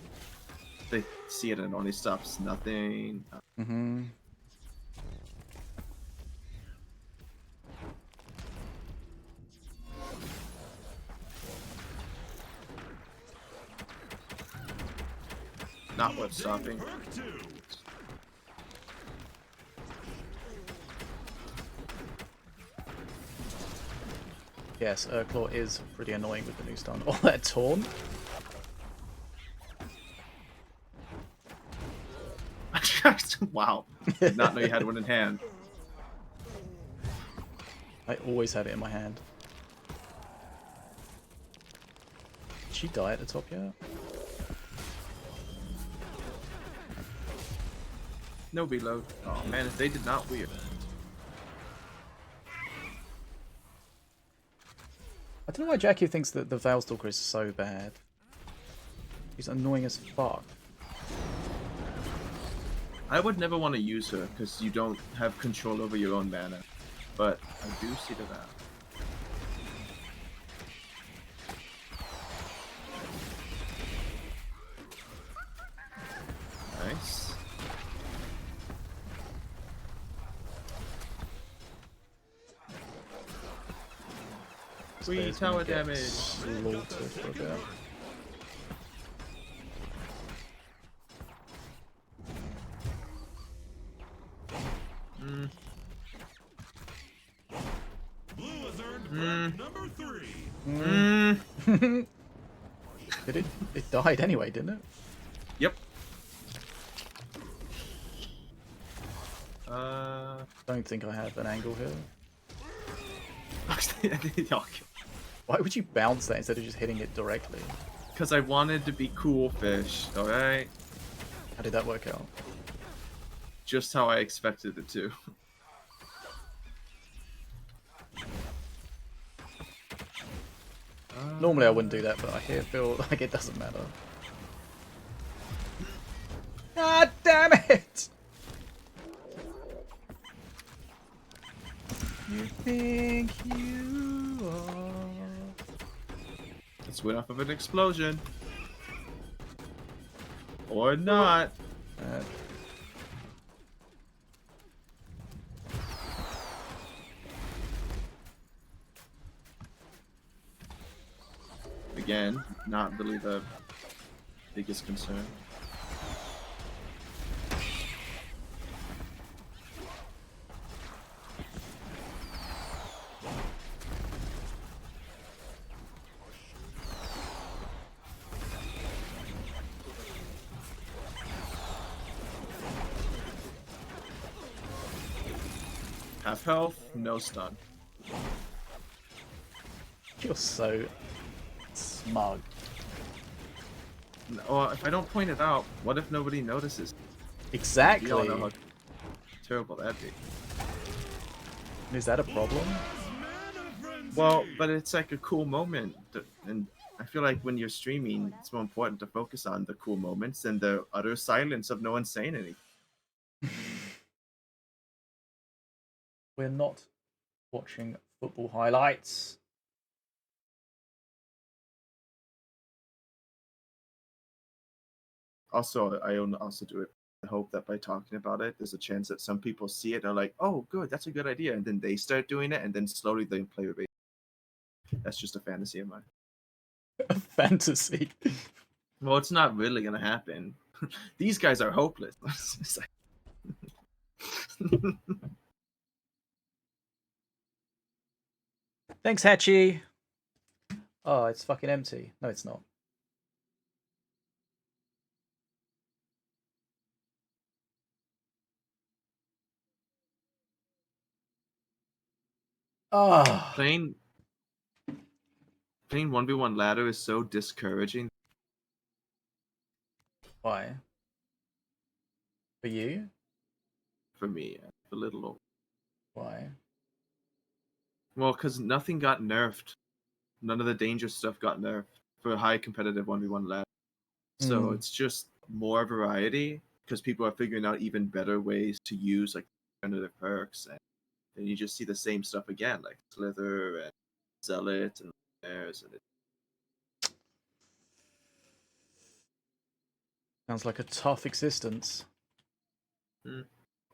Speaker 5: they see it and it only stops nothing.
Speaker 1: Mm-hmm.
Speaker 5: Not worth stopping.
Speaker 4: Perk 2.
Speaker 1: Yes, Urclaw is pretty annoying with the new stun. Oh, that taunt.
Speaker 5: Wow. Did not know you had one in hand.
Speaker 1: I always have it in my hand. Did she die at the top yet?
Speaker 5: No reload. Oh man, if they did not weird.
Speaker 1: I don't know why Jackie thinks that the Veilstalker is so bad. He's annoying as fuck.
Speaker 5: I would never want to use her because you don't have control over your own mana. But I do see to that. Nice. Free
Speaker 1: Spare's gonna
Speaker 5: tower
Speaker 1: get
Speaker 5: damage.
Speaker 1: slaughtered for a bit.
Speaker 4: Blue has earned perk number 3.
Speaker 1: Did it? It died anyway, didn't it?
Speaker 5: Yep.
Speaker 1: Don't think I have an angle here.
Speaker 5: Because
Speaker 1: Why would you bounce that instead of just hitting it directly?
Speaker 5: I wanted to be cool fish, alright?
Speaker 1: How did that work out?
Speaker 5: Just how I expected it to.
Speaker 1: Normally I wouldn't do that, but I feel like it doesn't matter. God damn it! You think you are...
Speaker 5: Let's win off of an explosion. Or not. Again, not really the biggest concern. Half health, no stun.
Speaker 1: You're so smug.
Speaker 5: Or if I don't point it out, what if nobody notices? We all
Speaker 1: Exactly.
Speaker 5: know how terrible that'd be.
Speaker 1: Is that a problem?
Speaker 5: Well, but it's like a cool moment, and I feel like when you're streaming, it's more important to focus on the cool moments than the utter silence of no one saying anything.
Speaker 1: We're not watching football highlights.
Speaker 5: Also, I also do it. I hope that by talking about it, there's a chance that some people see it and are like, "Oh, good, that's a good idea," and then they start doing it, and then slowly they play with it. That's just a fantasy of mine.
Speaker 1: A fantasy.
Speaker 5: Well, it's not really gonna happen. These guys are hopeless. It's like-
Speaker 1: Thanks, Hatchie. Oh, it's fucking empty. No, it's not. Oh,
Speaker 5: playing 1v1 ladder is so discouraging.
Speaker 1: why? For you?
Speaker 5: For me, a little.
Speaker 1: Why?
Speaker 5: Well, because nothing got nerfed. None of the dangerous stuff got nerfed for a high competitive 1v1 ladder. So
Speaker 1: Hmm.
Speaker 5: it's just more variety because people are figuring out even better ways to use like alternative perks, and then you just see the same stuff again, like Slither and Zealot and Bears, and
Speaker 1: Sounds like a tough existence.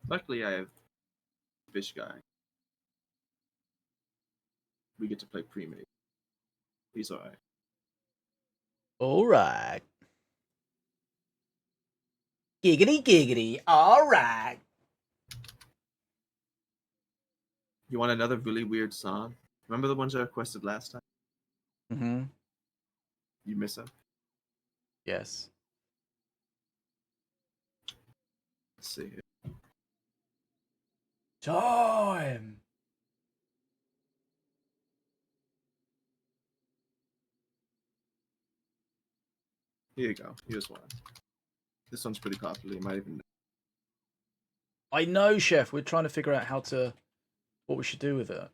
Speaker 5: luckily I have Fish Guy. We get to play pre-made. He's alright.
Speaker 1: Alright. Giggity giggity. Alright.
Speaker 5: You want another really weird song? Remember the ones I requested last time?
Speaker 1: Mm-hmm.
Speaker 5: You miss them?
Speaker 1: Yes.
Speaker 5: Let's see.
Speaker 1: Time.
Speaker 5: Here you go. Here's one. This one's pretty popular. You might even.
Speaker 1: I know, Chef. We're trying to figure out what we should do with it.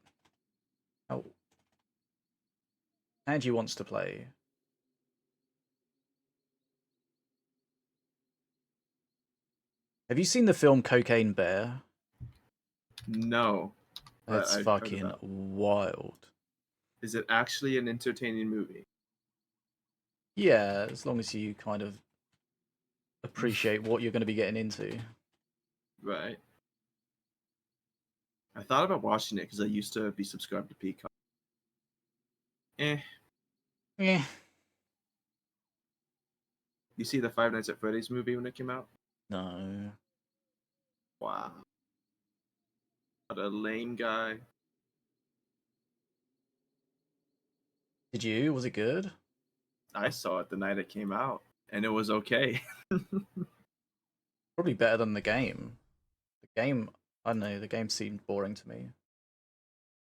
Speaker 1: How Angie wants to play. Have you seen the film Cocaine Bear?
Speaker 5: No. but
Speaker 1: That's
Speaker 5: I've heard
Speaker 1: fucking
Speaker 5: about it.
Speaker 1: wild.
Speaker 5: Is it actually an entertaining movie?
Speaker 1: Yeah, as long as you kind of appreciate what you're going to be getting into.
Speaker 5: Right. I thought about watching it because I used to be subscribed to Peacock.
Speaker 1: Yeah.
Speaker 5: You see the Five Nights at Freddy's movie when it came out?
Speaker 1: No.
Speaker 5: Wow. What a lame guy.
Speaker 1: Did you? Was it good?
Speaker 5: I saw it the night it came out, and it was okay.
Speaker 1: Probably better than the game. The game, I don't know, the game seemed boring to me.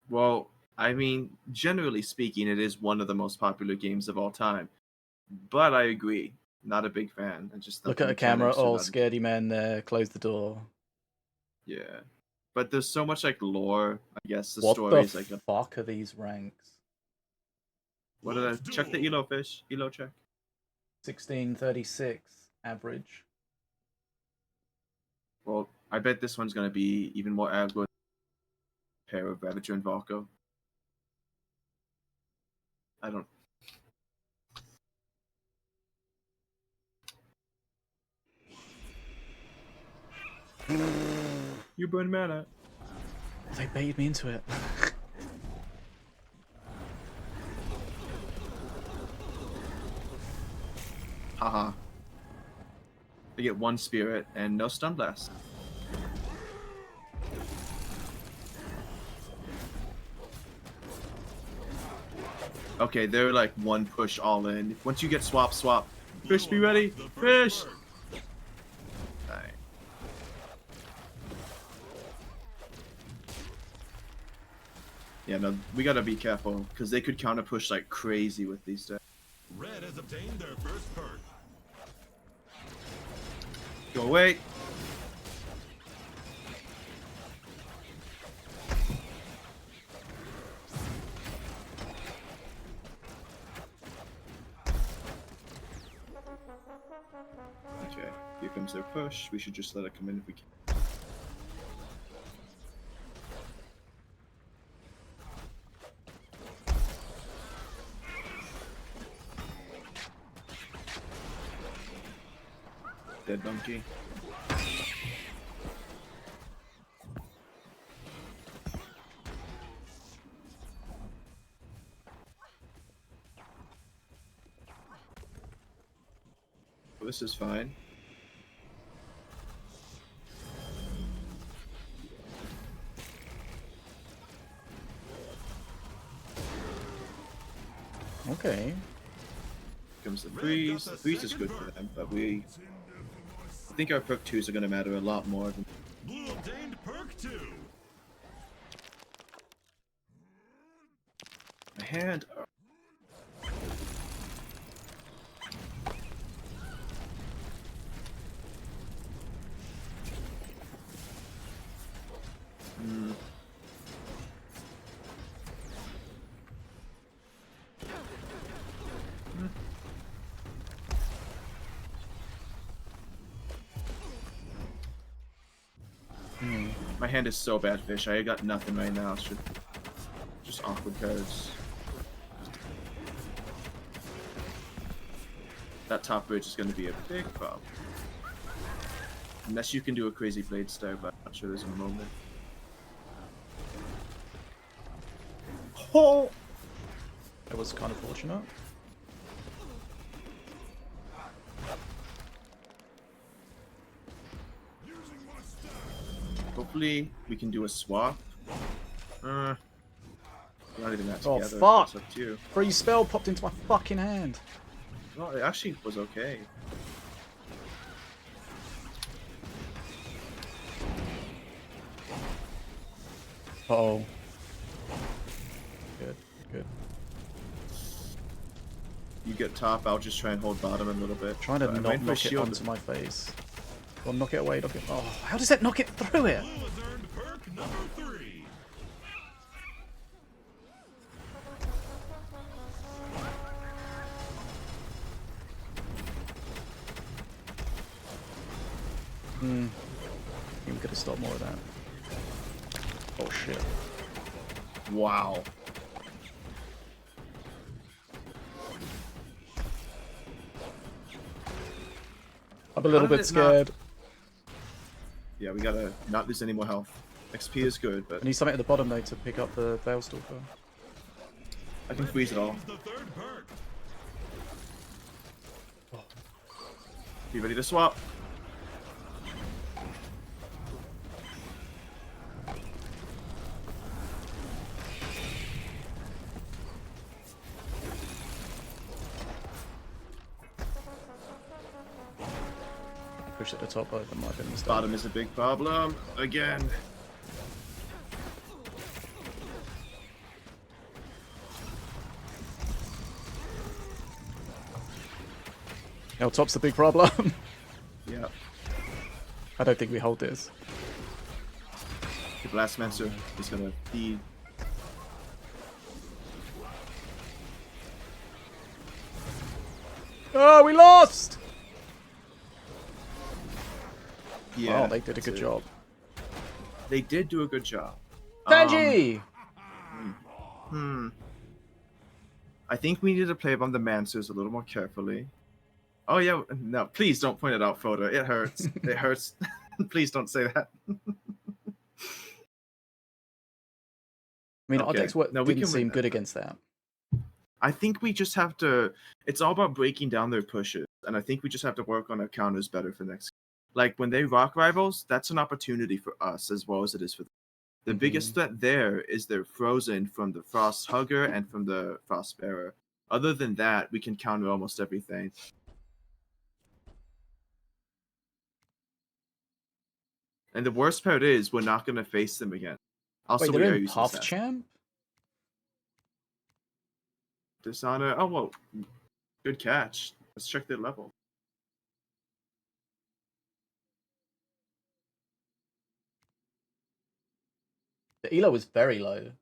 Speaker 5: Well, I mean, generally speaking, it is one of the most popular games of all time. But I agree, not a big fan. I just
Speaker 1: Look
Speaker 5: think
Speaker 1: at a
Speaker 5: the
Speaker 1: camera,
Speaker 5: mechanics are
Speaker 1: oh,
Speaker 5: not-
Speaker 1: scaredy man there, close the door.
Speaker 5: Yeah, but there's so much like lore. I guess the
Speaker 1: What
Speaker 5: story is
Speaker 1: the
Speaker 5: like.
Speaker 1: fuck are these ranks?
Speaker 5: What did I check the elo fish? Elo check.
Speaker 1: 1636 average.
Speaker 5: Well, I bet this one's gonna be even more aggro. Pair of Ravager and Valko. I don't. You burn mana.
Speaker 1: They baited me into it.
Speaker 5: Haha. They get one spirit and no stun blast. Okay, they're like one push all in. Once you get swap. Fish, be ready. Fish. Alright. Yeah, no, we gotta be careful because they could counter push like crazy with these decks.
Speaker 4: Red has obtained their first perk.
Speaker 5: Go away. Okay, here comes their push. We should just let it come in if we can. Dead donkey. Well, this is fine.
Speaker 1: Okay.
Speaker 5: Comes the freeze. The freeze is good for them, but I think our perk 2s are going to matter a lot more than.
Speaker 4: Blue obtained perk 2.
Speaker 5: My hand. My hand is so bad, Fish. I got nothing right now. It's just awkward cards. That top bridge is going to be a big problem. Unless you can do a crazy blade star, but I'm not sure there's a moment. Oh!
Speaker 1: That was kind of fortunate.
Speaker 5: Hopefully, we can do a swap. We're not even that
Speaker 1: Oh,
Speaker 5: together.
Speaker 1: fuck.
Speaker 5: It's up to you.
Speaker 1: Free spell popped into my fucking hand.
Speaker 5: No, it actually was okay.
Speaker 1: Uh-oh. Good, good.
Speaker 5: You get top, I'll just try and hold bottom a little bit.
Speaker 1: Trying to
Speaker 5: But I'm
Speaker 1: not
Speaker 5: waiting for
Speaker 1: knock it
Speaker 5: shield.
Speaker 1: onto my face. Or knock it away, knock it. Oh, how does that knock it through it?
Speaker 4: Blue has earned perk number 3.
Speaker 1: Hmm. We could have stopped more of that. Oh shit.
Speaker 5: Wow.
Speaker 1: I'm a little
Speaker 5: did
Speaker 1: bit
Speaker 5: it not-
Speaker 1: scared.
Speaker 5: Yeah, we gotta not lose any more health. XP is good, but
Speaker 1: I need something at the bottom though to pick up the Veilstalker.
Speaker 5: I can freeze it all.
Speaker 4: The third perk.
Speaker 5: Be ready to swap.
Speaker 1: Push at the top, but that might have been a mistake.
Speaker 5: Bottom is a big problem. Again.
Speaker 1: Now top's the big problem.
Speaker 5: Yeah.
Speaker 1: I don't think we hold this.
Speaker 5: The Blastmancer is gonna feed.
Speaker 1: Oh, we lost!
Speaker 5: Yeah.
Speaker 1: Oh, they did a
Speaker 5: that's
Speaker 1: good
Speaker 5: it.
Speaker 1: job.
Speaker 5: They did do a good job.
Speaker 1: Benji!
Speaker 5: I think we need to play on the Mancers a little more carefully. Oh yeah, no, please don't point it out, Frodo. It hurts. It hurts. Please don't say that.
Speaker 1: I mean, our
Speaker 5: Okay.
Speaker 1: decks
Speaker 5: No, we
Speaker 1: didn't
Speaker 5: can
Speaker 1: seem
Speaker 5: win
Speaker 1: good
Speaker 5: that.
Speaker 1: against that.
Speaker 5: I think we just have to. It's all about breaking down their pushes, and I think we just have to work on our counters better for next. Like when they rock rivals, that's an opportunity for us as well as it is for them. The biggest threat there is they're frozen from the Frost Hugger and from the Frost Bearer. Other than that, we can counter almost everything. And the worst part is we're not going to face them again. Also,
Speaker 1: Wait,
Speaker 5: we
Speaker 1: they're
Speaker 5: are
Speaker 1: in
Speaker 5: using
Speaker 1: Puff
Speaker 5: Sass.
Speaker 1: Champ?
Speaker 5: Dishonor. Oh well, good catch. Let's check their level.
Speaker 1: The elo was very low.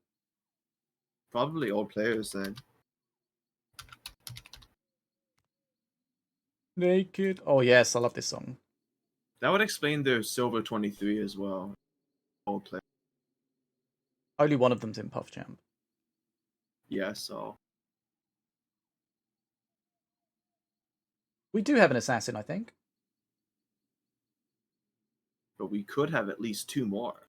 Speaker 5: Probably old players then.
Speaker 1: Naked. Oh yes, I love this song.
Speaker 5: That would explain their silver 23 as well. Old player.
Speaker 1: Only one of them's in Puff Champ.
Speaker 5: Yeah, so
Speaker 1: We do have an assassin, I think.
Speaker 5: but we could have at least 2 more.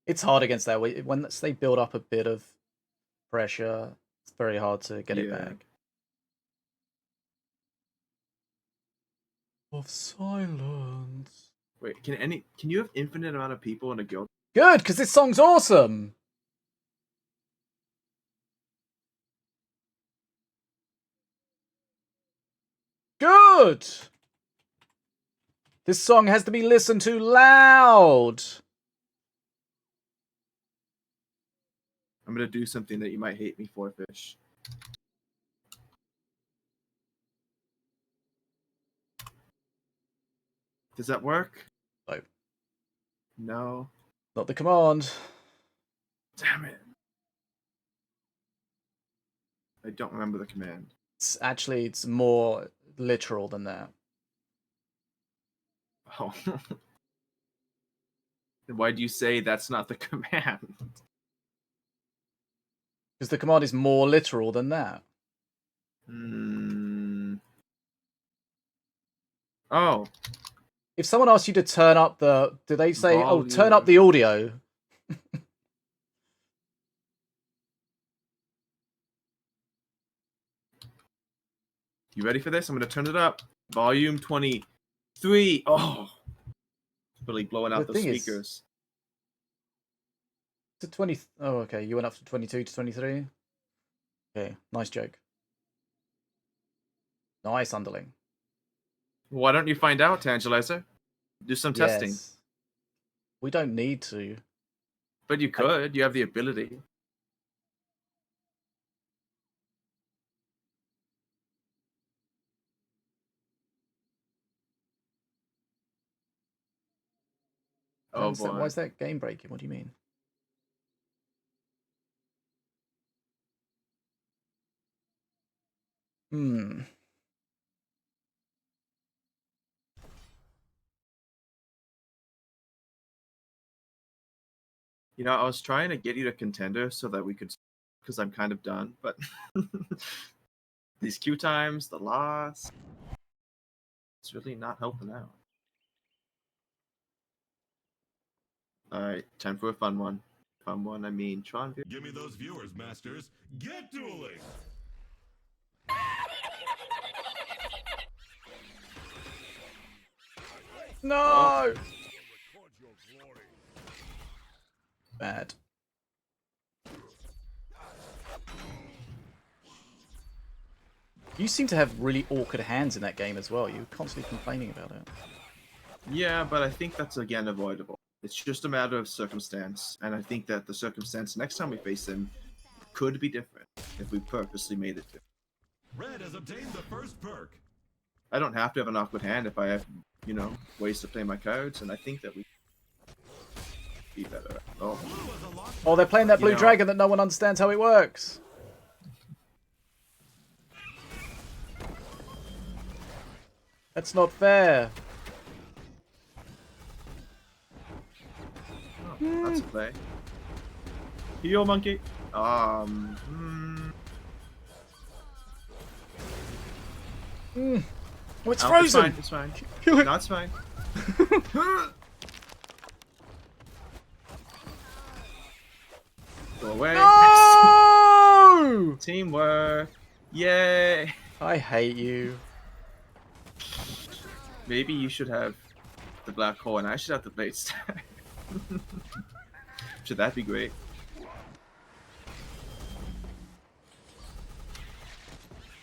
Speaker 1: It's hard against that. Once they build up a bit of pressure, it's very hard to get it
Speaker 5: Yeah.
Speaker 1: back. Of silence.
Speaker 5: Wait, can you have infinite amount of people in a guild?
Speaker 1: Good, because this song's awesome. Good. This song has to be listened to loud.
Speaker 5: I'm gonna do something that you might hate me for, Fish. Does that work?
Speaker 1: No.
Speaker 5: No.
Speaker 1: Not the command.
Speaker 5: Damn it. I don't remember the command.
Speaker 1: It's more literal than that.
Speaker 5: Oh. Then why do you say that's not the command?
Speaker 1: Because the command is more literal than that.
Speaker 5: Hmm. Oh.
Speaker 1: If someone asks you to turn up the... Do they say, oh, turn up the audio?
Speaker 5: You ready for this? I'm gonna turn it up. Volume 23. Oh. Really blowing out
Speaker 1: The
Speaker 5: the
Speaker 1: thing is-
Speaker 5: speakers.
Speaker 1: To 20... Oh, okay. You went up from 22 to 23? Okay, nice joke. Nice underling.
Speaker 5: Why don't you find out, Tangelizer? Do some testing.
Speaker 1: Yes. We don't need to.
Speaker 5: But you could. You have the ability. Oh boy.
Speaker 1: Why is that game breaking? What do you mean? Hmm.
Speaker 5: You know, I was trying to get you to contender so that we could, because I'm kind of done, but these queue times, the loss, it's really not helping out. Alright, time for a fun one. Fun one, I mean, Tron.
Speaker 4: Give me those viewers, masters. Get dueling!
Speaker 1: No! Bad. You seem to have really awkward hands in that game as well. You're constantly complaining about it.
Speaker 5: Yeah, but I think that's again avoidable. It's just a matter of circumstance, and I think that the circumstance next time we face them could be different if we purposely made it different.
Speaker 4: Red has obtained the first perk.
Speaker 5: I don't have to have an awkward hand if I have, you know, ways to play my cards, and I think that we be better. Oh,
Speaker 1: Oh, they're playing that blue
Speaker 5: know-
Speaker 1: dragon that no one understands how it works. That's not fair.
Speaker 5: that's a play. Heal, monkey.
Speaker 1: Oh, it's
Speaker 5: Oh,
Speaker 1: frozen.
Speaker 5: It's fine.
Speaker 1: Kill it.
Speaker 5: No, it's fine. Go away.
Speaker 1: No!
Speaker 5: Teamwork. Yay.
Speaker 1: I hate you.
Speaker 5: Maybe you should have the black hole and I should have the blade stack. Should that be great?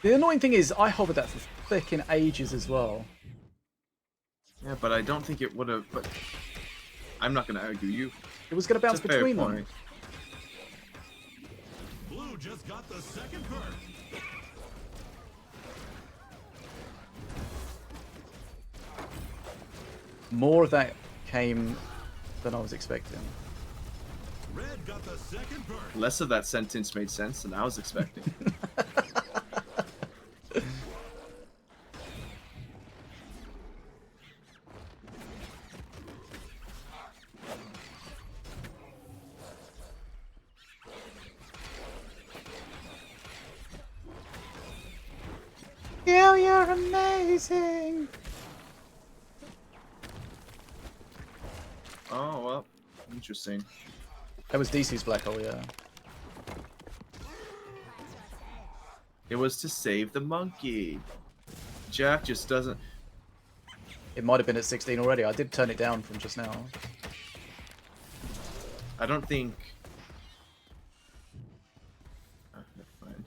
Speaker 1: The annoying thing is, I hovered that for frickin' ages as well.
Speaker 5: Yeah, but I don't think it would have. But I'm not gonna argue you.
Speaker 1: It was going to bounce
Speaker 5: It's a fair
Speaker 1: between them.
Speaker 5: point.
Speaker 4: Blue just got the second perk.
Speaker 1: More of that came than I was expecting.
Speaker 4: Red got the second bird.
Speaker 5: Less of that sentence made sense than I was expecting.
Speaker 1: Yeah, you're amazing.
Speaker 5: Oh, well, interesting.
Speaker 1: That was DC's black hole, yeah.
Speaker 5: It was to save the monkey. Jack just doesn't...
Speaker 1: It might have been at 16 already. I did turn it down from just now.
Speaker 5: I don't think... Oh, never mind.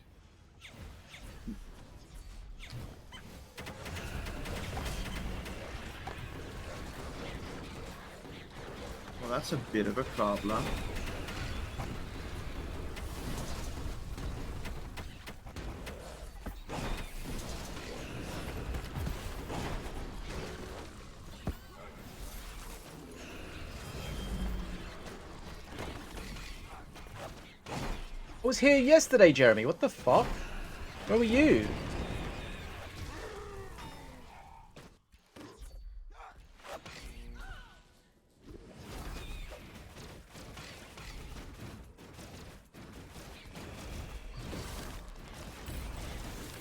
Speaker 5: Well, that's a bit of a problem.
Speaker 1: I was here yesterday, Jeremy. What the fuck? Where were you?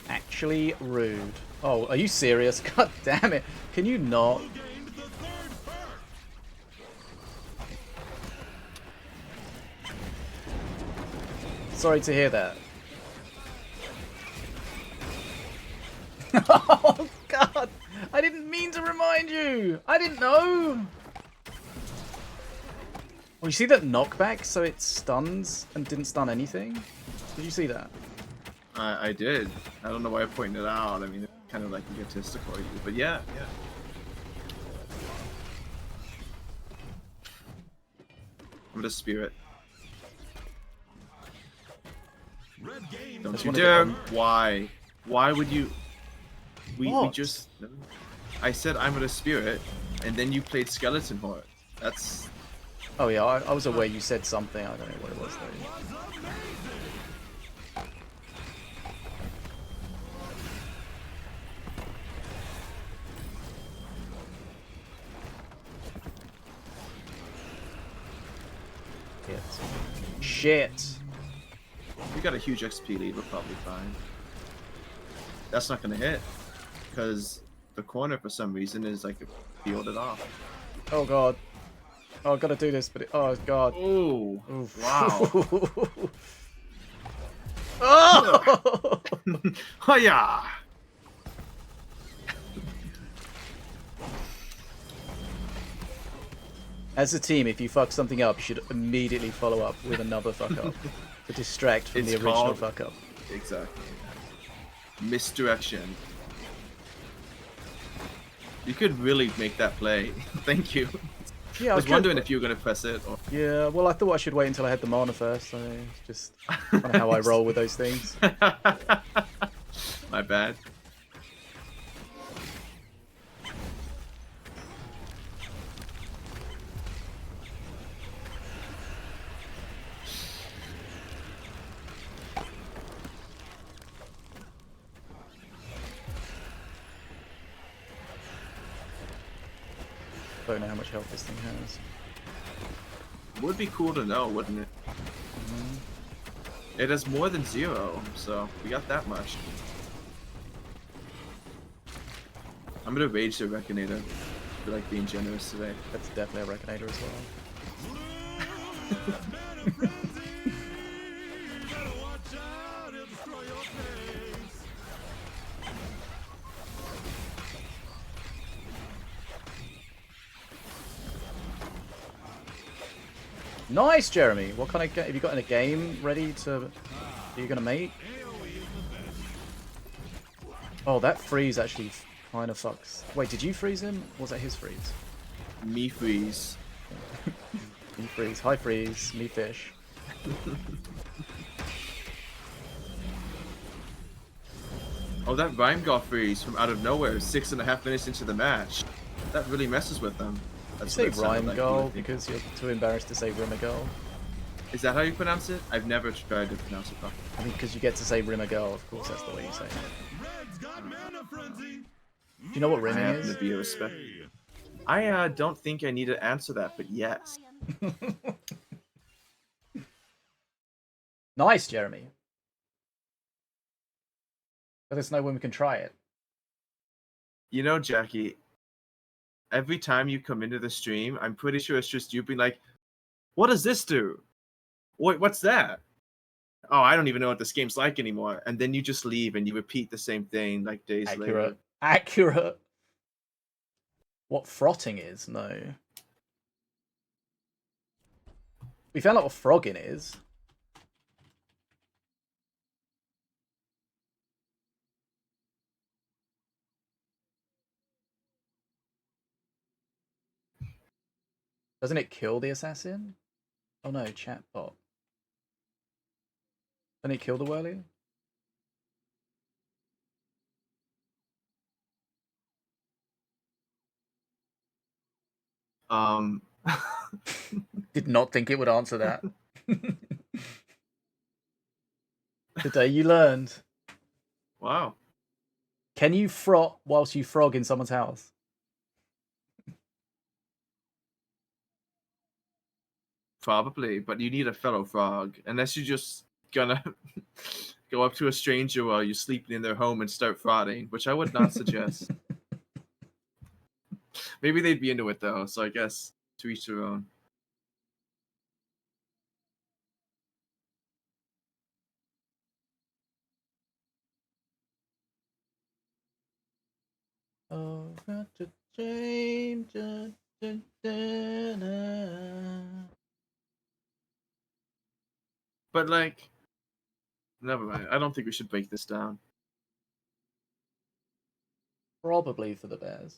Speaker 1: Actually rude. Oh, are you serious? God damn it. Can you not?
Speaker 4: Blue gained the third bird.
Speaker 1: Sorry to hear that. Oh, God. I didn't mean to remind you. I didn't know. Oh, you see that knockback? So it stuns and didn't stun anything? Did you see that?
Speaker 5: I did. I don't know why I pointed it out. I mean, it's kind of like egotistical, but yeah, yeah. I'm gonna spirit.
Speaker 4: Red gained
Speaker 5: Don't
Speaker 1: Just
Speaker 5: you
Speaker 1: wanted to
Speaker 5: dare!
Speaker 1: come-
Speaker 5: Why? Why would you? We
Speaker 1: What?
Speaker 5: just. I said I'm gonna spirit, and then you played skeleton horde. That's.
Speaker 1: Oh, yeah. I was aware you said something. I don't know what it was, though.
Speaker 4: was amazing.
Speaker 1: Shit.
Speaker 5: We got a huge XP lead. We're probably fine. That's not gonna hit, because the corner for some reason is like peeled it off.
Speaker 1: Oh, God. Oh, I've got to do this, but oh, God.
Speaker 5: Oh!
Speaker 1: Oof.
Speaker 5: Wow!
Speaker 1: Oh!
Speaker 5: Oh yeah!
Speaker 1: As a team, if you fuck something up, you should immediately follow up with another fuck up to distract from
Speaker 5: It's
Speaker 1: the original
Speaker 5: called-
Speaker 1: fuck up.
Speaker 5: Exactly. Misdirection. You could really make that play. Thank you.
Speaker 1: Yeah,
Speaker 5: I was
Speaker 1: could,
Speaker 5: wondering
Speaker 1: but-
Speaker 5: if you were gonna press it. Or...
Speaker 1: Yeah, well, I thought I should wait until I had the mana first. So it's just kind of how I roll with those things.
Speaker 5: My bad.
Speaker 1: Don't know how much health this thing has.
Speaker 5: Would be cool to know, wouldn't it? It has more than 0, so we got that much. I'm gonna rage the Reconator. I feel like being generous today.
Speaker 1: That's definitely a Reconator as well.
Speaker 4: Better watch out, he'll destroy your face.
Speaker 1: Nice, Jeremy. What kind of have you got in a game ready to? Are you gonna make? Oh, that freeze actually kind of fucks. Wait, did you freeze him? Or was that his freeze?
Speaker 5: Me freeze.
Speaker 1: Me freeze. Hi freeze. Me fish.
Speaker 5: Oh, that Rhyme got freeze from out of nowhere 6.5 minutes into the match. That really messes with them.
Speaker 1: You
Speaker 5: That's
Speaker 1: say
Speaker 5: what it sounded
Speaker 1: rhyme
Speaker 5: like,
Speaker 1: goal
Speaker 5: I think.
Speaker 1: because you're too embarrassed to say rimmer goal.
Speaker 5: Is that how you pronounce it? I've never tried to pronounce it properly.
Speaker 1: I mean, because you get to say rimmer goal, of course that's the way you say it.
Speaker 4: Red's got mana frenzy.
Speaker 1: Do you know what
Speaker 5: I
Speaker 1: rimming
Speaker 5: happen
Speaker 1: is?
Speaker 5: to be a respect. I don't think I need to answer that, but yes.
Speaker 1: Nice, Jeremy. Let us know when we can try it.
Speaker 5: You know, Jackie, every time you come into the stream, I'm pretty sure it's just you being like, what does this do? What's that? Oh, I don't even know what this game's like anymore. And then you just leave and you repeat the same thing like days
Speaker 1: Accurate.
Speaker 5: later.
Speaker 1: Accurate. What frotting is? No. We found out what frogging is. Doesn't it kill the assassin? Oh no, chatbot. Doesn't it kill the whirly? Did not think it would answer that. The day you learned.
Speaker 5: Wow.
Speaker 1: Can you frot whilst you frog in someone's house?
Speaker 5: Probably, but you need a fellow frog. Unless you're just gonna go up to a stranger while you're sleeping in their home and start frauding, which I would not suggest. Maybe they'd be into it though, so I guess to each their own.
Speaker 1: Oh, got to change.
Speaker 5: But like, never mind. I don't think we should break this down.
Speaker 1: Probably for the best.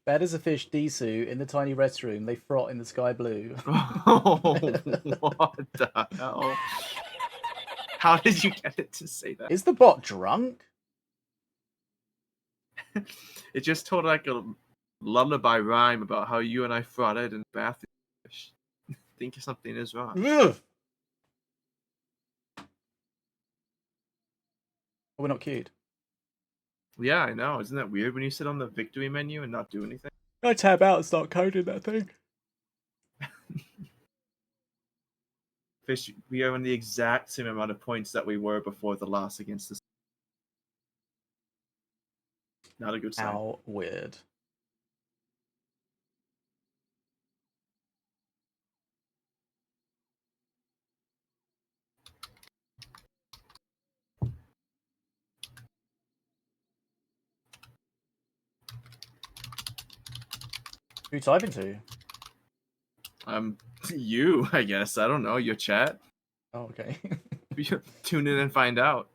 Speaker 1: Bad as a fish, Disu, in the tiny restroom, they frot in the sky blue.
Speaker 5: Oh, what the hell? How did you get it to say that?
Speaker 1: Is the bot drunk?
Speaker 5: It just told like a lullaby rhyme about how you and I frauded in the bathroom. I think something is wrong.
Speaker 1: Ugh. We're not cute.
Speaker 5: Yeah, I know. Isn't that weird when you sit on the victory menu and not do anything?
Speaker 1: I tab out and start coding that thing.
Speaker 5: Fish, we are on the exact same amount of points that we were before the loss against the. Not a good sign.
Speaker 1: How weird. Who you typing to?
Speaker 5: You, I guess. I don't know. Your chat.
Speaker 1: Oh, okay.
Speaker 5: Tune in and find out.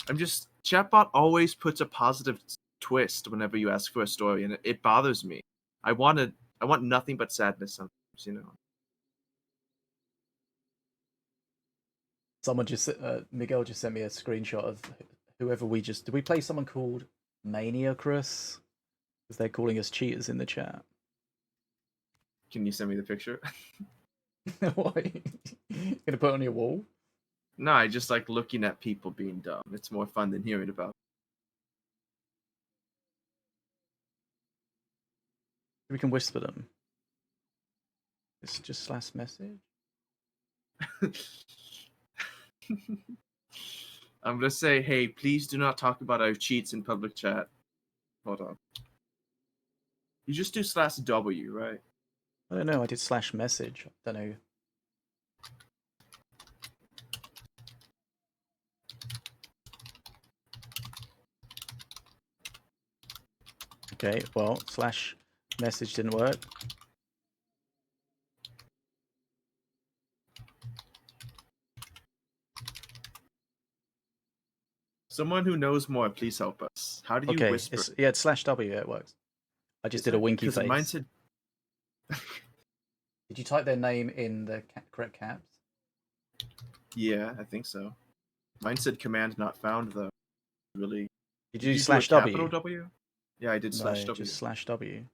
Speaker 5: I'm just chatbot always puts a positive twist whenever you ask for a story, and it bothers me. I want nothing but sadness sometimes, you know.
Speaker 1: Someone just Miguel just sent me a screenshot of whoever we just did. We play someone called Maniacrus because they're calling us cheaters in the chat.
Speaker 5: Can you send me the picture?
Speaker 1: Why? You gonna put it on your wall?
Speaker 5: No, I just like looking at people being dumb. It's more fun than hearing about.
Speaker 1: We can whisper them. It's just last message.
Speaker 5: I'm gonna say, hey, please do not talk about our cheats in public chat. Hold on. You just do /W, right?
Speaker 1: I don't know. I did slash message. I don't know. Okay, well, slash message didn't work.
Speaker 5: Someone who knows more, please help us. How do you
Speaker 1: Okay,
Speaker 5: whisper?
Speaker 1: it's /W. Yeah, it works. I just did a winky face.
Speaker 5: Mine said,
Speaker 1: Did you type their name in the correct caps?
Speaker 5: Yeah, I think so. Mine said command not found though. Really?
Speaker 1: Did
Speaker 5: Did
Speaker 1: you
Speaker 5: you
Speaker 1: slash
Speaker 5: do a capital
Speaker 1: W?
Speaker 5: W? Yeah, I did
Speaker 1: No,
Speaker 5: slash W.
Speaker 1: just slash W,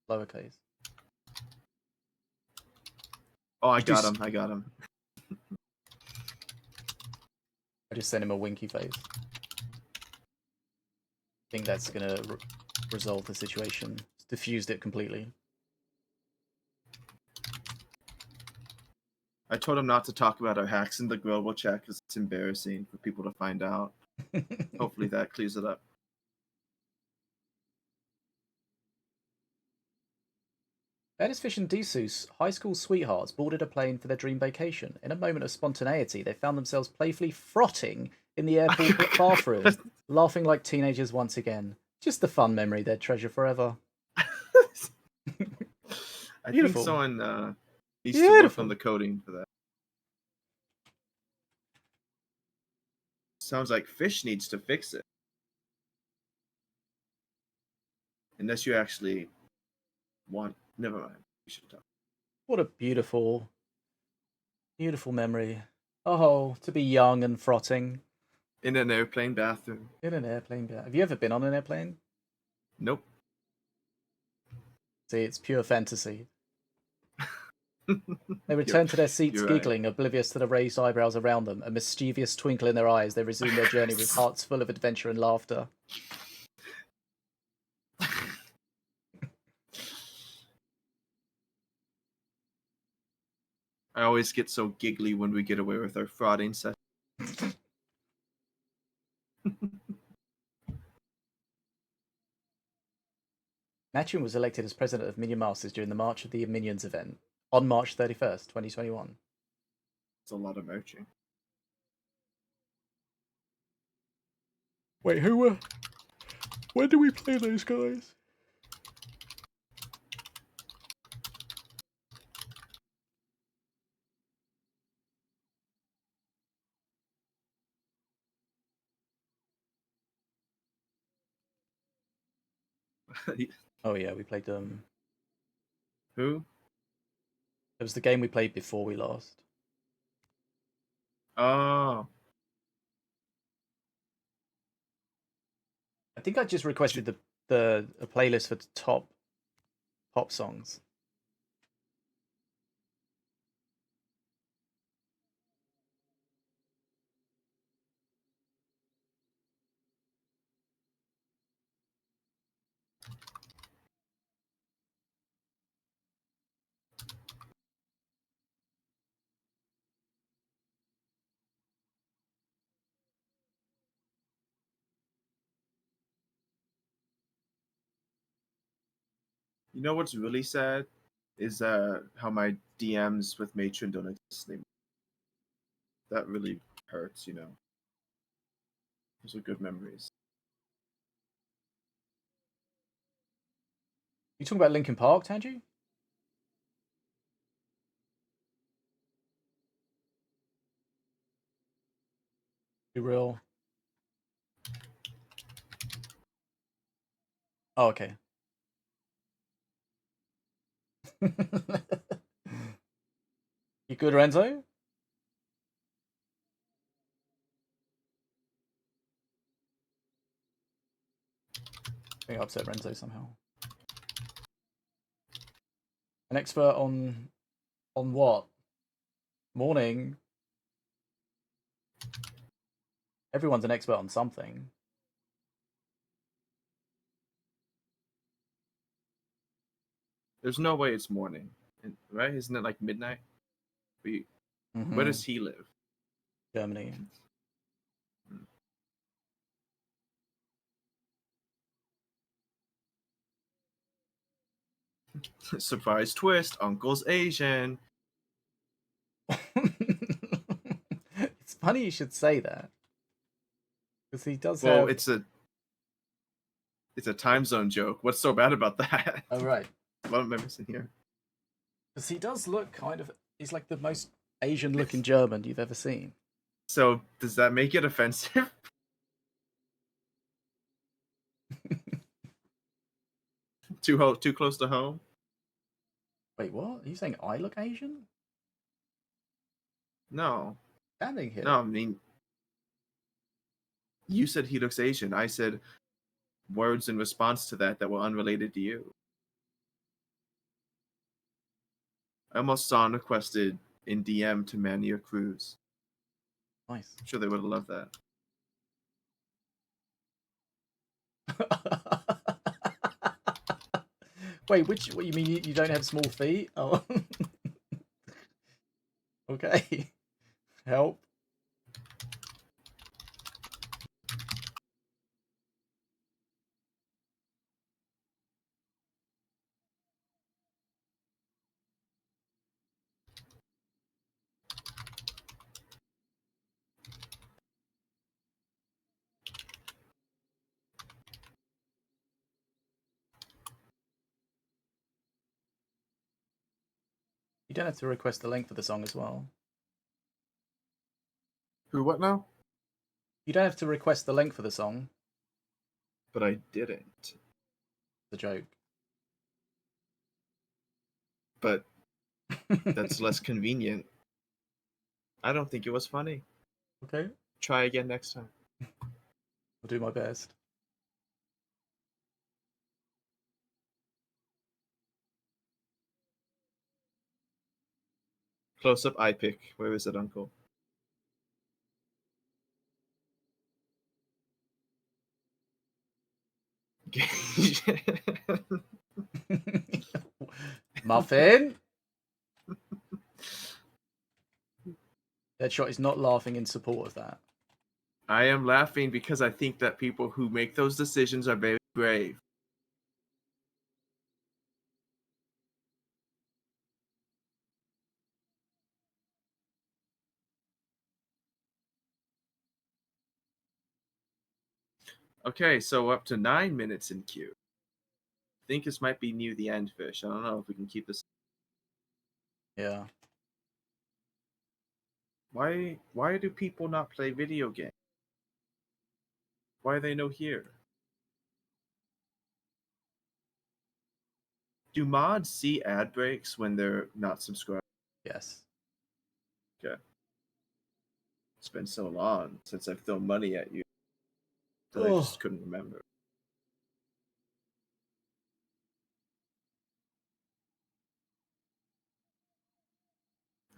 Speaker 1: lowercase.
Speaker 5: Oh, I
Speaker 1: You do
Speaker 5: got him. I got him.
Speaker 1: I just sent him a winky face. I think that's gonna resolve the situation. It's diffused it completely.
Speaker 5: I told him not to talk about our hacks in the global chat because it's embarrassing for people to find out. Hopefully that clears it up.
Speaker 1: Fish and Desus, high school sweethearts, boarded a plane for their dream vacation. In a moment of spontaneity, they found themselves playfully frotting in the airport bathroom, laughing like teenagers once again. Just a fun memory they'd treasure forever.
Speaker 5: I
Speaker 1: Beautiful.
Speaker 5: think someone needs to work on the coding for that. Sounds like Fish needs to fix it. Unless you actually want. Never mind. We should talk.
Speaker 1: What a beautiful, beautiful memory. Oh, to be young and frotting.
Speaker 5: In an airplane bathroom.
Speaker 1: In an airplane. Have you ever been on an airplane?
Speaker 5: Nope.
Speaker 1: See, it's pure fantasy. They return to their seats giggling, right, oblivious to the raised eyebrows around them, a mischievous twinkle in their eyes. They resume their journey with hearts full of adventure and laughter.
Speaker 5: I always get so giggly when we get away with our frauding session.
Speaker 1: Matchun was elected as president of Minion Masters during the March of the Minions event on March 31st, 2021.
Speaker 5: It's a lot of merching.
Speaker 1: Wait, who were... When did we play those guys? Oh yeah, we played them.
Speaker 5: Who?
Speaker 1: It was the game we played before we lost.
Speaker 5: Oh.
Speaker 1: I think I just requested a playlist for top pop songs.
Speaker 5: You know what's really sad is how my DMs with Matron don't exist anymore. That really hurts, you know. Those are good memories.
Speaker 1: You talking about Linkin Park, Tanju? Be real. Oh, okay. You good, Renzo? I think I upset Renzo somehow. An expert on what? Morning. Everyone's an expert on something.
Speaker 5: There's no way it's morning, right? Isn't it like midnight? Where does he live?
Speaker 1: Germany.
Speaker 5: Surprise twist, Uncle's Asian.
Speaker 1: It's funny you should say that. Because he does
Speaker 5: well,
Speaker 1: have...
Speaker 5: it's a time zone joke. What's so bad about that?
Speaker 1: Oh, right.
Speaker 5: What am I missing here?
Speaker 1: Because he does look kind of... He's like the most Asian-looking German you've ever seen.
Speaker 5: So, does that make it offensive? Too close to home?
Speaker 1: Wait, what? Are you saying I look Asian?
Speaker 5: No,
Speaker 1: Standing here.
Speaker 5: no. I mean, you said he looks Asian. I said words in response to that were unrelated to you. I almost saw him requested in DM to man your cruise.
Speaker 1: Nice.
Speaker 5: I'm sure they would have loved that.
Speaker 1: Wait, what you mean you don't have small feet? Oh. Okay. Help. You don't have to request the link for the song as well.
Speaker 5: Who? What now?
Speaker 1: You don't have to request the link for the song.
Speaker 5: But I didn't.
Speaker 1: The joke.
Speaker 5: But that's less convenient. I don't think it was funny.
Speaker 1: Okay.
Speaker 5: Try again next time.
Speaker 1: I'll do my best.
Speaker 5: Close up eye pick. Where is it, Uncle?
Speaker 1: Muffin? Deadshot is not laughing in support of that.
Speaker 5: I am laughing because I think that people who make those decisions are very brave. Okay, so up to 9 minutes in queue. I think this might be near the end, Fish. I don't know if we can keep this.
Speaker 1: Yeah.
Speaker 5: Why do people not play video games? Why are they no here? Do mods see ad breaks when they're not subscribed?
Speaker 1: Yes.
Speaker 5: Okay. It's been so long since I've thrown money at you that I just couldn't remember.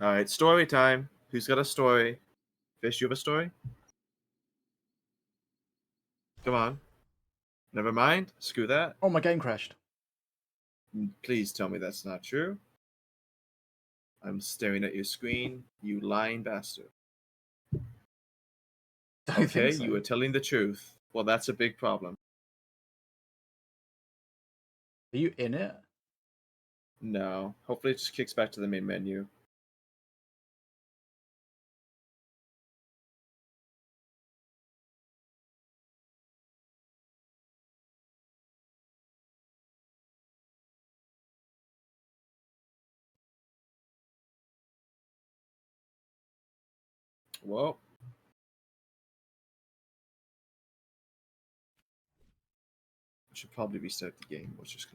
Speaker 5: Alright, story time. Who's got a story? Fish, you have a story? Come on. Never mind. Screw that.
Speaker 1: Oh, my game crashed.
Speaker 5: Please tell me that's not true. I'm staring at your screen, you lying bastard.
Speaker 1: Don't
Speaker 5: Okay,
Speaker 1: think so.
Speaker 5: you are telling the truth. Well, that's a big problem.
Speaker 1: Are you in it?
Speaker 5: No. Hopefully it just kicks back to the main menu. Well. I should probably restart the game, which is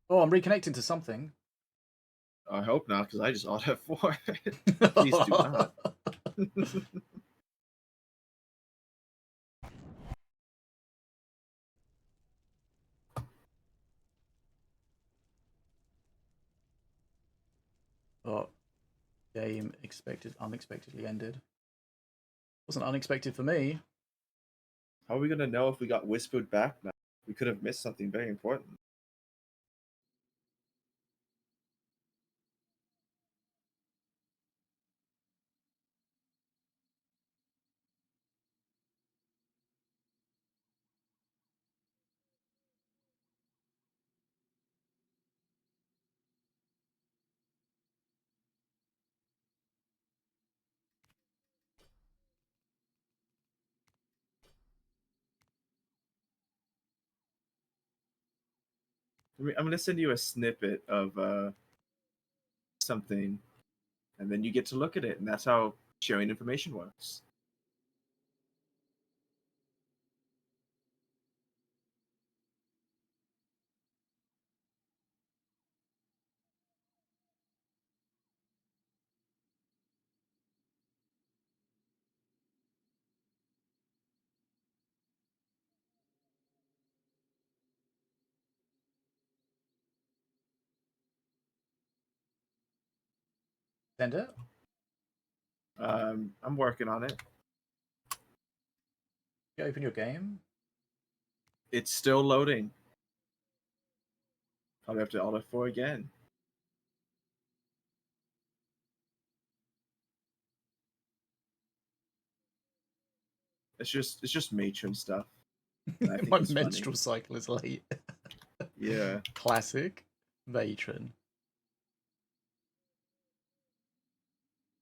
Speaker 1: Oh, I'm reconnecting to something.
Speaker 5: I hope not, because I just ought to have 4. Please do not.
Speaker 1: Oh, game unexpectedly ended. Wasn't unexpected for me.
Speaker 5: How are we gonna know if we got whispered back now? We could have missed something very important. I'm gonna send you a snippet of something, and then you get to look at it, and that's how sharing information works.
Speaker 1: Send it.
Speaker 5: I'm working on it.
Speaker 1: You open your game.
Speaker 5: It's still loading. Probably have to Alt F4 again. It's just matron stuff. I think
Speaker 1: My
Speaker 5: it's
Speaker 1: menstrual
Speaker 5: funny.
Speaker 1: cycle is late.
Speaker 5: Yeah.
Speaker 1: Classic matron.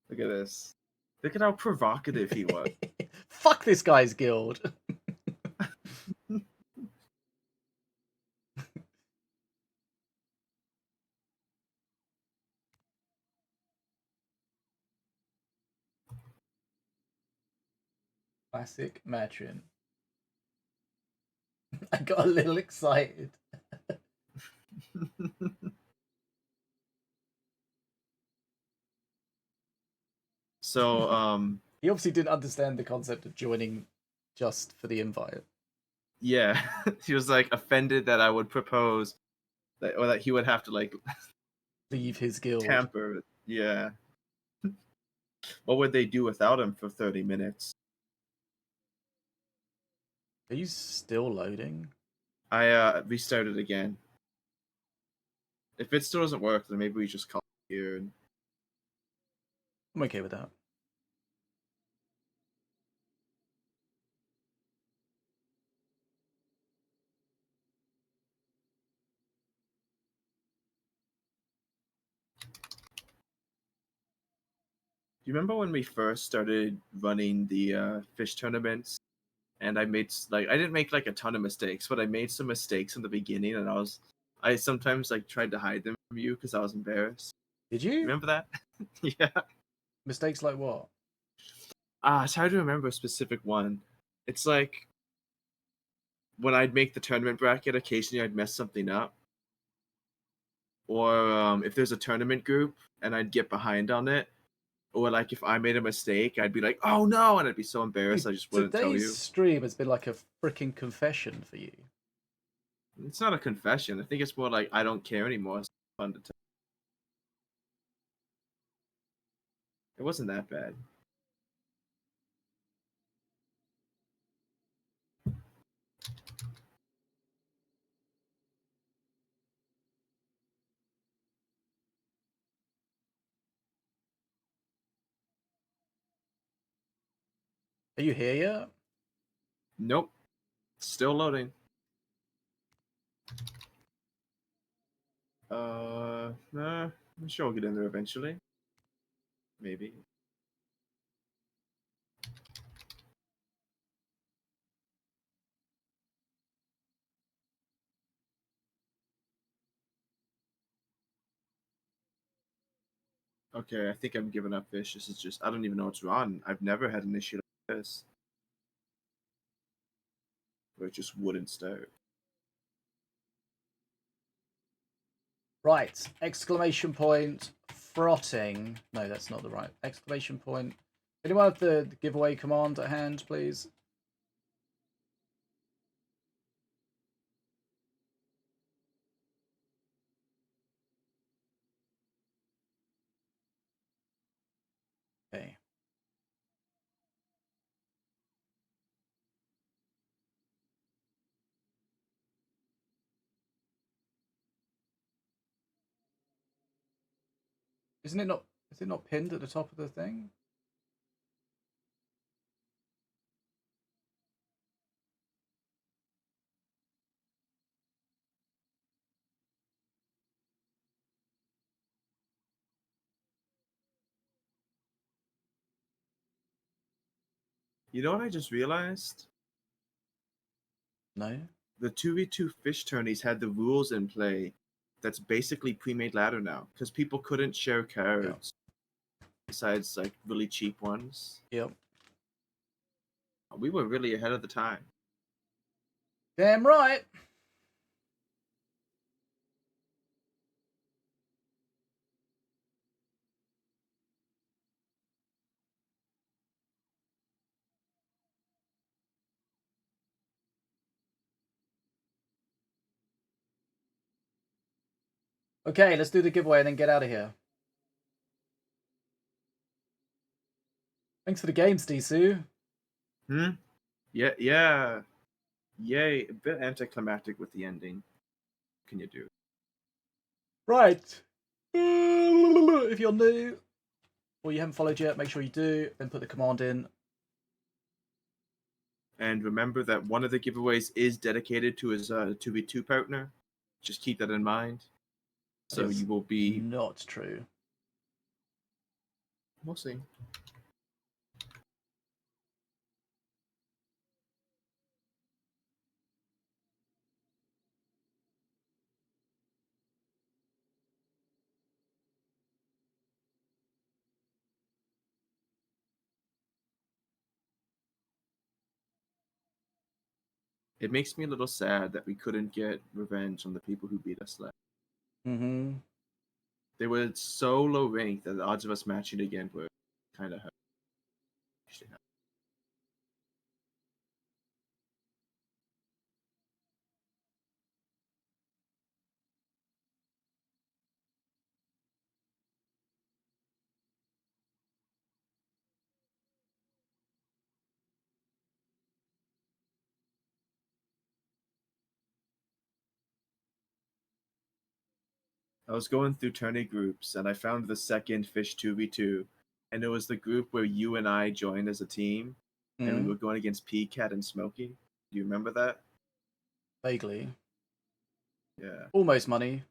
Speaker 5: Look at this. Look at how provocative he was.
Speaker 1: Fuck this guy's guild. Classic matron. I got a little excited.
Speaker 5: So,
Speaker 1: He obviously didn't understand the concept of joining just for the invite.
Speaker 5: yeah, he was like offended that I would propose that, or that he would have to like
Speaker 1: Leave his guild.
Speaker 5: tamper. Yeah. What would they do without him for 30 minutes?
Speaker 1: Are you still loading?
Speaker 5: I restarted again. If it still doesn't work, then maybe we just call it here. And...
Speaker 1: I'm okay with that.
Speaker 5: Do you remember when we first started running the fish tournaments? And I made like I didn't make like a ton of mistakes, but I made some mistakes in the beginning, and I sometimes like tried to hide them from you because I was embarrassed.
Speaker 1: Did you?
Speaker 5: Remember that? Yeah.
Speaker 1: Mistakes like what?
Speaker 5: It's hard to remember a specific one. It's like when I'd make the tournament bracket, occasionally I'd mess something up. Or if there's a tournament group and I'd get behind on it, or like if I made a mistake, I'd be like, "Oh no!" and I'd be so embarrassed I just wouldn't tell
Speaker 1: Today's
Speaker 5: you.
Speaker 1: stream has been like a freaking confession for you.
Speaker 5: It's not a confession. I think it's more like I don't care anymore. It's fun to tell. It wasn't that bad.
Speaker 1: Are you here yet?
Speaker 5: Nope. Still loading. Nah, I'm sure I'll get in there eventually. Maybe. Okay, I think I'm giving up fish. This is just, I don't even know what's wrong. I've never had an issue like this. Where it just wouldn't start.
Speaker 1: Right. Exclamation point. Frotting. No, that's not the right. Exclamation point. Anyone have the giveaway command at hand, please? Okay. Isn't it not? Is it not pinned at the top of the thing?
Speaker 5: You know what I just realized?
Speaker 1: No.
Speaker 5: The 2v2 fish tourneys had the rules in play that's basically pre-made ladder now. Because people couldn't share cards. Besides like really cheap ones.
Speaker 1: Yep.
Speaker 5: We were really ahead of the time.
Speaker 1: Damn right. Okay, let's do the giveaway and then get out of here. Thanks for the games, Disu.
Speaker 5: Hmm? Yeah, yeah. Yay. A bit anticlimactic with the ending. What can you do?
Speaker 1: Right. If you're new or you haven't followed yet, make sure you do. Then put the command in.
Speaker 5: And remember that one of the giveaways is dedicated to his 2v2 partner. Just keep that in mind. So
Speaker 1: That is
Speaker 5: you will be.
Speaker 1: not true.
Speaker 5: We'll see. It makes me a little sad that we couldn't get revenge on the people who beat us last.
Speaker 1: Mm-hmm.
Speaker 5: They were so low ranked that the odds of us matching again were kind of high. I was going through tourney groups and I found the second Fish 2v2, and it was the group where you and I joined as a team, and we
Speaker 1: Mm-hmm.
Speaker 5: were going against P-Cat and Smokey. Do you remember that?
Speaker 1: Vaguely.
Speaker 5: Yeah,
Speaker 1: Almost money.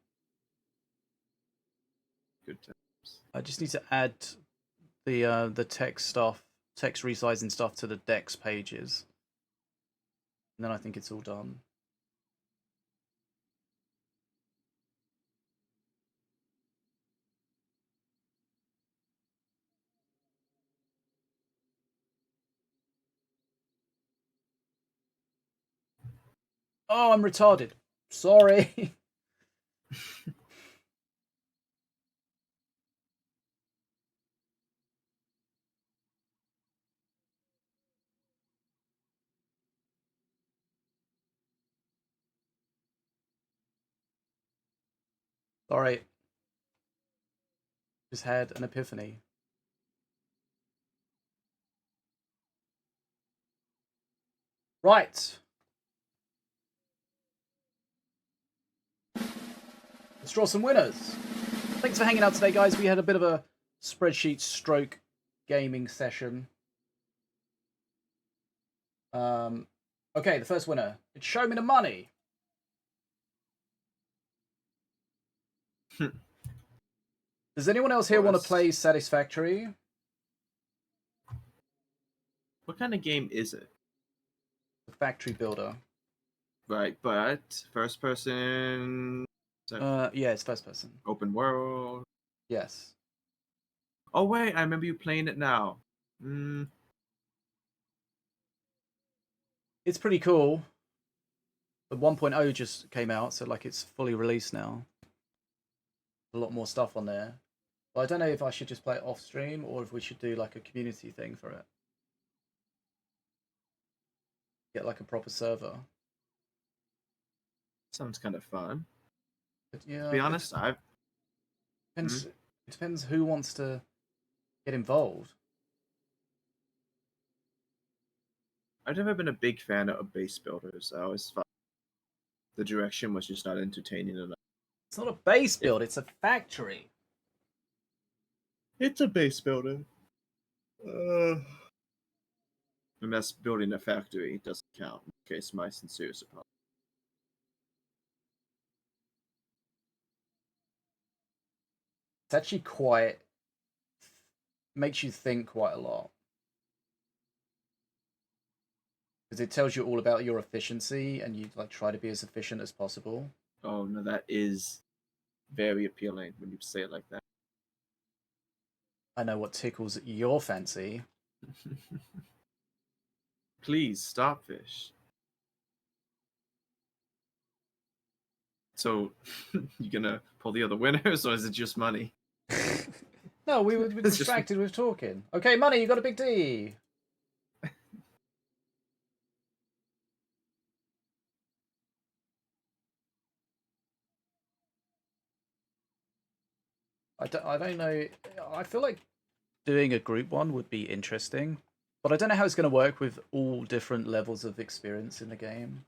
Speaker 5: good times.
Speaker 1: I just need to add the text stuff, text resizing stuff to the Dex pages. And then I think it's all done. Oh, I'm retarded. Sorry. Sorry. Just had an epiphany. Right. Let's draw some winners. Thanks for hanging out today, guys. We had a bit of a spreadsheet stroke gaming session. Okay, the first winner. It's Show Me the Money. Does anyone else here want to play Satisfactory?
Speaker 5: What kind of game is it?
Speaker 1: The Factory Builder.
Speaker 5: Right, but first person,
Speaker 1: Yeah, it's first person.
Speaker 5: open world.
Speaker 1: Yes.
Speaker 5: Oh wait, I remember you playing it now.
Speaker 1: It's pretty cool. The 1.0 just came out, so like it's fully released now. A lot more stuff on there. But I don't know if I should just play it off stream or if we should do like a community thing for it. Get like a proper server.
Speaker 5: Sounds kind of fun.
Speaker 1: But yeah,
Speaker 5: To be honest,
Speaker 1: it depends who wants to get involved.
Speaker 5: I've never been a big fan of base builders. I always thought the direction was just not entertaining enough.
Speaker 1: It's not a base build, it's a factory.
Speaker 5: It's a base builder. And that's building a factory. It doesn't count. In case my sincere apologies.
Speaker 1: It's actually quite makes you think quite a lot. Because it tells you all about your efficiency and you like try to be as efficient as possible.
Speaker 5: Oh no, that is very appealing when you say it like that.
Speaker 1: I know what tickles your fancy.
Speaker 5: Please stop, fish. So, you gonna pull the other winners, or is it just money?
Speaker 1: No, we were distracted with talking. Okay, money, you got a big D. I don't know. I feel like doing a group one would be interesting, but I don't know how it's going to work with all different levels of experience in the game.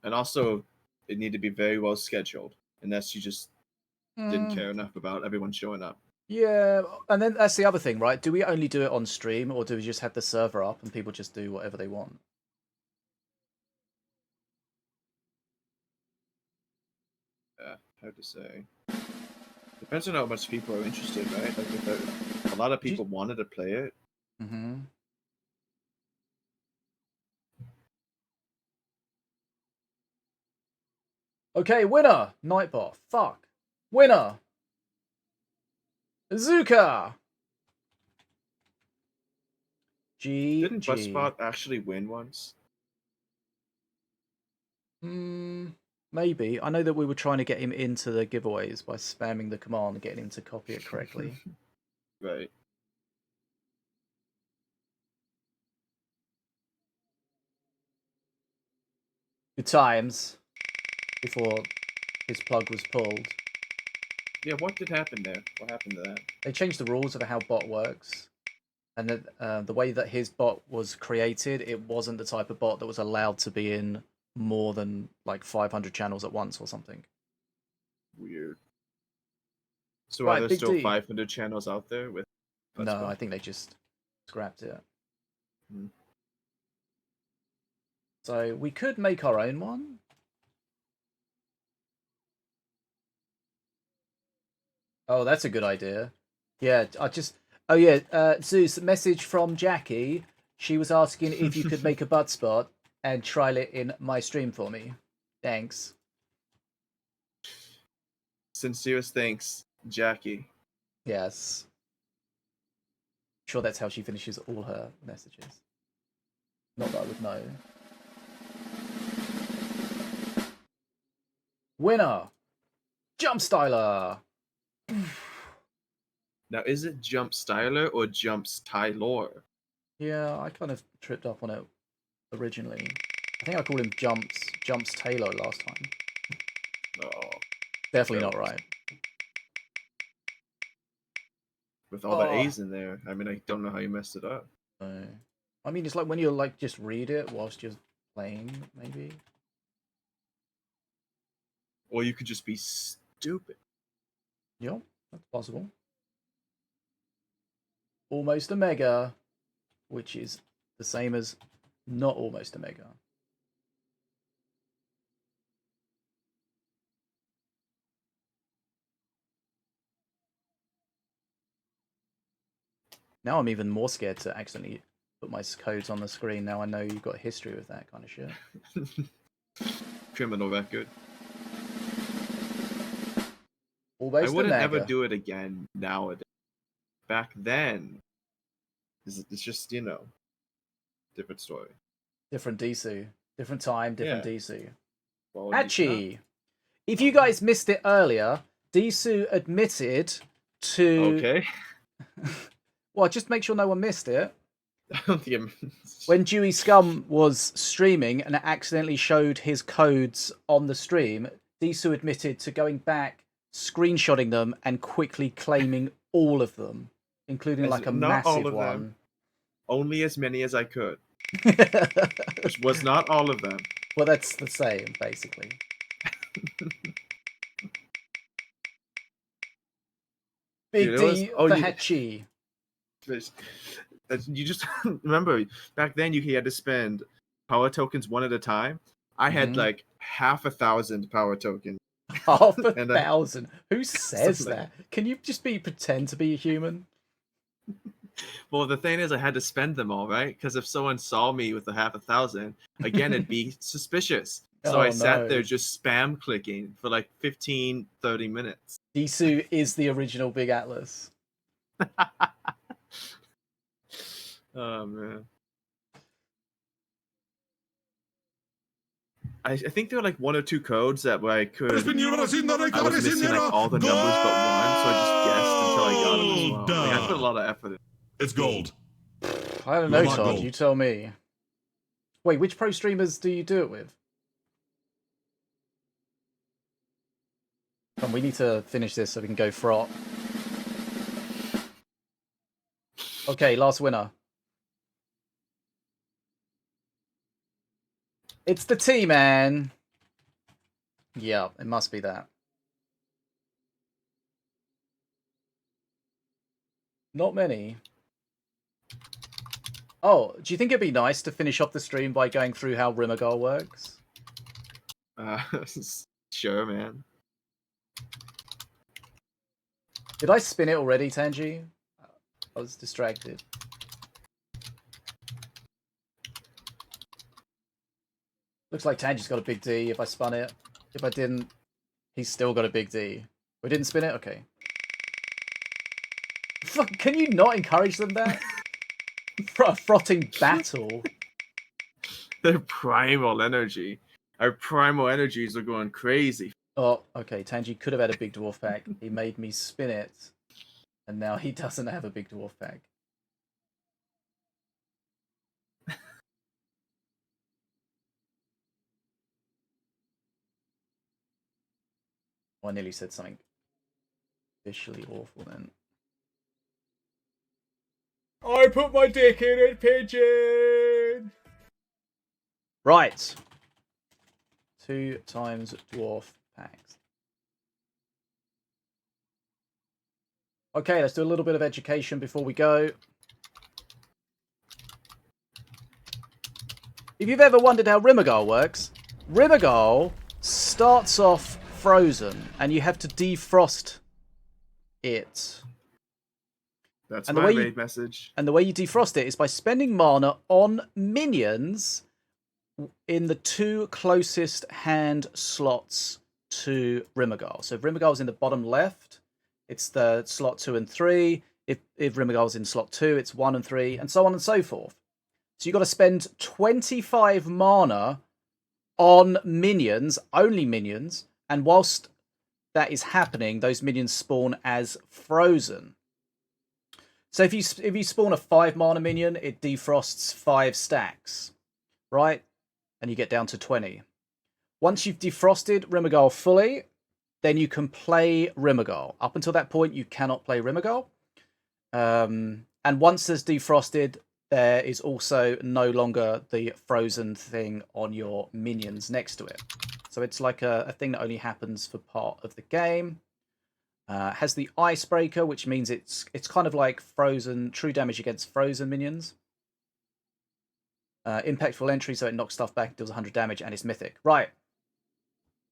Speaker 5: And also, it need to be very well scheduled, unless you just didn't care enough about everyone showing up.
Speaker 1: Yeah, and then that's the other thing, right? Do we only do it on stream, or do we just have the server up and people just do whatever they want?
Speaker 5: Yeah, hard to say. Depends on how much people are interested, right? Like if a lot of people wanted to play it.
Speaker 1: Mm-hmm. Okay, winner! Nightbot. Fuck. Winner! Azuka!
Speaker 5: Didn't
Speaker 1: GG.
Speaker 5: Buzzspot actually win once?
Speaker 1: Maybe. I know that we were trying to get him into the giveaways by spamming the command and getting him to copy it correctly.
Speaker 5: Right.
Speaker 1: Good times before his plug was pulled.
Speaker 5: Yeah, what did happen there? What happened to that?
Speaker 1: They changed the rules of how bot works. And the way that his bot was created, it wasn't the type of bot that was allowed to be in more than like 500 channels at once or something.
Speaker 5: Weird. So
Speaker 1: Right,
Speaker 5: are there
Speaker 1: Big
Speaker 5: still
Speaker 1: D.
Speaker 5: 500 channels out there with
Speaker 1: No,
Speaker 5: Buzzspot?
Speaker 1: I think they just scrapped it.
Speaker 5: Hmm.
Speaker 1: So we could make our own one. Oh, that's a good idea. Yeah, Oh yeah, Zeus, message from Jackie. She was asking if you could make a butt spot and trial it in my stream for me. Thanks.
Speaker 5: Sincerest thanks, Jackie.
Speaker 1: Yes. Sure, that's how she finishes all her messages. Not that I would know. Winner! Jump Styler!
Speaker 5: Now, is it Jump Styler or Jumps Tyler?
Speaker 1: Yeah, I kind of tripped up on it originally. I think I called him Jumps Taylor last time.
Speaker 5: Oh,
Speaker 1: Definitely not
Speaker 5: terrible.
Speaker 1: right.
Speaker 5: With all the A's in there, I mean, I don't know how you messed it up.
Speaker 1: No. I mean, it's like when you like just read it whilst you're playing, maybe.
Speaker 5: Or you could just be stupid.
Speaker 1: Yep, that's possible. Almost a mega, which is the same as not almost a mega. Now I'm even more scared to accidentally put my codes on the screen. Now I know you've got a history with that kind of shit.
Speaker 5: Criminal record.
Speaker 1: Almost
Speaker 5: I wouldn't
Speaker 1: a
Speaker 5: ever
Speaker 1: mega.
Speaker 5: do it again nowadays. Back then, it's just, you know, different story.
Speaker 1: Different Disu. Different time, different
Speaker 5: Yeah.
Speaker 1: Disu.
Speaker 5: Well,
Speaker 1: Hachi! If you guys missed it earlier, Disu admitted to...
Speaker 5: Okay.
Speaker 1: Well, just make sure no one missed it.
Speaker 5: I don't think I'm...
Speaker 1: When Dewey Scum was streaming and accidentally showed his codes on the stream, Disu admitted to going back, screenshotting them, and quickly claiming all of them, including like a
Speaker 5: not all
Speaker 1: massive
Speaker 5: of them.
Speaker 1: one.
Speaker 5: Only as many as I could. Which was not all of them.
Speaker 1: Well, that's the same, basically. Big
Speaker 5: Dude,
Speaker 1: D
Speaker 5: oh,
Speaker 1: for
Speaker 5: you-
Speaker 1: Hachi.
Speaker 5: You just remember back then you had to spend power tokens one at a time. I had like 1,000 power tokens.
Speaker 1: 1,000. Who says
Speaker 5: Something.
Speaker 1: that? Can you just pretend to be a human?
Speaker 5: Well, the thing is, I had to spend them all, right? Because if someone saw me with 1,000, again, it'd be suspicious. So I sat there just spam clicking for like 15, 30 minutes.
Speaker 1: Disu is the original Big Atlas.
Speaker 5: Oh, man. I think there were like one or two codes that where I could. I was missing like all the numbers but one, so I just guessed until I got them as well. Like, I put a lot of effort in.
Speaker 4: It's gold.
Speaker 1: I don't know,
Speaker 4: You're not
Speaker 1: Todd.
Speaker 4: gold.
Speaker 1: You tell me. Wait, which pro streamers do you do it with? Come, we need to finish this so we can go frot. Okay, last winner. It's the T-Man. Yeah, it must be that. Not many. Oh, do you think it'd be nice to finish off the stream by going through how Rimagal works?
Speaker 5: Sure, man.
Speaker 1: Did I spin it already, Tanji? I was distracted. Looks like Tanji's got a big D if I spun it. If I didn't, he's still got a big D. We didn't spin it? Okay. Fuck, can you not encourage them that? For a frotting battle.
Speaker 5: Their primal energy. Our primal energies are going crazy.
Speaker 1: Oh, okay. Tanji could have had a big dwarf pack. He made me spin it. And now he doesn't have a big dwarf pack. Oh, I nearly said something officially awful then.
Speaker 2: I put my dick in it, pigeon!
Speaker 1: Right. 2 times dwarf packs. Okay, let's do a little bit of education before we go. If you've ever wondered how Rimagal works, Rimagal starts off frozen and you have to defrost it.
Speaker 5: That's
Speaker 1: And the
Speaker 5: my
Speaker 1: way
Speaker 5: main message.
Speaker 1: And the way you defrost it is by spending mana on minions in the 2 closest hand slots to Rimagal. So if Rimagal's in the bottom left, it's the slot 2 and 3. If Rimagal's in slot 2, it's 1 and 3, and so on and so forth. So you've got to spend 25 mana on minions, only minions, and whilst that is happening, those minions spawn as frozen. So if you spawn a 5 mana minion, it defrosts 5 stacks, right? And you get down to 20. Once you've defrosted Rimagal fully, then you can play Rimagal. Up until that point, you cannot play Rimagal. And once there's defrosted, there is also no longer the frozen thing on your minions next to it. So it's like a thing that only happens for part of the game. Has the icebreaker, which means it's kind of like frozen, true damage against frozen minions. Impactful entry, so it knocks stuff back, deals 100 damage, and it's mythic. Right.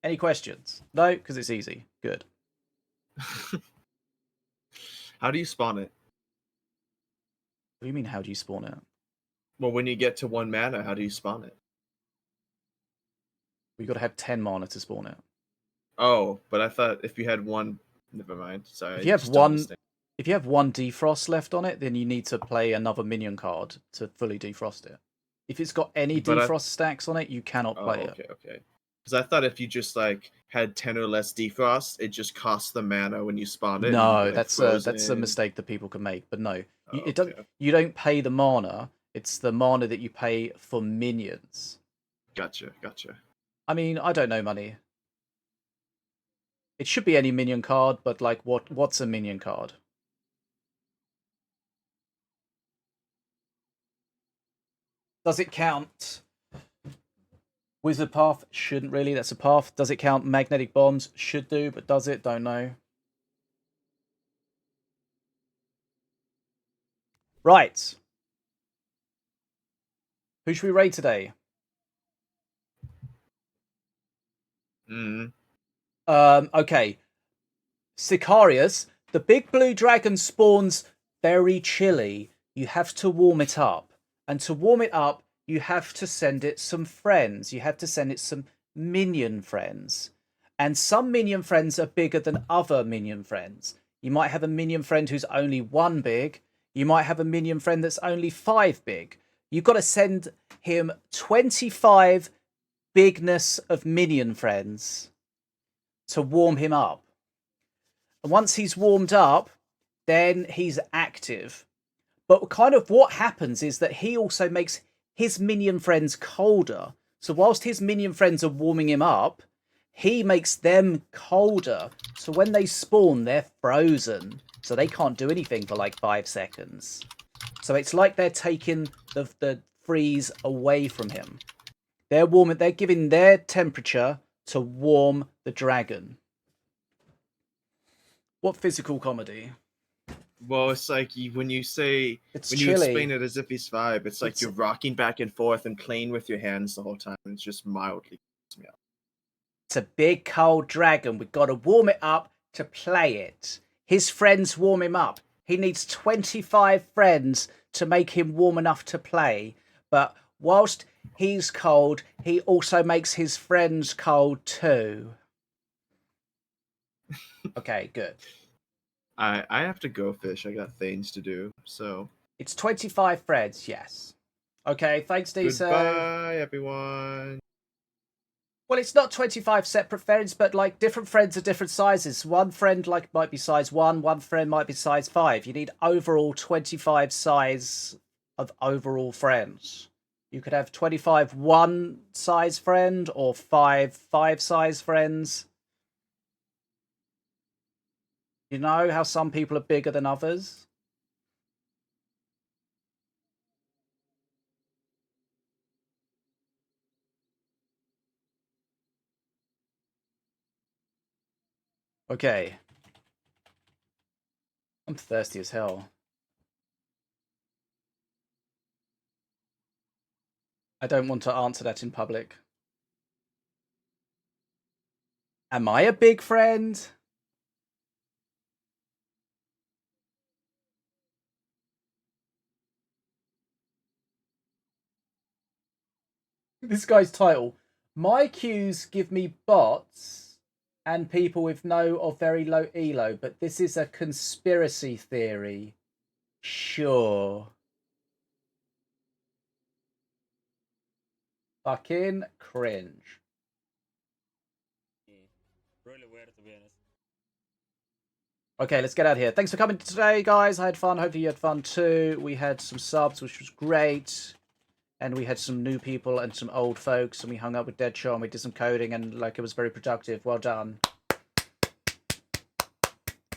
Speaker 1: Any questions? No, because it's easy. Good.
Speaker 5: How do you spawn it?
Speaker 1: What do you mean, how do you spawn it?
Speaker 5: Well, when you get to 1 mana, how do you spawn it?
Speaker 1: We've got to have 10 mana to spawn it.
Speaker 5: Oh, but I thought if you had 1... Never mind. Sorry.
Speaker 1: If you have one defrost left on it, then you need to play another minion card to fully defrost it. If it's got any defrost stacks on it, you cannot play it.
Speaker 5: Okay. Because I thought if you just like had 10 or less defrost, it just costs the mana when you spawn it.
Speaker 1: No,
Speaker 5: like,
Speaker 1: that's a mistake that people can make. But no,
Speaker 5: it
Speaker 1: doesn't. You don't pay the mana. It's the mana that you pay for minions.
Speaker 5: Gotcha.
Speaker 1: I mean, I don't know money. It should be any minion card, but like, what's a minion card? Does it count? Wizard Path? Shouldn't really. That's a path. Does it count magnetic bombs? Should do, but does it? Don't know. Right. Who should we raid today? Okay. Sicarius. The big blue dragon spawns very chilly. You have to warm it up. And to warm it up, you have to send it some friends. You have to send it some minion friends. And some minion friends are bigger than other minion friends. You might have a minion friend who's only 1 big. You might have a minion friend that's only 5 big. You've got to send him 25 bigness of minion friends to warm him up. And once he's warmed up, then he's active. But kind of what happens is that he also makes his minion friends colder. So whilst his minion friends are warming him up, he makes them colder. So when they spawn, they're frozen. So they can't do anything for like 5 seconds. So it's like they're taking the freeze away from him. They're giving their temperature to warm the dragon. What physical comedy?
Speaker 5: Well, it's like when you say
Speaker 1: It's
Speaker 5: when you
Speaker 1: chilly.
Speaker 5: explain it as if he's vibe, it's like you're rocking back and forth and playing with your hands the whole time. And it's just mildly.
Speaker 1: It's a big cold dragon. We've got to warm it up to play it. His friends warm him up. He needs 25 friends to make him warm enough to play. But whilst he's cold, he also makes his friends cold too. Okay, good.
Speaker 5: I have to go fish. I got things to do. So
Speaker 1: It's 25 friends, yes. Okay, thanks, Deso.
Speaker 5: goodbye, everyone.
Speaker 1: Well, it's not 25 separate friends, but like different friends are different sizes. One friend like might be size 1, one friend might be size 5. You need overall 25 size of overall friends. You could have 25 one size friend or 5 size friends. You know how some people are bigger than others? Okay. I'm thirsty as hell. I don't want to answer that in public. Am I a big friend? This guy's title. My queues give me bots and people with no or very low elo, but this is a conspiracy theory. Sure. Fucking cringe.
Speaker 7: Really weird, to be honest.
Speaker 1: Okay, let's get out of here. Thanks for coming today, guys. I had fun. Hopefully you had fun too. We had some subs, which was great. And we had some new people and some old folks. And we hung up with Deadshot and we did some coding. And like it was very productive. Well done.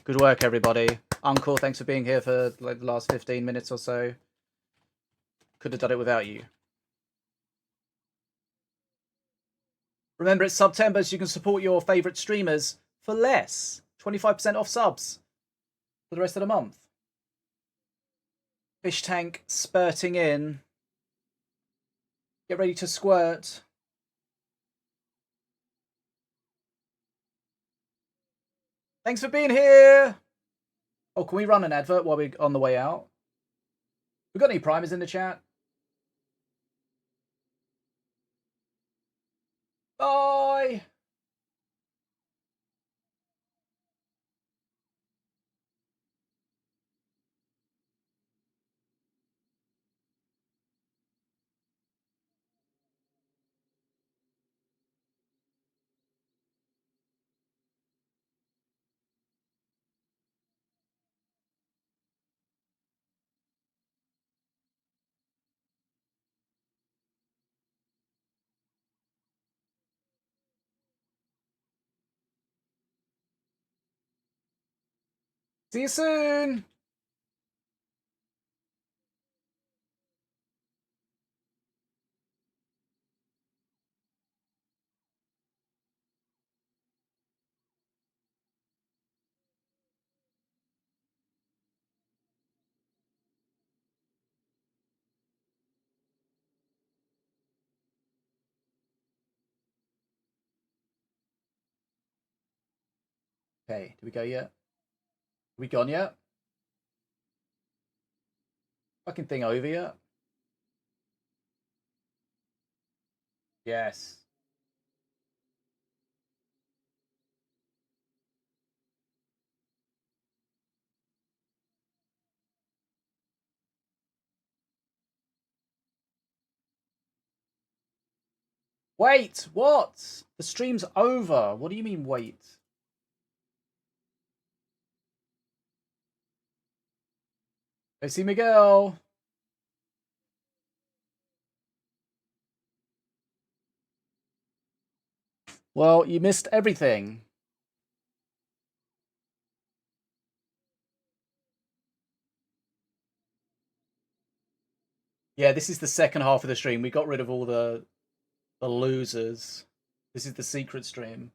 Speaker 1: Good work, everybody. Uncle, thanks for being here for like the last 15 minutes or so. Could have done it without you. Remember, it's September, so you can support your favourite streamers for less. 25% off subs for the rest of the month. Fish tank spurting in. Get ready to squirt. Thanks for being here. Oh, can we run an advert while we're on the way out? We got any primers in the chat? Bye. See you soon. Okay, did we go yet? We gone yet? Fucking thing over yet? Yes. Wait, what? The stream's over. What do you mean, wait? I see Miguel. Well, you missed everything. Yeah, this is the second half of the stream. We got rid of all the losers. This is the secret stream.